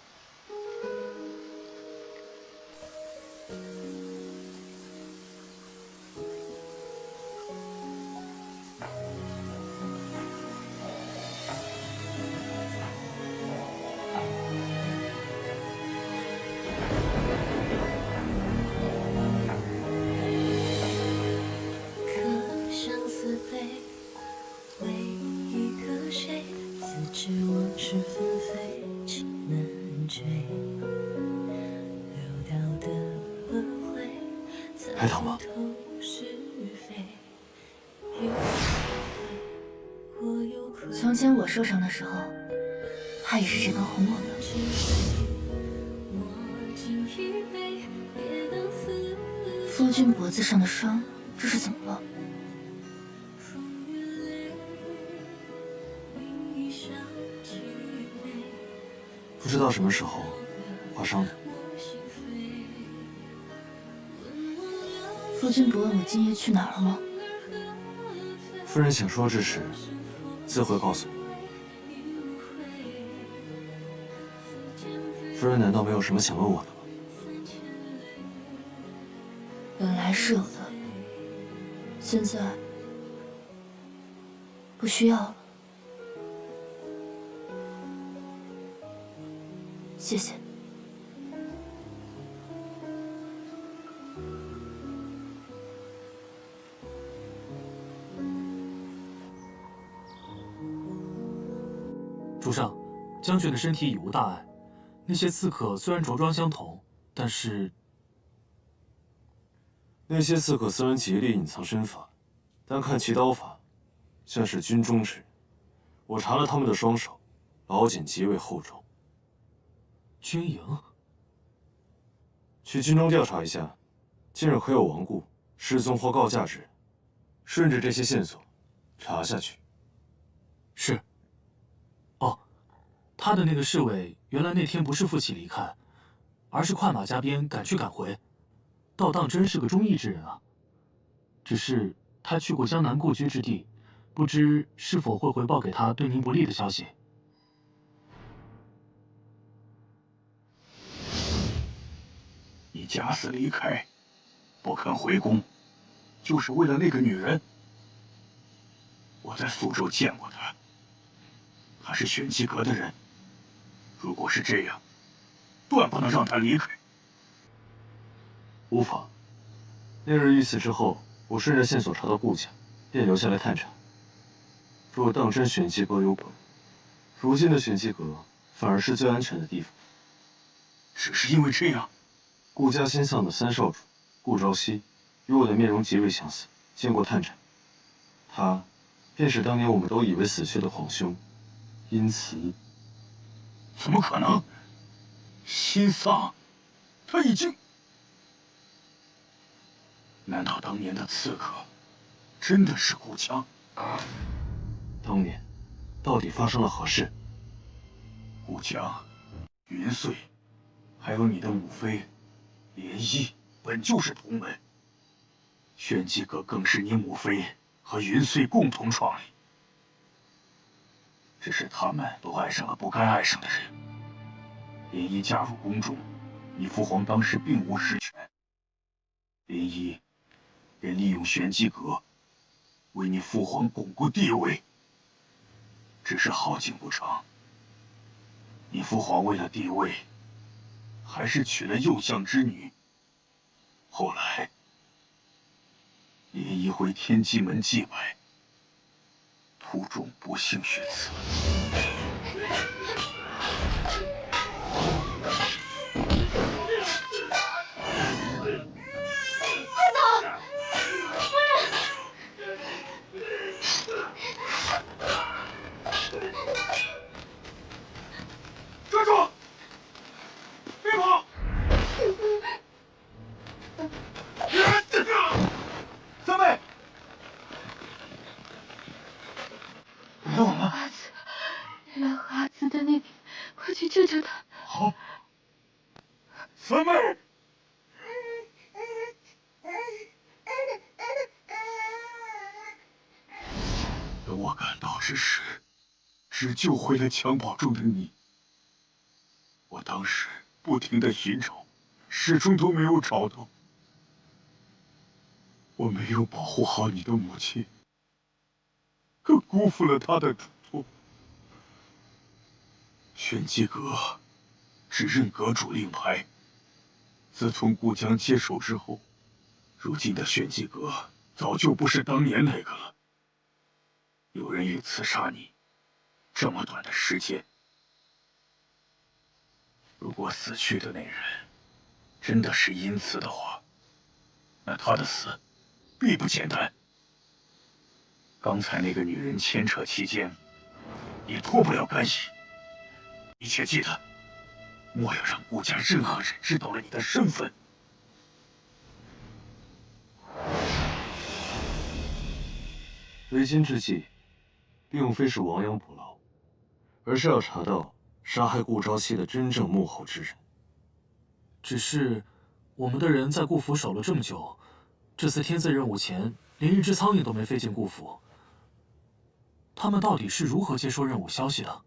从前我受伤的时候，他也是这般哄我的。夫君脖子上的伤，这是怎么了？不知道什么时候划伤的。夫君不问我今夜去哪儿了吗？夫人想说之时，自会告诉我。夫人难道没有什么想问我的吗？本来是有的，现在不需要了。谢谢。主上，将军的身体已无大碍。那些刺客虽然着装相同，但是那些刺客虽然竭力隐藏身份，但看其刀法，像是军中之人。我查了他们的双手，老茧极为厚重。军营？去军中调查一下，近日可有亡故、失踪或告假之人，顺着这些线索查下去。是。哦，他的那个侍卫原来那天不是负气离开，而是快马加鞭赶去赶回，倒当真是个忠义之人啊。只是他去过江南故居之地，不知是否会回报给他对您不利的消息。你假死离开，不肯回宫，就是为了那个女人。我在苏州见过她，她是玄机阁的人。如果是这样，断不能让她离开。无妨。那日遇刺之后，我顺着线索查到顾家，便留下来探查。若当真玄机阁有鬼，如今的玄机阁反而是最安全的地方。只是因为这样。顾家新丧的三少主顾朝夕，与我的面容极为相似，经过探查，他便是当年我们都以为死去的皇兄殷慈。怎么可能？新丧，他已经……难道当年的刺客真的是顾江？当年到底发生了何事？顾江、云穗，还有你的母妃莲漪，本就是同门。玄机阁更是你母妃和云穗共同创立。只是他们都爱上了不该爱上的人。莲漪嫁入宫中，你父皇当时并无实权。莲漪便利用玄机阁，为你父皇巩固地位。只是好景不长，你父皇为了地位，还是娶了右相之女。后来，莲漪回天机门祭拜，途中不幸遇刺。快走！夫人！站住！别跑！三妹，别往了。阿紫，你来和阿紫的那边，快去救救他。好。三妹。等我赶到之时，只救回了襁褓中的你。我当时不停地寻找，始终都没有找到。我没有保护好你的母亲，更辜负了她的嘱托。玄机阁只认阁主令牌，自从顾江接手之后，如今的玄机阁早就不是当年那个了。有人欲刺杀你，这么短的时间，如果死去的那人真的是殷慈的话，那他的死并不简单。刚才那个女人牵扯其间，也脱不了干系。你且记得，莫要让顾家任何人知道了你的身份。为今之计，并非是亡羊补牢，而是要查到杀害顾朝夕的真正幕后之人。只是我们的人在顾府守了这么久，这次天字任务前，连一只苍蝇都没飞进顾府。他们到底是如何接收任务消息的？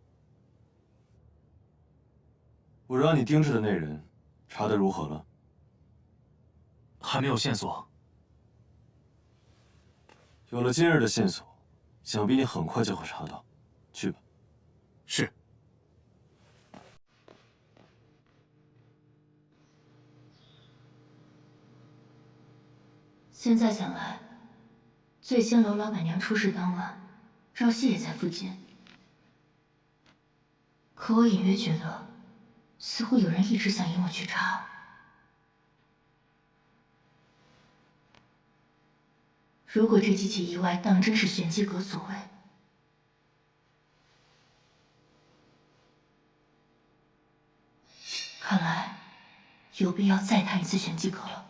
我让你盯着的那人，查得如何了？还没有线索。有了今日的线索，想必你很快就会查到。去吧。是。现在想来，醉仙楼老板娘出事当晚，朝夕也在附近。可我隐约觉得，似乎有人一直想引我去查。如果这几起意外当真是玄机阁所为，看来有必要再探一次玄机阁了。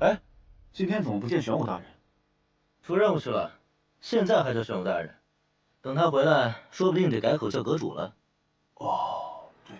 哎，今天怎么不见玄武大人？出任务去了，现在还叫玄武大人，等他回来，说不定得改口叫阁主了。哦，对。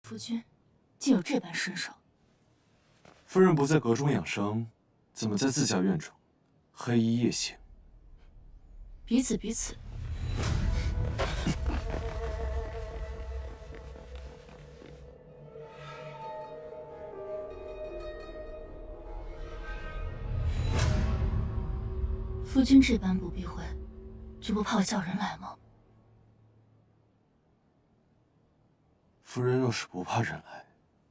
夫君竟有这般身手。夫人不在阁中养伤，怎么在自家院中黑衣夜行？彼此。夫君这般不避讳，就不怕我叫人来吗？夫人若是不怕人来，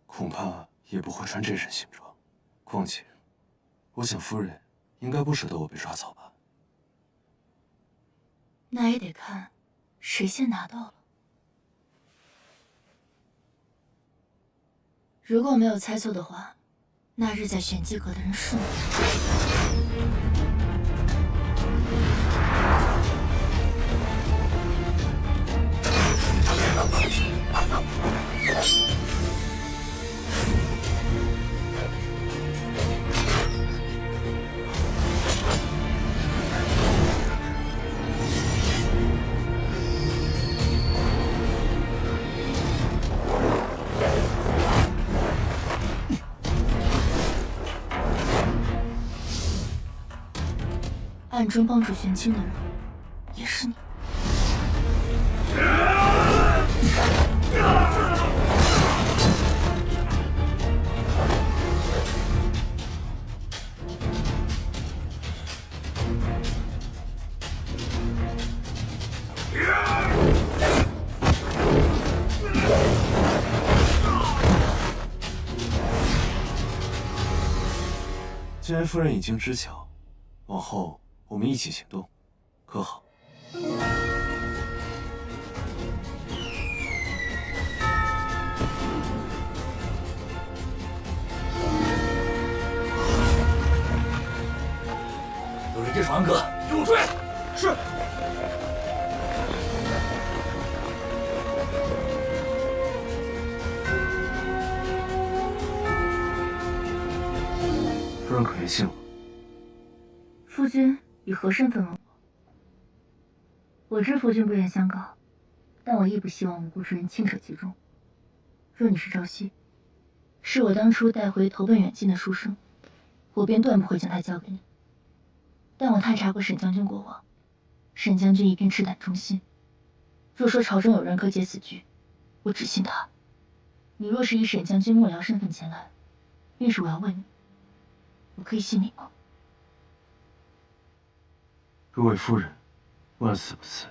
恐怕也不会穿这身行装。况且，我想夫人应该不舍得我被抓走吧？那也得看谁先拿到了。如果没有猜错的话，那日在玄机阁的人是你。暗中帮助玄清的人，也是你。既然夫人已经知晓，往后我们一起行动，可好？有人接传哥，给我追！是。夫人可别信我。夫君以何身份问我？我知夫君不愿相告，但我亦不希望无辜之人牵扯其中。若你是赵熙，是我当初带回投奔远近的书生，我便断不会将他交给你。但我探查过沈将军过往，沈将军一片赤胆忠心。若说朝中有人可解此局，我只信他。你若是以沈将军幕僚身份前来，便是我要问你，我可以信你吗？诸位夫人，问死不辞。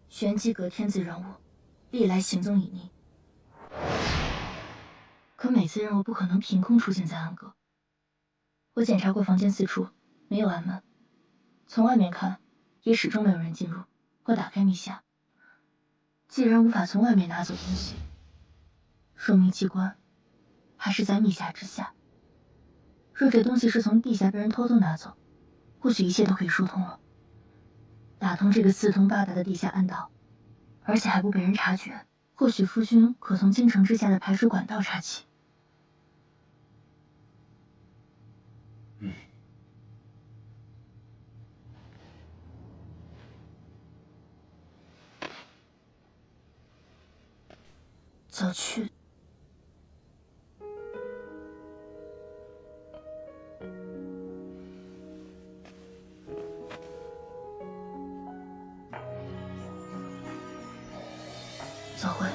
玄机阁天子人物，历来行踪隐匿，可每次任务不可能凭空出现在暗阁。我检查过房间四处，没有暗门，从外面看，也始终没有人进入或打开密匣。既然无法从外面拿走东西，说明机关还是在密匣之下。若这东西是从地下被人偷偷拿走，或许一切都可以说通了。打通这个四通八达的地下暗道，而且还不被人察觉，或许夫君可从京城之下的排水管道查起。早去。早回。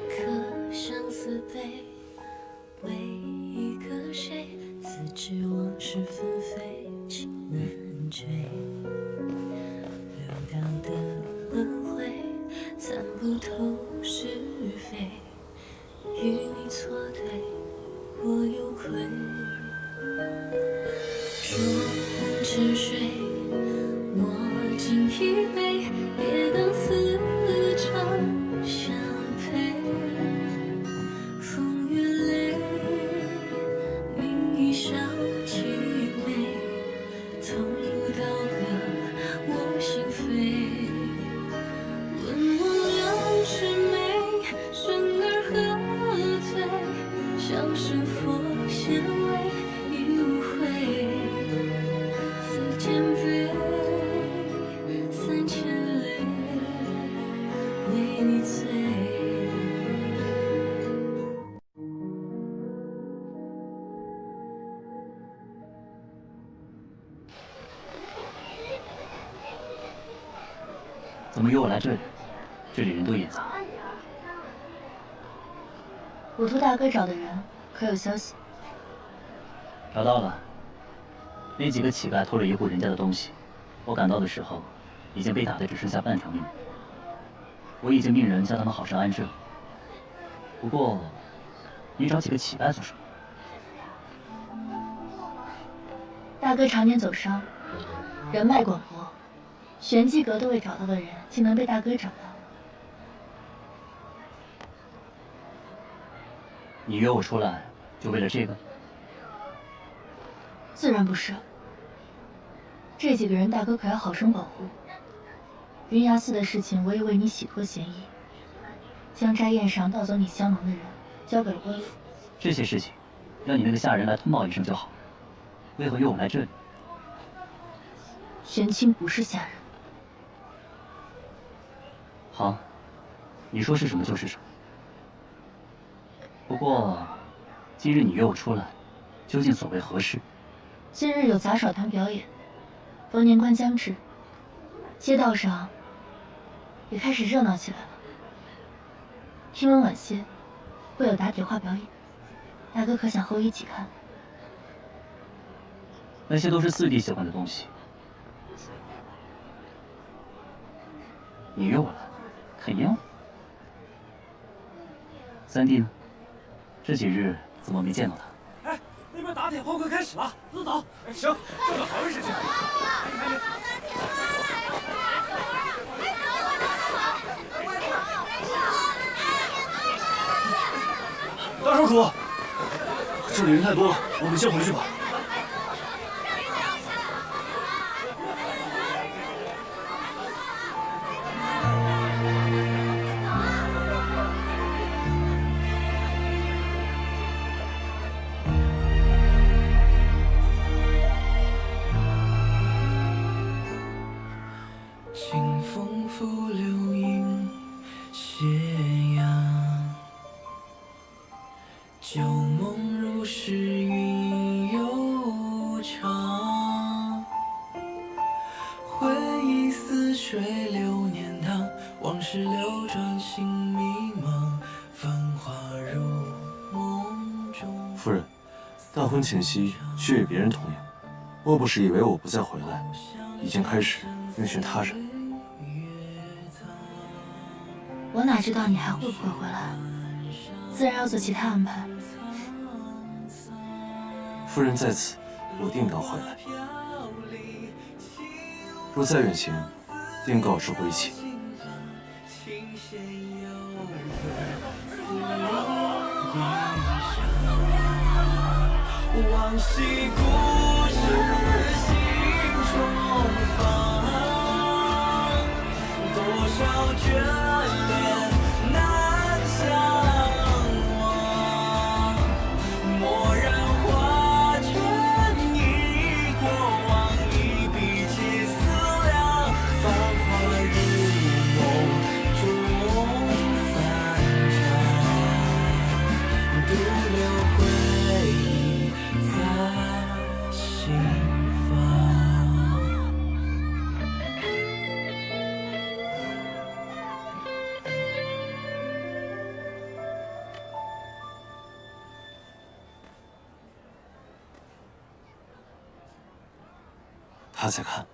可相思悲，为一个谁？自知往事纷飞，情难追。流荡的轮回，参不透是非。与你错对，我有愧。若能沉睡，我敬一杯，别当此场相陪。风月泪，你一笑凄美，痛入刀割我心扉。问我两世美，生而何罪？笑是佛显微，已无悔。此间悲，三千泪，为你醉。怎么约我来这里？这里人多眼杂。我托大哥找的人，可有消息？找到了，那几个乞丐偷了一户人家的东西，我赶到的时候，已经被打得只剩下半条命。我已经命人将他们好生安置了。不过，你找几个乞丐做什么？大哥常年走商，人脉广博，玄机阁都未找到的人，竟能被大哥找到。你约我出来，就为了这个？自然不是。这几个人，大哥可要好生保护。云崖寺的事情，我也为你洗脱嫌疑，将斋宴上盗走你香囊的人交给了官府。这些事情，让你那个下人来通报一声就好。为何约我来这里？玄清不是下人。好，你说是什么就是什么。不过，今日你约我出来，究竟所为何事？今日有杂耍团表演，逢年关将至，街道上也开始热闹起来了。听闻晚些会有打铁花表演，大哥可想和我一起看？那些都是四弟喜欢的东西。你约我来，看烟雾。三弟呢？这几日怎么没见到他？哎，那边打铁花快开始了，走走。哎，行，这个好事情。大少主，这里人太多了，我们先回去吧。清风拂柳映斜阳，旧梦如诗云悠长。回忆似水流年堂，往事流转心迷茫，繁华如梦中。夫人，大婚前夕需与别人同饮，莫不是以为我不再回来，已经开始另寻他人？我哪知道你还会不会回来？自然要做其他安排。夫人在此，我定当回来。若再远行，定告知归期。往昔故事心中放，多少眷恋难相忘。蓦然画卷忆过往，一笔几思量，繁华如梦中散场，独留回忆在心房。他在看。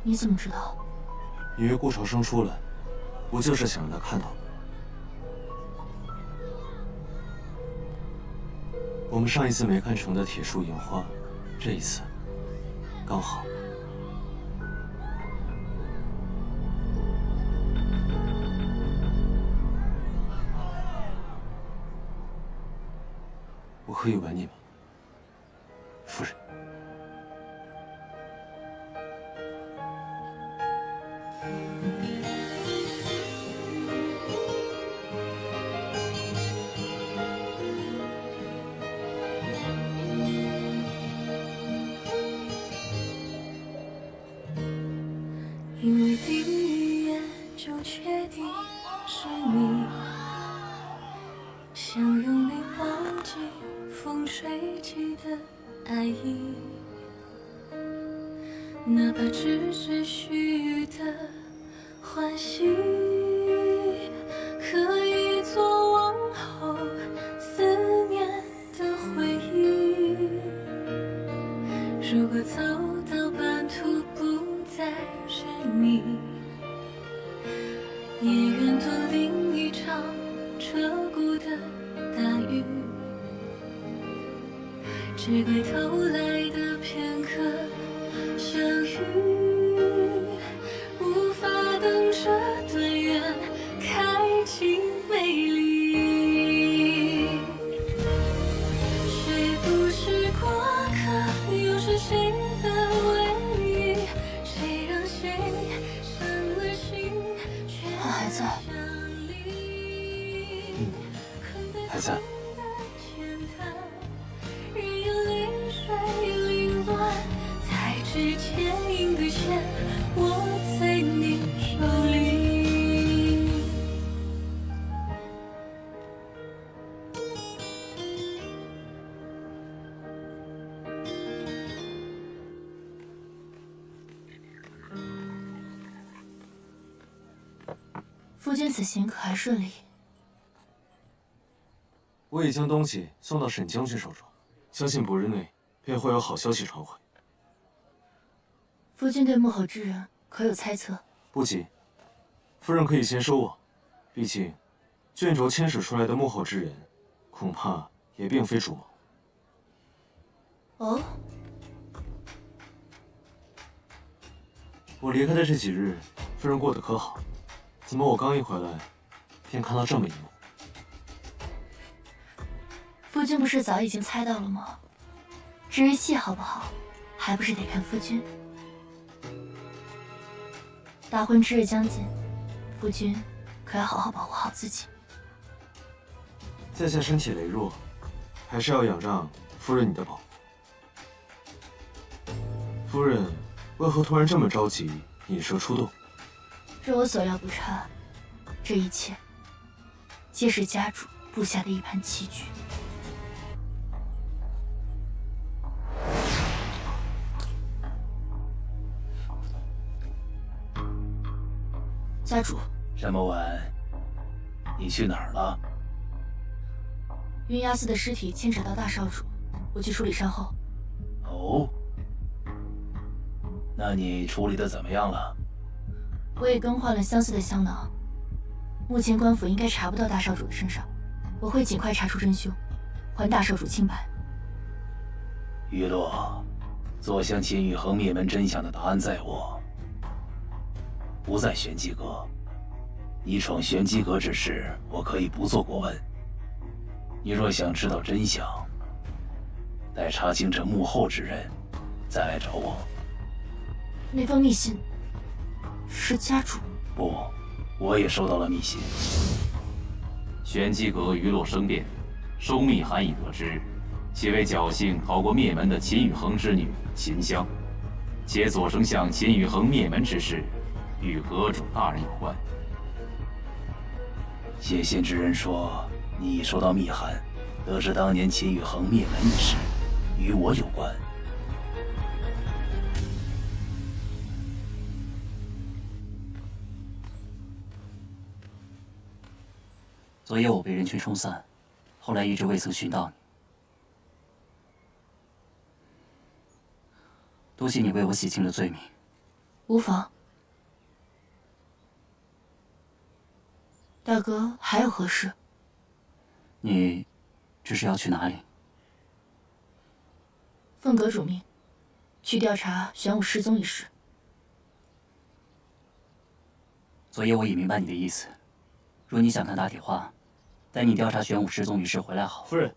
你怎么知道？因为顾朝生出来，不就是想让他看到？我们上一次没看成的铁树银花，这一次刚好。我可以吻你吗，夫人？因为第一眼就确定是你，想用力抱紧风吹起的爱意，哪怕只是虚的欢喜，可以做往后思念的回忆。如果走到半途不再是你，也愿做另一场彻骨的大雨，只怪偷来的片刻相遇，无法等这段缘开尽美丽。谁不是过客，又是谁的唯一？谁让谁伤了心，却还在。还在。任由泪水凌乱，才知牵引的线握在你手里。夫君此行可还顺利？我已将东西送到沈将军手中，相信不日内便会有好消息传回。夫君对幕后之人可有猜测？不急，夫人可以先收我，毕竟卷轴牵使出来的幕后之人，恐怕也并非主谋。哦，我离开的这几日，夫人过得可好？怎么我刚一回来，便看到这么一幕？夫君不是早已经猜到了吗？至于戏好不好，还不是得看夫君。大婚之日将近，夫君可要好好保护好自己。在下身体羸弱，还是要仰仗夫人你的保护。夫人为何突然这么着急引蛇出洞？若我所料不差，这一切皆是家主布下的一盘棋局。家主，这么晚，你去哪儿了？云崖寺的尸体牵扯到大少主，我去处理善后。哦，那你处理的怎么样了？我也更换了相似的香囊，目前官府应该查不到大少主的身上，我会尽快查出真凶，还大少主清白。玉洛，坐向秦宇恒灭门真相的答案在我，不在玄机阁。你闯玄机阁之事，我可以不做过问。你若想知道真相，待查清这幕后之人，再来找我。那封密信是家主？不，我也收到了密信。玄机阁余洛生变，收密函已得知，其为侥幸逃过灭门的秦宇恒之女秦香，且左丞相秦宇恒灭门之事，与阁主大人有关。写信之人说，你已收到密函，得知当年秦宇恒灭门一事，与我有关。昨夜我被人群冲散，后来一直未曾寻到你。多谢你为我洗清了罪名。无妨。大哥还有何事？你这是要去哪里？奉阁主命，去调查玄武失踪一事。昨夜我已明白你的意思，若你想看大体化，待你调查玄武失踪一事回来好。夫人。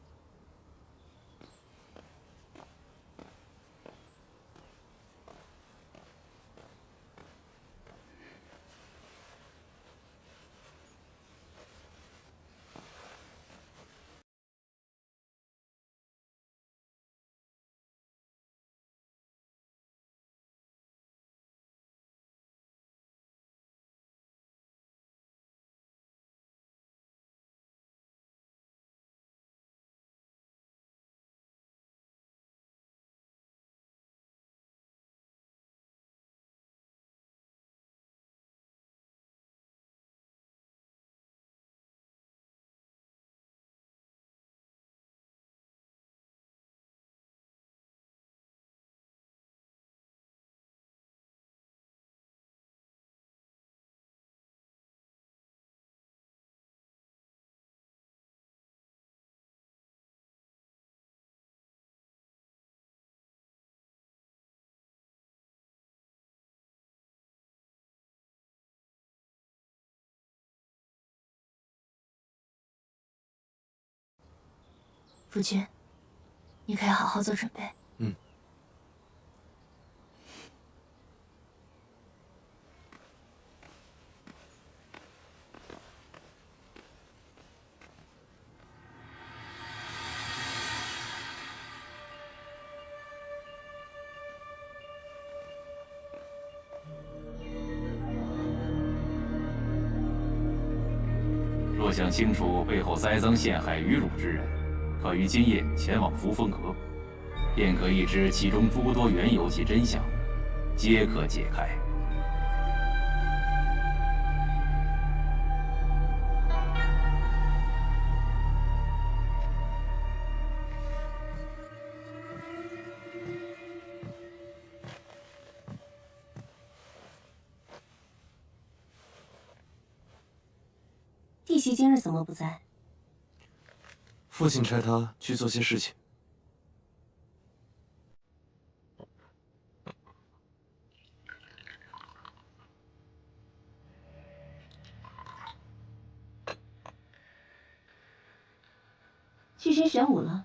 夫君，你可要好好做准备。嗯。若想清楚背后栽赃陷害、愚辱之人，可于今夜前往扶风阁，便可一知其中诸多缘由及真相，皆可解开。弟媳今日怎么不在？父亲差他去做些事情。去寻玄武了。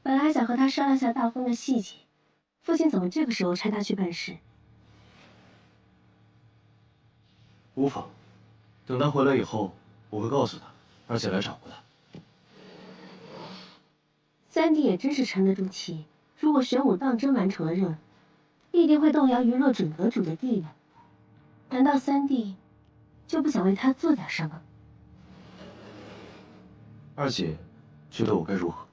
本来还想和他商量下大婚的细节，父亲怎么这个时候差他去办事？无妨，等他回来以后，我会告诉他，而且来找过他。三弟也真是沉得住气。如果玄武当真完成了任务，必定会动摇于若准阁主的地位。难道三弟就不想为他做点什么？二姐，觉得我该如何？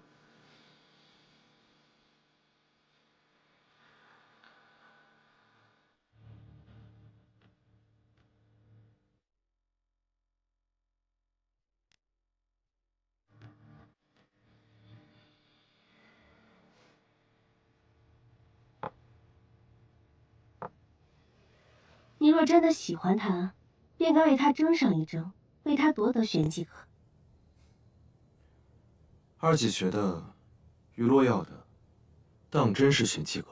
你若真的喜欢他，便该为他争上一争，为他夺得玄机阁。二姐觉得，于洛要的，当真是玄机阁。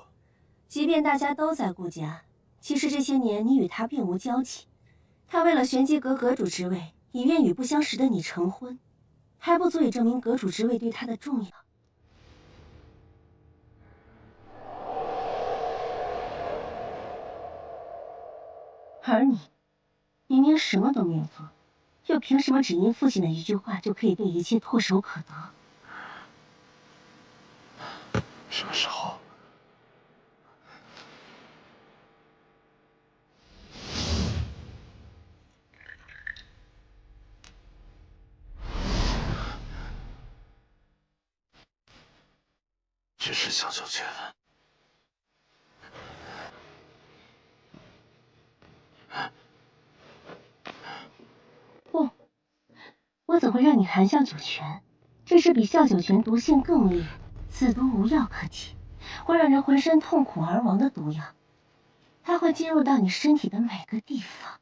即便大家都在顾家，其实这些年你与他并无交集。他为了玄机阁阁主之位，已愿与不相识的你成婚，还不足以证明阁主之位对他的重要。而你，明明什么都没有做，又凭什么只因父亲的一句话就可以对一切唾手可得？什么时候？只是想求确认。不，我怎会让你含笑九泉？这是比笑九泉毒性更烈，此毒无药可解，会让人浑身痛苦而亡的毒药。它会进入到你身体的每个地方，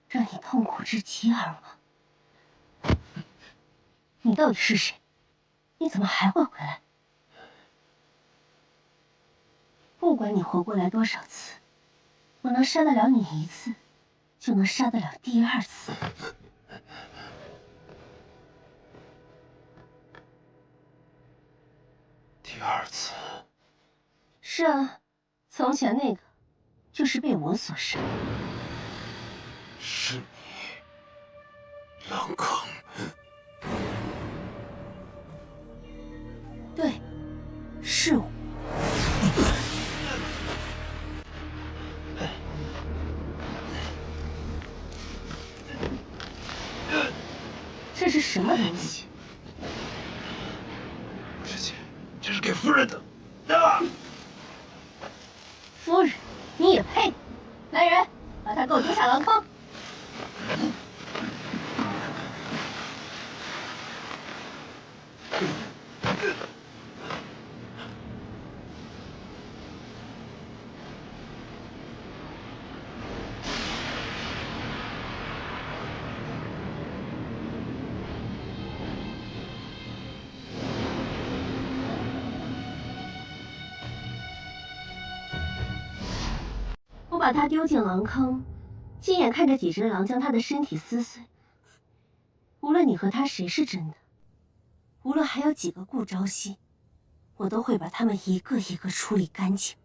让你痛苦至极而亡。你到底是谁？你怎么还会回来？不管你活过来多少次，我能杀得了你一次，就能杀得了第二次。第二次？是啊，从前那个就是被我所杀。是你，狼坑。对，是我。这是什么东西？之前这是给夫人的。啊！夫人，你也配？来人，把他给我丢下狼坑！我把他丢进狼坑，亲眼看着几只狼将他的身体撕碎。无论你和他谁是真的，无论还有几个顾朝夕，我都会把他们一个一个处理干净。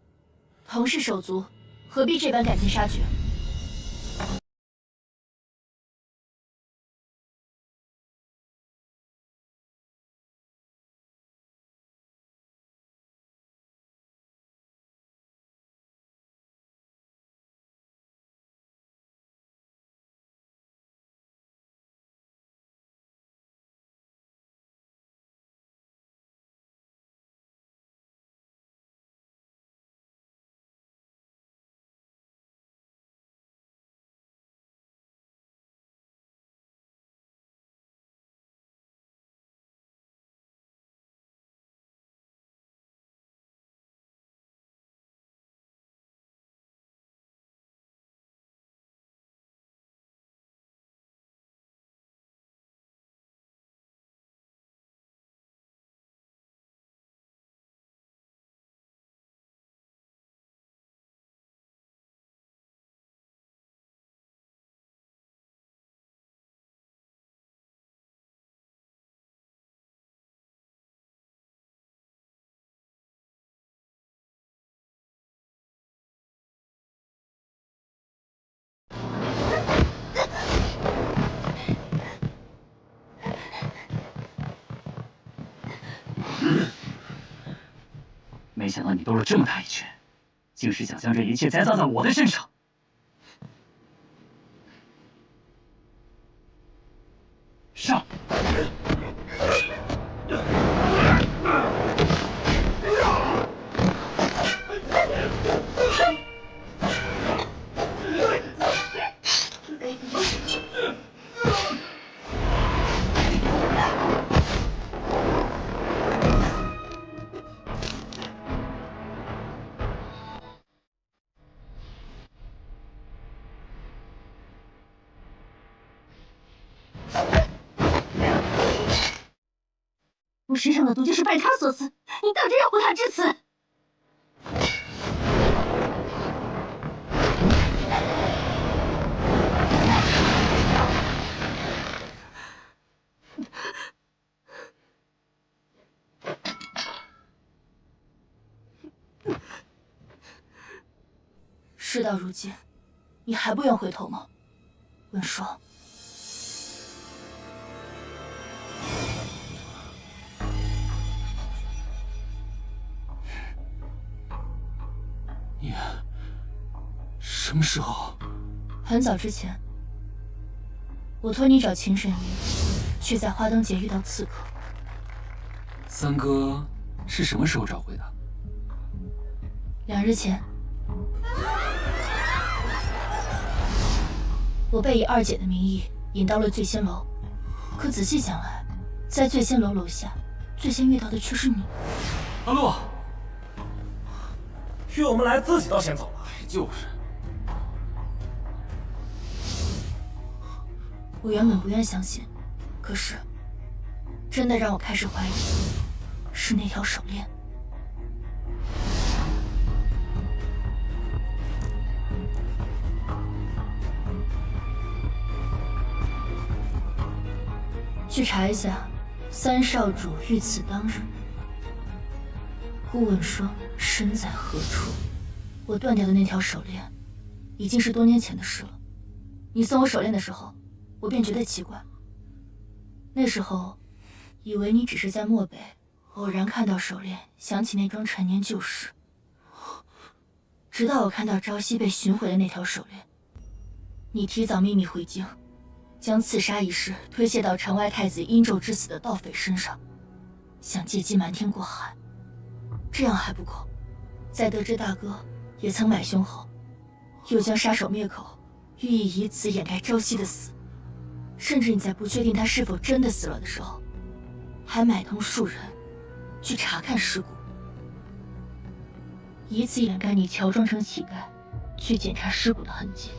同是手足，何必这般赶尽杀绝？没想到你兜了这么大一圈，竟是想将这一切栽赃在我的身上。上！我身上的毒就是拜他所赐，你当真要护他至此？事到如今，你还不愿回头吗，文霜？你什么时候？很早之前，我托你找秦神医，却在花灯节遇到刺客。三哥是什么时候找回的？2日前，我被以二姐的名义引到了醉仙楼，可仔细想来，在醉仙楼楼下，最先遇到的却是你。阿洛，约我们来，自己倒先走了。就是。我原本不愿相信，可是真的让我开始怀疑，是那条手链。去查一下三少主遇刺当日，顾问霜身在何处？我断掉的那条手链，已经是多年前的事了。你送我手链的时候，我便觉得奇怪。那时候，以为你只是在漠北偶然看到手链，想起那桩陈年旧事。直到我看到朝夕被寻回的那条手链，你提早秘密回京，将刺杀一事推卸到城外太子殷纣之死的盗匪身上，想借机瞒天过海。这样还不够，在得知大哥也曾买凶后，又将杀手灭口，寓意以此掩盖朝夕的死。甚至你在不确定他是否真的死了的时候，还买通数人去查看尸骨，以此掩盖你乔装成乞丐去检查尸骨的痕迹。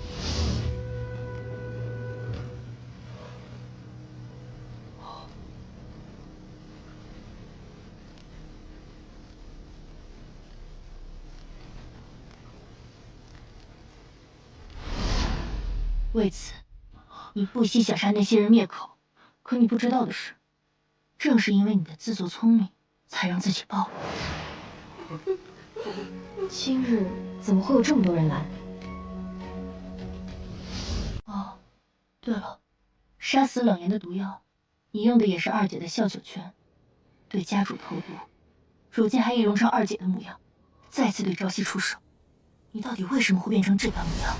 为此，你不惜想杀那些人灭口。可你不知道的是，正是因为你的自作聪明，才让自己暴露。今日怎么会有这么多人来？哦，对了，杀死冷言的毒药，你用的也是二姐的笑九圈，对家主投毒，如今还易容成二姐的模样，再次对朝夕出手。你到底为什么会变成这般模样？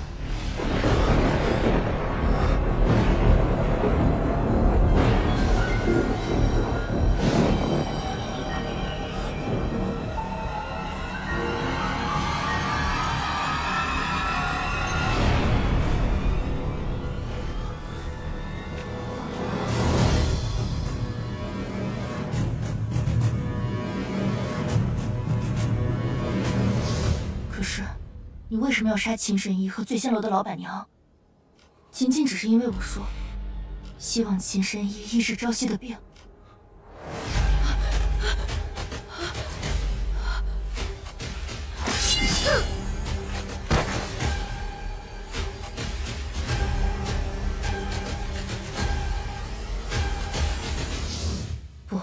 可是，你为什么要杀秦神医和醉仙楼的老板娘？仅仅只是因为我说，希望秦神医医治朝夕的病。不，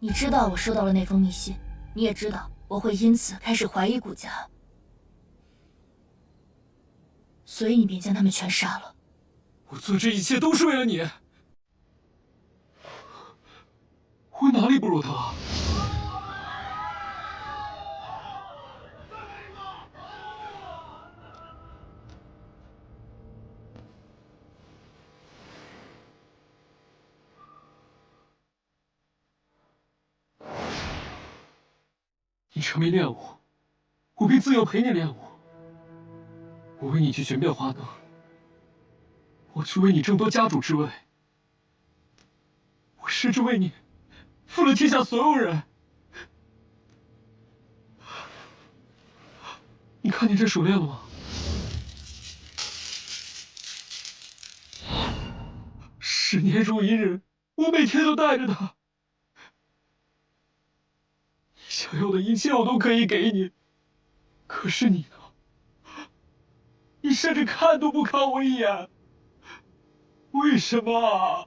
你知道我收到了那封密信，你也知道我会因此开始怀疑顾家，所以你便将他们全杀了。我做这一切都是为了你，我哪里不如他？你沉迷练武，我便自幼陪你练武。我为你去寻遍花灯，我去为你争夺家主之位，我甚至为你负了天下所有人。你看见这手链了吗？10年如一日，我每天都带着它。你想要的一切我都可以给你，可是你呢？你甚至看都不看我一眼，为什么啊？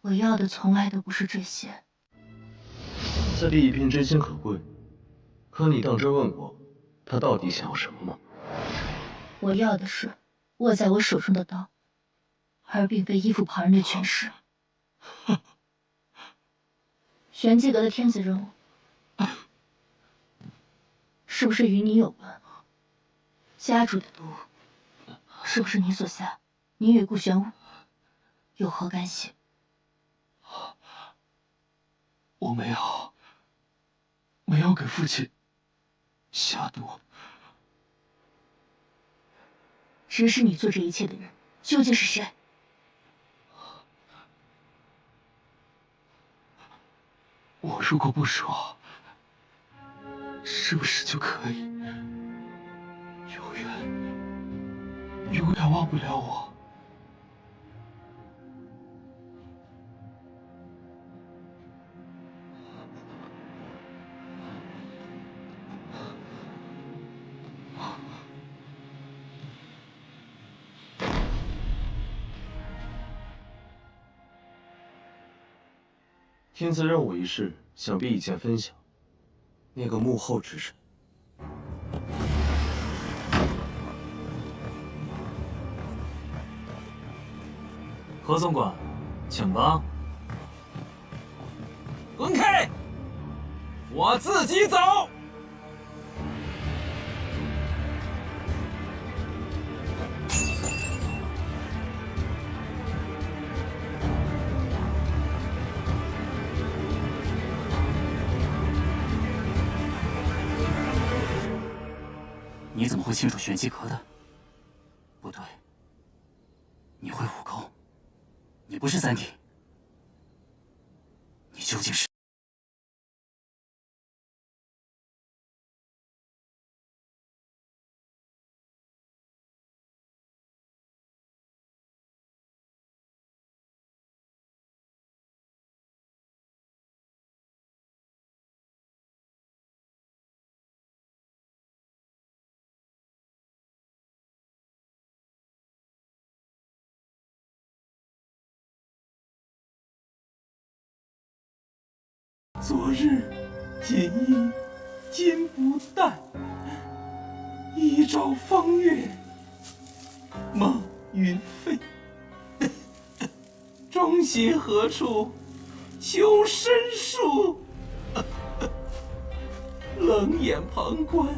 我要的从来都不是这些。三弟一片真心可贵，可你当真问过他到底想要什么吗？我要的是握在我手中的刀，而并非依附旁人的权势。玄机阁的天子任务，是不是与你有关？家主的毒，是不是你所下？你与顾玄武有何干系？我没有给父亲下毒。指使你做这一切的人究竟是谁？我如果不说，是不是就可以永远忘不了我？天赐任务一事，想必已见分晓。那个幕后之人，何总管，请吧。滚开！我自己走。你怎么会进入玄机阁的？不对，你会武功，你不是三体，你究竟是？昨日锦衣金不淡，一朝风月梦云飞。终心何处求申诉？冷眼旁观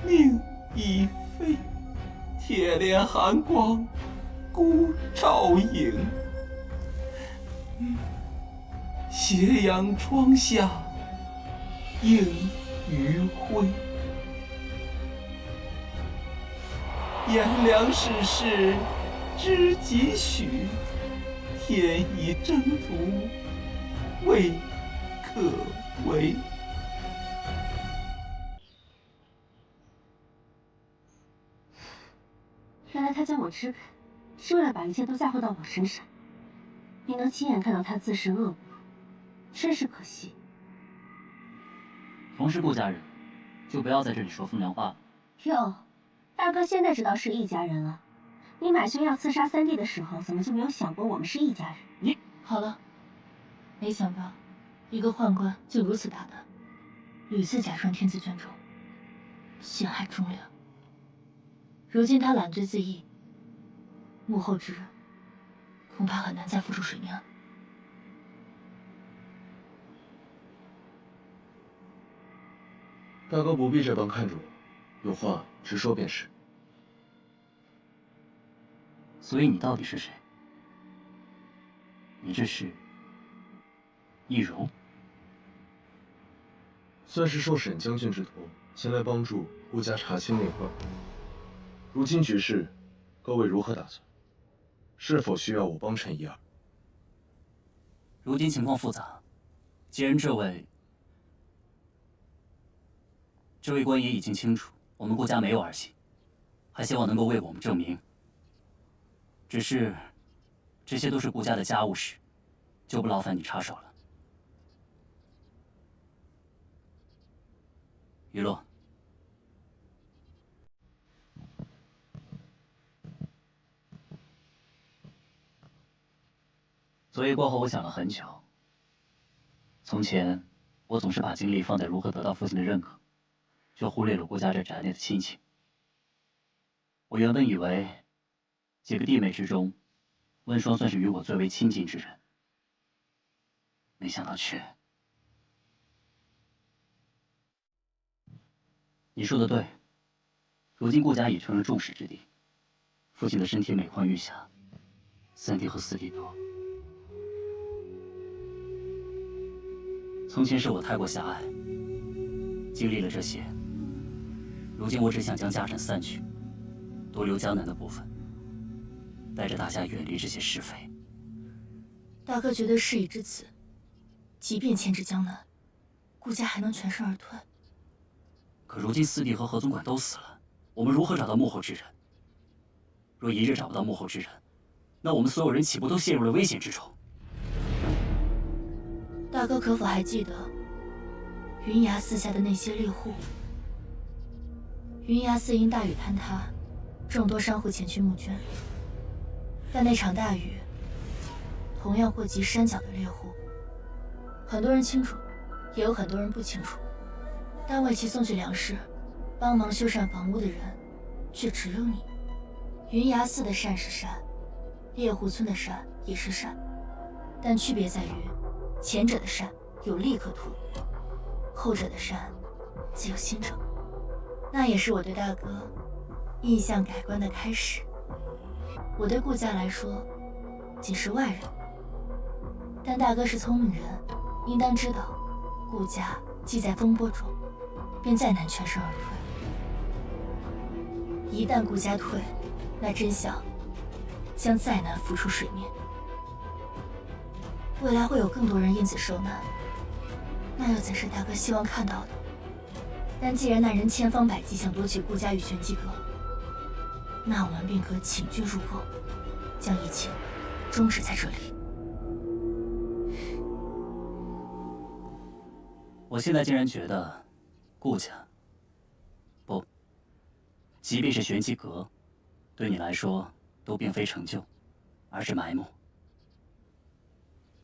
命已废，铁帘寒光孤照影。斜阳窗下映余晖，炎凉世事知几许？天意征途未可为。原来他将我支配，是为了把一切都嫁祸到我身上。你能亲眼看到他自食恶果，真是可惜。同是顾家人，就不要在这里说风凉话了。哟，大哥现在知道是一家人了。你买轩要刺杀三弟的时候，怎么就没有想过我们是一家人？你好了，没想到一个宦官就如此大胆，屡次假传天子卷轴，陷害忠良。如今他揽罪自缢，幕后之人恐怕很难再浮出水面了。大哥不必这般看着我，有话直说便是。所以你到底是谁？你这是易容？算是受沈将军之托，前来帮助顾家查清内患。如今局势，各位如何打算？是否需要我帮衬一二？如今情况复杂，既然这位官爷已经清楚，我们顾家没有儿媳，还希望能够为我们证明。只是，这些都是顾家的家务事，就不劳烦你插手了。雨落，昨夜过后，我想了很久。从前，我总是把精力放在如何得到父亲的认可，却忽略了顾家这宅内的亲情。我原本以为，几个弟妹之中，温霜算是与我最为亲近之人，没想到却……你说的对，如今顾家已成了众矢之的，父亲的身体每况愈下，三弟和四弟都……从前是我太过狭隘，经历了这些，如今我只想将家产散去，多留江南的部分，带着大家远离这些是非。大哥觉得事已至此，即便牵制江南，顾家还能全身而退。可如今四弟和何总管都死了，我们如何找到幕后之人？若一日找不到幕后之人，那我们所有人岂不都陷入了危险之中？大哥可否还记得云崖寺下的那些猎户？云崖寺因大雨坍塌，众多商户前去募捐，但那场大雨同样祸及山脚的猎户。很多人清楚，也有很多人不清楚，但为其送去粮食、帮忙修缮房屋的人，却只有你。云崖寺的善是善，猎户村的善也是善，但区别在于，前者的善有利可图，后者的善自有心者。那也是我对大哥印象改观的开始。我对顾家来说，仅是外人，但大哥是聪明人，应当知道，顾家既在风波中，便再难全身而退。一旦顾家退，那真相将再难浮出水面。未来会有更多人因此受难，那又怎是大哥希望看到的？但既然那人千方百计想夺取顾家与玄机阁，那我们便可请君入瓮，将一切终止在这里。我现在竟然觉得，顾家，不，即便是玄机阁，对你来说都并非成就，而是埋没。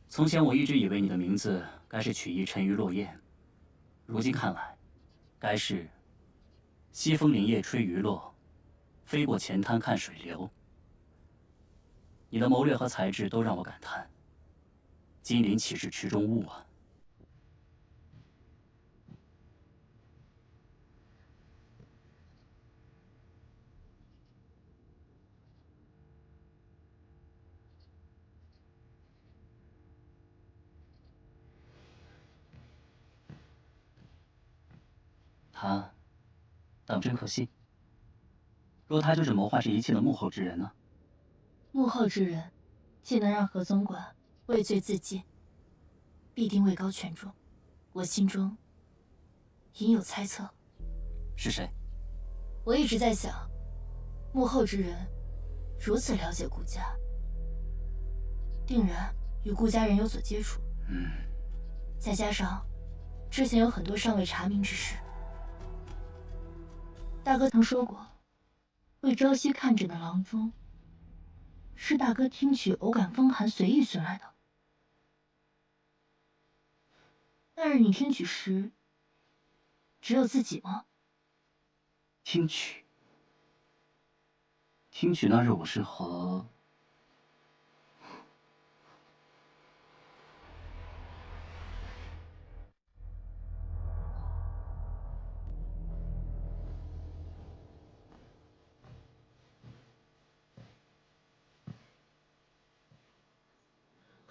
从前我一直以为你的名字该是取意沉鱼落雁，如今看来，该是西风林叶吹鱼落，飞过前滩看水流。你的谋略和才智都让我感叹，金鳞岂是池中物啊！他当真可信？若他就是谋划这一切的幕后之人呢？幕后之人，既能让何总管畏罪自尽，必定位高权重。我心中隐有猜测。是谁？我一直在想，幕后之人如此了解顾家，定然与顾家人有所接触。再加上之前有很多尚未查明之事。大哥曾说过，为朝夕看诊的郎中，是大哥听取偶感风寒随意寻来的。那日你听取时，只有自己吗？听取那日我是和……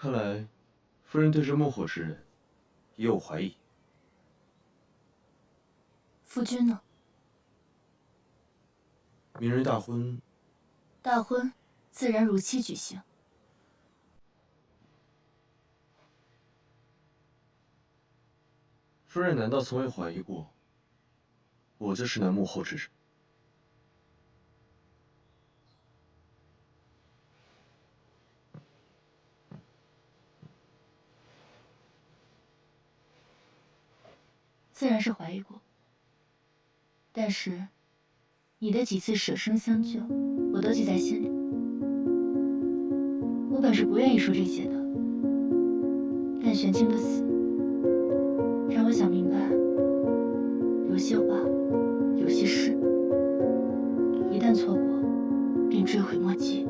看来，夫人对这幕后之人也有怀疑。夫君呢？明日大婚，大婚自然如期举行。夫人难道从未怀疑过，我就是那幕后之人？自然是怀疑过，但是你的几次舍生相救，我都记在心里。我本是不愿意说这些的，但玄清的死，让我想明白，有些话，有些事，一旦错过，便追悔莫及。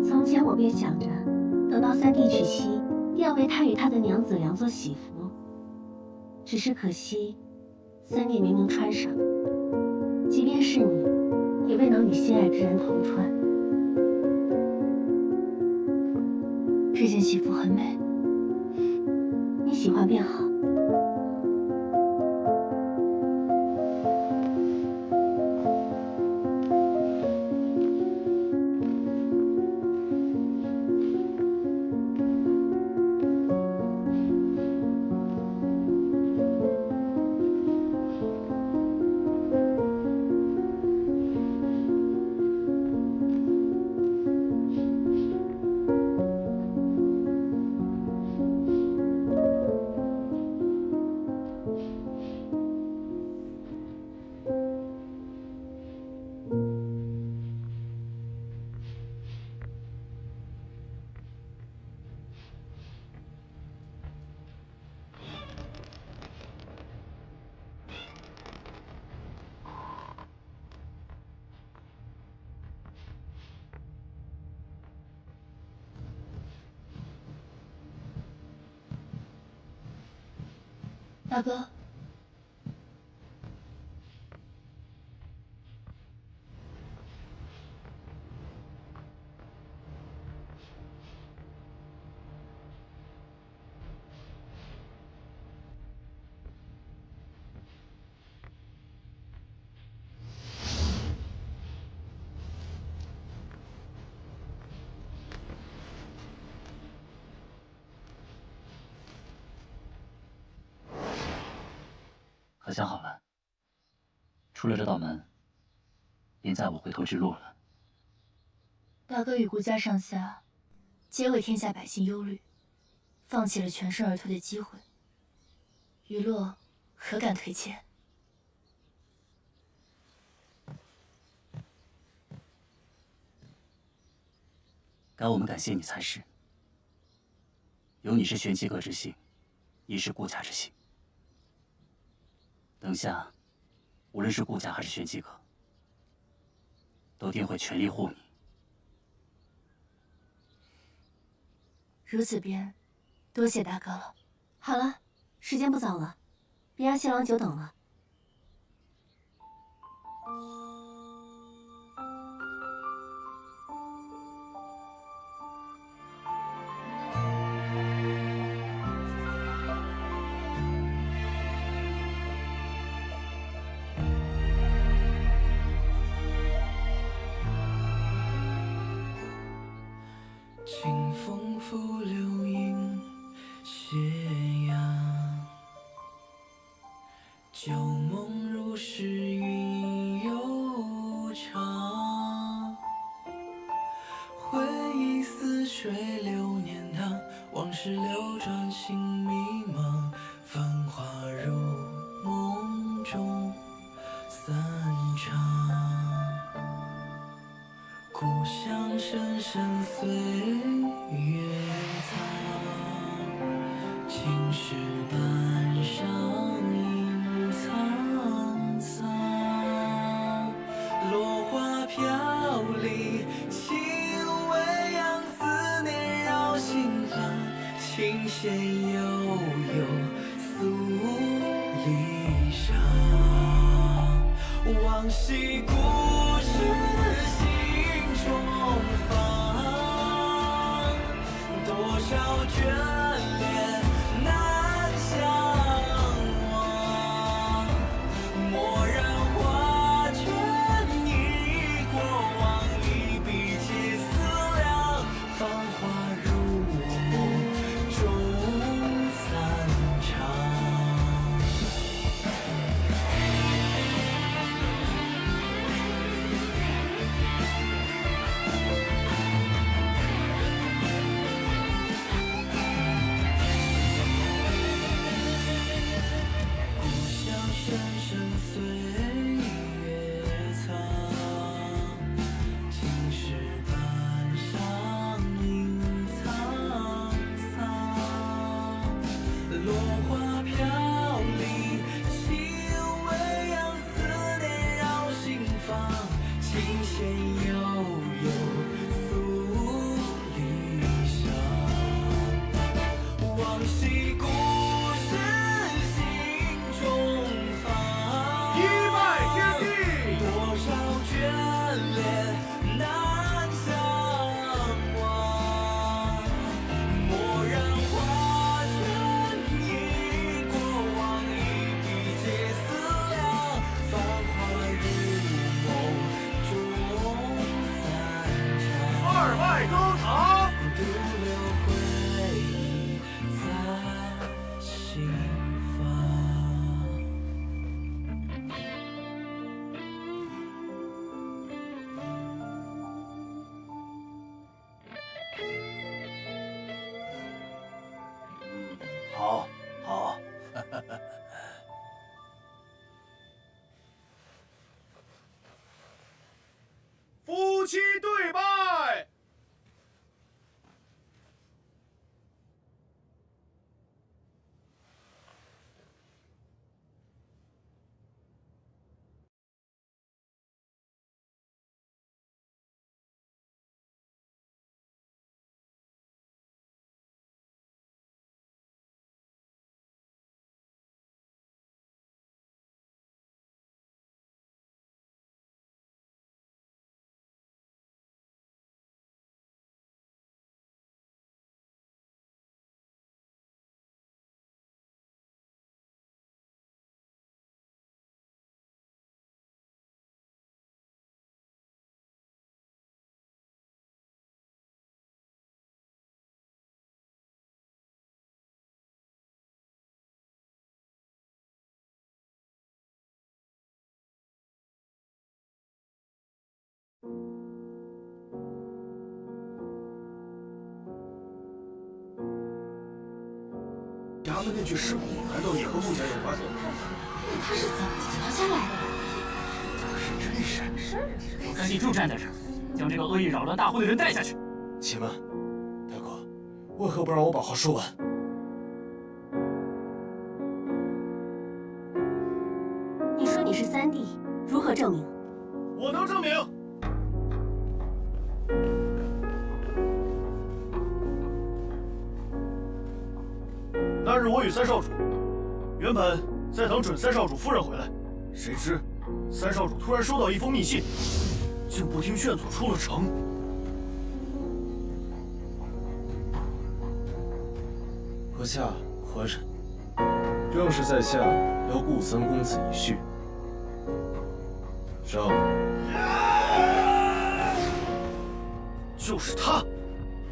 从前我便想着，等到三弟娶妻，定要为他与他的娘子量做喜服。只是可惜，三弟没能穿上，即便是你，也未能与心爱之人同穿。这件喜服很美，你喜欢便好。大哥，可想好了，出了这道门，便再无回头之路了。大哥与顾家上下，皆为天下百姓忧虑，放弃了全身而退的机会，余洛何敢推荐？该我们感谢你才是。有你是玄机阁之幸，亦是顾家之幸。等下，无论是顾家还是玄机阁，都定会全力护你。如此便，多谢大哥了。好了，时间不早了，别让新郎久等了。清风拂柳映斜阳，旧梦如诗韵悠长。回忆似水流年堂，往事流转心迷茫。繁华如梦中散场。故乡深深岁月藏。石板上影苍苍，落花飘零，轻微扬思念绕心房，琴弦悠悠诉离殇，往昔故事心中放，多少眷恋难相忘，蓦然画卷忆过往，一笔皆思量，繁华如梦中散场。深深岁月藏，青石板上影苍苍，落花飘零，轻微扬思念绕心房，琴弦悠悠诉离殇，往昔故事心中放，多少眷恋难相忘，蓦然画卷忆过往，一笔皆思量，繁华如梦中散场。二外高堂，独留回忆在心房。好，好。夫妻对拜。衙门那具尸骨难道也和穆家有关？他是怎么逃下来的？真是，我三弟就站在这儿，将这个恶意扰乱大会的人带下去。且慢，大哥，为何不让我把话说完？你说你是三弟，如何证明？我能证明。那日我与三少主原本在等准三少主夫人回来，谁知三少主突然收到一封密信，竟不听劝阻出了城。阁下何人？正是在下邀顾三公子一叙。上。就是他，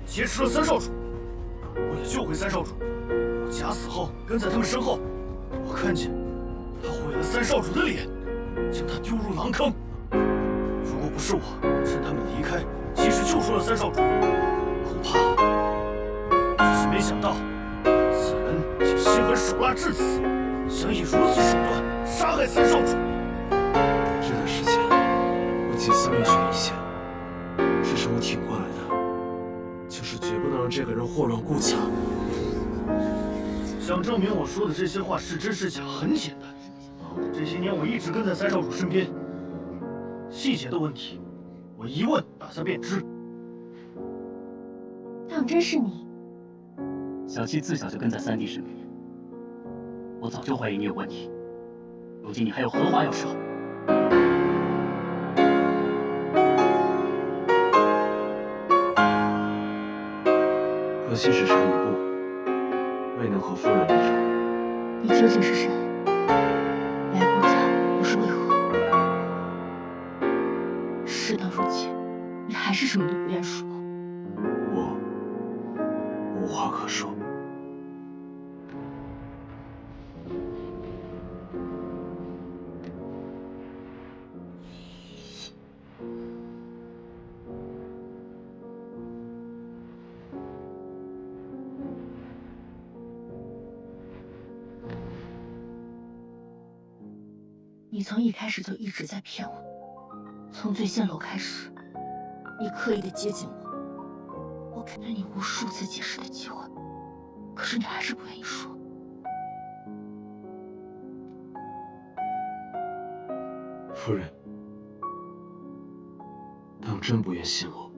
劫持了三少主。为了救回三少主，我假死后跟在他们身后。我看见他毁了三少主的脸，将他丢入狼坑。如果不是我趁他们离开，及时救出了三少主，恐怕……只是没想到，此人竟心狠手辣至此，想以如此手段杀害三少主。这段时间，我几次命悬一线，只是我挺过来的，就是绝不能让这个人祸乱顾家。想证明我说的这些话是真是假很简单。这些年我一直跟在三少主身边，细节的问题，我一问大家便知。当真是你？小七自小就跟在三弟身边，我早就怀疑你有问题。如今你还有何话要说？可惜只差一步，未能和夫人离场。你究竟是谁？来顾家又是为何？事到如今，你还是什么都不愿说。我无话可说。你从一开始就一直在骗我，从醉仙楼开始，你刻意的接近我，我给了你无数次解释的机会，可是你还是不愿意说。夫人，当真不愿信我，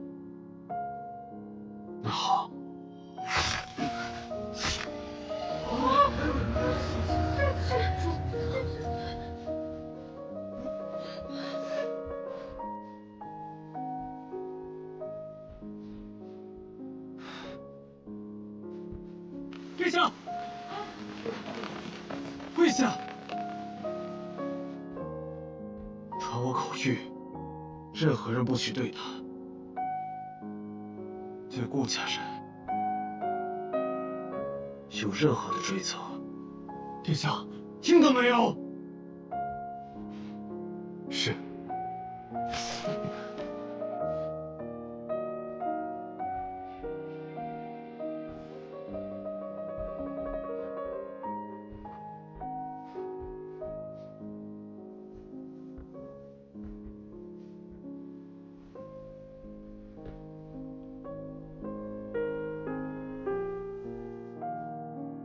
那好。殿下，跪下！传我口谕，任何人不许对他，对顾家人有任何的追责。殿下，听到没有？是。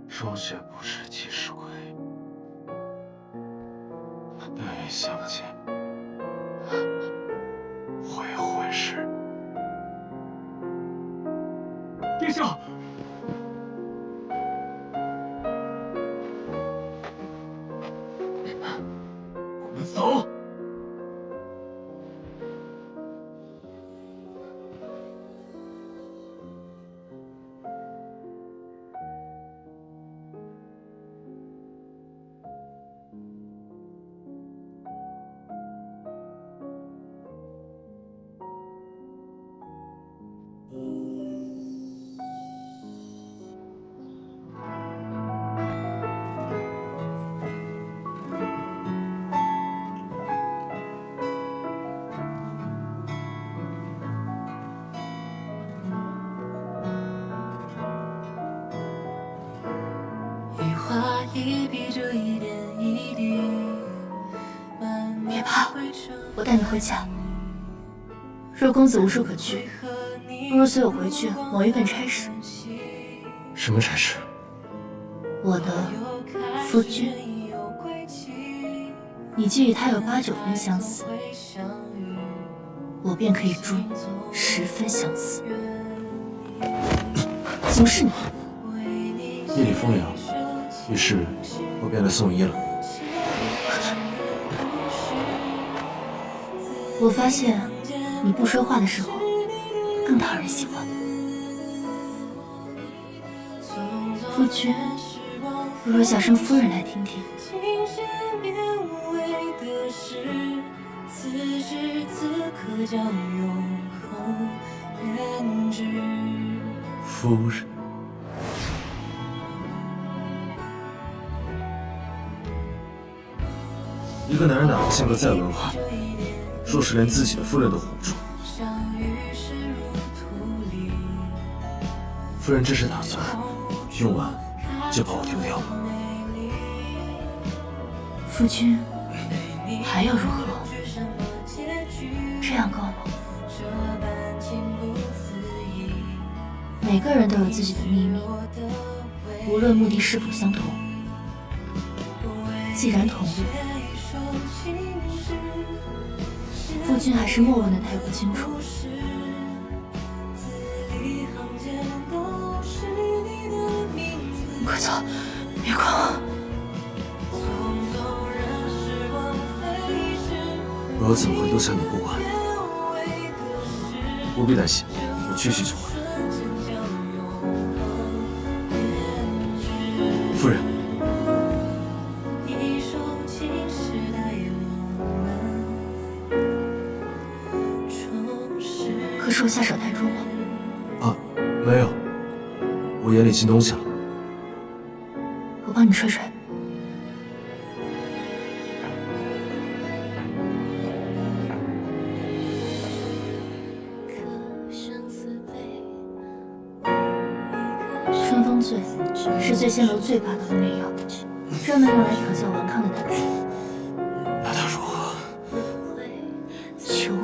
霜雪不识及时归，但愿相见会会时。殿下，我们走。别怕，我带你回家。若公子无处可去，不如随我回去某一份差事。什么差事？我的夫君，你既与他有8、9分相似，我便可以助你10分相似。怎么是你？夜里风凉，于是我便来送医了。我发现你不说话的时候更讨人喜欢。夫君，不如小声夫人来听听。夫人，一个男人哪怕性格再温和，若是连自己的夫人都护不住，夫人这是打算用完就把我丢掉吗？夫君，还要如何？这样够吗？每个人都有自己的秘密，无论目的是否相同，既然同路，夫君还是莫问的太过清楚。快走，别管我！我要怎么会丢下你不管？不必担心，我继续就会。夫人，可是我下手太重了。啊，没有，我眼里进东西了。我帮你吹吹。春风醉是醉仙楼最霸道的媚药，专门用来调教顽抗的男子。那他如何？求我。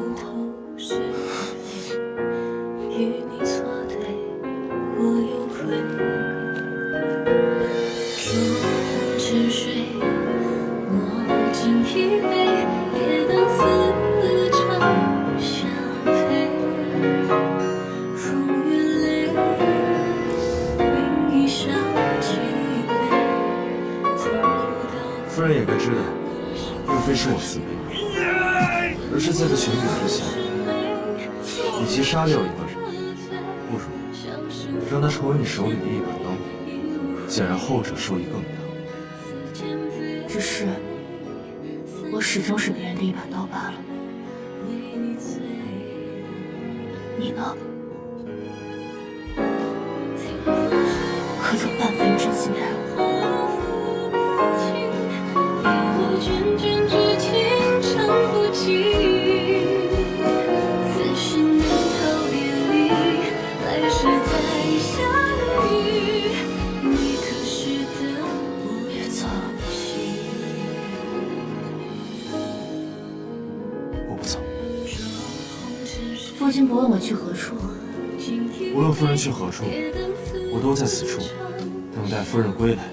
夫人也该知道，并非是我自卑，而是在这情景之下，与其杀掉一个人，不如让他成为你手里的一把刀，显然后者受益更大。只是我始终是别人的一把刀罢了。你呢？可有半分真心待我？别走，我不走。夫君不问我去何处，无论夫人去何处，我都在此处等待夫人归来。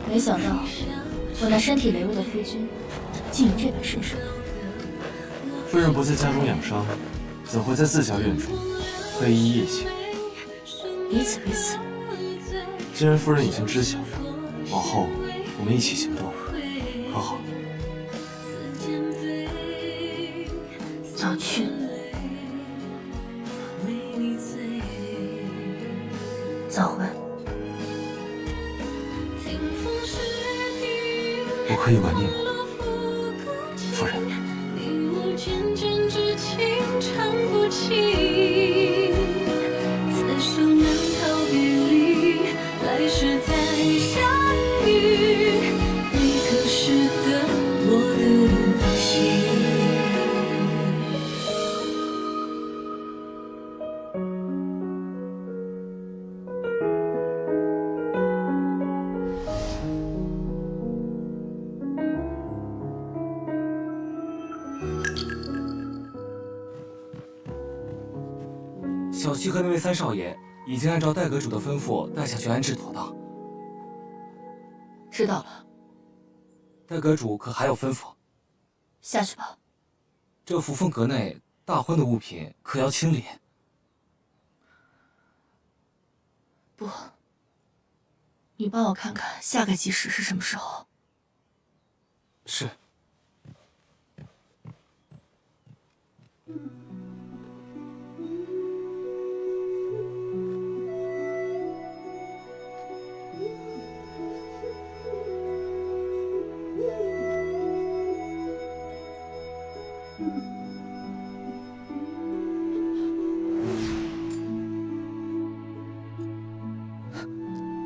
没想到我那身体羸弱的夫君，竟有这般身手。夫人不在家中养伤，怎会在自家院中黑衣夜行？彼此彼此。既然夫人已经知晓，往后我们一起行动，可好？早去。早回。我可以吻你吗，夫人？小七和那位三少爷已经按照戴阁主的吩咐带下去安置妥当。知道了。戴阁主可还有吩咐？下去吧。这扶风阁内大婚的物品可要清理。不，你帮我看看下个吉时是什么时候。是。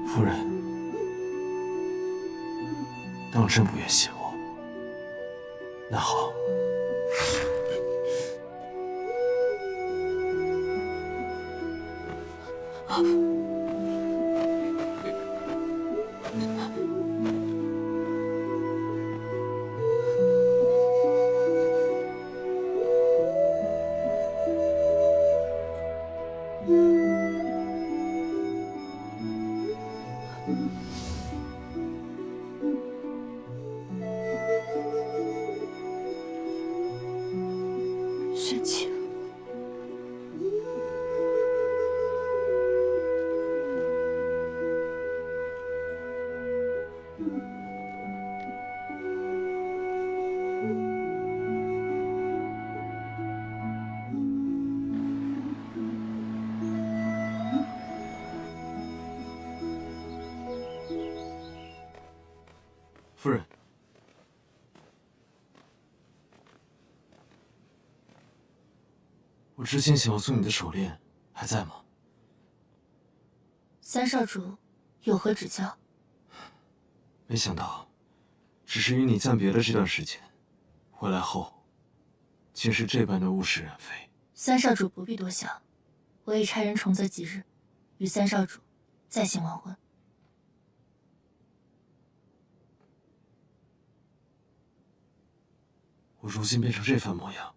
夫人，当真不愿谢我？那好。夫人，我之前想要送你的手链还在吗？三少主有何指教？没想到，只是与你暂别的这段时间，回来后，竟是这般的物是人非。三少主不必多想，我已差人重择吉日，与三少主再行完婚。我如今变成这番模样，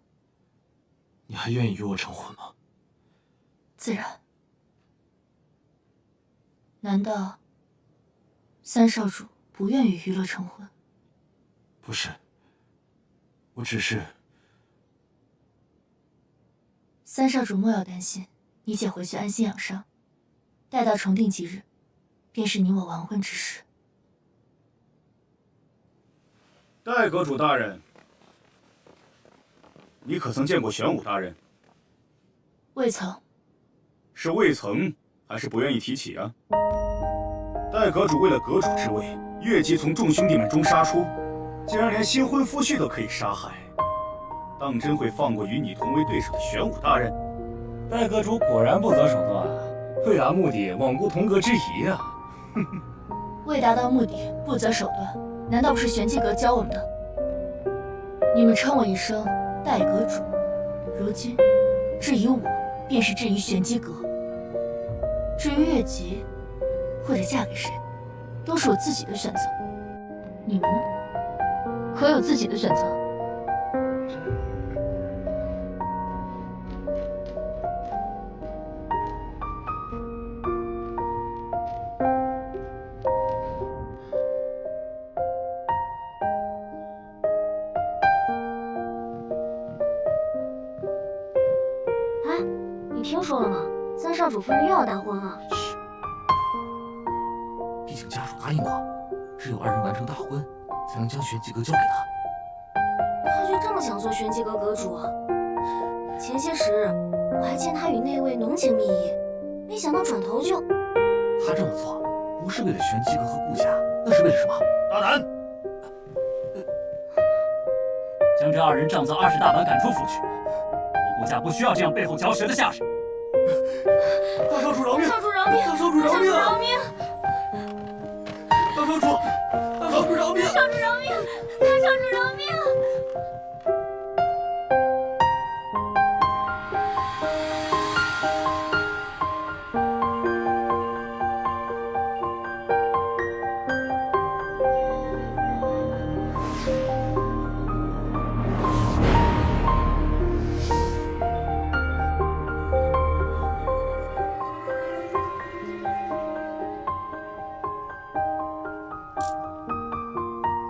你还愿意与我成婚吗？自然。难道三少主不愿与娱乐成婚？不是，我只是……三少主莫要担心，你且回去安心养伤，待到重定吉日，便是你我完婚之时。戴阁主大人，你可曾见过玄武大人？未曾。是未曾，还是不愿意提起啊？戴阁主为了阁主之位，越级从众兄弟们中杀出，竟然连新婚夫婿都可以杀害，当真会放过与你同为对手的玄武大人？戴阁主果然不择手段啊，为达目的罔顾同阁之谊啊！为达到目的不择手段，难道不是玄机阁教我们的？你们称我一声戴阁主，如今质疑我，便是质疑玄机阁。至于越级，或者嫁给谁，都是我自己的选择。你们呢？可有自己的选择？哎，你听说了吗？三少主夫人又要大婚了。毕竟家主答应过，只有2人完成大婚，才能将玄机阁交给他。他就这么想做玄机阁阁主啊？前些时日我还见他与那位浓情蜜意，没想到转头就……他这么做，不是为了玄机阁和顾家，那是为了什么？大胆！将这2人杖责20大板赶出府去。我顾家不需要这样背后嚼舌的下人。大少主饶命！少主饶命！大少主饶命！饶命！大少主，大少主饶命！大少主饶命！大少主饶命！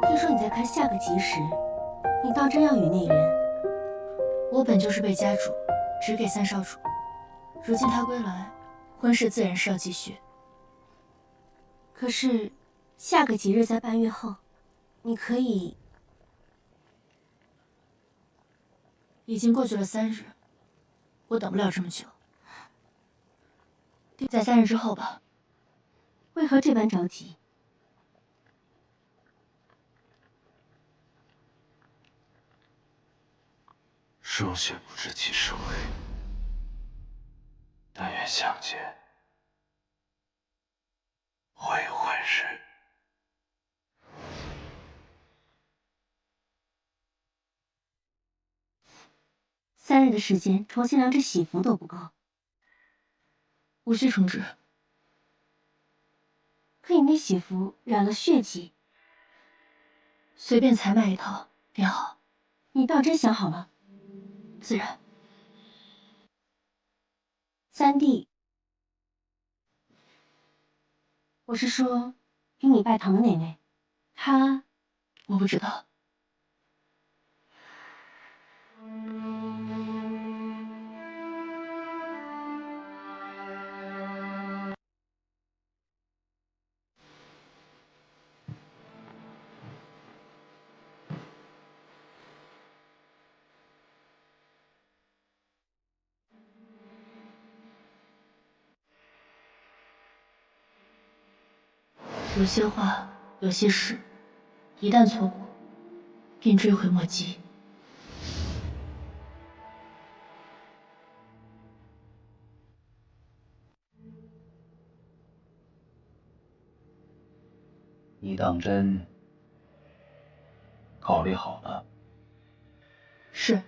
听说你在看下个吉时，你当真要与那人？我本就是被家主指给三少主，如今他归来，婚事自然是要继续。可是下个吉日在半月后，你可以……已经过去了3日，我等不了这么久，在3日之后吧。为何这般着急？霜雪不知其是为，但愿相见会会时。3日的时间，重新量制喜服都不够。无需重置。可你那喜服染了血迹，随便采买一套便好。你倒真想好了。自然。三弟，我是说，与你拜堂的那位，他……我不知道。有些话，有些事，一旦错过，便追悔莫及。你当真考虑好了？是。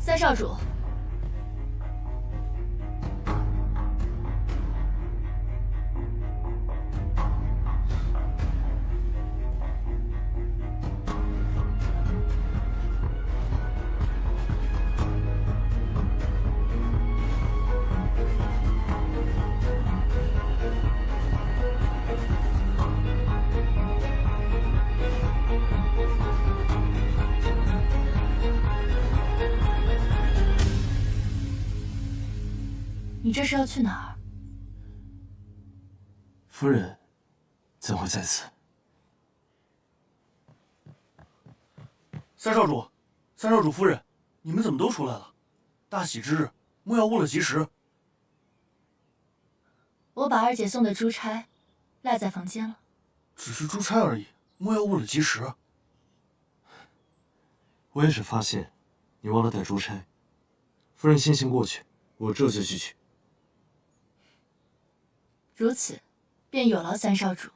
三少主，你这是要去哪儿？夫人怎会在此？三少主，三少主夫人，你们怎么都出来了？大喜之日，莫要误了吉时。我把二姐送的珠钗赖在房间了。只是珠钗而已，莫要误了吉时。我也只发现你忘了带珠钗。夫人先行过去，我这就去取。如此，便有劳三少主。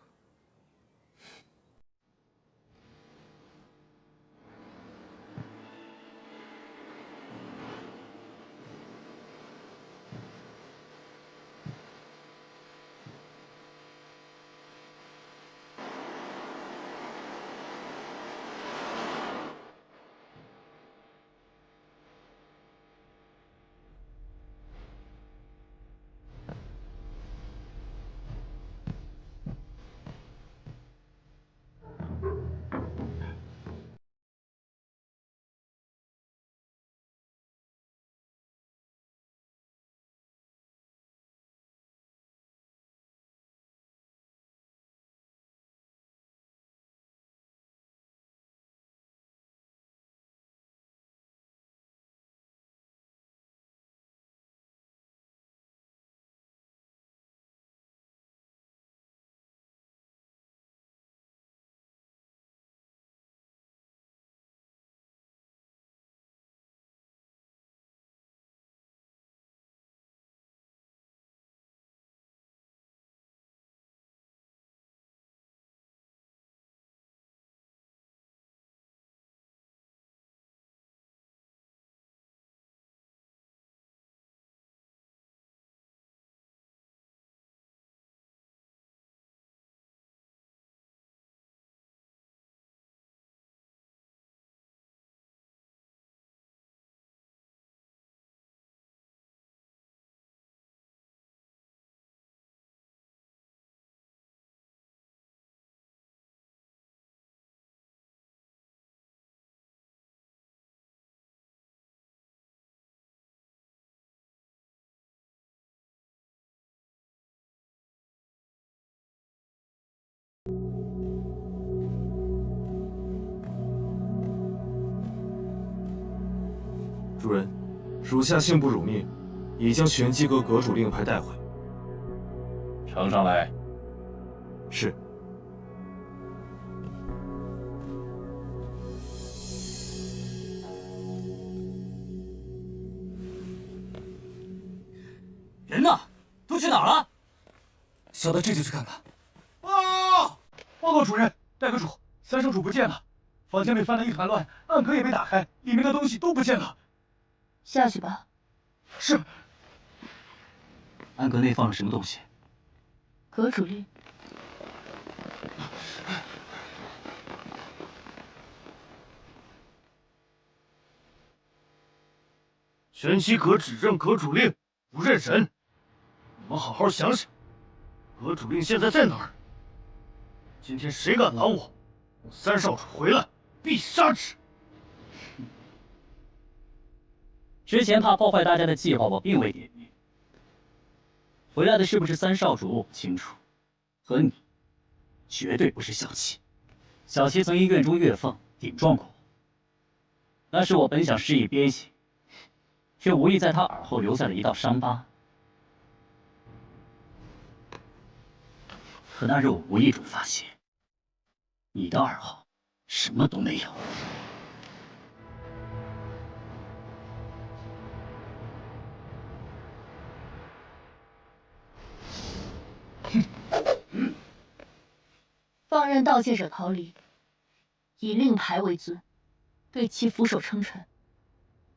主人，属下幸不辱命，已将玄机阁阁主令牌带回。呈上来。是。人呢？都去哪儿了？小的这就去看看。啊！报告主任，戴阁主，三少主不见了，房间被翻得一团乱，暗格也被打开，里面的东西都不见了。下去吧。是。暗格内放了什么东西？阁主令。玄机阁只认阁主令，不认人。你们好好想想，阁主令现在在哪儿？今天谁敢拦我，三少主回来必杀之。之前怕破坏大家的计划，我并未点名。回来的是不是三少主我不清楚，和你绝对不是小七。小七曾因院中月凤顶撞过我，那是我本想施以鞭刑，却无意在他耳后留下了一道伤疤。可那日我无意中发现，你的耳后什么都没有。放任盗窃者逃离，以令牌为尊，对其俯首称臣，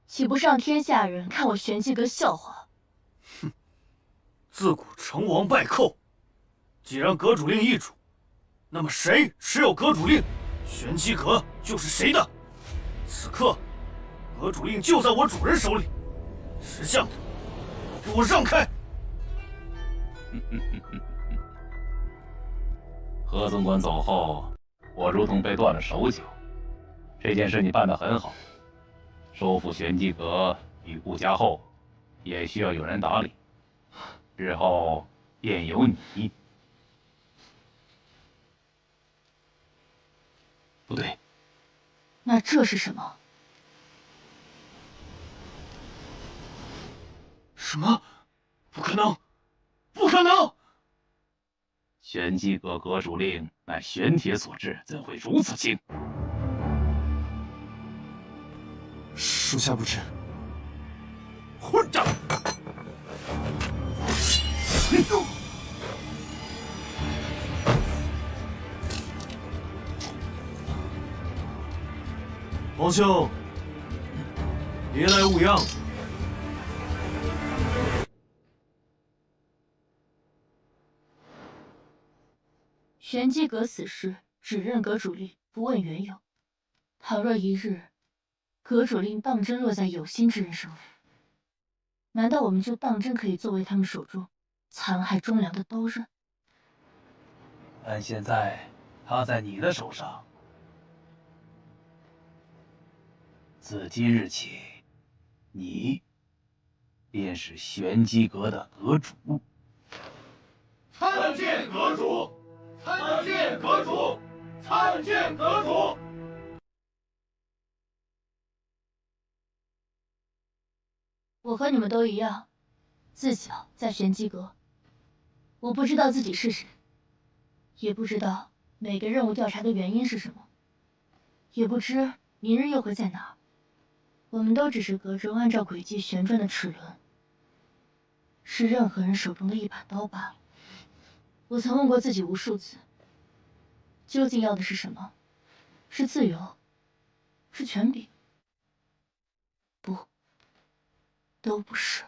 岂不是让天下人看我玄机阁笑话？哼！自古成王败寇，既然阁主令易主，那么谁持有阁主令，玄机阁就是谁的。此刻，阁主令就在我主人手里，识相的，给我让开！何总管走后，我如同被断了手脚。这件事你办得很好，收复玄机阁与顾家后，也需要有人打理，日后便由你。不对，那这是什么？什么？不可能！不可能！玄机阁阁主令乃玄铁所制，怎会如此轻？属下不知。混账！皇兄，别来无恙。玄机阁死事只认阁主令，不问缘由。倘若一日阁主令当真落在有心之人手里，难道我们就当真可以作为他们手中残害忠良的刀刃？但现在他在你的手上，自今日起，你便是玄机阁的阁主。参见阁主！参见阁主！参见阁主！我和你们都一样，自小在玄机阁。我不知道自己是谁，也不知道每个任务调查的原因是什么，也不知明日又会在哪儿。我们都只是阁中按照轨迹旋转的齿轮，是任何人手中的一把刀罢了。我曾问过自己无数次，究竟要的是什么？是自由？是权柄？不，都不是。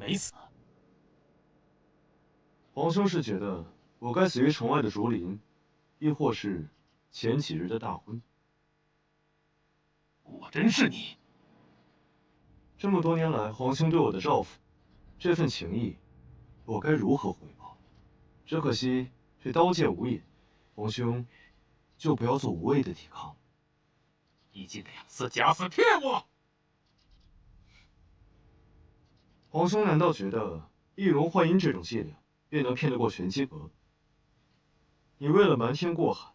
没死。皇兄是觉得我该死于城外的竹林，亦或是前几日的大婚？果真是你！这么多年来，皇兄对我的照拂，这份情谊，我该如何回报？只可惜这刀剑无眼，皇兄就不要做无谓的抵抗。你竟两次假死骗我！皇兄难道觉得易容幻音这种伎俩便能骗得过玄机阁？你为了瞒天过海，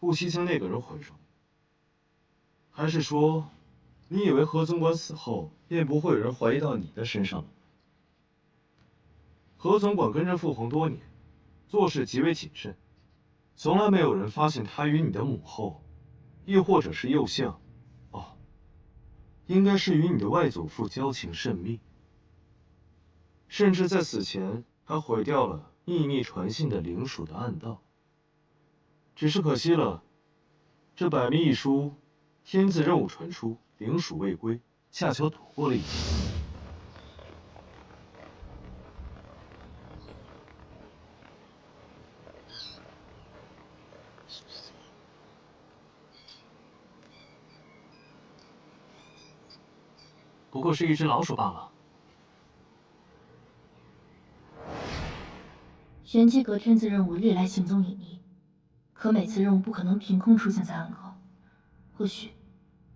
不惜将那个人毁容？还是说，你以为何总管死后便不会有人怀疑到你的身上了？何总管跟着傅红多年，做事极为谨慎，从来没有人发现他与你的母后，亦或者是右相，应该是与你的外祖父交情甚密，甚至在死前还毁掉了秘密传信的灵属的暗道。只是可惜了，这百密一疏，天字任务传出，灵属未归，恰巧躲过了一劫。不过是一只老鼠罢了。玄机阁天字任务历来行踪隐匿，可每次任务不可能凭空出现在暗口，或许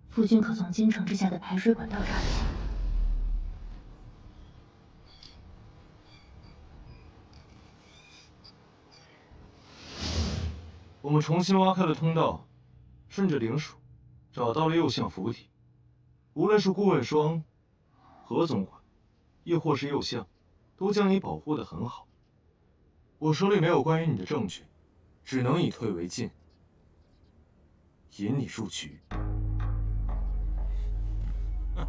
夫君可从京城之下的排水管道查起。我们重新挖开了通道，顺着灵属找到了右相府邸。无论是顾问霜、何总管，亦或是右相，都将你保护得很好。我手里没有关于你的证据，只能以退为进，引你入局。哈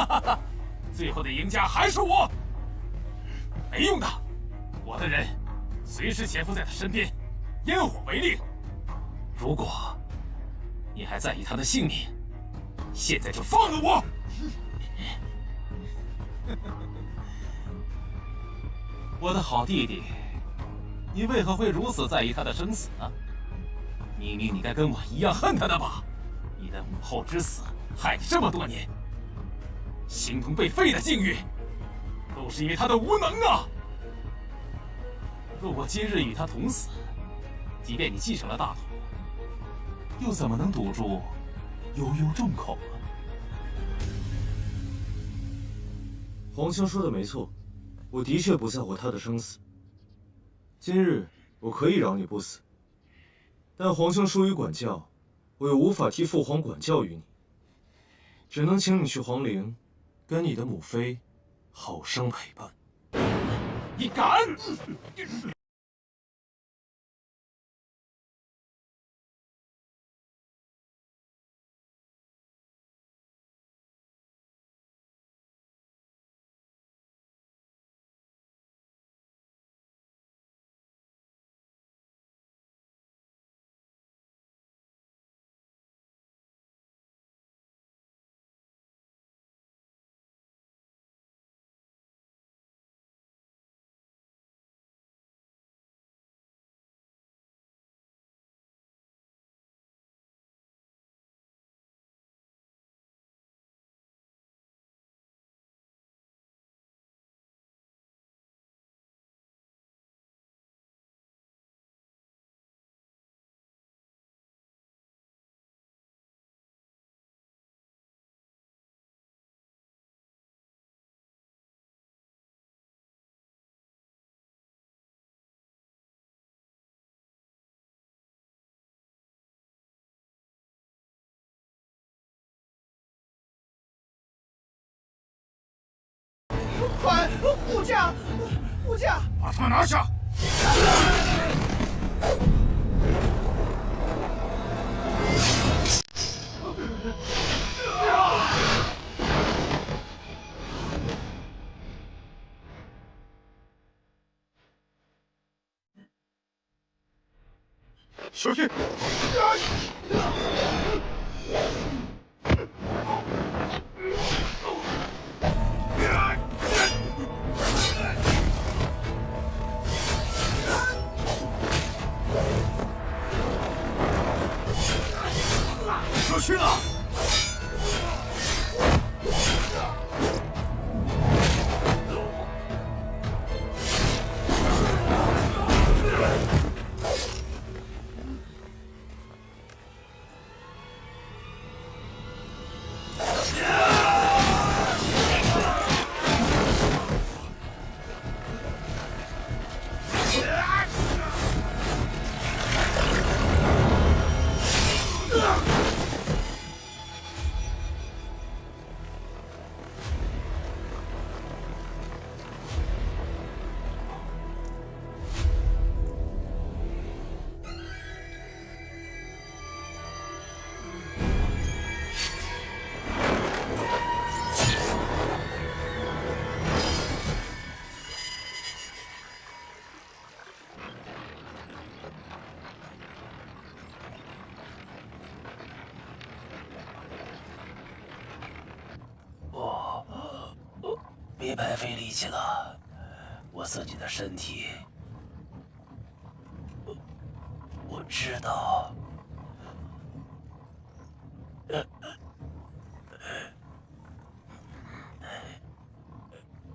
哈哈！最后的赢家还是我。没用的，我的人随时潜伏在他身边，烟火为令。如果你还在意他的性命，现在就放了我！我的好弟弟，你为何会如此在意他的生死呢？明明你该跟我一样恨他的吧？你的母后之死害你这么多年，形同被废的境遇，都是因为他的无能啊！若我今日与他同死，即便你继承了大统，又怎么能堵住悠悠众口啊？皇兄说的没错，我的确不在乎他的生死。今日我可以饶你不死，但皇兄疏于管教，我又无法替父皇管教于你，只能请你去皇陵，跟你的母妃好生陪伴。你敢！快，护驾！护驾！把他们拿下！小心！小心啊！别白费力气了，我自己的身体，我知道。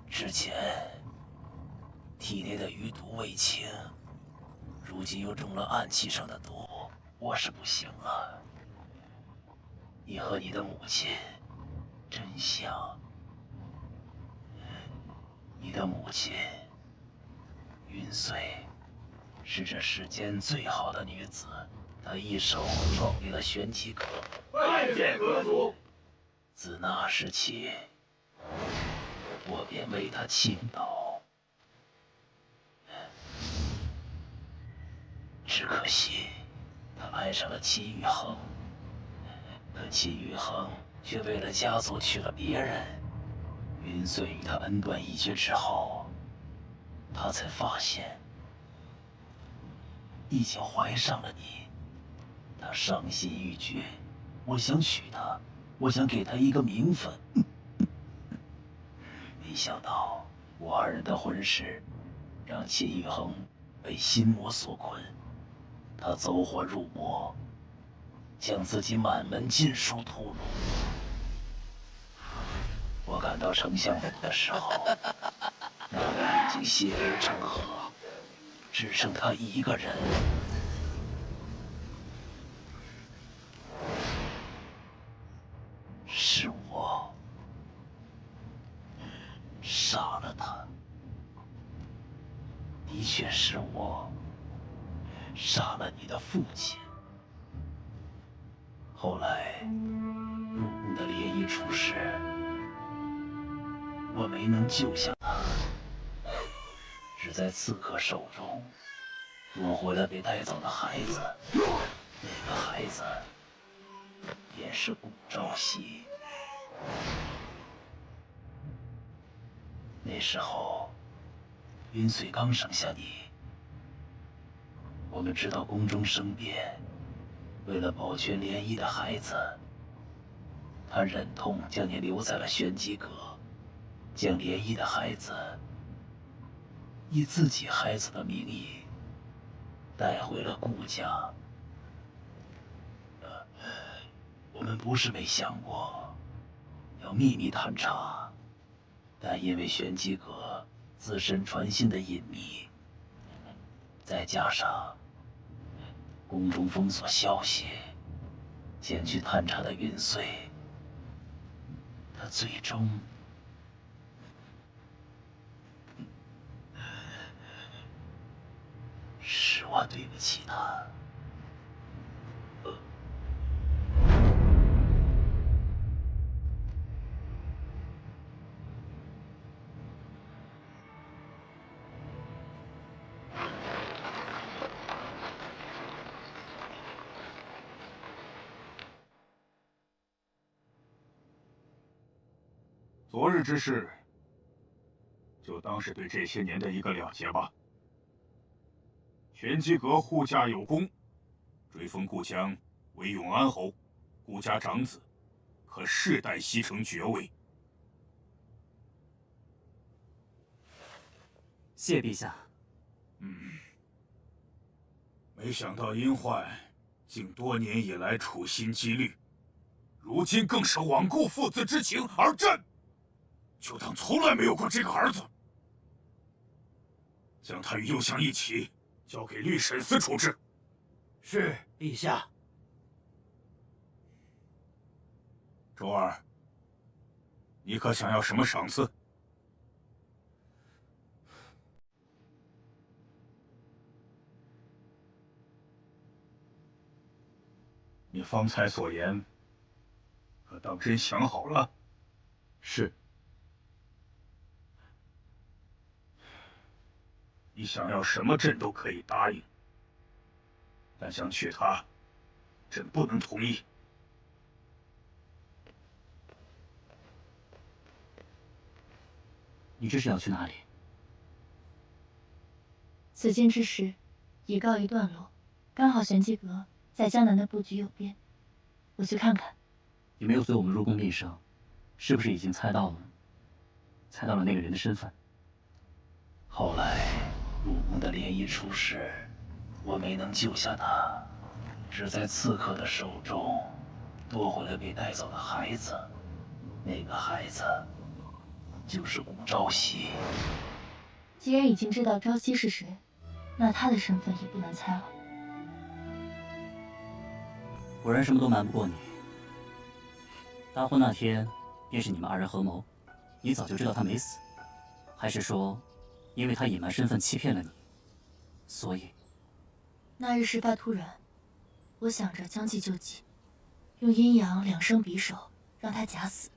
之前体内的余毒未清，如今又中了暗器上的毒，我是不行了。你和你的母亲真像。你的母亲云穗是这世间最好的女子，她一手创立了玄机阁，拜见阁主。自那时起，我便为她倾倒。只可惜，她爱上了秦宇恒，可秦宇恒却为了家族娶了别人。云穗与他恩断义绝之后，他才发现已经怀上了你。他伤心欲绝，我想娶她，我想给她一个名分。没想到我二人的婚事，让秦宇恒被心魔所困，他走火入魔，将自己满门禁书屠戮。我赶到丞相府的时候，那里已经血流成河，只剩他一个人。是我杀了他，的确是我杀了你的父亲。后来入宫的涟漪出事，我没能救下他，只在刺客手中夺回了被带走的孩子。那个孩子便是顾朝夕。那时候，云穗刚生下你，我们知道宫中生变，为了保全涟漪的孩子，他忍痛将你留在了玄机阁。将涟漪的孩子以自己孩子的名义带回了顾家。我们不是没想过要秘密探查，但因为玄机阁自身传信的隐秘，再加上宫中封锁消息，前去探查的云穗，他最终是我对不起他。昨日之事，就当是对这些年的一个了结吧。玄机阁护驾有功，追封顾江为永安侯，顾家长子，可世代袭承爵位。谢陛下。没想到殷焕竟多年以来处心积虑，如今更是罔顾父子之情而战，就当从来没有过这个儿子。将他与右相一起交给律审司处置。是，陛下。周儿，你可想要什么赏赐？你方才所言，可当真想好了？是。你想要什么朕都可以答应，但想娶她，朕不能同意。你这是要去哪里？此间之事已告一段落，刚好玄机阁在江南的布局有变，我去看看。有没有随我们入宫的一生？是不是已经猜到了那个人的身份？后来入宫的涟漪出事，我没能救下他，只在刺客的手中夺回了被带走的孩子。那个孩子就是顾朝夕。既然已经知道朝夕是谁，那他的身份也不难猜了。果然什么都瞒不过你。大婚那天，便是你们二人合谋，你早就知道他没死，还是说，因为他隐瞒身份欺骗了你，所以？那日事发突然，我想着将计就计，用阴阳两生匕首让他假死。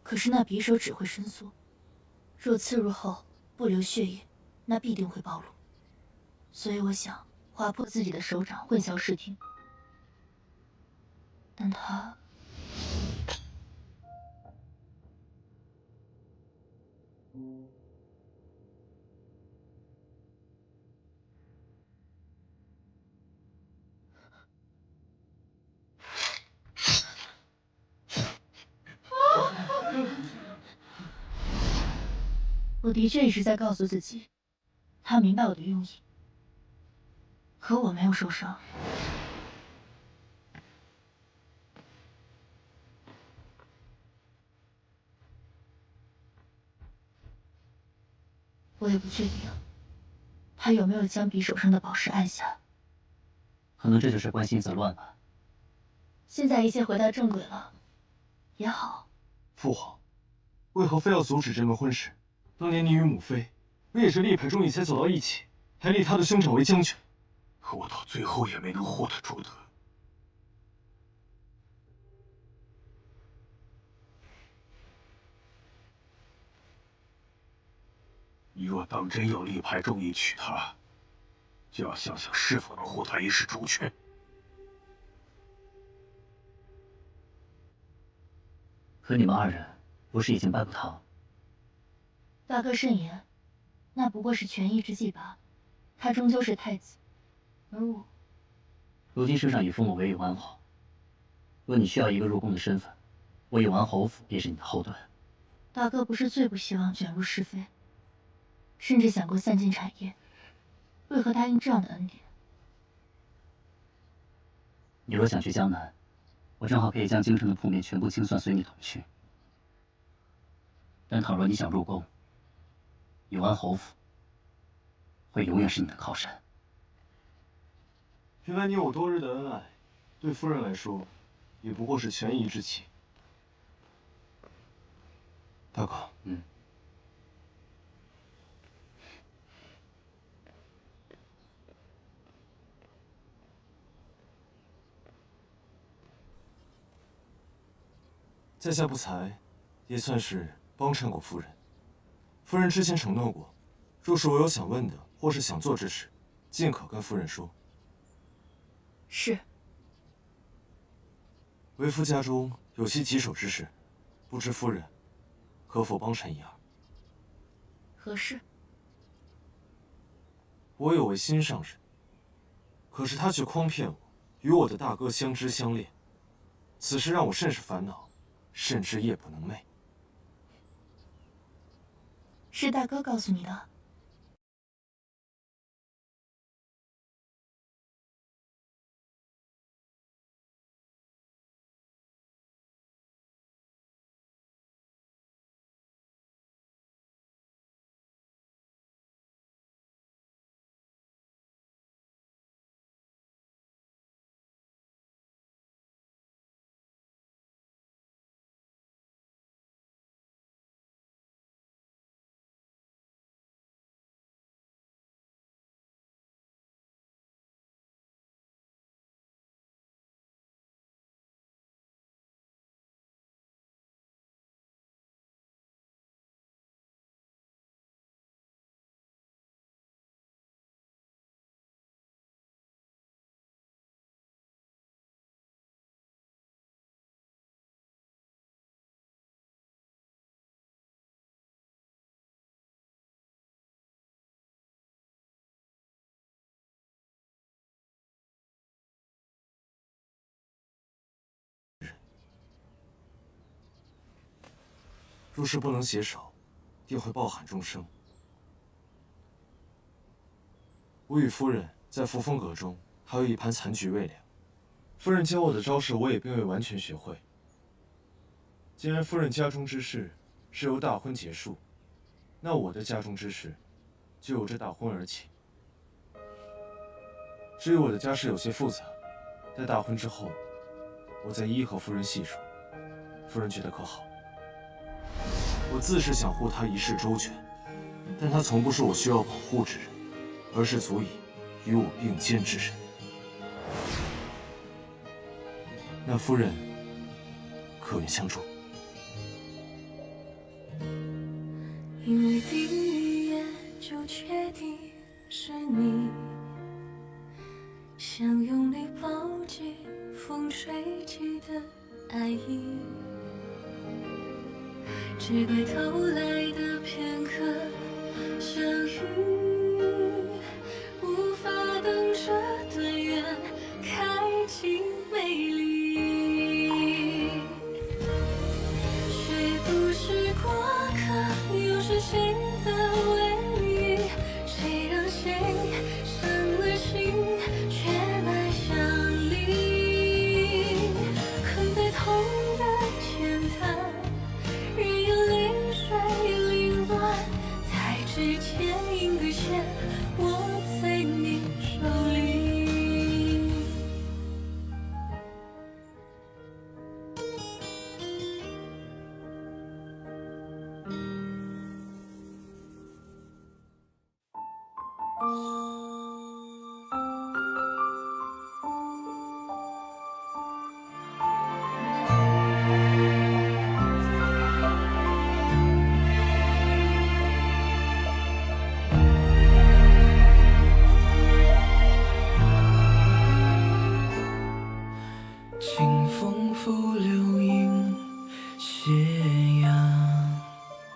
可是那匕首只会伸缩，若刺入后不流血液，那必定会暴露。所以我想划破自己的手掌，混淆视听。但他……我的确一直在告诉自己，他明白我的用意，可我没有受伤。我也不确定，他有没有将匕首上的宝石按下。可能这就是关心则乱吧。现在一切回到正轨了，也好。父皇，为何非要阻止这门婚事？当年你与母妃不也是力排众议才走到一起，还立他的兄长为将军？可我到最后也没能护得住他。你若当真要力排众议娶她，就要想想是否能护她一世主权。可你们二人不是已经败不逃？大哥慎言，那不过是权宜之计罢了。他终究是太子，而我……如今圣上已封我为永安侯，若你需要一个入宫的身份，我永安侯府便是你的后盾。大哥不是最不希望卷入是非，甚至想过散尽产业，为何答应这样的恩典？你若想去江南，我正好可以将京城的铺面全部清算，随你同去。但倘若你想入宫，永安侯府会永远是你的靠山。原来你我多日的恩爱，对夫人来说，也不过是权宜之计。大哥，在下不才，也算是帮衬过夫人。夫人之前承诺过，若是我有想问的或是想做之事，尽可跟夫人说。是。为夫家中有些棘手之事，不知夫人可否帮衬一二？何事？我有位心上人，可是他却诓骗我，与我的大哥相知相恋，此事让我甚是烦恼，甚至夜不能寐。是大哥告诉你的。若是不能携手，定会抱憾终生。我与夫人在扶风阁中还有一盘残局未了，夫人教我的招式我也并未完全学会。既然夫人家中之事是由大婚结束，那我的家中之事就由这大婚而起。至于我的家事有些复杂，待大婚之后，我再一一和夫人细说。夫人觉得可好？我自是想护她一世周全，但她从不是我需要保护之人，而是足以与我并肩之人。那夫人可愿相助？因为第一眼就确定是你，想用力抱紧风吹起的爱意，只怪偷来的片刻相遇，无法等这段缘开尽美丽。谁不是过客，又是谁的唯一？谁让谁伤了心，却难相离？困在痛的浅滩，任由泪水凌乱，才知牵引的线握在你手里。清风拂流萤斜阳，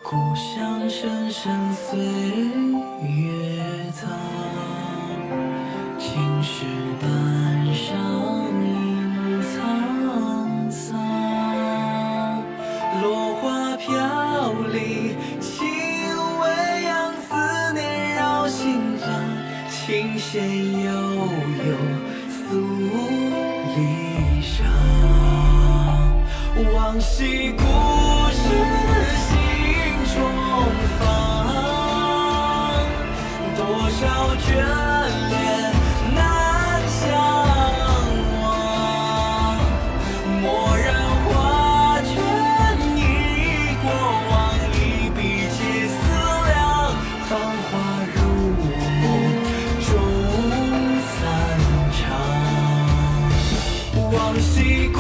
故乡深深岁月藏。青石板上影沧桑，落花飘零，轻微扬，思念绕心房，琴弦悠悠诉离殇。往昔故事心中放，多少眷恋难相忘。蓦然画卷一过往，一笔皆思量，繁华如梦终散场。往昔故